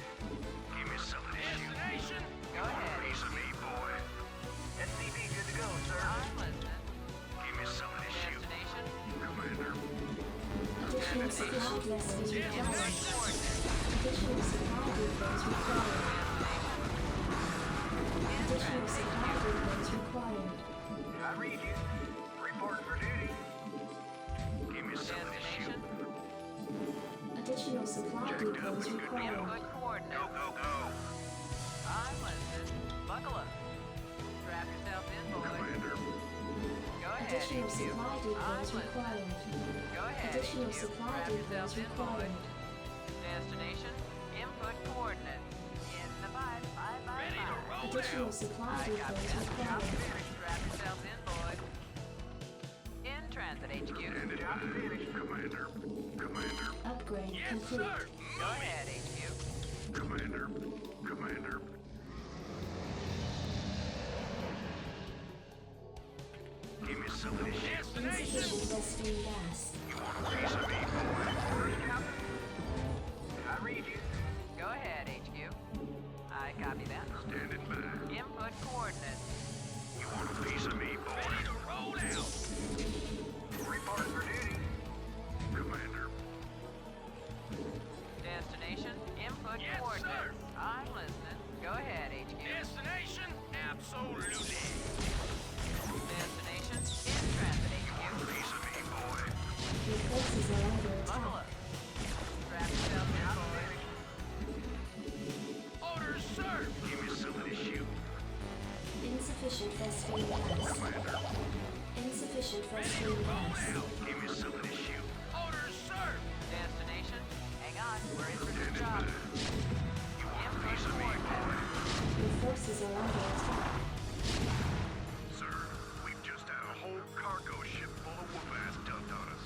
Give me something to shoot. Destination. Go ahead. Piece of me, boy. SCV good to go, sir. I'm listening. Give me something to shoot. Destination. Commander. Additional sufficient gas is required. Additional supply depots required. Additional supply depots required. I read you. Report for duty. Give me something to shoot. Additional supply depots required. Go, go, go. I'm listening. Buckle up. Strap yourself in, boy. Commander. Go ahead. Additional supply depots required. Go ahead. Additional supply depots required. Destination. Input coordinates. In the 5. Ready to roll Additional supply depots required. Strap yourself in, boy. In transit, HQ. Job finished, Commander. Commander. Upgrade Yes, complete. sir. Go ahead, HQ. Commander. Commander. Give me something to shoot. Insufficient phosphine gas. You want a piece of me, boy? I read you. Go ahead, HQ. I copy that. Standing by. Input coordinates. You want a piece of me, boy? Ready to roll out. Report for duty. Commander. Destination. Input coordinates. Sir. I'm listening. Go ahead, HQ. Destination. Absolutely. Destination. In transit, HQ. Piece of me, boy. Your forces are under attack. Strap yourself in, boy. Orders, sir. Give me something to shoot. Insufficient phosphine gas. Insufficient phosphine gas. Give me something to shoot. Orders, sir. Destination. Hang on. We're in for the job. You want a piece of me, boy? Your forces are under attack. Sir, we've just had a whole cargo ship full of whoop-ass dumped on us.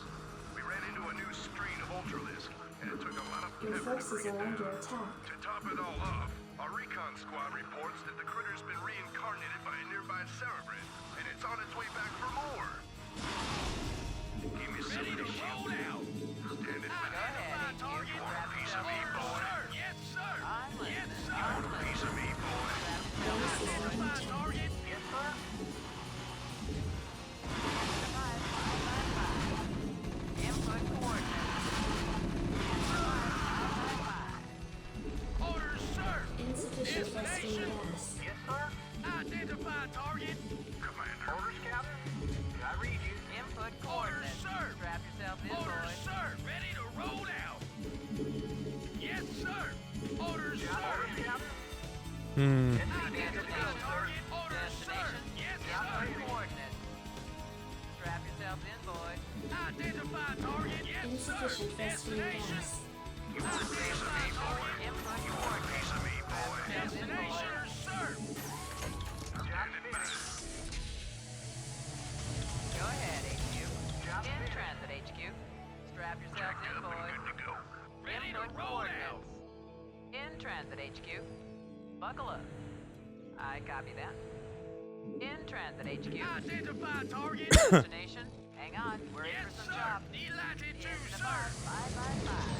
We ran into a new strain of ultralisk, and it took a lot of Your effort to forces bring it are under down. attack. To top it all off, our recon squad reports that the critter's been reincarnated by a nearby cerebrate, and it's on its way back for more. Give me something to shoot. Standing by. Go ahead, target. You want a piece of me, boy? Yes, sir. Yes, sir. You want a piece of me, boy? Target. Yes, sir. Input coordinates. sir. Identify target. Commander. Orders, Captain. Did I read you? Input Orders, coordinates. sir. Strap yourself in, Orders, boys. sir. Ready to roll out. Yes, sir. Orders, sir. Orders, Captain. Identify target. Orders, sir. Yes, sir. Coordinates. Strap yourself in, boys. Identify target. Yes, sir. Insufficient fast-food gas. Identify target. Input coordinates. Piece of me, boy. Strap yourself in, Destination, boys. sir. Standing by. Go ahead, HQ. Job In finished. transit, HQ. Strap yourself Checked in, up and boys. good to go. Ready to Input roll out. coordinates. In transit, HQ. Buckle up. I copy that. In transit, HQ. Identify target. Destination. Hang on. We're in Yes, for some sir. job. Delighted to, In the sir. bus. Bye, bye, bye.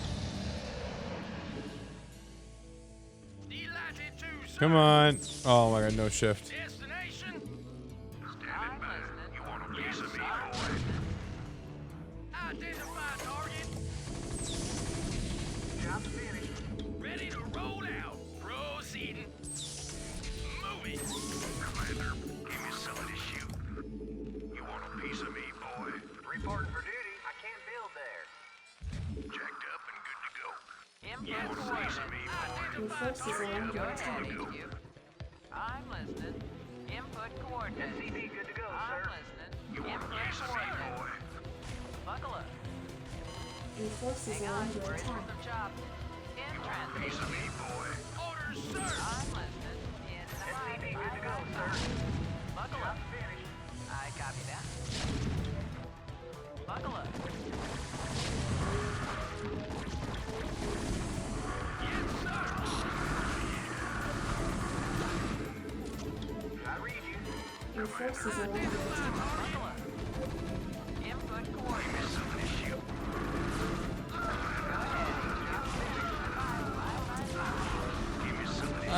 Delighted to, sir. Come on. Oh my god, no shift. Destination. Standing I'm by. listening. You want a Yes, piece of me, sir. boy? Identify target. Job finished. Ready to roll out. Proceeding. Moving. Commander, give me some of this shoot. You want a piece of me, boy? Reporting for duty. I can't build there. Jacked up and good to go. Input You want a piece of me, Your boy? forces are under Go ahead, attack. HQ. I'm listening. Input coordinates. SCV, good to go, I'm sir. listening. You want a Input piece of me, coordinates. boy? Buckle up. Your forces Hang are on. under We're in for attack. some job. In transit, Piece of HQ. me, boy. Orders, sir. I'm listening. In the SCV, bus. good to go, Bye, sir. bye, bye. Buckle up. Finished. I copy that. Buckle up. Yes, sir. I read you. Your forces are under attack. Buckle up. Input coordinates. Some of this shoot. Go ahead. Bye, bye, bye, bye. Give me some of this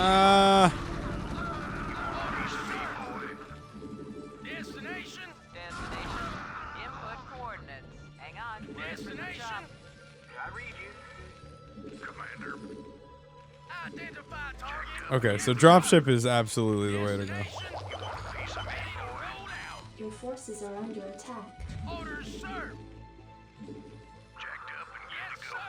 piece of me, boy. Destination. Destination. Input coordinates. Hang on. We're in for some Destination. job. I read you. Commander. Identify target. Okay, so dropship is absolutely the way to go. Destination. You want a piece of me, boy? Roll out. Your forces are under attack. Orders, sir. Jacked up and good to go.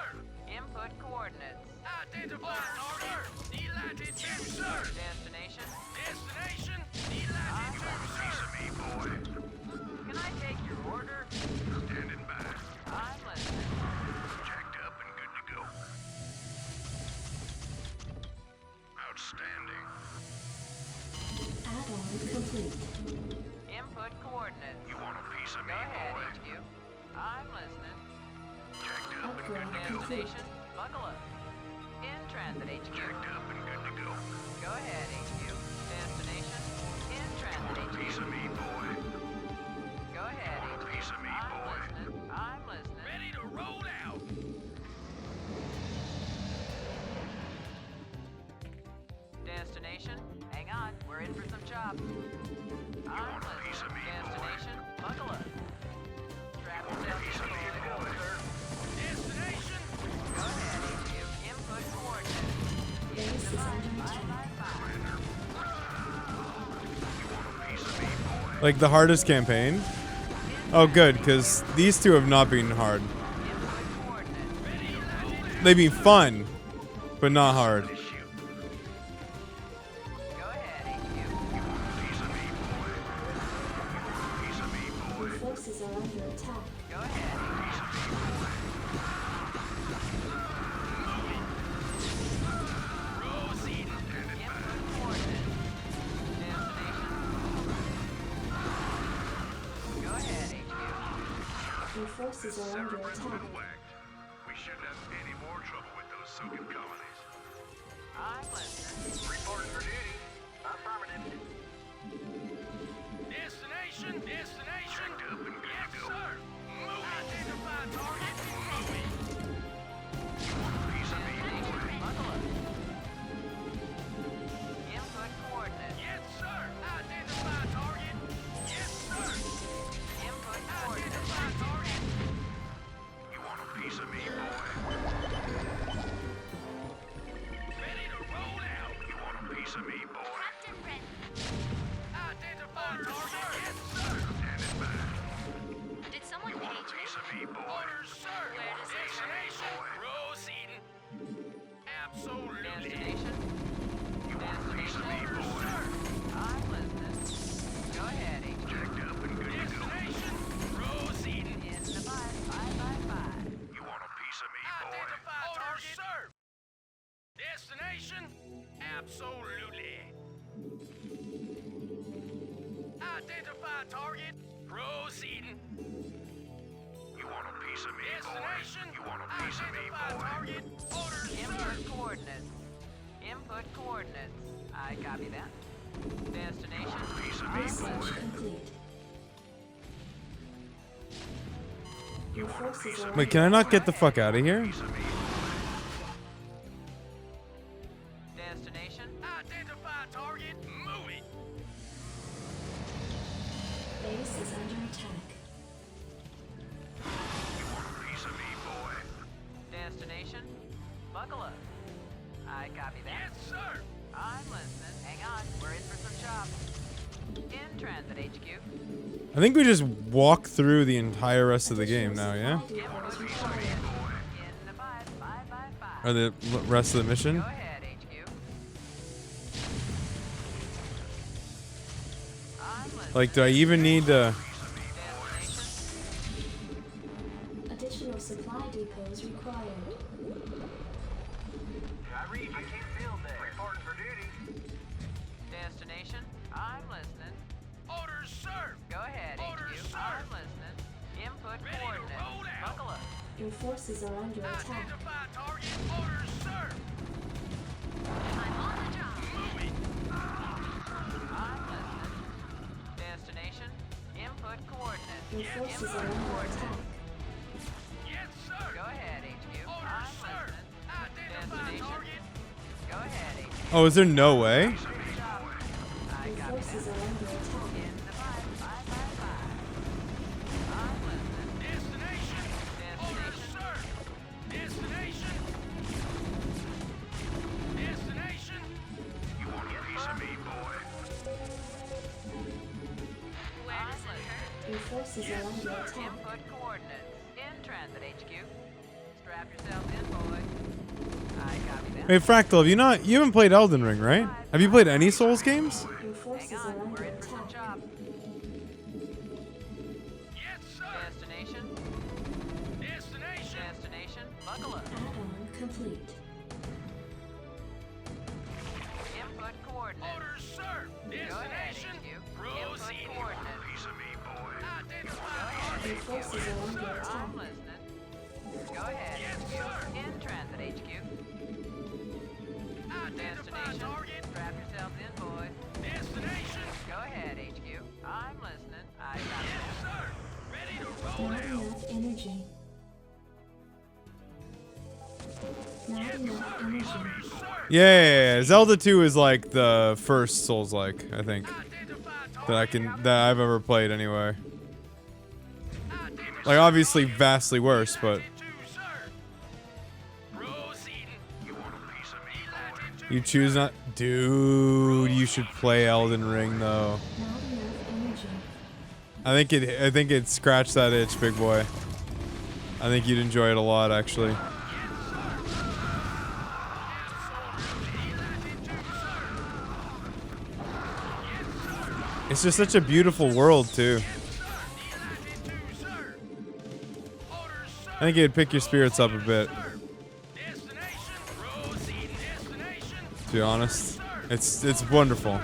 Input coordinates. Identify target. Delighted to, sir. Destination. Destination. Delighted to, piece of me, boy. Can I take your order? Standing by. I'm listening. Jacked up and good to go. Outstanding. Add-on complete. Input coordinates. You want a piece of me, Go ahead, boy? HQ. I'm listening. Jacked up and good Upgrade to go. complete. Destination. Buckle up. In transit, HQ. Jacked up and good to go. Go ahead, HQ. Destination. In transit, HQ. Piece of me, boy. Go ahead, HQ. Piece of me, I'm boy. listening. I'm listening. Ready to roll out. Destination. Hang on. We're in for some job. I'm want a piece of listening. me, boy? Destination. Buckle up. Strap yourself Piece of in, me, boys. boy, sir. Destination. Go ahead, HQ. Input coordinates. Base is under Bye, attack. bye, bye. Piece of me, boy. Like the hardest campaign? Oh, good, because these two have not been hard. Input coordinates. They've been fun, but not hard. Shoot. Go ahead, HQ. Piece of me, boy. Piece of me, boy. Your forces are under attack. Go ahead. Piece of me, boy. Proceeding. Standing by. Input coordinates. Destination. Go ahead, HQ. Your forces are under attack. Whacked. We shouldn't have any more trouble with those Soviet colonies. I'm listening. Reporting for duty. Affirmative. Destination. Destination. Checked up and good to go. Sir. Move. Identify target. Moving. You want a piece of me, boy? Buckle up. Input coordinates. Yes, sir. Identify target. Yes, sir. Input coordinates. Identify target. You want a piece of me, boy? Ready to roll out. You want a piece of me, boy? Captain Brent, Absolutely. Destination. I'm listening. Go ahead, HQ. Destination. Proceeding. In the 555. You want a piece of me, boy? Identify target. Sir. Destination. Absolutely. Identify target. Proceeding. You want a piece of me, Destination. Boy? You want a piece of me, boy? Target. Orders, Input coordinates. Input coordinates. I copy that. Destination. Piece of me, Research complete. Your forces are Wait, can I not get the fuck out of here? Destination. Identify target. Move it. base is under attack. You want a piece of me, boy? Destination. Buckle up. I copy that. Yes, sir. I'm listening. Hang on. We're in for some chops. In transit, HQ. I think we just walk through the entire rest of the game now, yeah? In the 555. Or the rest of the mission? Go ahead, HQ. I'm listening. Like, do I even need to... Additional supply depots required. I read. I can't feel that. Reporting for duty. Destination. I'm listening. Orders, sir. Go ahead, Orders, HQ. sir. I'm listening. Input Ready to coordinates. roll out. Buckle up. Your forces are under attack. Identify target. Orders, sir. I'm on the job. Move it. I'm listening. Destination. Input coordinates. Your forces are under attack. Yes, sir. Go ahead, HQ. Orders, I'm sir. listening. Identify Destination. target. Go ahead, HQ. Oh, is there no way? I Your copy forces that. are under attack. In the 555. I'm listening. Destination. Orders, Destination. sir. Destination. Destination. You want a piece of me, boy? Where I'm does it listening. hurt? Your forces are under attack. Input coordinates. In transit, HQ. Strap yourself in, boy. I copy that. Wait, Fractal, have you not... You haven't played Elden Ring, right? Have you played any Souls games? Your forces Hang are on. under We're in for some attack. chop. Yes, sir. Destination. Destination. Destination. Buckle up. Add-on complete. Input coordinates. Orders, sir. Go ahead, Destination. HQ. Input Proceeding. coordinates. Piece of me, boy. Identify Your target. forces are under attack. I'm listening. Go ahead, Yes, HQ. sir. In transit, HQ. Identify Destination. target. Strap yourselves in, boys. Destination. Go ahead, HQ. I'm listening. I got Yes, it. sir. Ready to roll Not out. enough energy. Not enough energy. Yeah, Zelda 2 is like the first Souls-like, I think. That I've ever played anyway. Like, obviously vastly worse, but... You choose not... Dude, you should play Elden Ring, though. Not enough energy. I think it scratched that itch, big boy. I think you'd enjoy it a lot, actually. It's just such a beautiful world, too. I think it'd pick your spirits up a bit. To be honest, it's wonderful.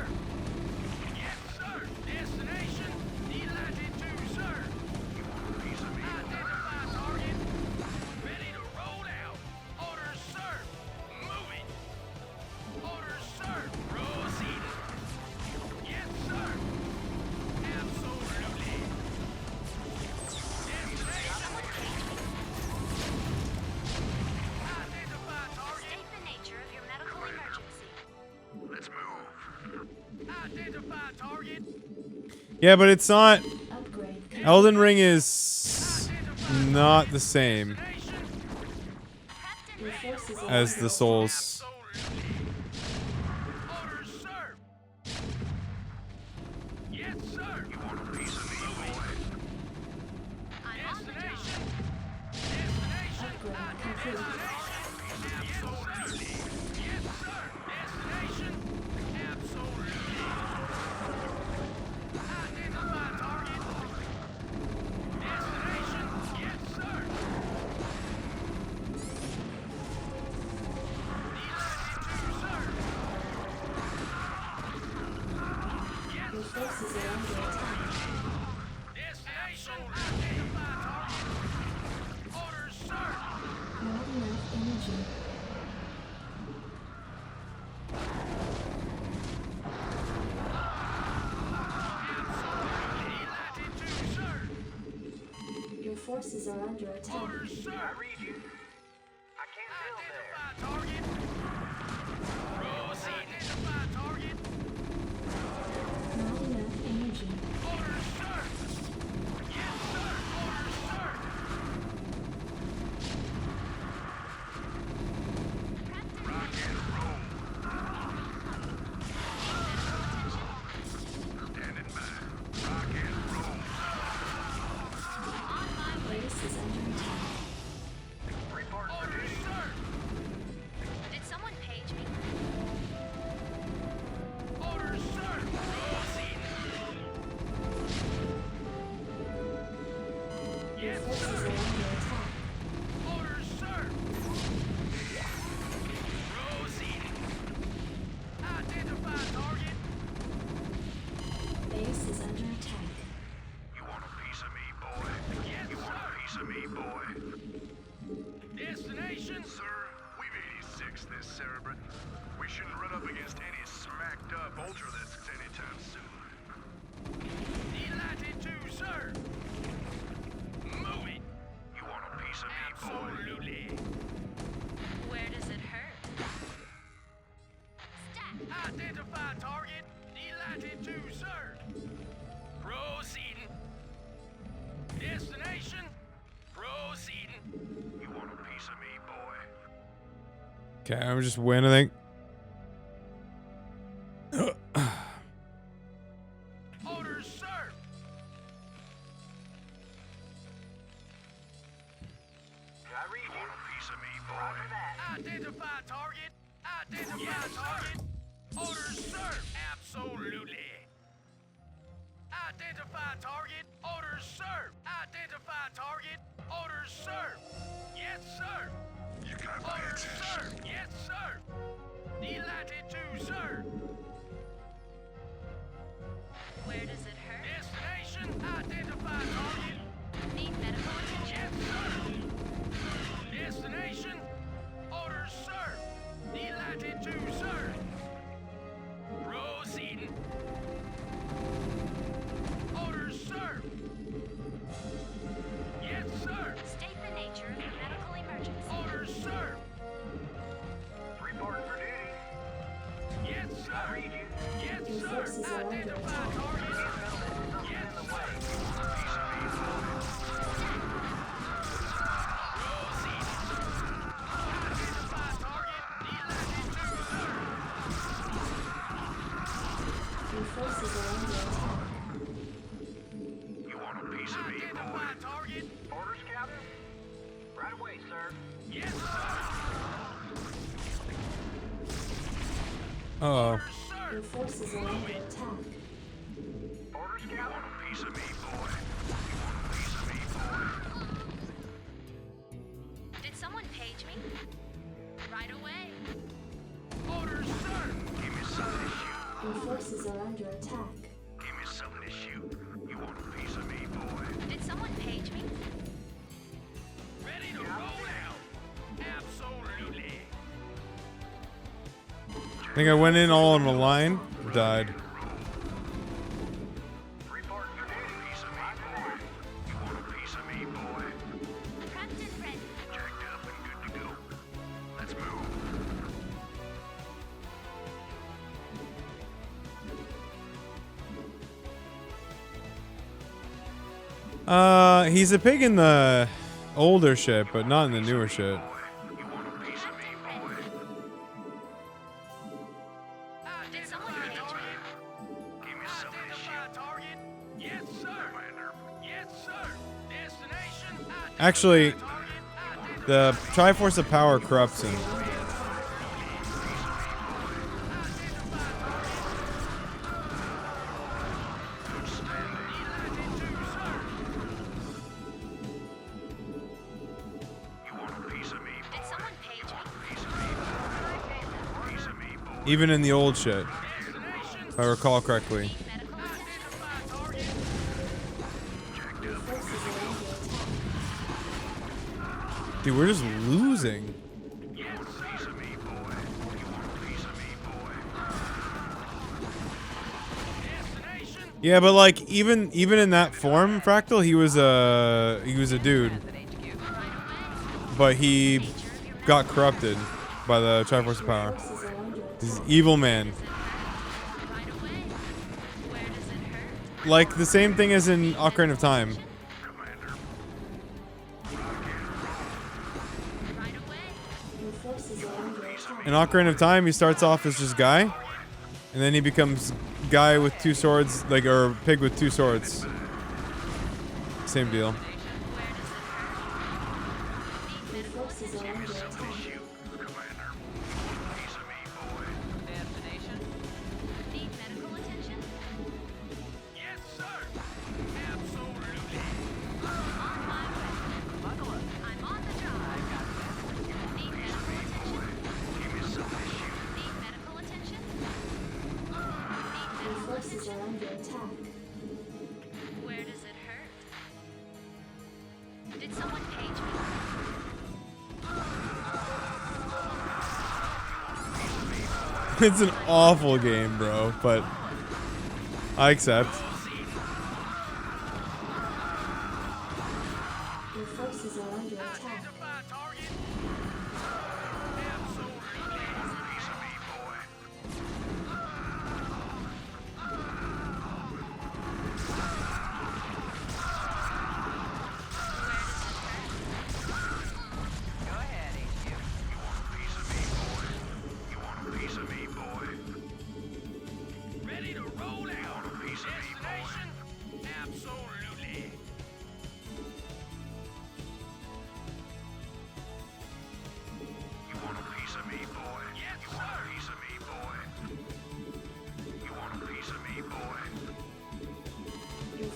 State the nature of your medical emergency. Let's move. Identify target. Yeah, but it's not. Upgrade. Elden Ring is not the same Your forces are as under the Souls. Orders, sir. Yes, sir. You want a piece of me, boy? I'm on the job. Destination. Destination. upgrade complete. forces are under attack. Orders, sir. I read you. I can't build there. Target. Proceed. Identify target. Not enough energy. Orders, sir. Yes, sir. Orders, sir. Rock and roll. Standing by. Rock and roll. Base is under attack. Report orders, sir. Did someone page me? Orders, sir. Proceed. Yes, Forces sir. are under attack. Orders, sir. Proceed. Identify target. Base is under attack. You want a piece of me, boy? Yes, you want a piece of me, boy? Destination? Sir, we've 86 this Cerebrin. We shouldn't run up against any smacked up ultralisks anytime soon. Delighted to, sir. Move it. You want a piece of me, boy? Absolutely. Where does it hurt? Stat. Identify target. Delighted to, sir. Proceeding. Destination. Proceeding. You want a piece of me, boy? Okay, I'm just win, I think. Orders, sir. I read you. Want a piece of me, boy? Identify target. Identify target. Orders, sir. Absolutely. Identify target. Orders, sir. Identify target. Orders, sir. Yes, sir. You got my orders, sir. Yes, sir. Delighted to, sir. Where does it hurt? Destination. Identify target. Need medical attention? Yes, sir. Destination. Orders, sir. Delighted to, sir. Proceeding. Orders, sir. Yes, sir. State the nature of the medical emergency. Orders, sir. Report for duty. Yes, sir. Yes, Your sir. forces are under Identify attack. target. Yes, sir. Proceed. Identify target. Delighted to, sir. Your forces are under attack. You want a piece of me, identify target. Orders, Captain. Right away, sir. Yes, sir. Uh-oh. Orders, sir. Your forces are under attack. Orders, Captain. You want a piece of me, boy? You want a piece of me, boy? Did someone page me? Right away. Orders, sir. Give me something to shoot. Your forces are under attack. Give me something to shoot. You want a piece of me, boy? Did someone page me? Ready to roll out. Absolutely. I think I went in all on the line, died. Report for duty. Piece of me, boy. You want a piece of me, boy? Prepped and ready. Jacked up and good to go. Let's move. He's a pig in the older shit, but not in the newer shit. You want a piece of me, boy? Did someone page me? Give me something to shoot. Target. Yes, sir. Commander. Yes, sir. Destination. Actually, the Triforce of Power corrupts him. Even in the old shit, if I recall correctly. Dude, we're just losing. Yeah, but like even in that form, Fractal, he was a dude, but he got corrupted by the Triforce of Power. He's an evil man. Like the same thing as in Ocarina of Time. In Ocarina of Time, he starts off as just Guy, and then he becomes guy with two swords, like, or pig with two swords. Same deal. It's an awful game, bro, but I accept. Your forces are under attack.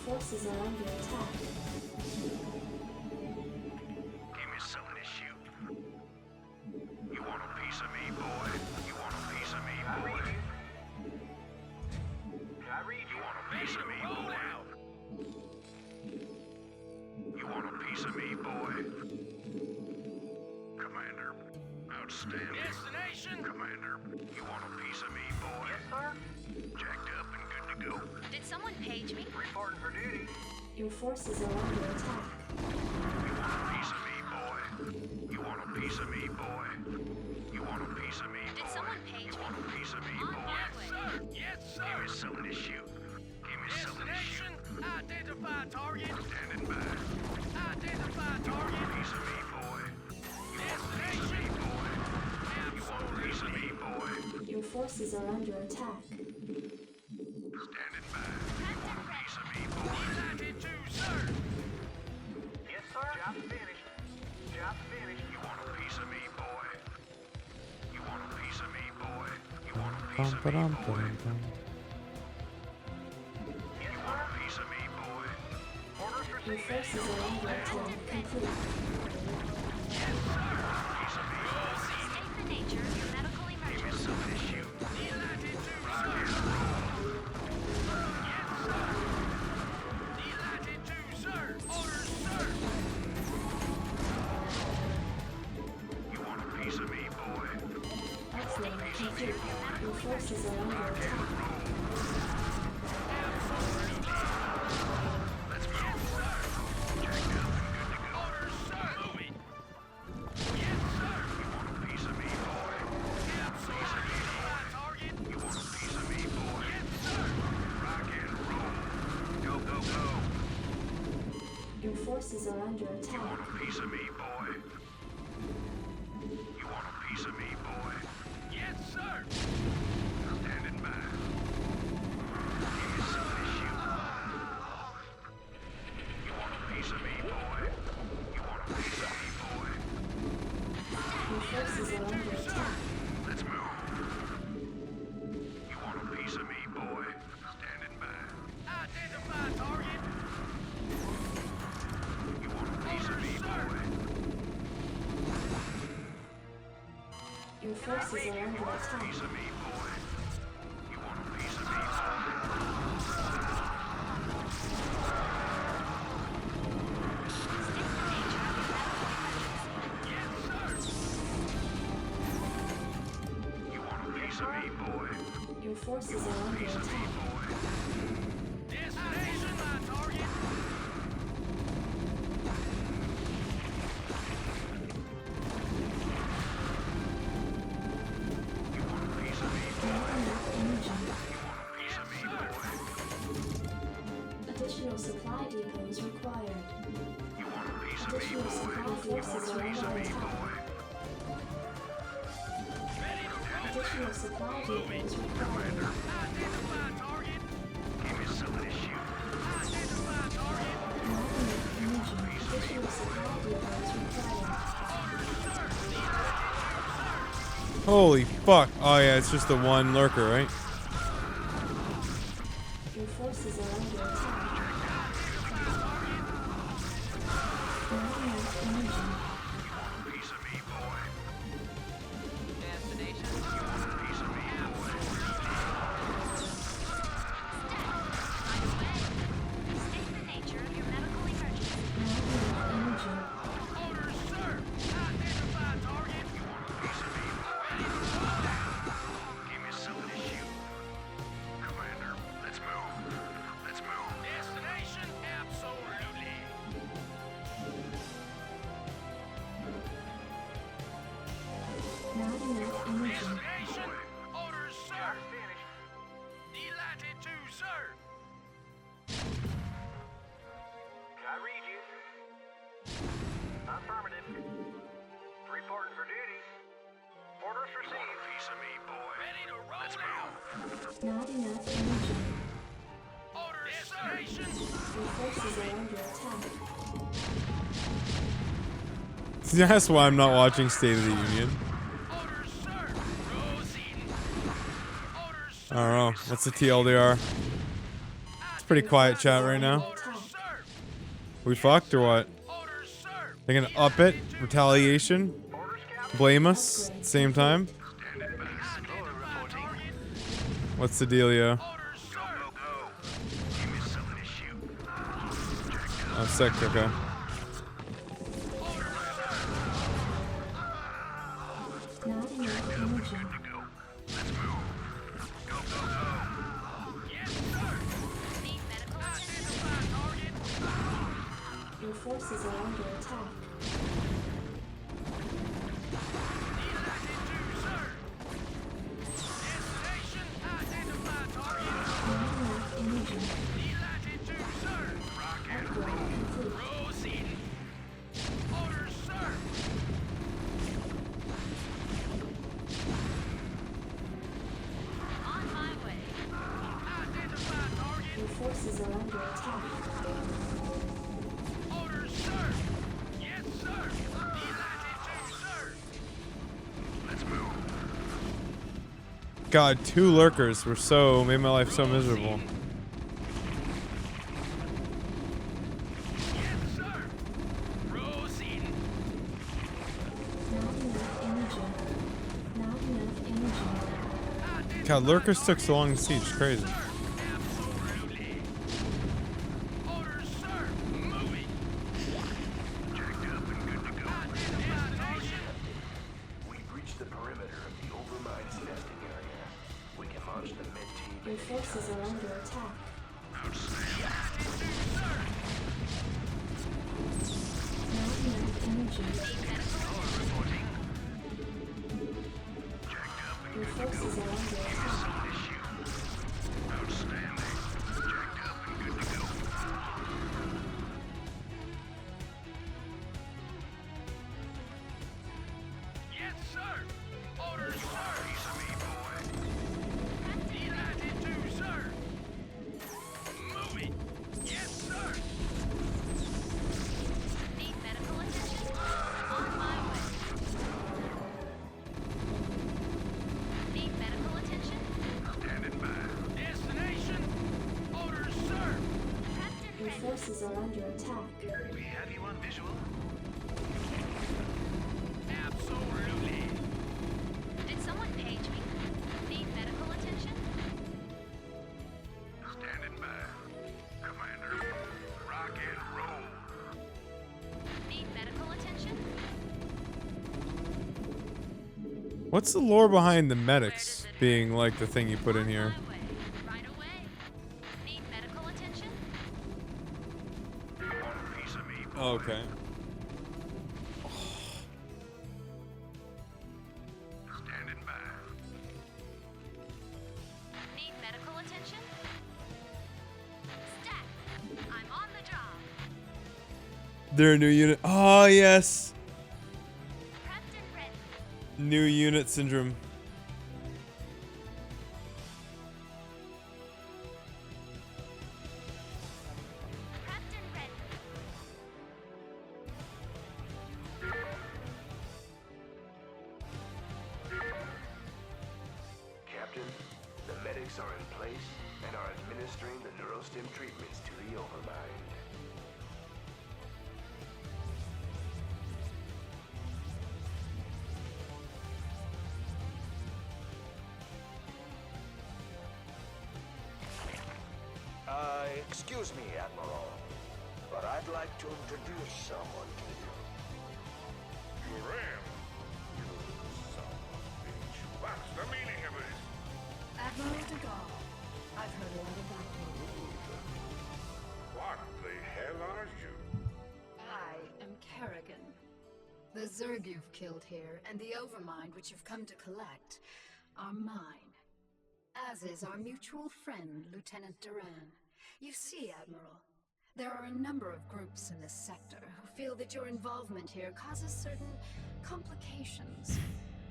Forces are under attack. Give me some of this shoot. You want a piece of me, boy? You want a piece of me, boy? You want a piece of me, boy? You want a piece of me, boy? Commander, outstanding. Destination. Commander, you want a piece of me, boy? Yes, sir. Jacked up and good to go. Did someone page me? Reporting for duty. Your forces are under attack. You want a piece of me, boy? You want a piece of me, boy? You want a piece of me, boy? Did someone page You me? want a piece of me, On boy? my way. Yes, sir. Give me some of this shoot. Give me some of this shoot. Identify target. Standing by. Identify target. You want a piece of me, boy? You want a piece of me, boy? You want a piece of me, boy? Your forces are under attack. Standing by. You want a piece of me, boy? United to, sir. Yes, sir. Job finished. Job finished. You want a piece of me, boy? You want a piece of me, boy? You want a piece of me, boy? You want a piece of me, boy? Orders Your received. forces are under attack. Complete. Yes, sir. Piece of me, boy. State the nature of your medical Give me emergency. some of this shoot. United to, sir. Yes, sir. United to, sir. Orders, sir. You want a piece of me, boy? Upgrade complete. Your forces are under attack. Let's move, sir. Jacked up and good to go. Orders, sir. Moving. Yes, sir. You want a piece of me, boy? Absolutely. Target. You want a piece of me, boy? Yes, sir. Rock and roll. Go, go, go. Your forces are under You want attack. a piece of me, boy? You want a piece of me, boy? Yes, sir. Standing by. Give me some of this shoot. You want a piece of me, boy? You want a piece of me, boy? Your forces are under attack. Let's move. You want a piece of me, boy? Standing by. Identify target. You want a piece of me, boy? Your forces are under attack. Piece of me, boy. You want a piece of me, boy? Yes, sir. You want a piece of me, boy? Your forces are under attack. Destination, my target. You want a piece of me, boy? You want a piece of me, boy? Additional supply depots required. You want a piece of me, Additional boy? supply You want forces a are piece of under me, attack. boy? Ready to roll Additional out. supply depots required. Identify target. Give me some of this shit. Identify target. Additional supply depots required. Holy fuck. Oh yeah, it's just the one lurker, right? Your forces are under attack. Piece of me, boy. Destination. Piece of me, boy. State the nature of your medical emergency. Orders, sir. Identify target. Piece of me, boy. Give me some of this shit. Commander, let's move. Let's move. Destination, absolutely. Not enough energy. Destination, orders, sir. Delighted to, sir. I read you. Affirmative. Reporting for duty. Orders received. Piece of me, boy. Ready to roll out. Not enough energy. Orders, sir. Your forces are under attack. That's why I'm not watching State of the Union. Orders, sir. Proceeding. Orders, I don't know. What's the TLDR? It's pretty quiet chat right now. We fucked or what? They're gonna up it? Retaliation? Blame us at the same time? What's the dealio? Oh, sick, okay. Not enough energy. Need medical attention. Your forces are under attack. Not enough energy. Upgrade complete. Proceeding. Orders, sir. On my way. Identify target. Your forces are under attack. Orders, sir. Yes, sir. Delighted to, sir. Let's move. God, 2 lurkers were made my life so miserable. Yes, sir. Proceeding. Not enough energy. Not enough energy. God, lurkers took so long to siege. Crazy. Absolutely. Orders, sir. Moving. Jacked up and good to go. Identify target. We've reached the perimeter of the overmine's nesting area. We can launch the med team. Your forces are under attack. Not enough energy. Your forces are under attack. Outstanding. Jacked up and good to go. Yes, sir. Orders, sir. Piece of me, boy. Delighted to, sir. Moving. Yes, sir. Need medical attention. On my way. Need medical attention. Standing by. Destination. Orders, sir. Your forces are under attack. We have you on visual. Absolutely. Did someone page me? Need medical attention. Standing by. Commander. Rock and roll. Need medical attention. What's the lore behind the medics being like the thing you put in here? My way. Right away. Need medical attention. Okay. Standing by. Need medical attention? Stat. I'm on the job. They're a new unit. Oh, yes. Prepped and ready. New unit syndrome. Prepped and ready. Captain, the medics are in place and are administering the neurostim treatments to the Overmind. Excuse me, Admiral, but I'd like to introduce someone to you. Duran! You son of a bitch. What's the meaning of this? Admiral de Gaulle, I've heard a lot about you. What the hell are you? I am Kerrigan. The Zerg you've killed here, and the Overmind which you've come to collect, are mine. As is our mutual friend, Lieutenant Duran. You see, Admiral, there are a number of groups in this sector who feel that your involvement here causes certain complications.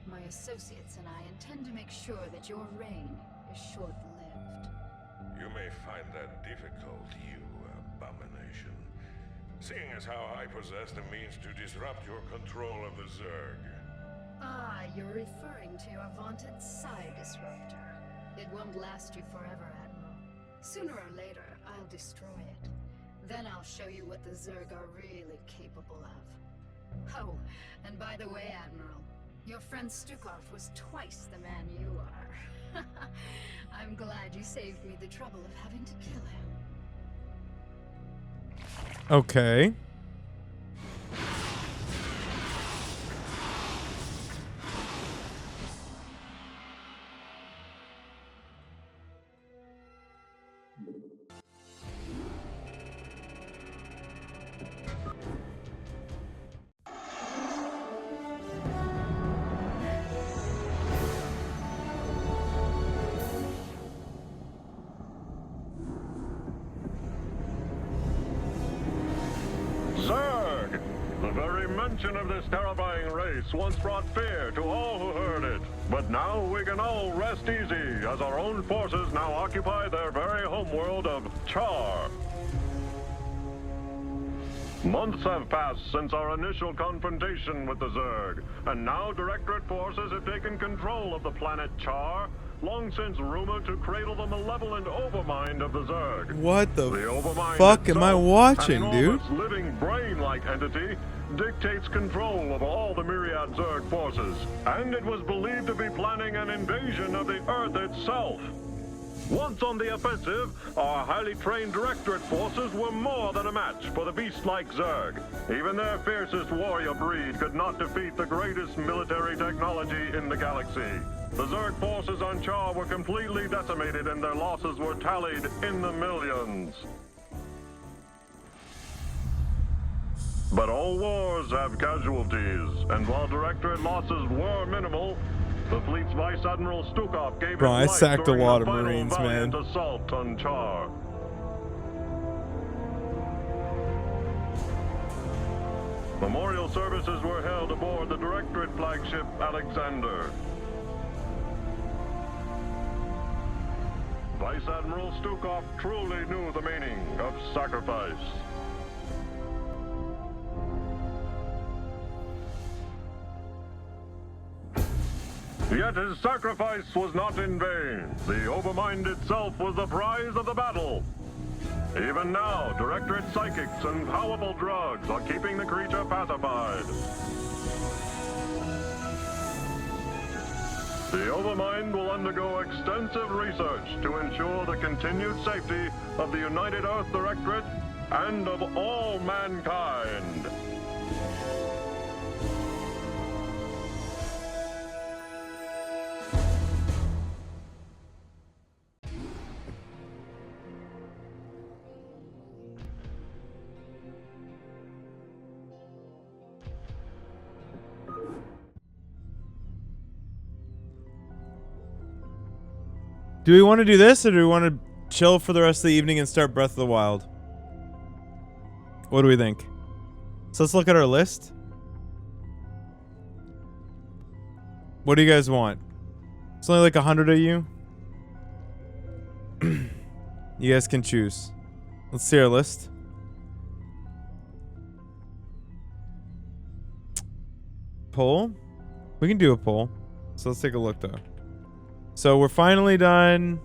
My associates and I intend to make sure that your reign is short-lived. You may find that difficult, you abomination. Seeing as how I possess the means to disrupt your control of the Zerg. Ah, you're referring to your vaunted Psi Disruptor. It won't last you forever, Admiral. Sooner or later, I'll destroy it. Then I'll show you what the Zerg are really capable of. Oh, and by the way, Admiral, your friend Stukov was twice the man you are. I'm glad you saved me the trouble of having to kill him. Okay. Zerg! The very mention of this terrifying race once brought fear to all who heard it. But now we can all rest easy, as our own forces now occupy their very homeworld of Char. Months have passed since our initial confrontation with the Zerg, and now Directorate forces have taken control of the planet Char, long since rumored to cradle the malevolent Overmind of the Zerg. What the Overmind fuck am I itself, watching, an dude? enormous living brain-like entity, dictates control of all the myriad Zerg forces, and it was believed to be planning an invasion of the Earth itself. Once on the offensive, our highly trained Directorate forces were more than a match for the beast-like Zerg. Even their fiercest warrior breed could not defeat the greatest military technology in the galaxy. The Zerg forces on Char were completely decimated and their losses were tallied in the millions. But all wars have casualties, and while Directorate losses were minimal, the fleet's Vice Admiral Stukov gave Bro, I his life sacked a during lot the of final Marines, man. valiant assault on Char. Memorial services were held aboard the Directorate flagship Alexander. Vice Admiral Stukov truly knew the meaning of sacrifice. Yet his sacrifice was not in vain. The Overmind itself was the prize of the battle. Even now, Directorate psychics and powerful drugs are keeping the creature pacified. The Overmind will undergo extensive research to ensure the continued safety of the United Earth Directorate and of all mankind. Do we want to do this or do we want to chill for the rest of the evening and start Breath of the Wild? What do we think? So let's look at our list. What do you guys want? It's only like 100 of you. You guys can choose. Let's see our list. Poll? We can do a poll. So let's take a look though. So we're finally done.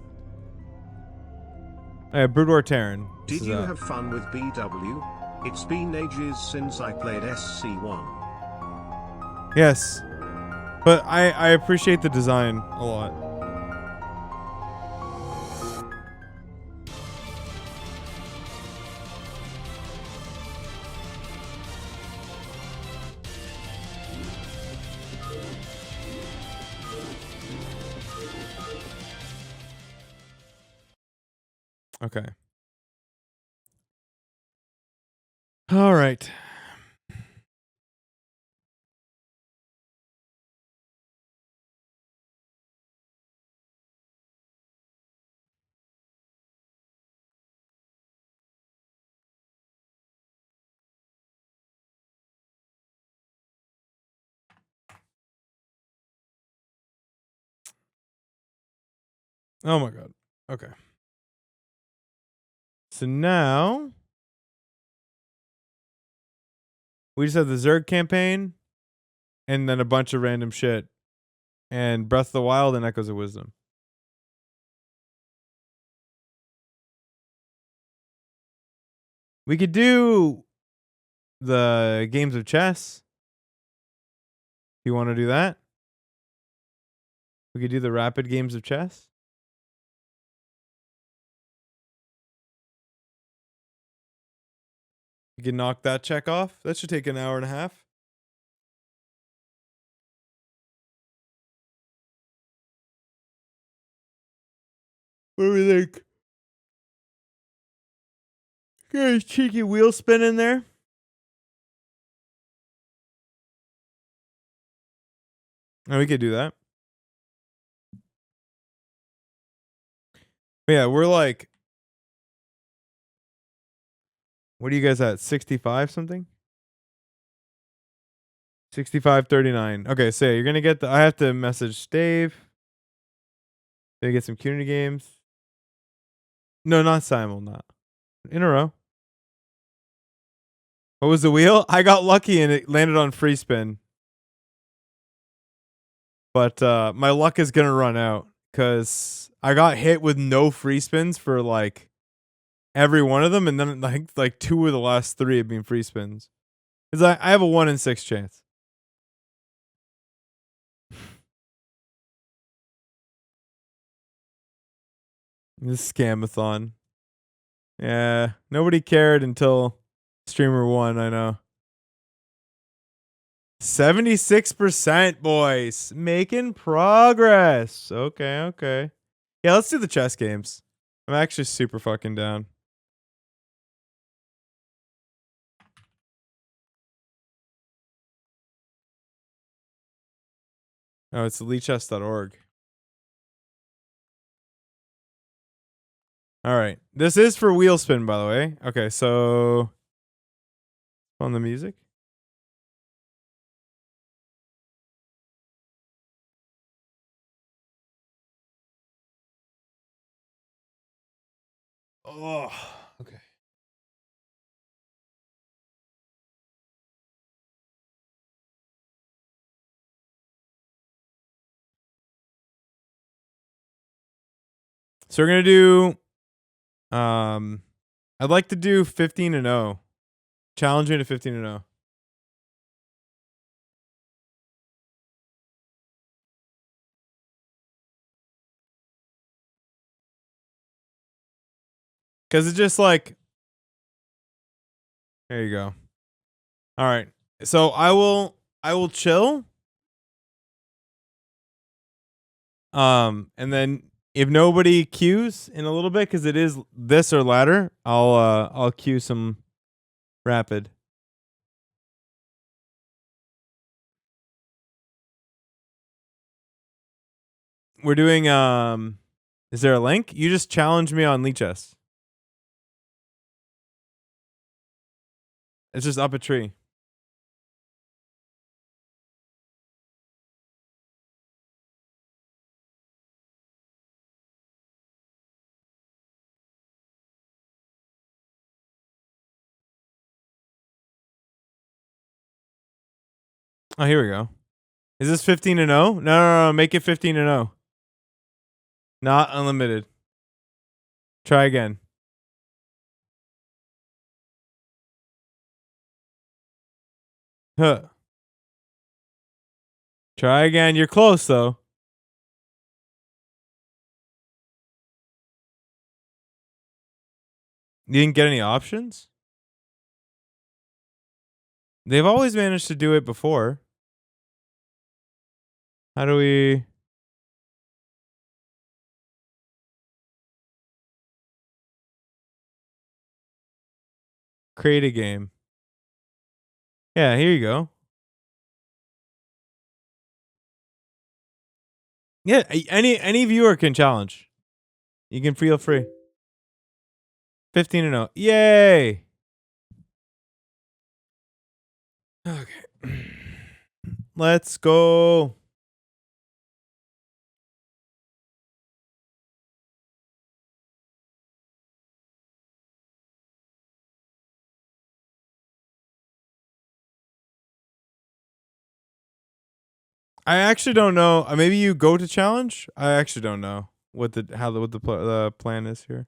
Brood War Terran. Did you have fun with BW? It's been ages since I played SC1. Yes. But I appreciate the design a lot. Okay. All right. Oh my god. Okay. So now we just have the Zerg campaign and then a bunch of random shit and Breath of the Wild and Echoes of Wisdom. We could do the games of chess. If you want to do that. We could do the rapid games of chess. You can knock that check off. That should take an hour and a half. What do we think? Get a cheeky wheel spin in there. Oh, we could do that. But yeah, we're like, what are you guys at? 65 something? 65:39. Okay, so you're gonna get the. I have to message Dave. They get some community games. No, not simul, not in a row. What was the wheel? I got lucky and it landed on free spin. But my luck is gonna run out because I got hit with no free spins for like every one of them, and then like 2 of the last 3 have been free spins. Because I have a 1 in 6 chance. This scamathon. Yeah, nobody cared until streamer 1, I know. 76%, boys. Making progress. Okay, okay. Yeah, let's do the chess games. I'm actually super fucking down. Oh, it's elitechess.org. All right. This is for wheel spin, by the way. Okay, so on the music. Oh, okay. So we're gonna do I'd like to do 15-0. Challenge me to 15-0. Cause it's just like there you go. All right. So I will chill. And then if nobody queues in a little bit, because it is this or ladder, I'll queue some rapid. We're doing Is there a link? You just challenged me on Leechess. It's just UpATree. Oh, here we go. Is this 15 and 0? No. Make it 15 and 0. Not unlimited. Try again. Huh. Try again. You're close though. You didn't get any options? They've always managed to do it before. How do we... create a game? Yeah, here you go. Yeah, any viewer can challenge. You can feel free. 15 and 0. Yay! Okay. Let's go. I actually don't know. Maybe you go to challenge? I actually don't know what the plan is here.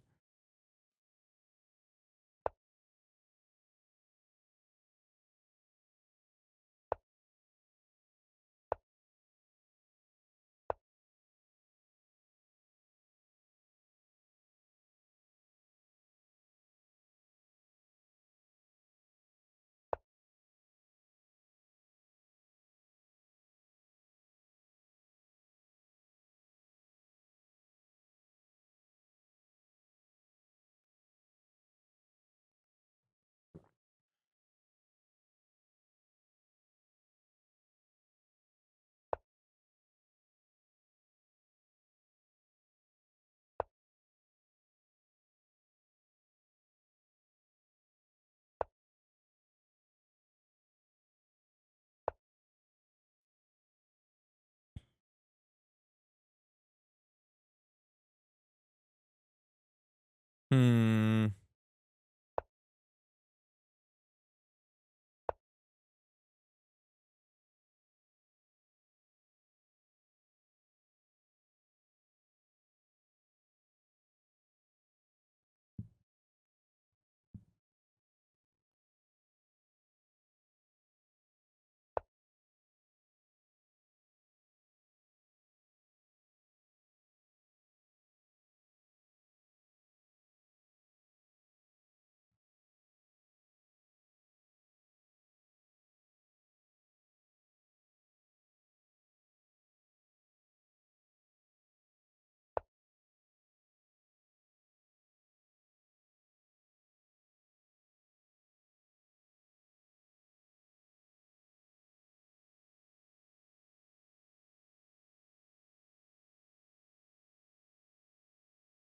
Hmm.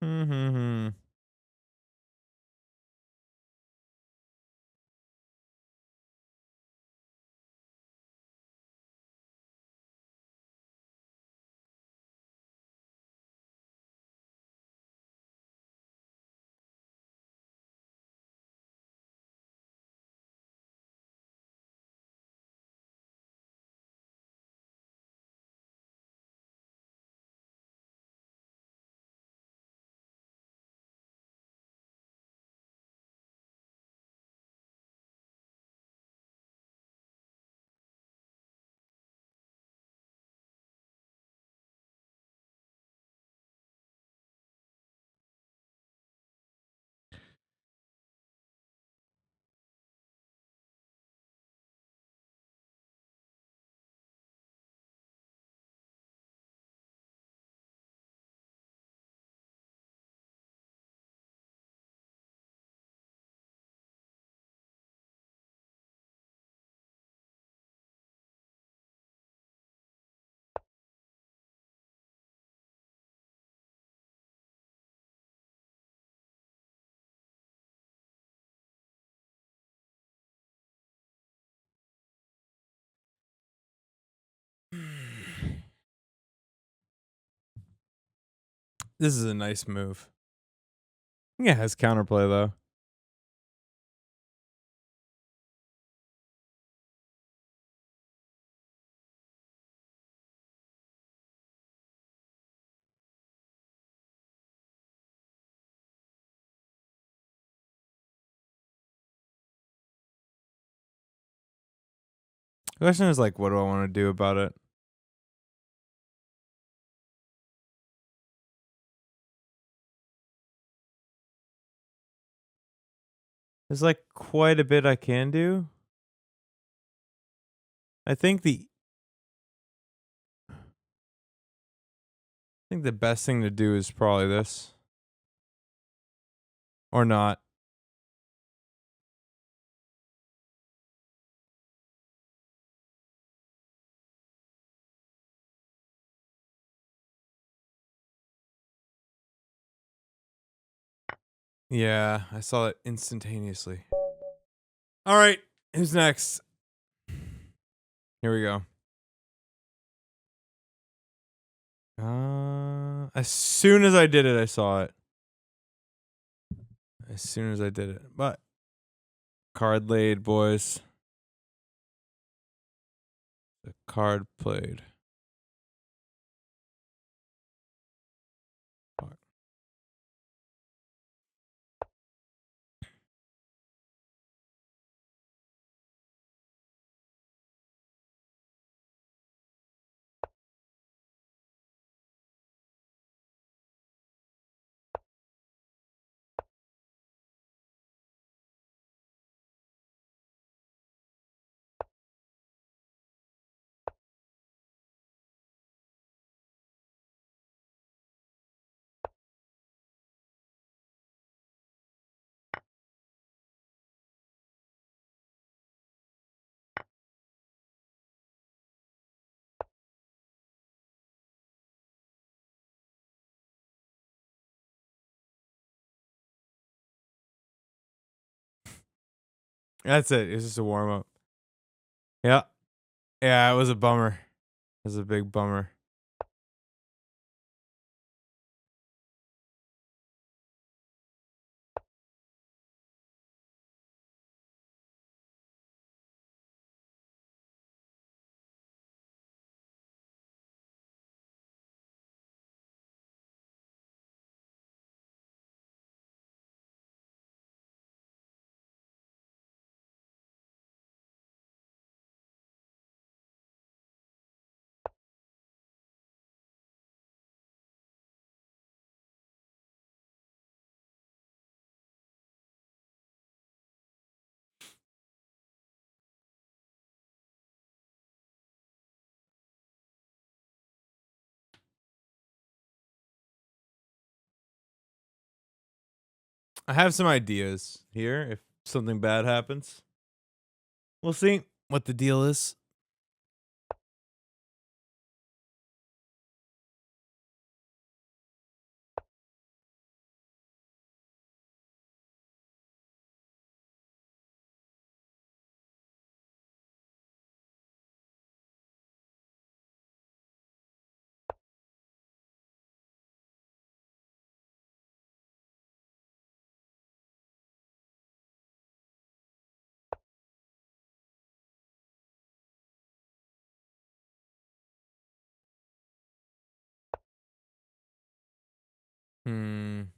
Hmm. This is a nice move. Yeah, it has counterplay though. The question is like, what do I want to do about it? There's like quite a bit I can do. I think the best thing to do is probably this. Or not. Yeah, I saw it instantaneously. All right, who's next? Here we go. As soon as I did it, I saw it. As soon as I did it. But card laid, boys. The card played. That's it. It's just a warm up. Yeah. Yeah, it was a bummer. It was a big bummer. I have some ideas here if something bad happens. We'll see what the deal is. Hmm.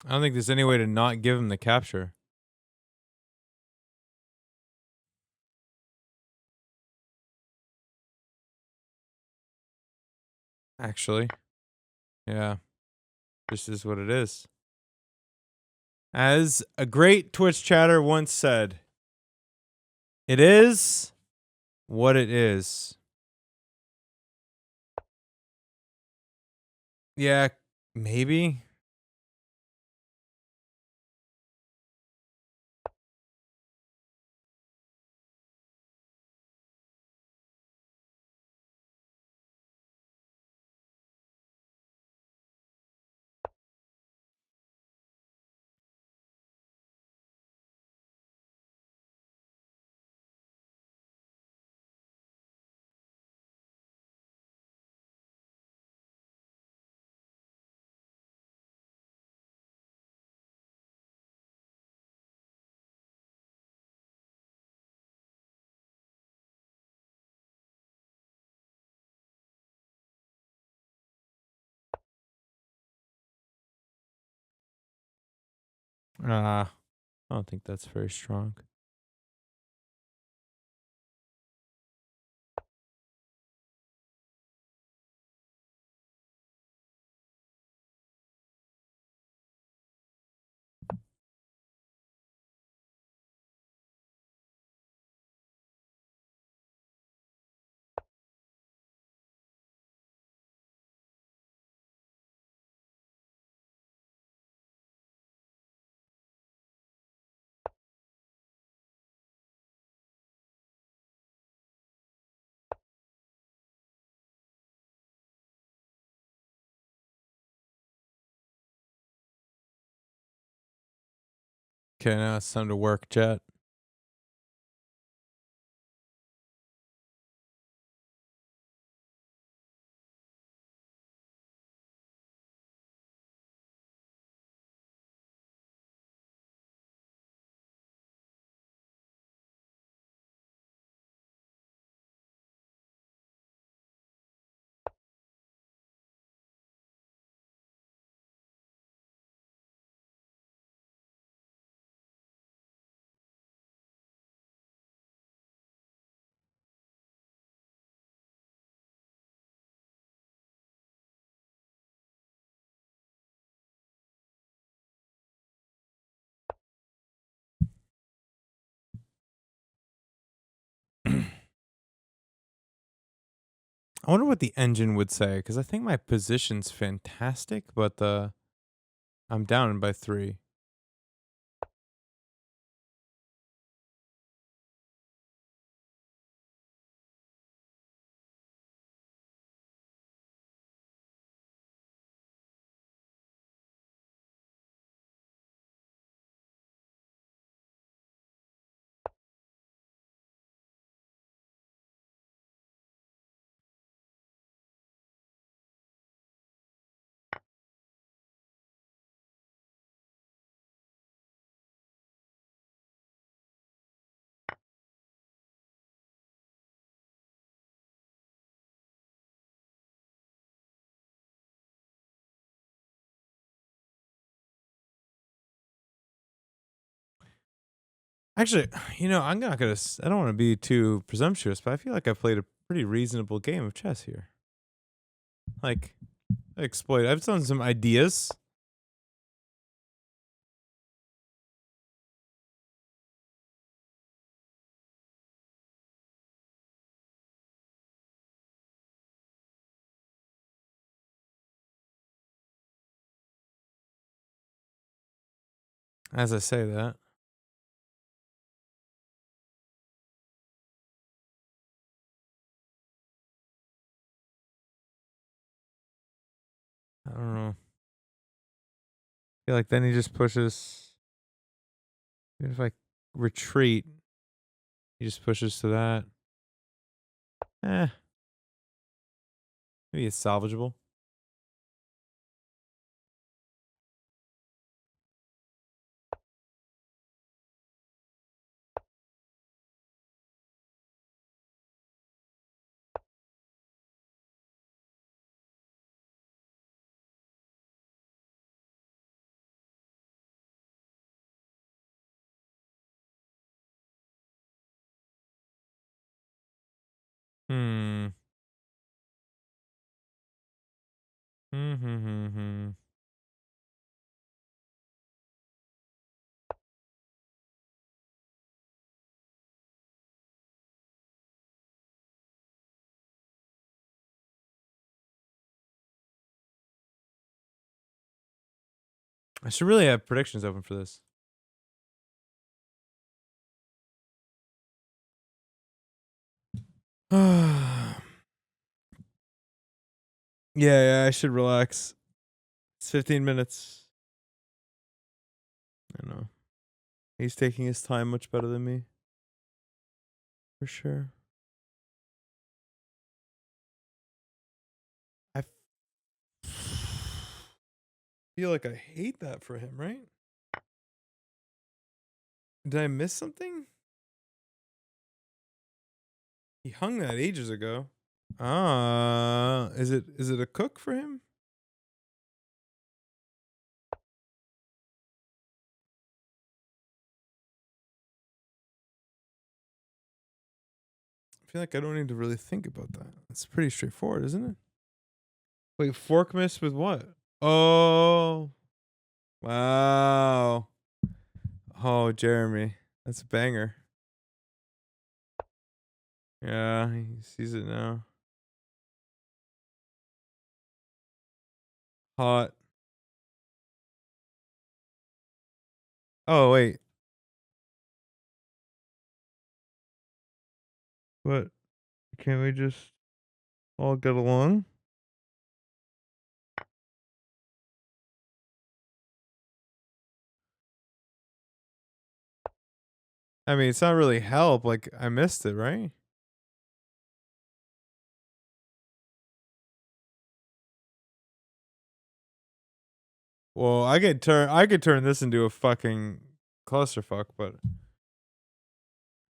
I don't think there's any way to not give him the capture. Actually. Yeah. This is what it is. As a great Twitch chatter once said, it is what it is. Yeah, maybe. I don't think that's very strong. Okay, now it's time to work, Jet. I wonder what the engine would say, because I think my position's fantastic, but I'm down by 3. Actually, I'm not gonna. I don't want to be too presumptuous, but I feel like I played a pretty reasonable game of chess here. Like, I've done some ideas. As I say that. I don't know. I feel like then he just pushes. Even if I retreat, he just pushes to that. Maybe it's salvageable. Hmm. Hmm. I should really have predictions open for this. Yeah, I should relax. It's 15 minutes. I know. He's taking his time much better than me. For sure. I feel like I hate that for him, right? Did I miss something? He hung that ages ago. Is it a cook for him? I feel like I don't need to really think about that. It's pretty straightforward, isn't it? Wait, fork miss with what? Oh, wow. Oh, Jeremy, that's a banger. Yeah, he sees it now. Hot. Oh, wait. What? Can't we just all get along? I mean, it's not really help. Like, I missed it, right? Well, I could turn this into a fucking clusterfuck, but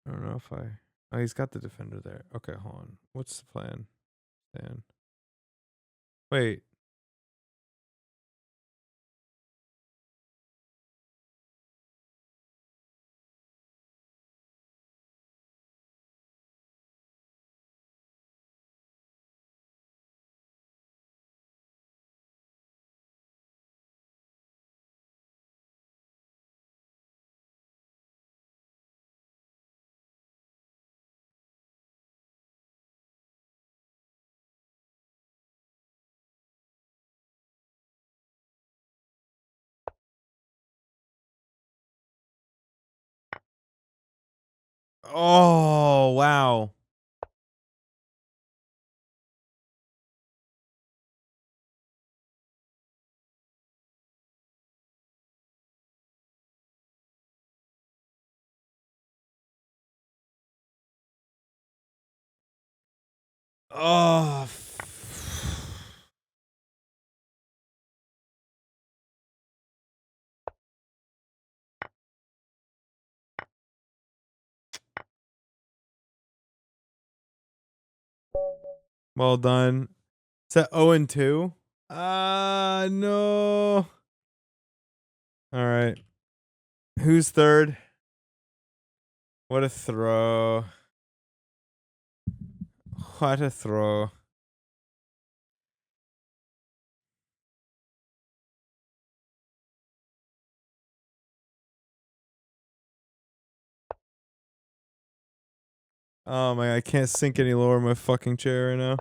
I don't know if I. Oh, he's got the defender there. Okay, hold on. What's the plan, Dan? Wait. Oh, wow. Oh. Well done. Is that 0 and 2? No. All right. Who's third? What a throw. What a throw. Oh my, I can't sink any lower in my fucking chair right now.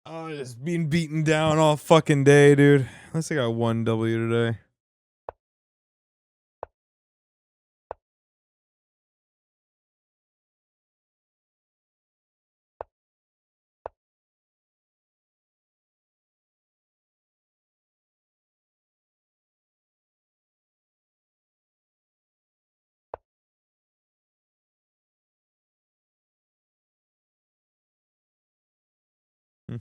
Oh, just being beaten down all fucking day, dude. At least I got one W today. Hmm.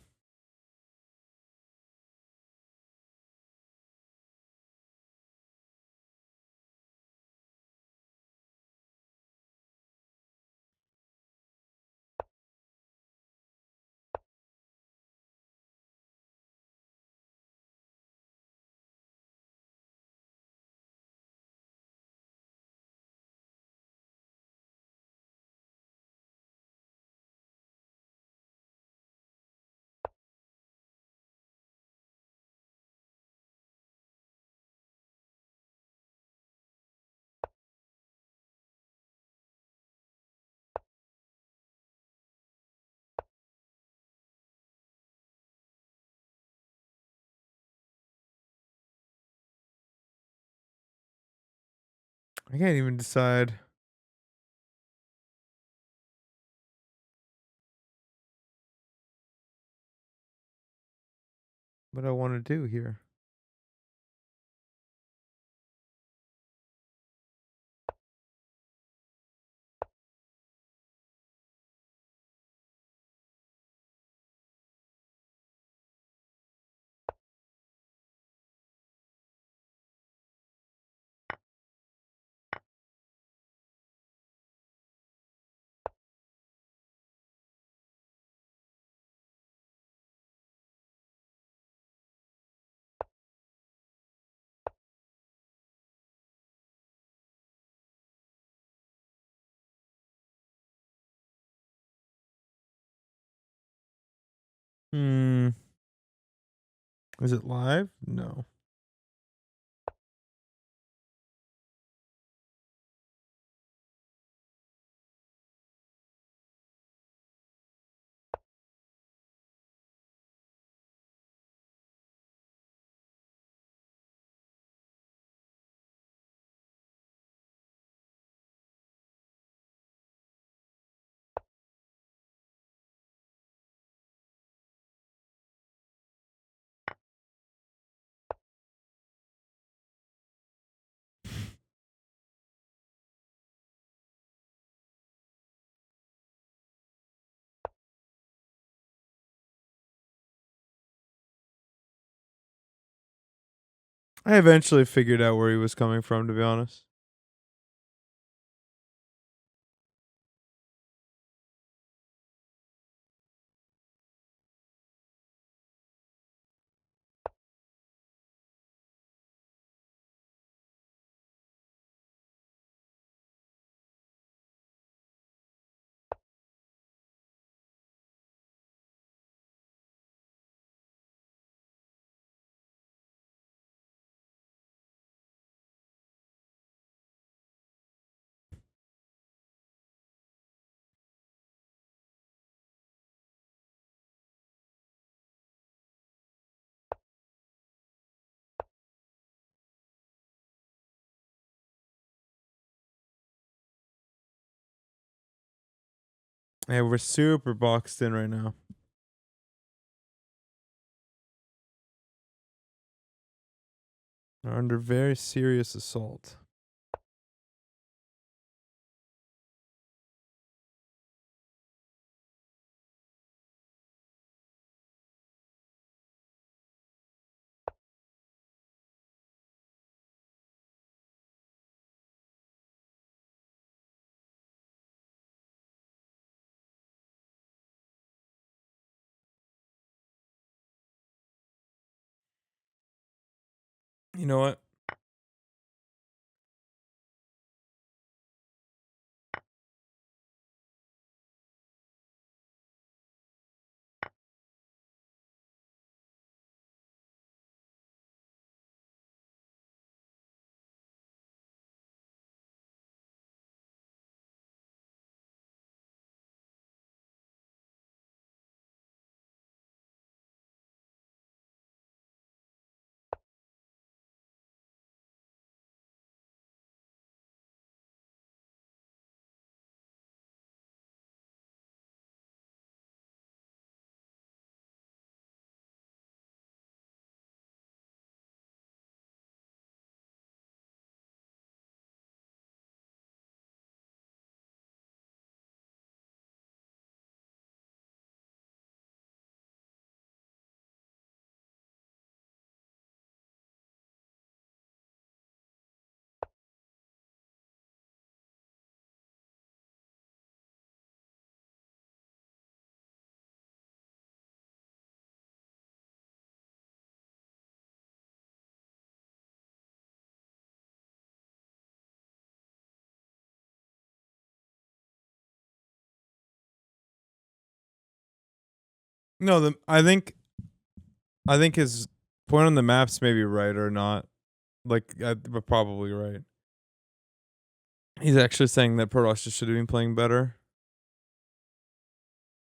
I can't even decide what I want to do here. Hmm. Is it live? No. I eventually figured out where he was coming from, to be honest. Yeah, we're super boxed in right now. We're under very serious assault. You know what? No, I think his point on the maps may be right or not. Like, but probably right. He's actually saying that Protoss just should have been playing better.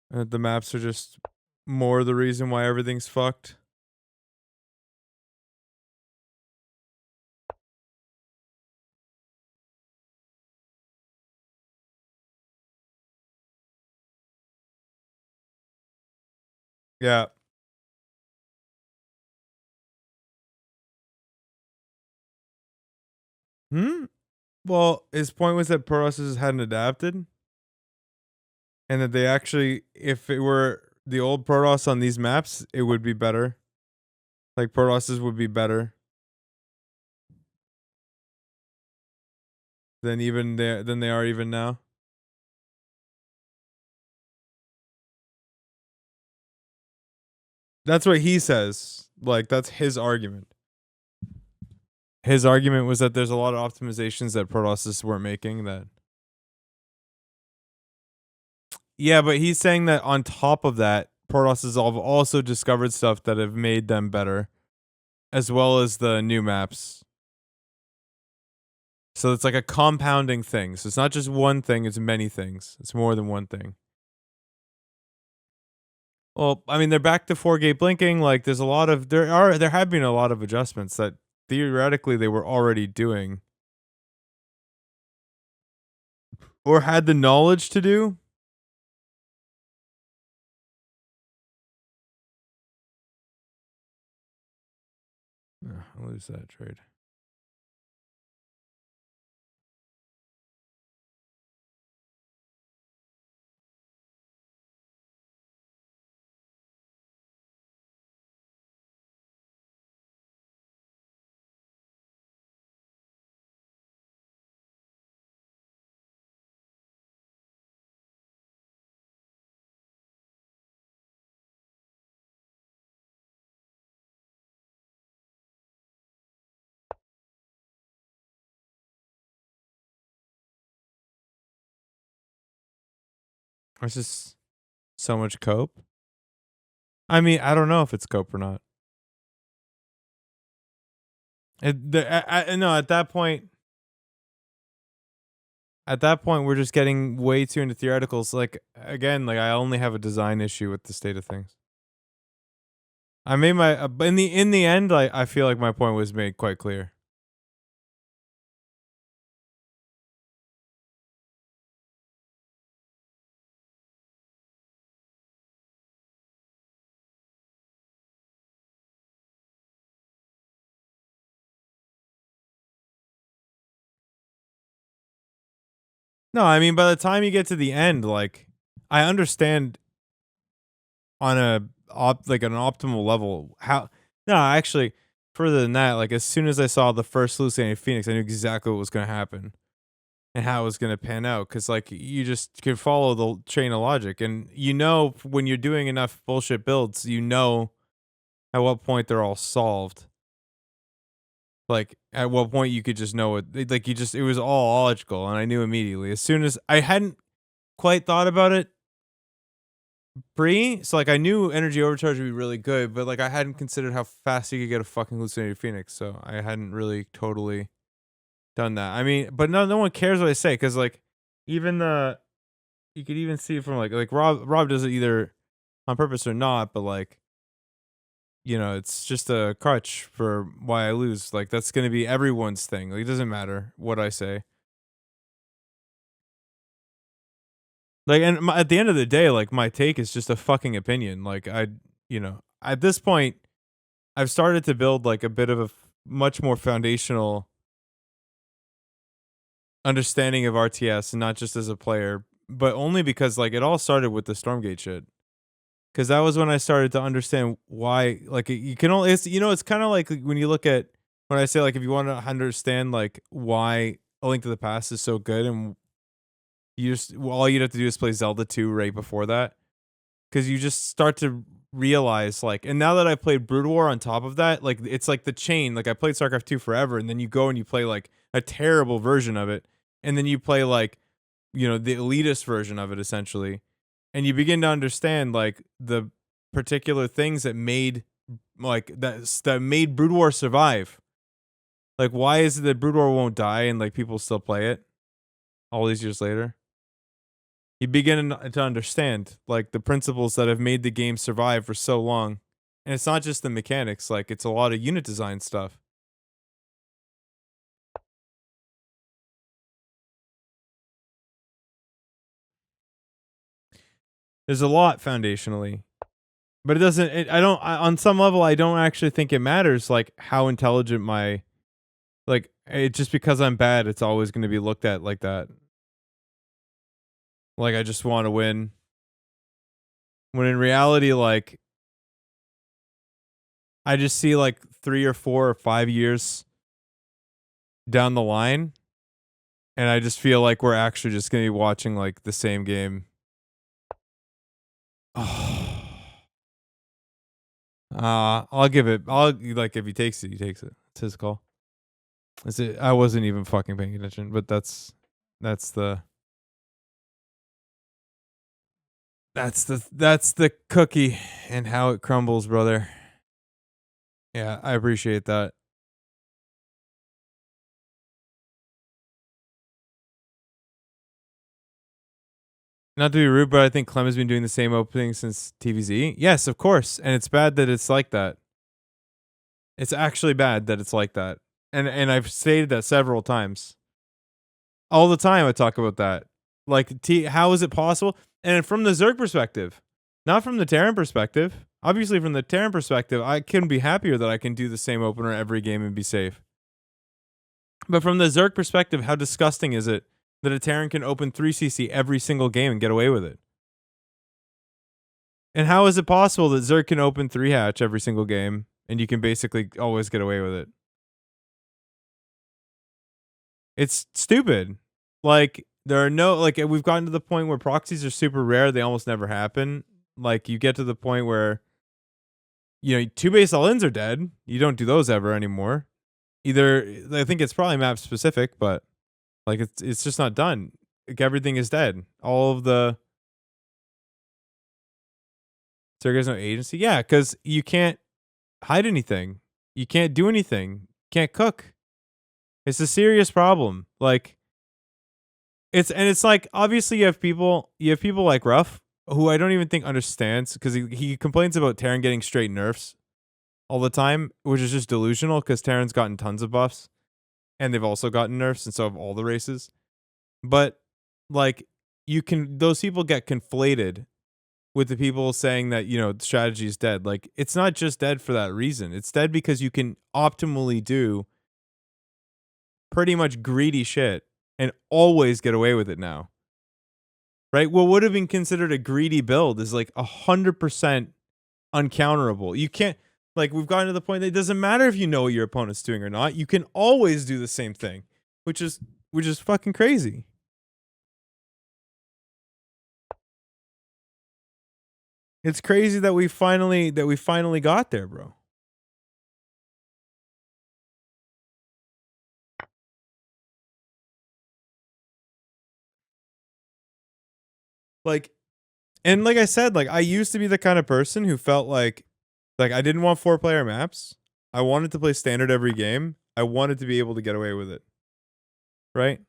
The maps are just more the reason why everything's fucked. Yeah. Well, his point was that Protoss hadn't adapted, and that they actually, if it were the old Protoss on these maps, it would be better. Like Protosses would be better than than they are even now. That's what he says. Like that's his argument. His argument was that there's a lot of optimizations that Protosses weren't making that. Yeah, but he's saying that on top of that, Protosses have also discovered stuff that have made them better, as well as the new maps. So it's like a compounding thing. So it's not just one thing, it's many things. It's more than one thing. Well, I mean, they're back to 4-gate blinking. Like there have been a lot of adjustments that theoretically they were already doing or had the knowledge to do. I'll lose that trade. It's just so much cope. I mean, I don't know if it's cope or not. No, at that point, we're just getting way too into theoreticals. Like again, like I only have a design issue with the state of things. I made my in the end, I feel like my point was made quite clear. No, I mean by the time you get to the end, like I understand on like an optimal level how. No, actually, further than that, like as soon as I saw the first hallucinated Phoenix, I knew exactly what was going to happen and how it was going to pan out. Because like you just could follow the chain of logic, and when you're doing enough bullshit builds, at what point they're all solved. Like at what point you could just know it. Like it was all logical, and I knew immediately as soon as I hadn't quite thought about it so like I knew energy overcharge would be really good, but like I hadn't considered how fast you could get a fucking hallucinated Phoenix, so I hadn't really totally done that. I mean, but no one cares what I say because like even you could even see it from like Rob does it either on purpose or not, but like it's just a crutch for why I lose. Like that's gonna be everyone's thing. Like it doesn't matter what I say. Like, and at the end of the day, like my take is just a fucking opinion. Like at this point, I've started to build like a bit of a much more foundational understanding of RTS, and not just as a player, but only because like it all started with the Stormgate shit. Because that was when I started to understand why. Like you can only, it's kind of like when you look at when I say like if you want to understand like why A Link to the Past is so good, and all you'd have to do is play Zelda 2 right before that, because you just start to realize like, and now that I played Brood War on top of that, like it's like the chain. Like I played StarCraft 2 forever, and then you go and you play like a terrible version of it, and then you play like the elitist version of it essentially, and you begin to understand like the particular things that made that made Brood War survive. Like why is it that Brood War won't die and like people still play it all these years later? You begin to understand like the principles that have made the game survive for so long. And it's not just the mechanics, like it's a lot of unit design stuff. There's a lot foundationally. But it doesn't. On some level, I don't actually think it matters. Like how intelligent my, like it just because I'm bad, it's always going to be looked at like that. Like I just want to win. When in reality, like I just see like 3 or 4 or 5 years down the line, and I just feel like we're actually just going to be watching like the same game. I'll give it. I'll like if he takes it, he takes it. It's his call. Is it? I wasn't even fucking paying attention, but that's the cookie and how it crumbles, brother. Yeah, I appreciate that. Not to be rude, but I think Clem has been doing the same opening since TVZ. Yes, of course, and it's bad that it's like that. It's actually bad that it's like that, and I've stated that several times. All the time, I talk about that. Like, how is it possible? And from the Zerg perspective, not from the Terran perspective. Obviously, from the Terran perspective, I couldn't be happier that I can do the same opener every game and be safe. But from the Zerg perspective, how disgusting is it that a Terran can open 3CC every single game and get away with it? And how is it possible that Zerg can open 3 hatch every single game and you can basically always get away with it? It's stupid. Like, there are no, like, we've gotten to the point where proxies are super rare. They almost never happen. Like, you get to the point where, 2 base all-ins are dead. You don't do those ever anymore. Either, I think it's probably map specific, but, like, it's just not done. Like, everything is dead. All of the... So there's no agency? Yeah, because you can't hide anything. You can't do anything. You can't cook. It's a serious problem. Like, it's like, obviously you have people like Ruff, who I don't even think understands, because he complains about Terran getting straight nerfs all the time, which is just delusional, because Terran's gotten tons of buffs, and they've also gotten nerfs, and so have all the races. But, like, those people get conflated with the people saying that, the strategy is dead. Like, it's not just dead for that reason. It's dead because you can optimally do pretty much greedy shit and always get away with it now. Right? What would have been considered a greedy build is like 100% uncounterable. You can't, like, we've gotten to the point that it doesn't matter if you know what your opponent's doing or not. You can always do the same thing, which is fucking crazy. It's crazy that we finally got there, bro. Like, and like I said, like, I used to be the kind of person who felt like I didn't want 4-player maps. I wanted to play standard every game. I wanted to be able to get away with it. Right?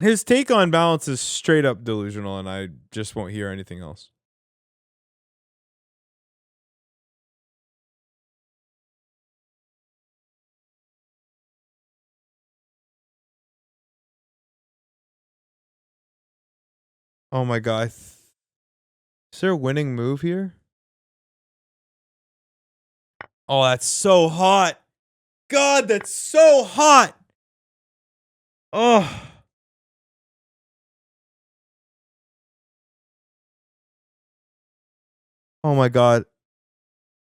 His take on balance is straight up delusional, and I just won't hear anything else. Oh my god. Is there a winning move here? Oh, that's so hot. God, that's so hot. Oh. Oh my god.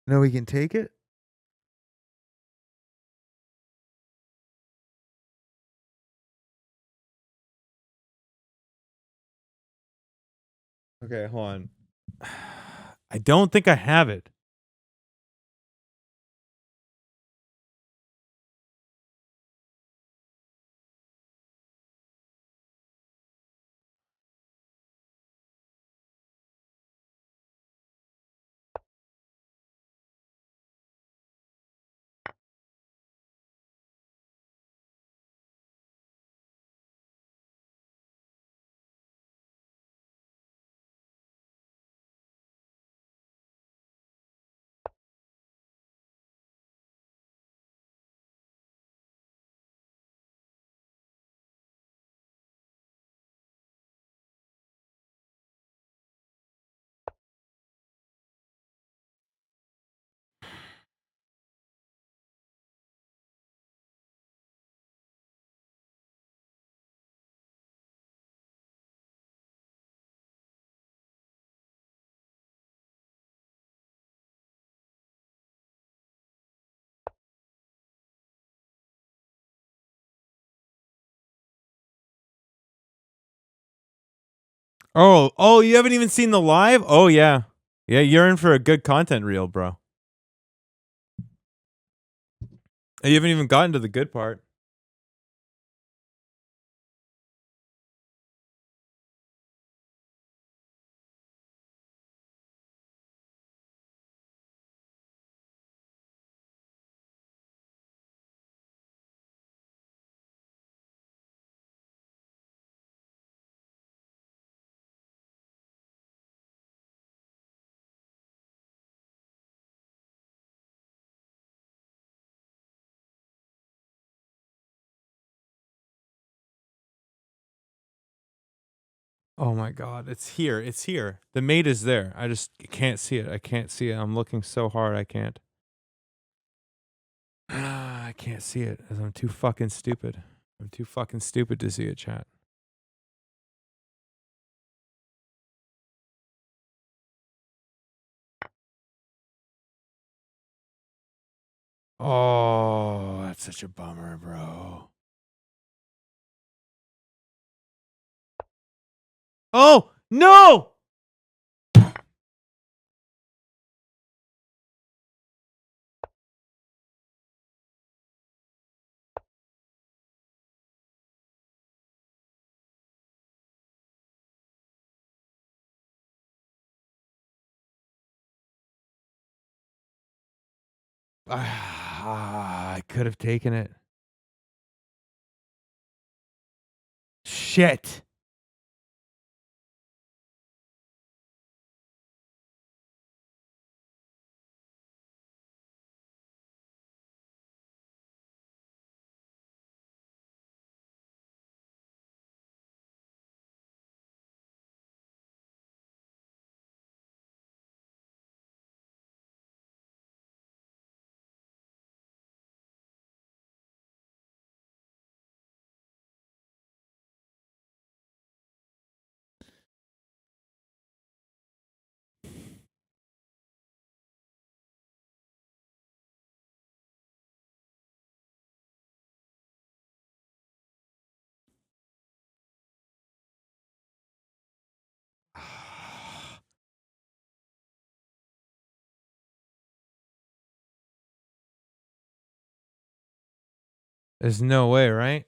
No, we can take it? Okay, hold on. I don't think I have it. Oh, you haven't even seen the live? Oh yeah. Yeah, you're in for a good content reel, bro. You haven't even gotten to the good part. Oh my god, it's here. It's here. The mate is there. I just can't see it. I can't see it. I'm looking so hard I can't. I can't see it as I'm too fucking stupid. I'm too fucking stupid to see it, chat. Oh, that's such a bummer, bro. Oh, no! I could have taken it. Shit. There's no way, right?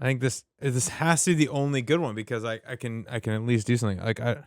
I think this has to be the only good one because I can at least do something. Like I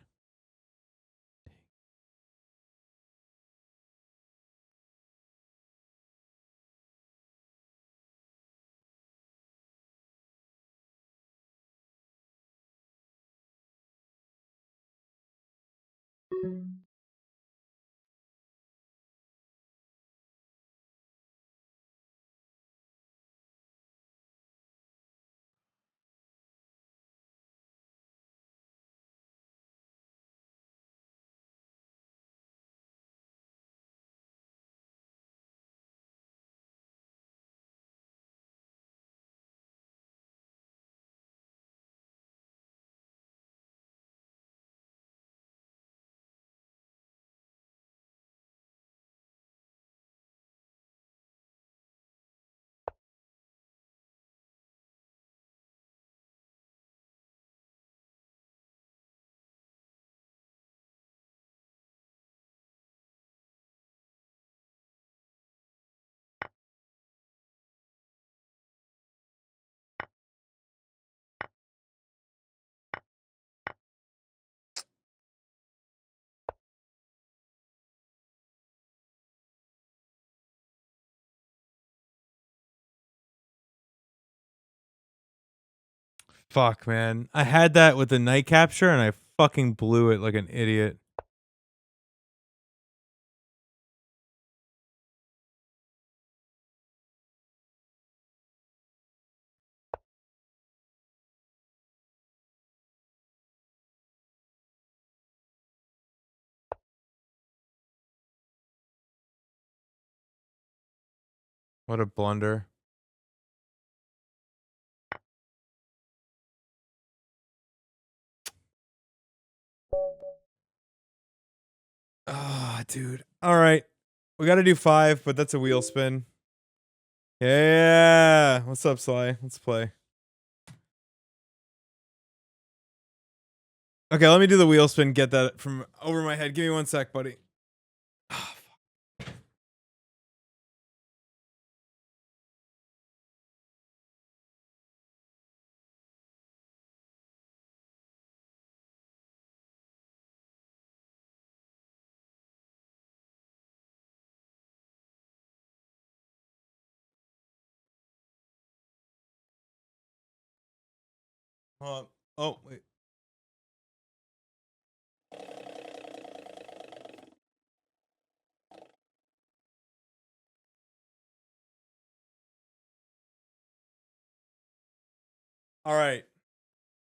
fuck, man. I had that with the night capture and I fucking blew it like an idiot. What a blunder. Ah, dude. All right. We got to do 5, but that's a wheel spin. Yeah. What's up, Sly? Let's play. Okay, let me do the wheel spin. Get that from over my head. Give me 1 sec, buddy. Hold on. Oh, wait. All right.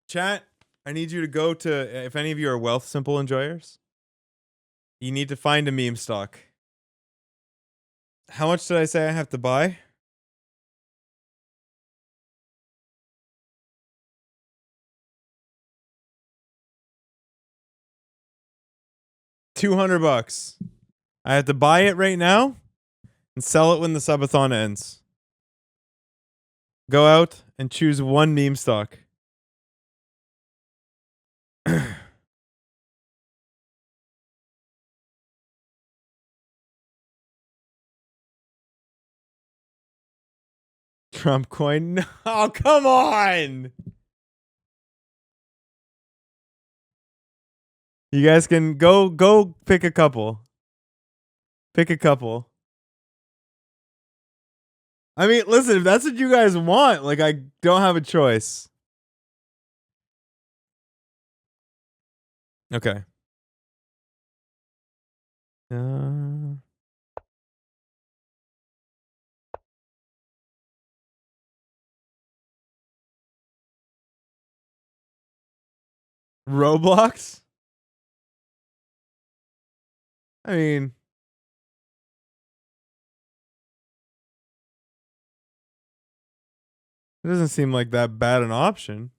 Chat, I need you to go to, if any of you are Wealth Simple enjoyers, you need to find a meme stock. How much did I say I have to buy? $200. I have to buy it right now and sell it when the subathon ends. Go out and choose one meme stock. Trump coin. No, oh, come on. You guys can go pick a couple. Pick a couple. I mean, listen, if that's what you guys want, like I don't have a choice. Okay. Roblox? I mean, it doesn't seem like that bad an option.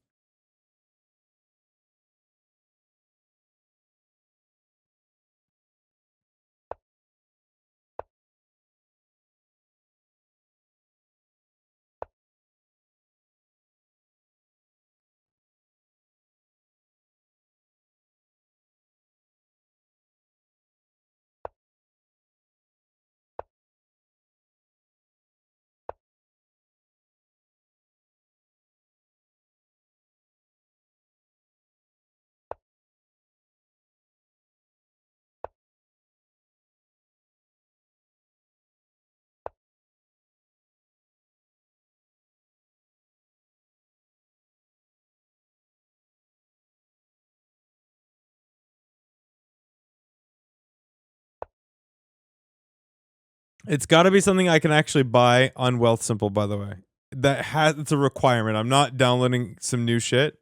It's got to be something I can actually buy on Wealth Simple, by the way. It's a requirement. I'm not downloading some new shit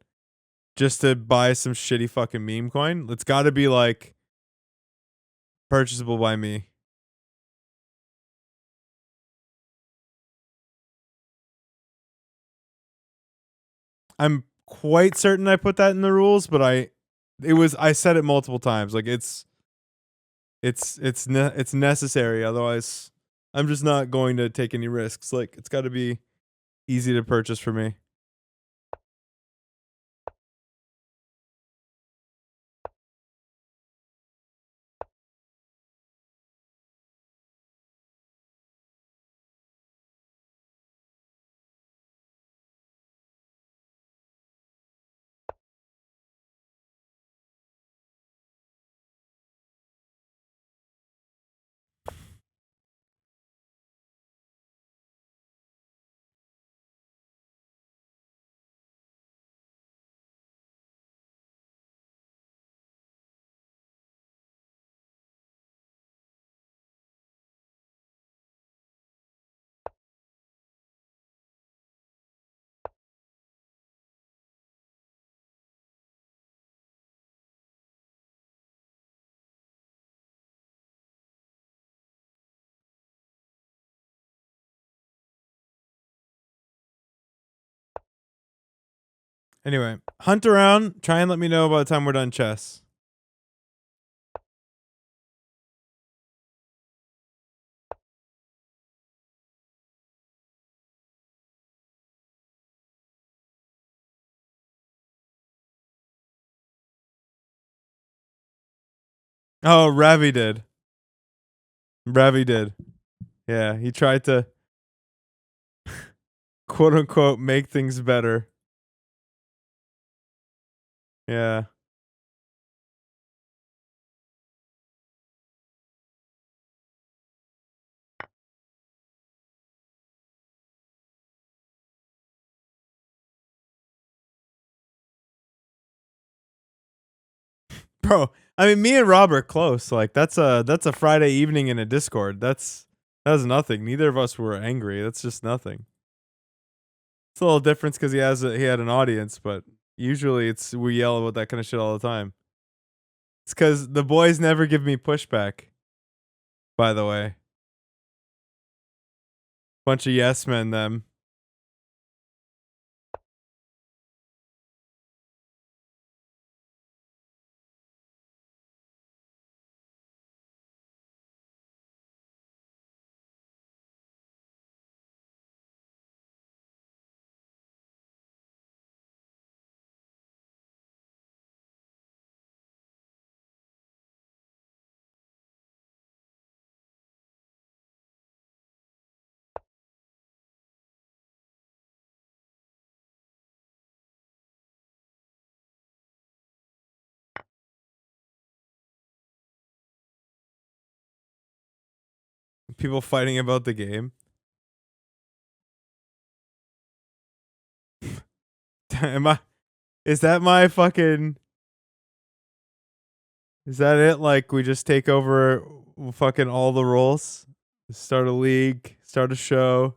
just to buy some shitty fucking meme coin. It's got to be like purchasable by me. I'm quite certain I put that in the rules, but I said it multiple times. Like it's necessary. Otherwise, I'm just not going to take any risks. Like it's got to be easy to purchase for me. Anyway, hunt around. Try and let me know by the time we're done chess. Oh, Ravi did. Ravi did. Yeah, he tried to quote unquote make things better. Yeah. Bro, I mean, me and Rob are close. Like that's a Friday evening in a Discord. That's nothing. Neither of us were angry. That's just nothing. It's a little difference because he had an audience, but usually we yell about that kind of shit all the time. It's because the boys never give me pushback. By the way, bunch of yes men. Them. People fighting about the game. Is that my fucking? Is that it? Like we just take over fucking all the roles? Start a league, start a show.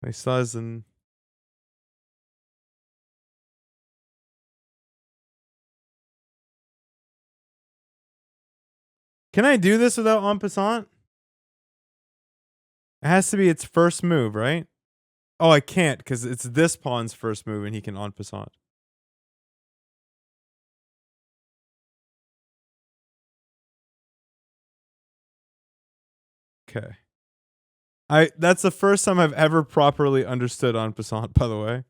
My cousin. Can I do this without en passant? It has to be its first move, right? Oh, I can't because it's this pawn's first move and he can en passant. Okay. That's the first time I've ever properly understood en passant, by the way.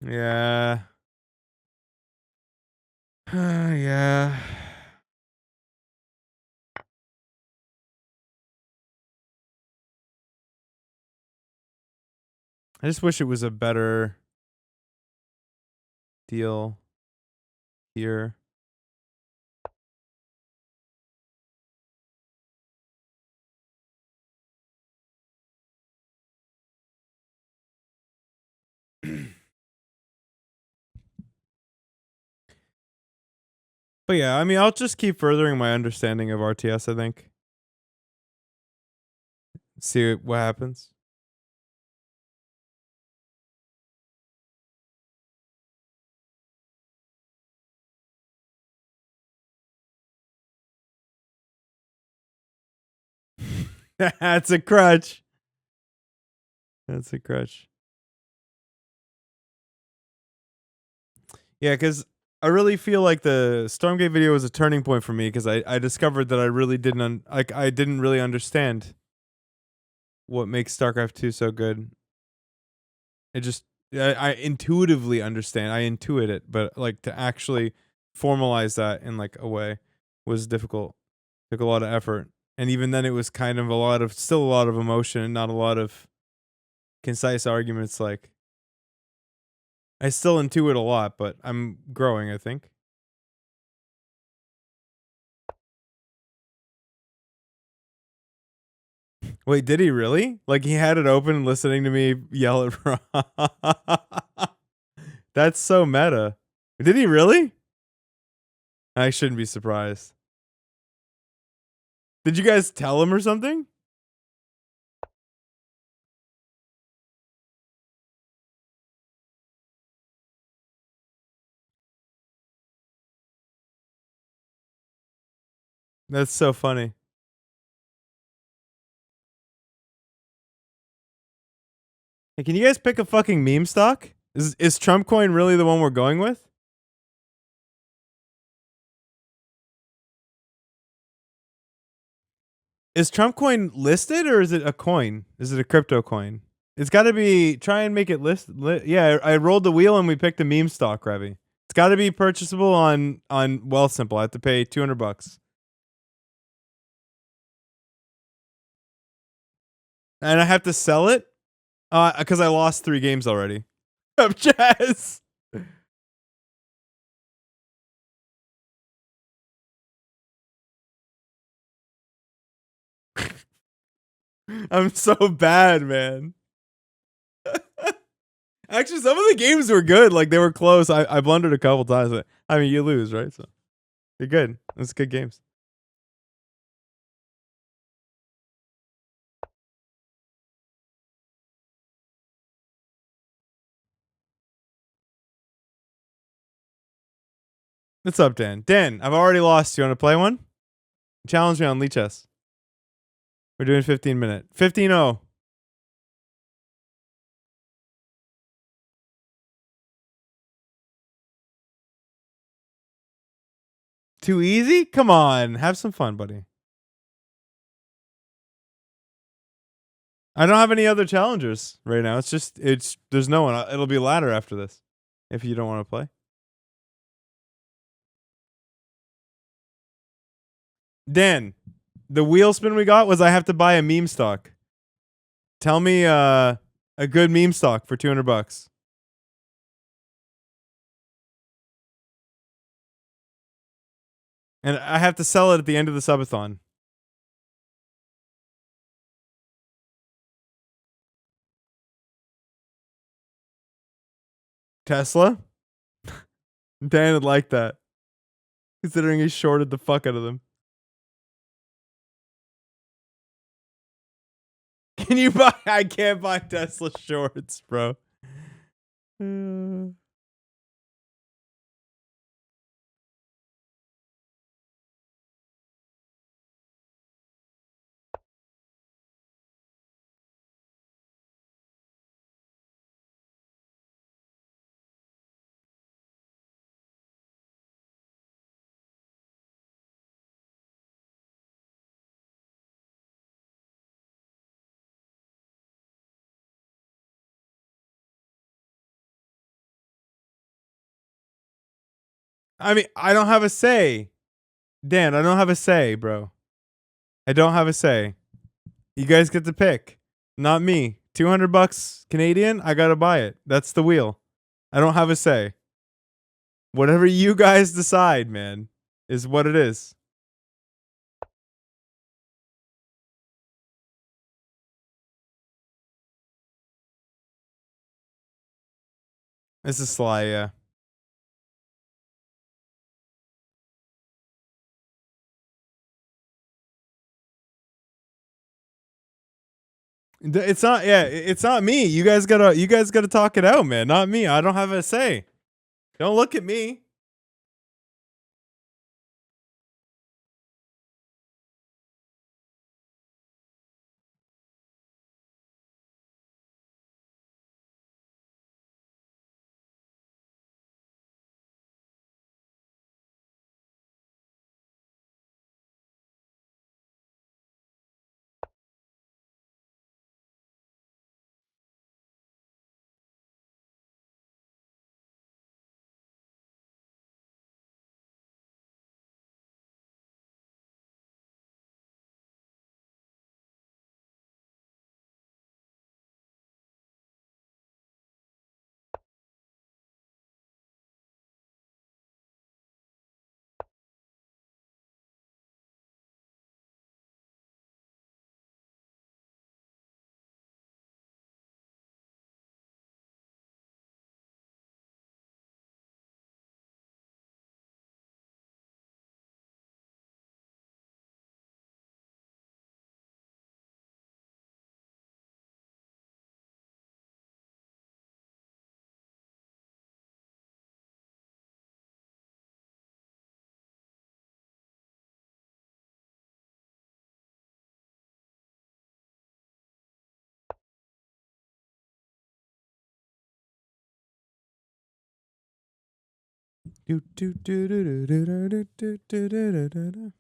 Yeah. Yeah. I just wish it was a better deal here. But yeah, I mean, I'll just keep furthering my understanding of RTS, I think. See what happens. That's a crutch. That's a crutch. Yeah, because I really feel like the Stormgate video was a turning point for me because I discovered that I really didn't I didn't really understand what makes StarCraft 2 so good. It just I intuitively understand. I intuit it, but like to actually formalize that in like a way was difficult. Took a lot of effort. And even then it was kind of still a lot of emotion and not a lot of concise arguments. Like I still intuit a lot, but I'm growing, I think. Wait, did he really? Like he had it open listening to me yell at Rob. That's so meta. Did he really? I shouldn't be surprised. Did you guys tell him or something? That's so funny. Hey, can you guys pick a fucking meme stock? Is Trump coin really the one we're going with? Is Trump coin listed or is it a coin? Is it a crypto coin? It's got to be. Try and make it yeah, I rolled the wheel and we picked a meme stock, Revy. It's got to be purchasable on Wealthsimple. I have to pay $200, and I have to sell it because I lost 3 games already. Up, Jazz. I'm so bad, man. Actually, some of the games were good. Like they were close. I blundered a couple times, but I mean, you lose, right? So you're good. It's good games. What's up, Dan? Dan, I've already lost. You want to play one? Challenge me on Lee Chess. We're doing 15-minute. 15-0. Too easy? Come on. Have some fun, buddy. I don't have any other challengers right now. There's no one. It'll be ladder after this if you don't want to play. Dan, the wheel spin we got was I have to buy a meme stock. Tell me a good meme stock for $200. And I have to sell it at the end of the subathon. Tesla? Dan would like that. Considering he shorted the fuck out of them. Can you buy? I can't buy Tesla shorts, bro. I mean, I don't have a say. Dan, I don't have a say, bro. I don't have a say. You guys get to pick. Not me. $200 Canadian, I gotta buy it. That's the wheel. I don't have a say. Whatever you guys decide, man, is what it is. This is sly, yeah. It's not, yeah, it's not me. You guys gotta talk it out, man. Not me. I don't have a say. Don't look at me. Do, do, do, do, do, do, do, do, do, do, do, do.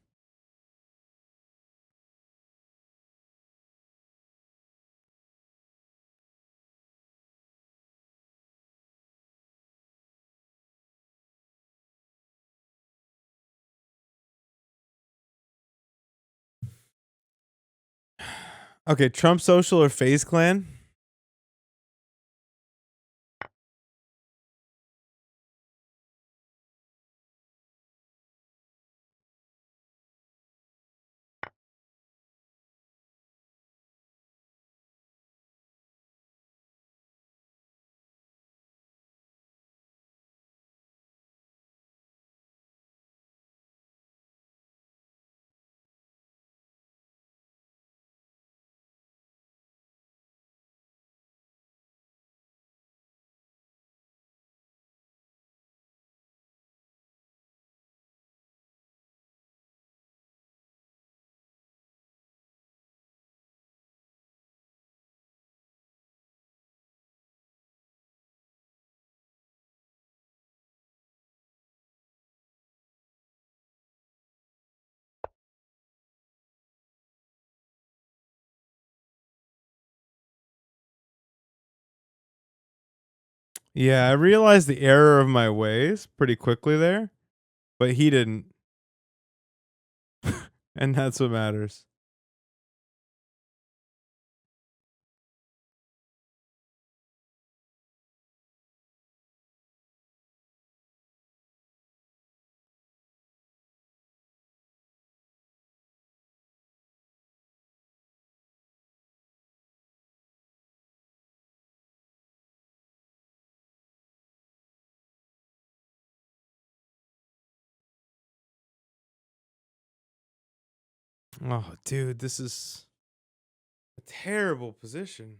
Okay, Trump Social or FaZe Clan? Yeah, I realized the error of my ways pretty quickly there, but he didn't. And that's what matters. Oh, dude, this is a terrible position.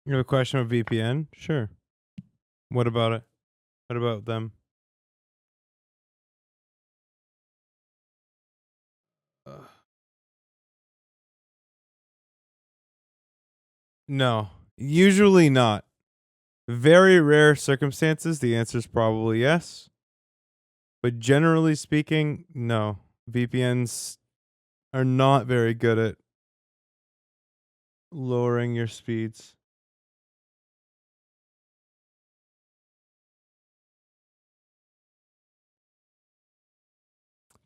You have a question with VPN? Sure. What about it? What about them? No, usually not. Very rare circumstances, the answer is probably yes. But generally speaking, no. VPNs are not very good at lowering your speeds.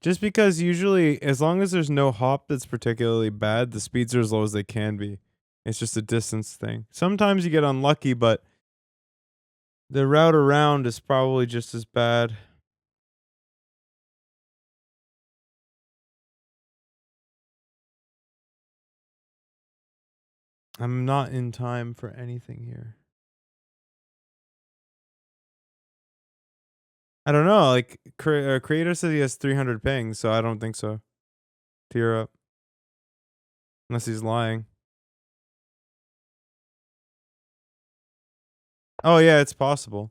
Just because usually, as long as there's no hop that's particularly bad, the speeds are as low as they can be. It's just a distance thing. Sometimes you get unlucky, but the route around is probably just as bad. I'm not in time for anything here. I don't know. Like creator said he has 300 ping, so I don't think so. Tear up. Unless he's lying. Oh yeah, it's possible.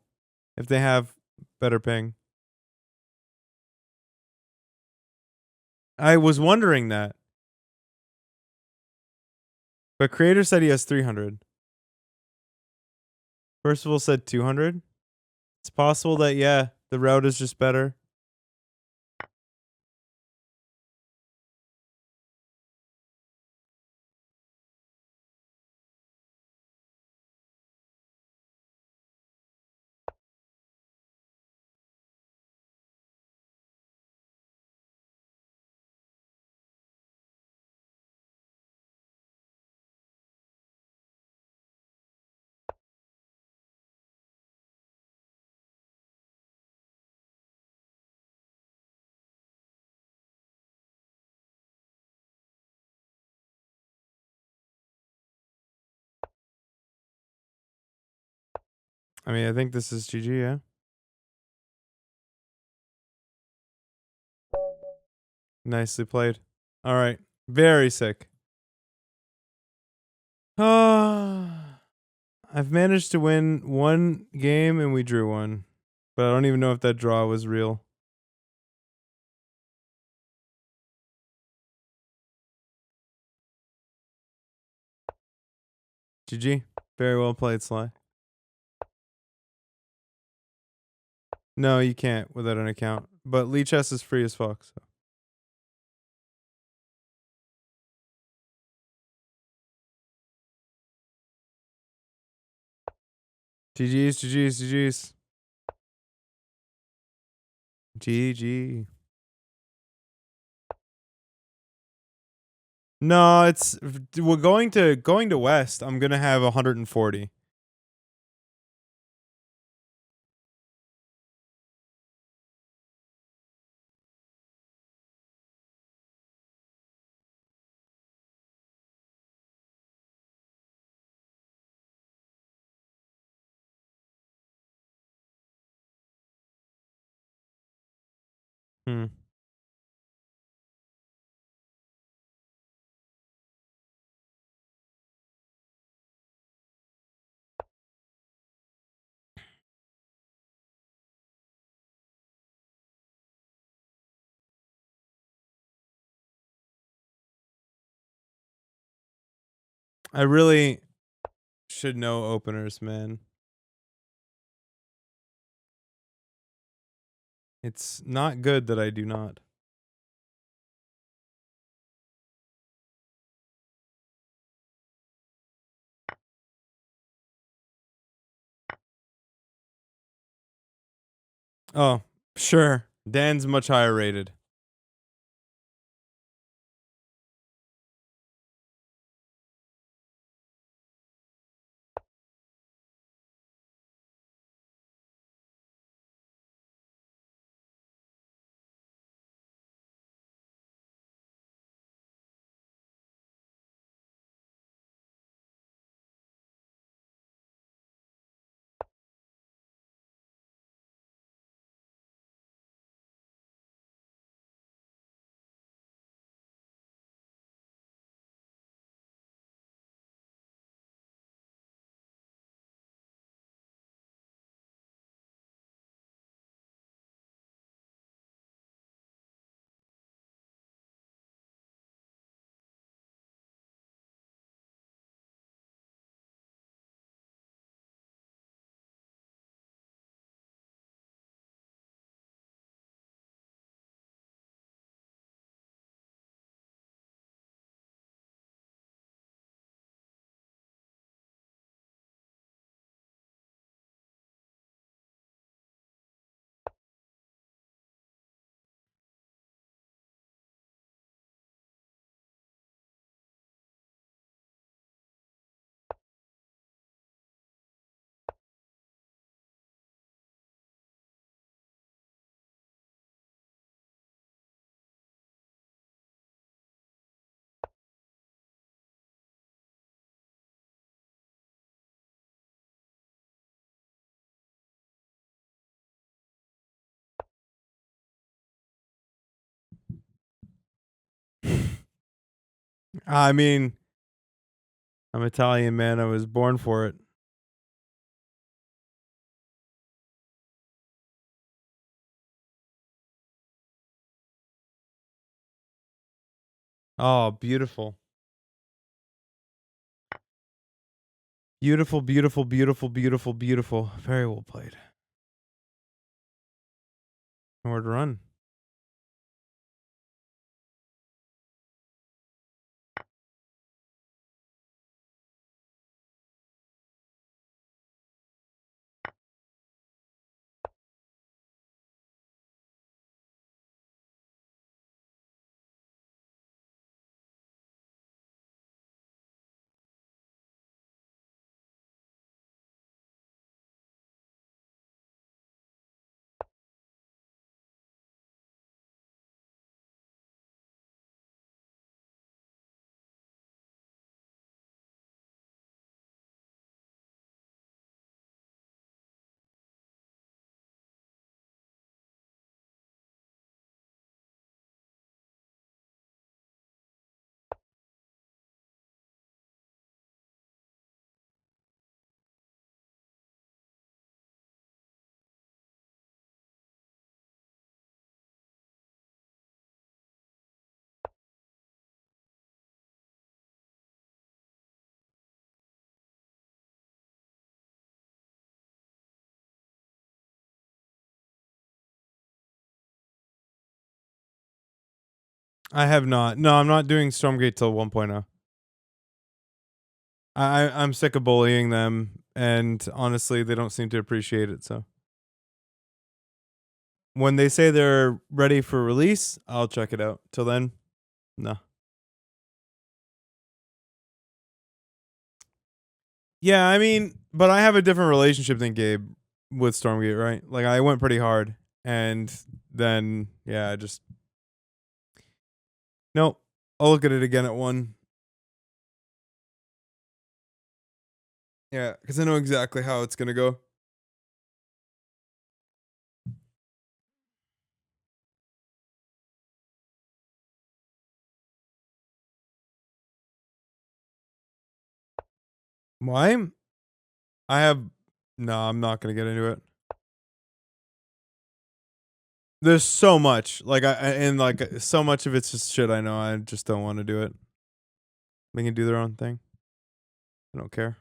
If they have better ping. I was wondering that. But creator said he has 300. Percival said 200. It's possible that, yeah, the route is just better. I mean, I think this is GG, yeah. Nicely played. All right. Very sick. I've managed to win one game and we drew one. But I don't even know if that draw was real. GG. Very well played, Sly. No, you can't without an account. But Lee Chess is free as fuck, so. GG's, GG's, GG's. GG. No, it's we're going to West. I'm gonna have 140. Hmm. I really should know openers, man. It's not good that I do not. Oh, sure. Dan's much higher rated. I mean, I'm Italian, man. I was born for it. Oh, beautiful. Beautiful, beautiful, beautiful, beautiful, beautiful. Very well played. Nowhere to run. I have not. No, I'm not doing Stormgate till 1.0. I'm sick of bullying them, and honestly, they don't seem to appreciate it. So when they say they're ready for release, I'll check it out. Till then, no. Yeah, I mean, but I have a different relationship than Gabe with Stormgate, right? Like I went pretty hard, and then yeah, I just nope. I'll look at it again at 1. Yeah, because I know exactly how it's gonna go. Why? I have no. I'm not gonna get into it. There's so much, like and like so much of it's just shit. I know. I just don't want to do it. They can do their own thing. I don't care.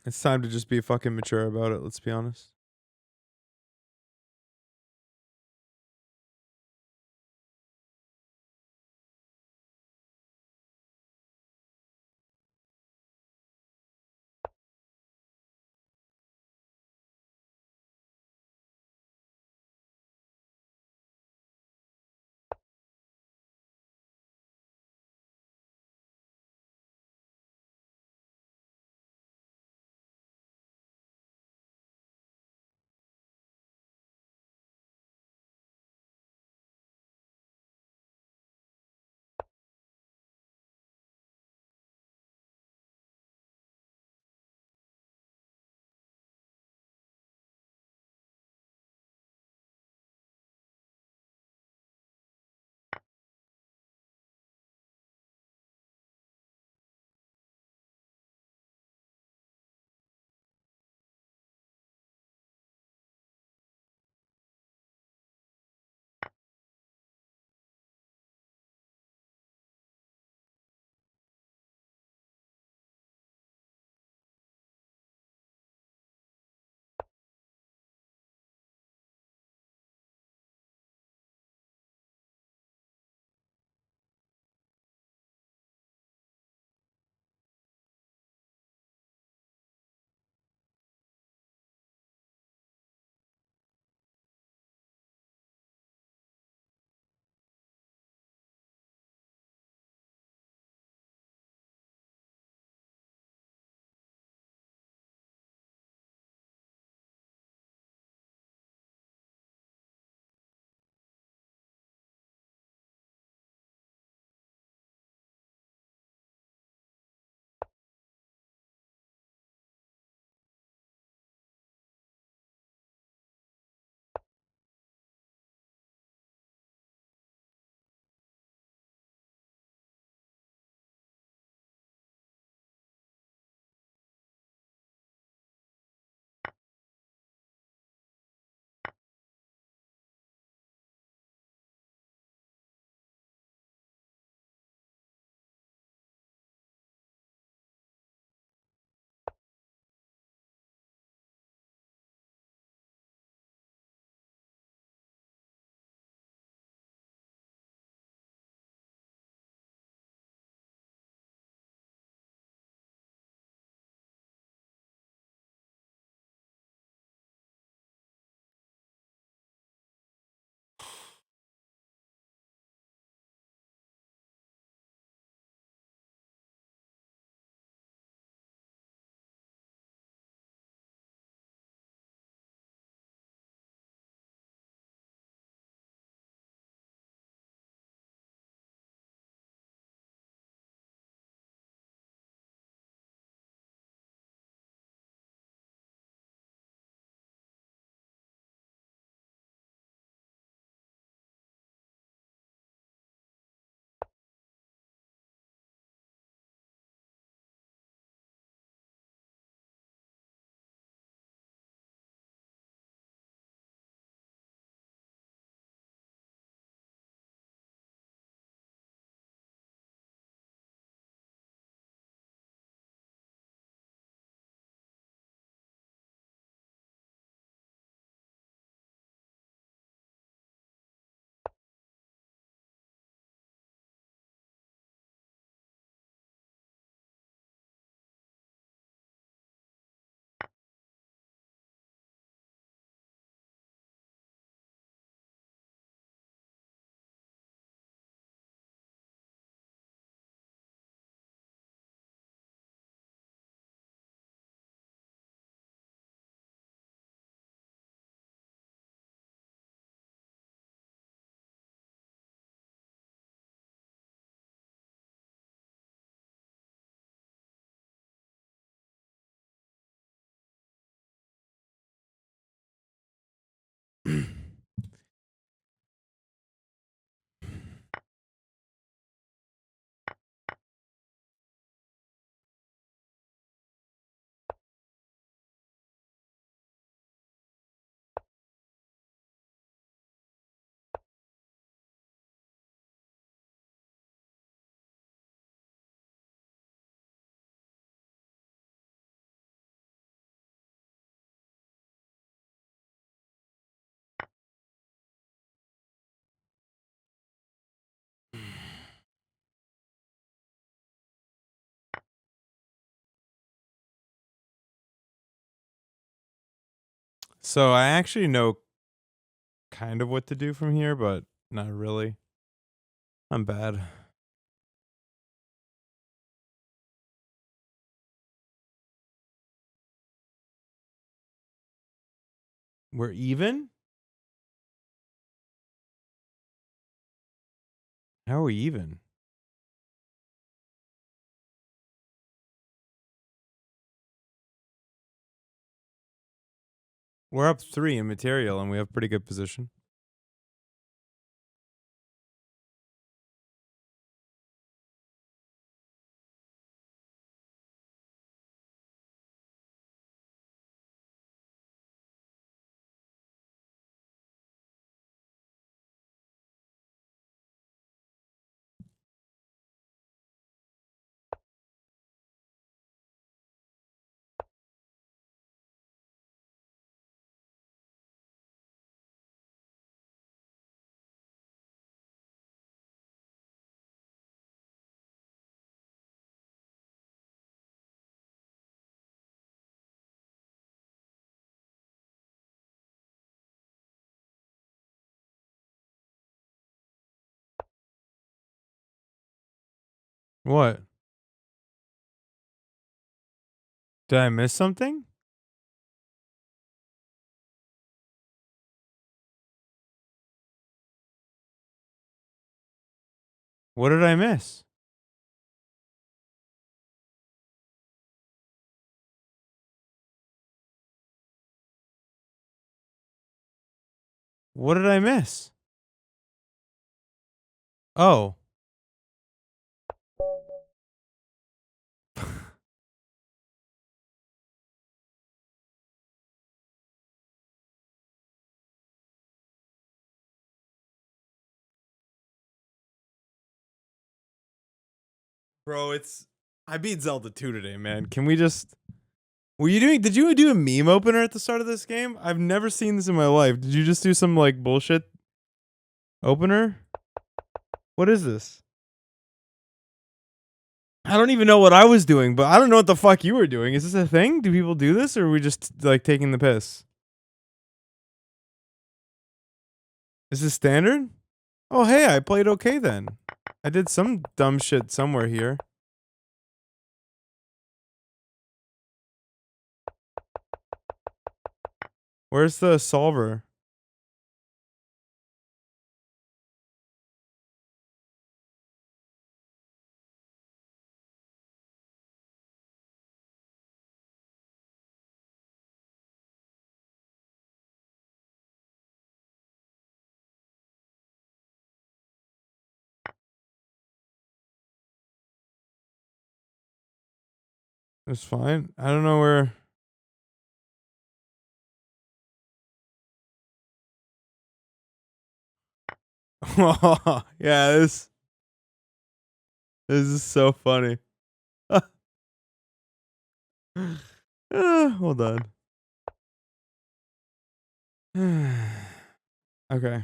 It's time to just be fucking mature about it. Let's be honest. So I actually know kind of what to do from here, but not really. I'm bad. We're even? How are we even? We're up 3 in material, and we have pretty good position. What? Did I miss something? What did I miss? What did I miss? Oh. Bro, I beat Zelda 2 today, man. Can we just did you do a meme opener at the start of this game? I've never seen this in my life. Did you just do some like bullshit opener? What is this? I don't even know what I was doing, but I don't know what the fuck you were doing. Is this a thing? Do people do this, or are we just like taking the piss? Is this standard? Oh, hey, I played okay then. I did some dumb shit somewhere here. Where's the solver? It's fine. I don't know where. Yeah, this is so funny. Hold on. Okay.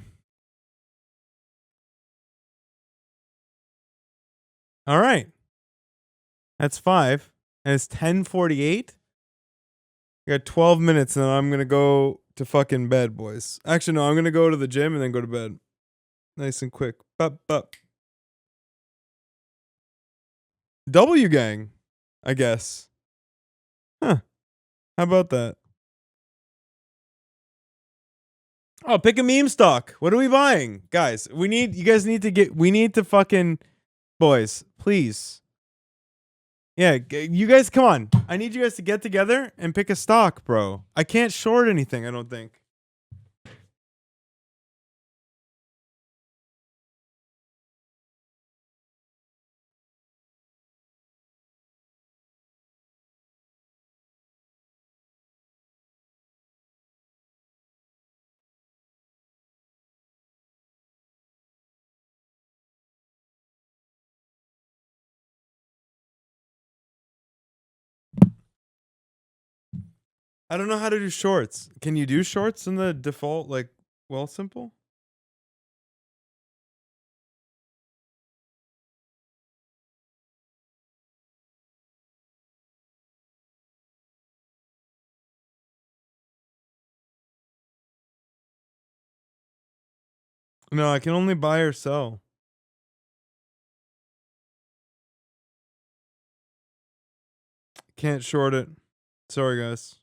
All right. That's 5. And it's 10:48. I got 12 minutes and then I'm going to go to fucking bed, boys. Actually, no, I'm going to go to the gym and then go to bed. Nice and quick. Bup, bup. W gang, I guess. Huh. How about that? Oh, pick a meme stock. What are we buying? Guys, we need to fucking, boys, please. Yeah, you guys, come on. I need you guys to get together and pick a stock, bro. I can't short anything, I don't think. I don't know how to do shorts. Can you do shorts in the default, like, well, simple? No, I can only buy or sell. Can't short it. Sorry, guys.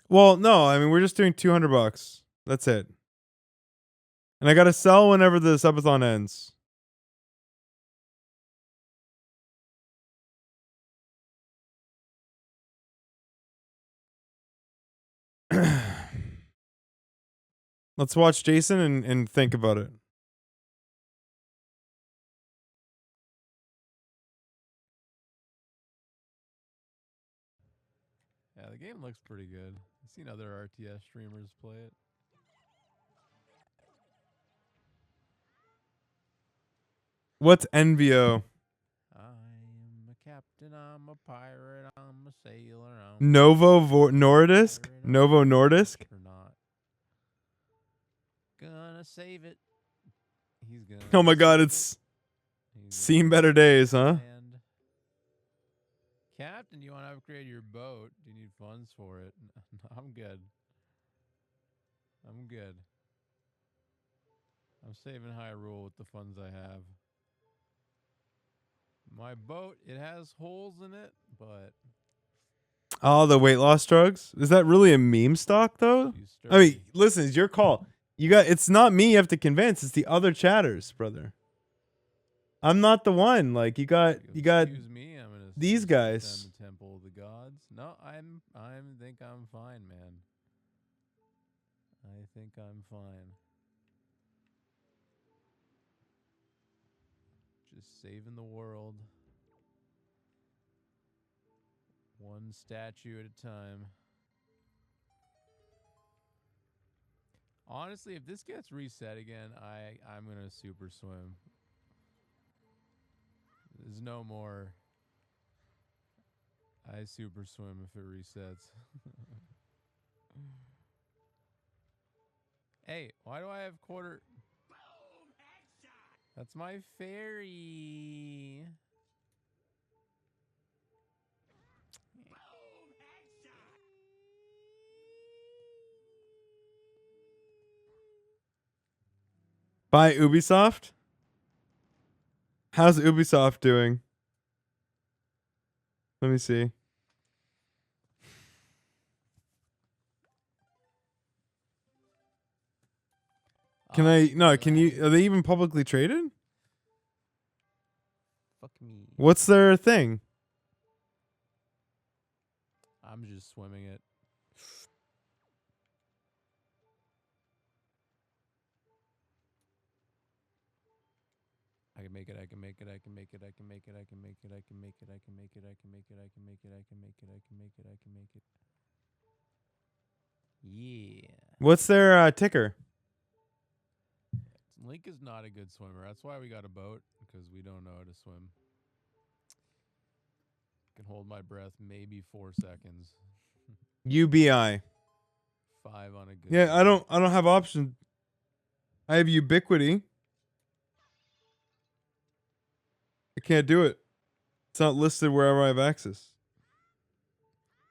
Well, no, I mean we're just doing $200. That's it. And I gotta sell whenever the subathon ends. Let's watch Jason and think about it. Yeah, the game looks pretty good. I've seen other RTS streamers play it. What's NVO? I'm a captain, I'm a pirate, I'm a sailor, Nordisk? Novo Nordisk? Or not. Gonna save it. He's gonna Oh my god, save it's He's seen better days, huh? land. Captain, you want to upgrade your boat? Do you need funds for it? I'm good. I'm good. I'm saving Hyrule with the funds I have. My boat, it has holes in it, but Oh, the weight loss drugs? Is that really a meme stock though? I mean, listen, it's your call. It's not me you have to convince, it's the other chatters, brother. I'm not the one. Like you got excuse me, I'm gonna these guys. defend the temple of the gods. No, I think I'm fine, man. I think I'm fine. Just saving the world. One statue at a time. Honestly, if this gets reset again, I'm gonna super swim. There's no more. I super swim if it resets. Hey, why do I have quarter? That's my fairy. Buy Ubisoft? How's Ubisoft doing? Let me see. Can are they even publicly traded? Fuck me. What's their thing? I'm just swimming it. I can make it, I can make it, I can make it, I can make it, I can make it, I can make it, I can make it, I can make it, I can make it, I can make it, I can make it, I can make it. Yeah. What's their ticker? Link is not a good swimmer. That's why we got a boat, because we don't know how to swim. Can hold my breath maybe 4 seconds. UBI. 5 on a good Yeah, day. I don't have option. I have ubiquity. I can't do it. It's not listed wherever I have access.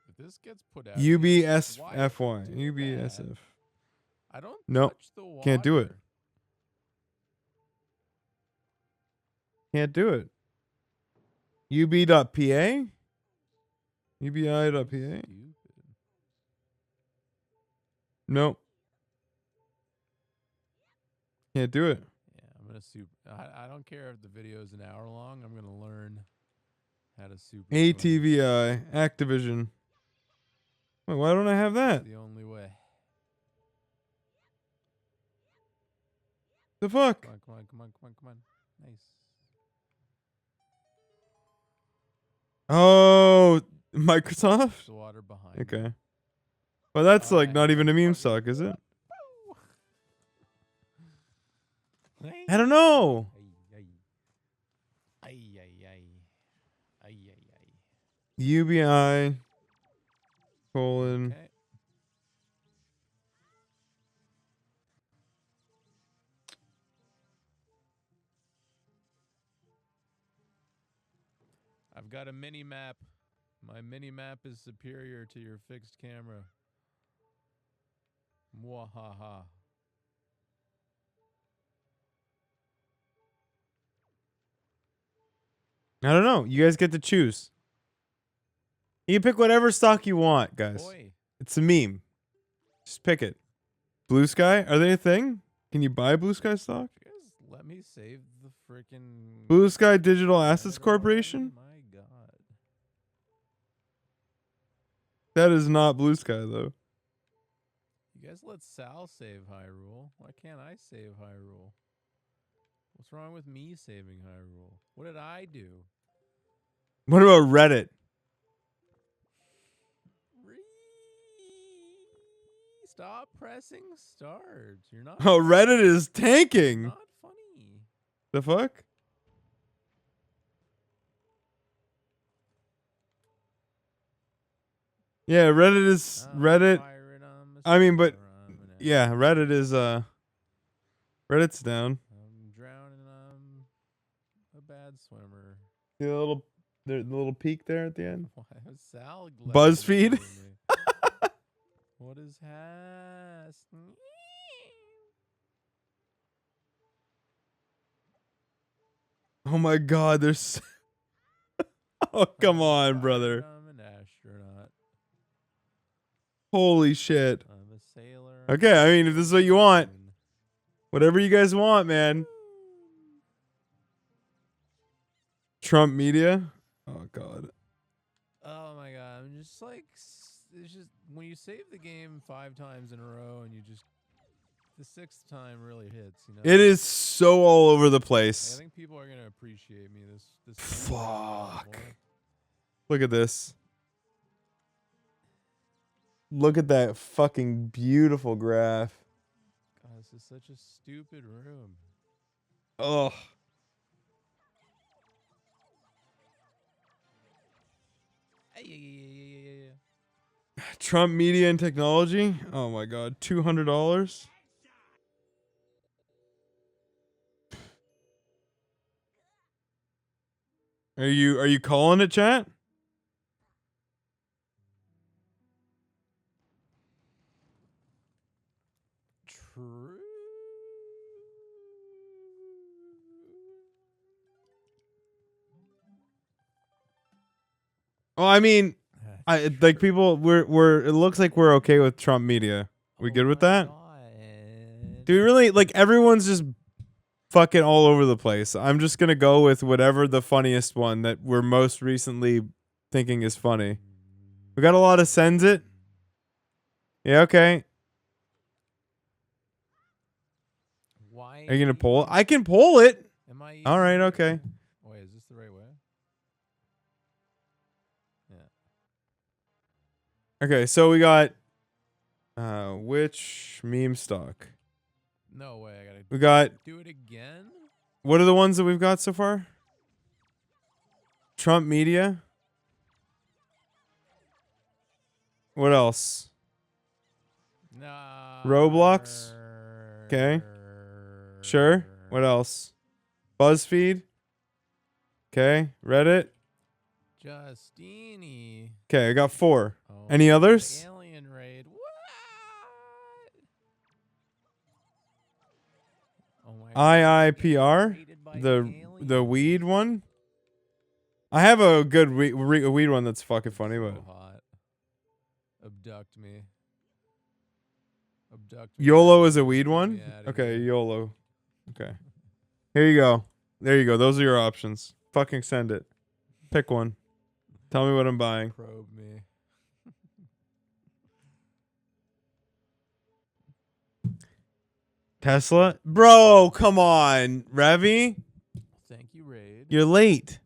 If this gets put out, UBSFY. UBSF. I don't Nope. touch the water. Can't do it. Can't do it. UB.PA? UBI.PA? Nope. Can't do it. Yeah, I'm gonna I don't care if the video is an hour long. I'm gonna learn how to super. ATVI. Activision. Wait, why don't I have that? It's the only way. The fuck? Come on, come on, come on, come on, come on. Nice. Oh, Microsoft? The water behind. Okay. Well, that's like not even a meme stock, is it? I don't know. UBI colon. Okay. I've got a mini map. My mini map is superior to your fixed camera. Mwahaha. I don't know. You guys get to choose. You can pick whatever stock you want, guys. Boy. It's a meme. Just pick it. Blue Sky? Are they a thing? Can you buy Blue Sky stock? You guys let me save the freaking Blue Sky Digital Assets Corporation? My God. That is not Blue Sky, though. You guys let Sal save Hyrule. Why can't I save Hyrule? What's wrong with me saving Hyrule? What did I do? What about Reddit? Stop pressing start. You're not. Oh, Reddit is tanking. Not funny. The fuck? Yeah, Reddit is Reddit. I mean, but yeah, Reddit is Reddit's down. I'm drowning. I'm a bad swimmer. See the little peak there at the end. Why was Sal? BuzzFeed. What is has? Oh my God, there's. Oh come on, brother. I'm an astronaut. Holy shit. I'm a sailor. Okay, I mean, if this is what you want, whatever you guys want, man. Trump media. Oh God. Oh my God, I'm just like, it's just when you save the game 5 times in a row and you just the 6th time really hits. You know, It is so all over the place. I think people are gonna appreciate me this. Fuck. Look at this. Look at that fucking beautiful graph. God, this is such a stupid room. Oh. Trump media and technology. Oh my God, $200. Are you calling it, chat? True. Well, I mean, like people, we're. It looks like we're okay with Trump media. We good with that? Dude, really, like everyone's just fucking all over the place. I'm just gonna go with whatever the funniest one that we're most recently thinking is funny. We got a lot of sends it. Yeah, okay. Why? Are you gonna pull it? I can pull it. Am I? All right, okay. Wait, is this the right way? Yeah. Okay, so we got which meme stock? No way. I gotta. We got. Do it again. What are the ones that we've got so far? Trump media. What else? No. Roblox. Okay. Sure. What else? BuzzFeed. Okay. Reddit. Justini. Okay, I got 4. Any others? Alien raid. What? Oh my God. IIPR. The weed one. I have a good weed one that's fucking funny, but Hot. Abduct me. Abduct me. YOLO is a weed Get one? me outta Okay, here. YOLO. Okay. Here you go. There you go. Those are your options. Fucking send it. Pick one. Tell me what I'm buying. Probe me. Tesla? Bro, come on. Revy? Thank you, Raid. You're late.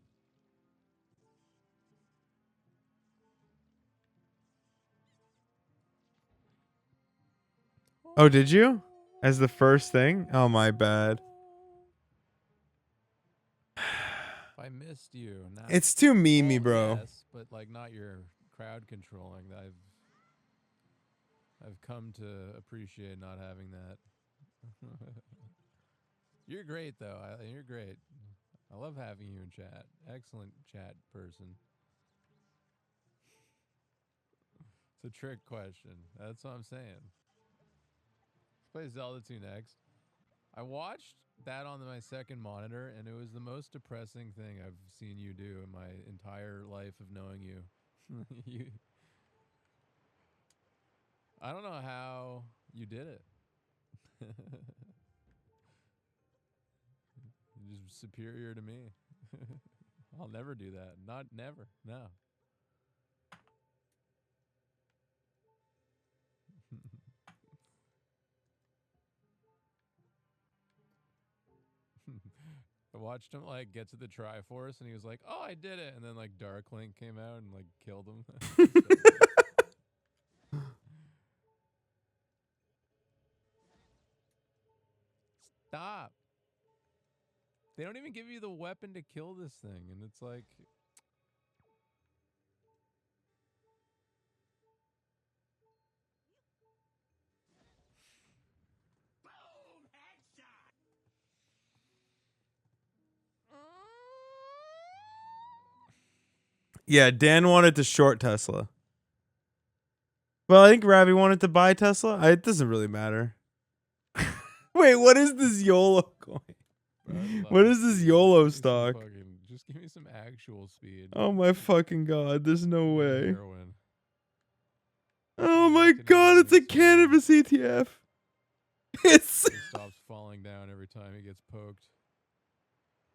Oh, did you? As the first thing? Oh, my bad. If I missed you. Not, It's too memey, bro. Yes, but like not your crowd controlling. I've come to appreciate not having that. You're great though. You're great. I love having you in chat. Excellent chat person. It's a trick question. That's what I'm saying. Let's play Zelda 2 next. I watched that on my second monitor, and it was the most depressing thing I've seen you do in my entire life of knowing you. I don't know how you did it. You're just superior to me. I'll never do that. Not never. No. I watched him like get to the Triforce, and he was like, "Oh, I did it!" And then like Dark Link came out and like killed him. Stop! They don't even give you the weapon to kill this thing, and it's like. Yeah, Dan wanted to short Tesla. Well, I think Ravi wanted to buy Tesla. It doesn't really matter. Wait, what is this YOLO coin? What is this YOLO stock? Just give me some actual speed. Oh my fucking god, there's no way. Oh my god, it's a cannabis ETF. It's It stops falling down every time he gets poked.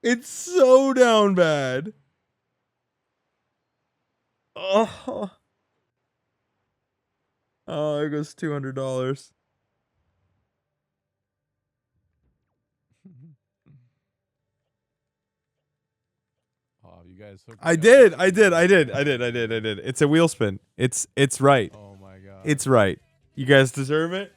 It's so down bad. Oh. Oh, there goes $200. Oh, you guys hooked me I up did. with- It's a wheel spin. It's right. Oh my god. It's right. You guys deserve it.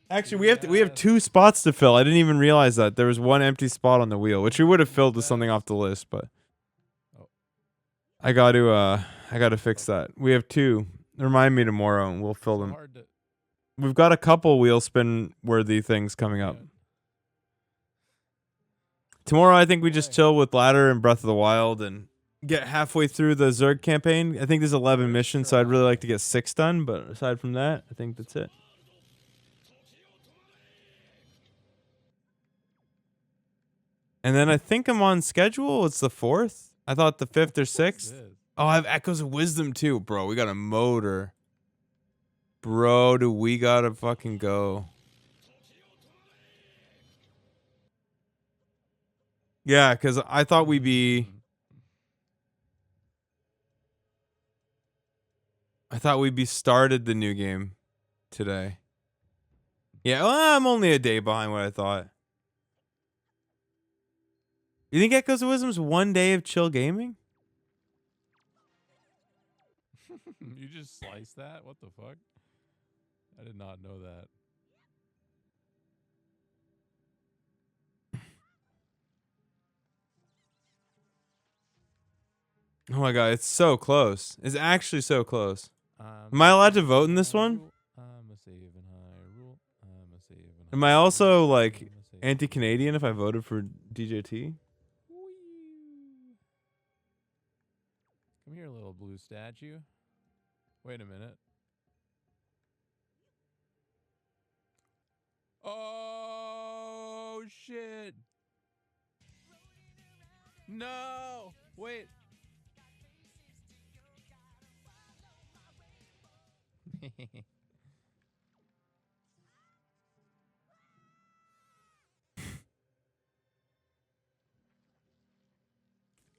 Actually, we have 2 spots to fill. I didn't even realize that. There was 1 empty spot on the wheel, which we would have filled with something off the list, but I got to fix that. We have 2. Remind me tomorrow and we'll fill them. We've got a couple wheel spin worthy things coming up. Tomorrow I think we just chill with Ladder and Breath of the Wild and get halfway through the Zerg campaign. I think there's 11 missions, so I'd really like to get 6 done, but aside from that, I think that's it. And then I think I'm on schedule. It's the 4th. I thought the 5th or 6th. Oh, I have Echoes of Wisdom too, bro. We got a motor. Bro, do we gotta fucking go. Yeah, because I thought we'd be... started the new game today. Yeah, well, I'm only a day behind what I thought. You think Echoes of Wisdom's 1 day of chill gaming? You just sliced that? What the fuck? I did not know that. Oh my god, it's so close. It's actually so close. Am I allowed to vote in this one? Am I also like anti-Canadian if I voted for DJT? Come here, little blue statue. Wait a minute. Oh, shit. No. Wait.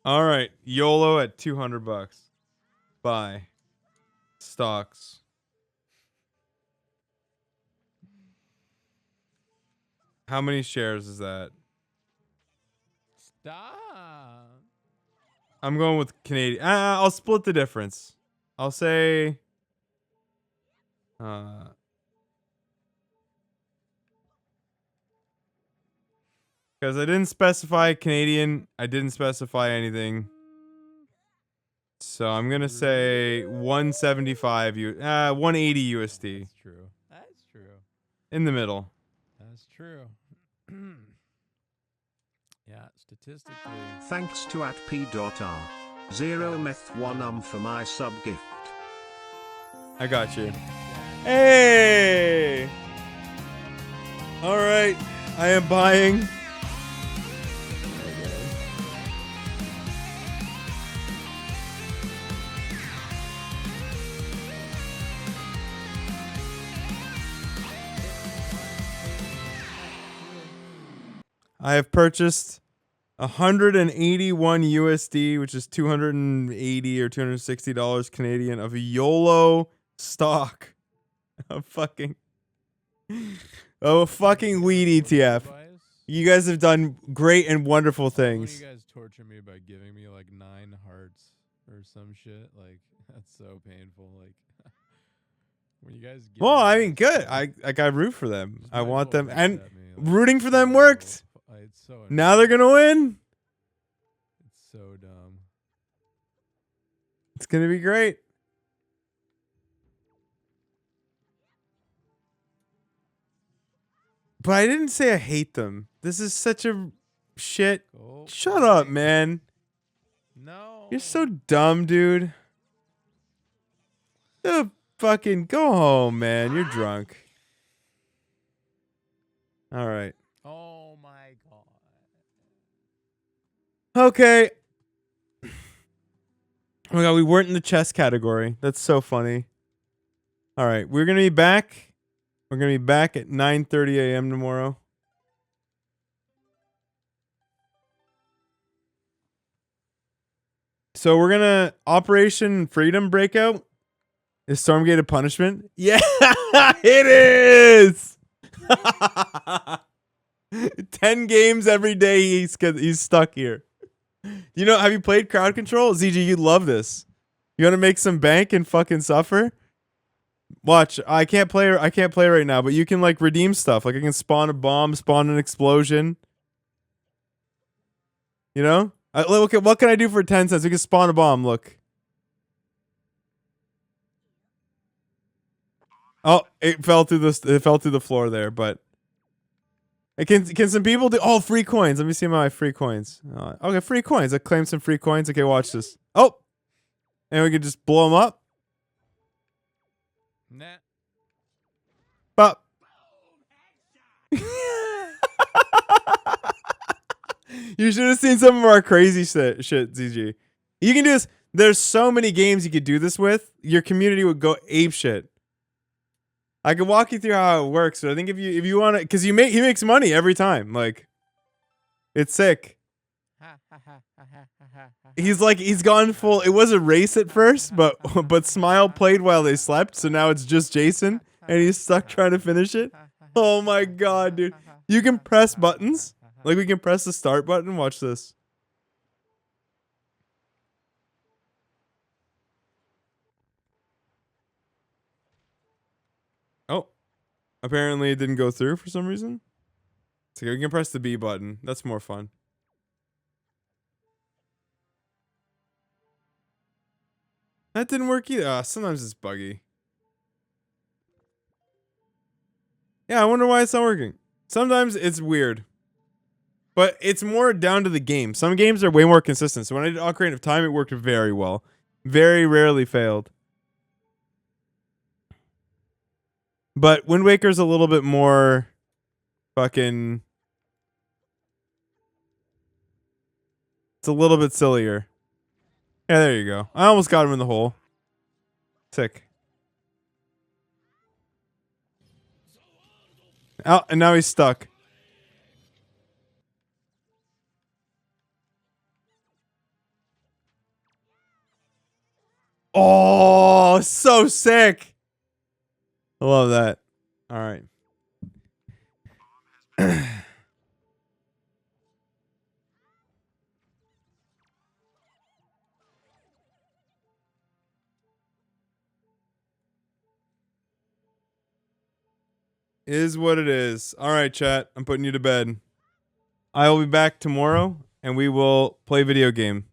All right, YOLO at $200. Buy stocks. How many shares is that? Stop. I'm going with Canadian. I'll split the difference. I'll say because I didn't specify Canadian, I didn't specify anything. So I'm going to say 175 180 USD. That's true. That's true. In the middle. That's true. Yeah, statistically. Thanks to @p.r. 0meth1 for my sub gift. I got you. Hey! All right, I am buying. I have purchased 181 USD, which is 280 or $260 Canadian of YOLO stock. A fucking weed ETF. You guys have done great and wonderful When things. you guys torture me by giving me like 9 hearts or some shit, like that's so painful. Like when you guys give Well, me I that mean, good. stuff, I root for them. I might as want well them, and reset me, like, rooting for them so- worked. it's so Now they're gonna win. It's so dumb. It's gonna be great. But I didn't say I hate them. This is such a shit. Shut up, man. No. You're so dumb, dude. Fucking go home, man. You're drunk. All right. Oh my god. Okay. Oh my god, we weren't in the chess category. That's so funny. All right, we're gonna be back. We're gonna be back at 9:30 a.m. tomorrow. So we're gonna Operation Freedom Breakout. Is Stormgate a punishment? Yeah, it is. 10 games every day. He's stuck here. You know, have you played crowd control? ZG, you'd love this. You want to make some bank and fucking suffer? Watch, I can't play right now, but you can like redeem stuff. Like I can spawn a bomb, spawn an explosion. You know? Look at what can I do for 10 cents? We can spawn a bomb, look. Oh, it fell through the floor there, but can some people do free coins? Let me see my free coins. Okay, free coins. I claim some free coins. Okay, watch this. Oh! And we can just blow them up. Nah. But you should have seen some of our crazy shit, ZG. You can do this. There's so many games you could do this with. Your community would go ape shit. I can walk you through how it works, but I think if you want to, because he makes money every time. Like, it's sick. He's gone full. It was a race at first, but Smile played while they slept, so now it's just Jason, and he's stuck trying to finish it. Oh my god, dude! You can press buttons. Like we can press the start button. Watch this. Oh, apparently it didn't go through for some reason. So we can press the B button. That's more fun. That didn't work either. Sometimes it's buggy. Yeah, I wonder why it's not working. Sometimes it's weird. But it's more down to the game. Some games are way more consistent. So when I did Ocarina of Time, it worked very well. Very rarely failed. But Wind Waker's a little bit more fucking... It's a little bit sillier. Yeah, there you go. I almost got him in the hole. Sick. Oh, and now he's stuck. Oh, so sick. I love that. All right. Is what it is. All right, chat. I'm putting you to bed. I will be back tomorrow, and we will play video game.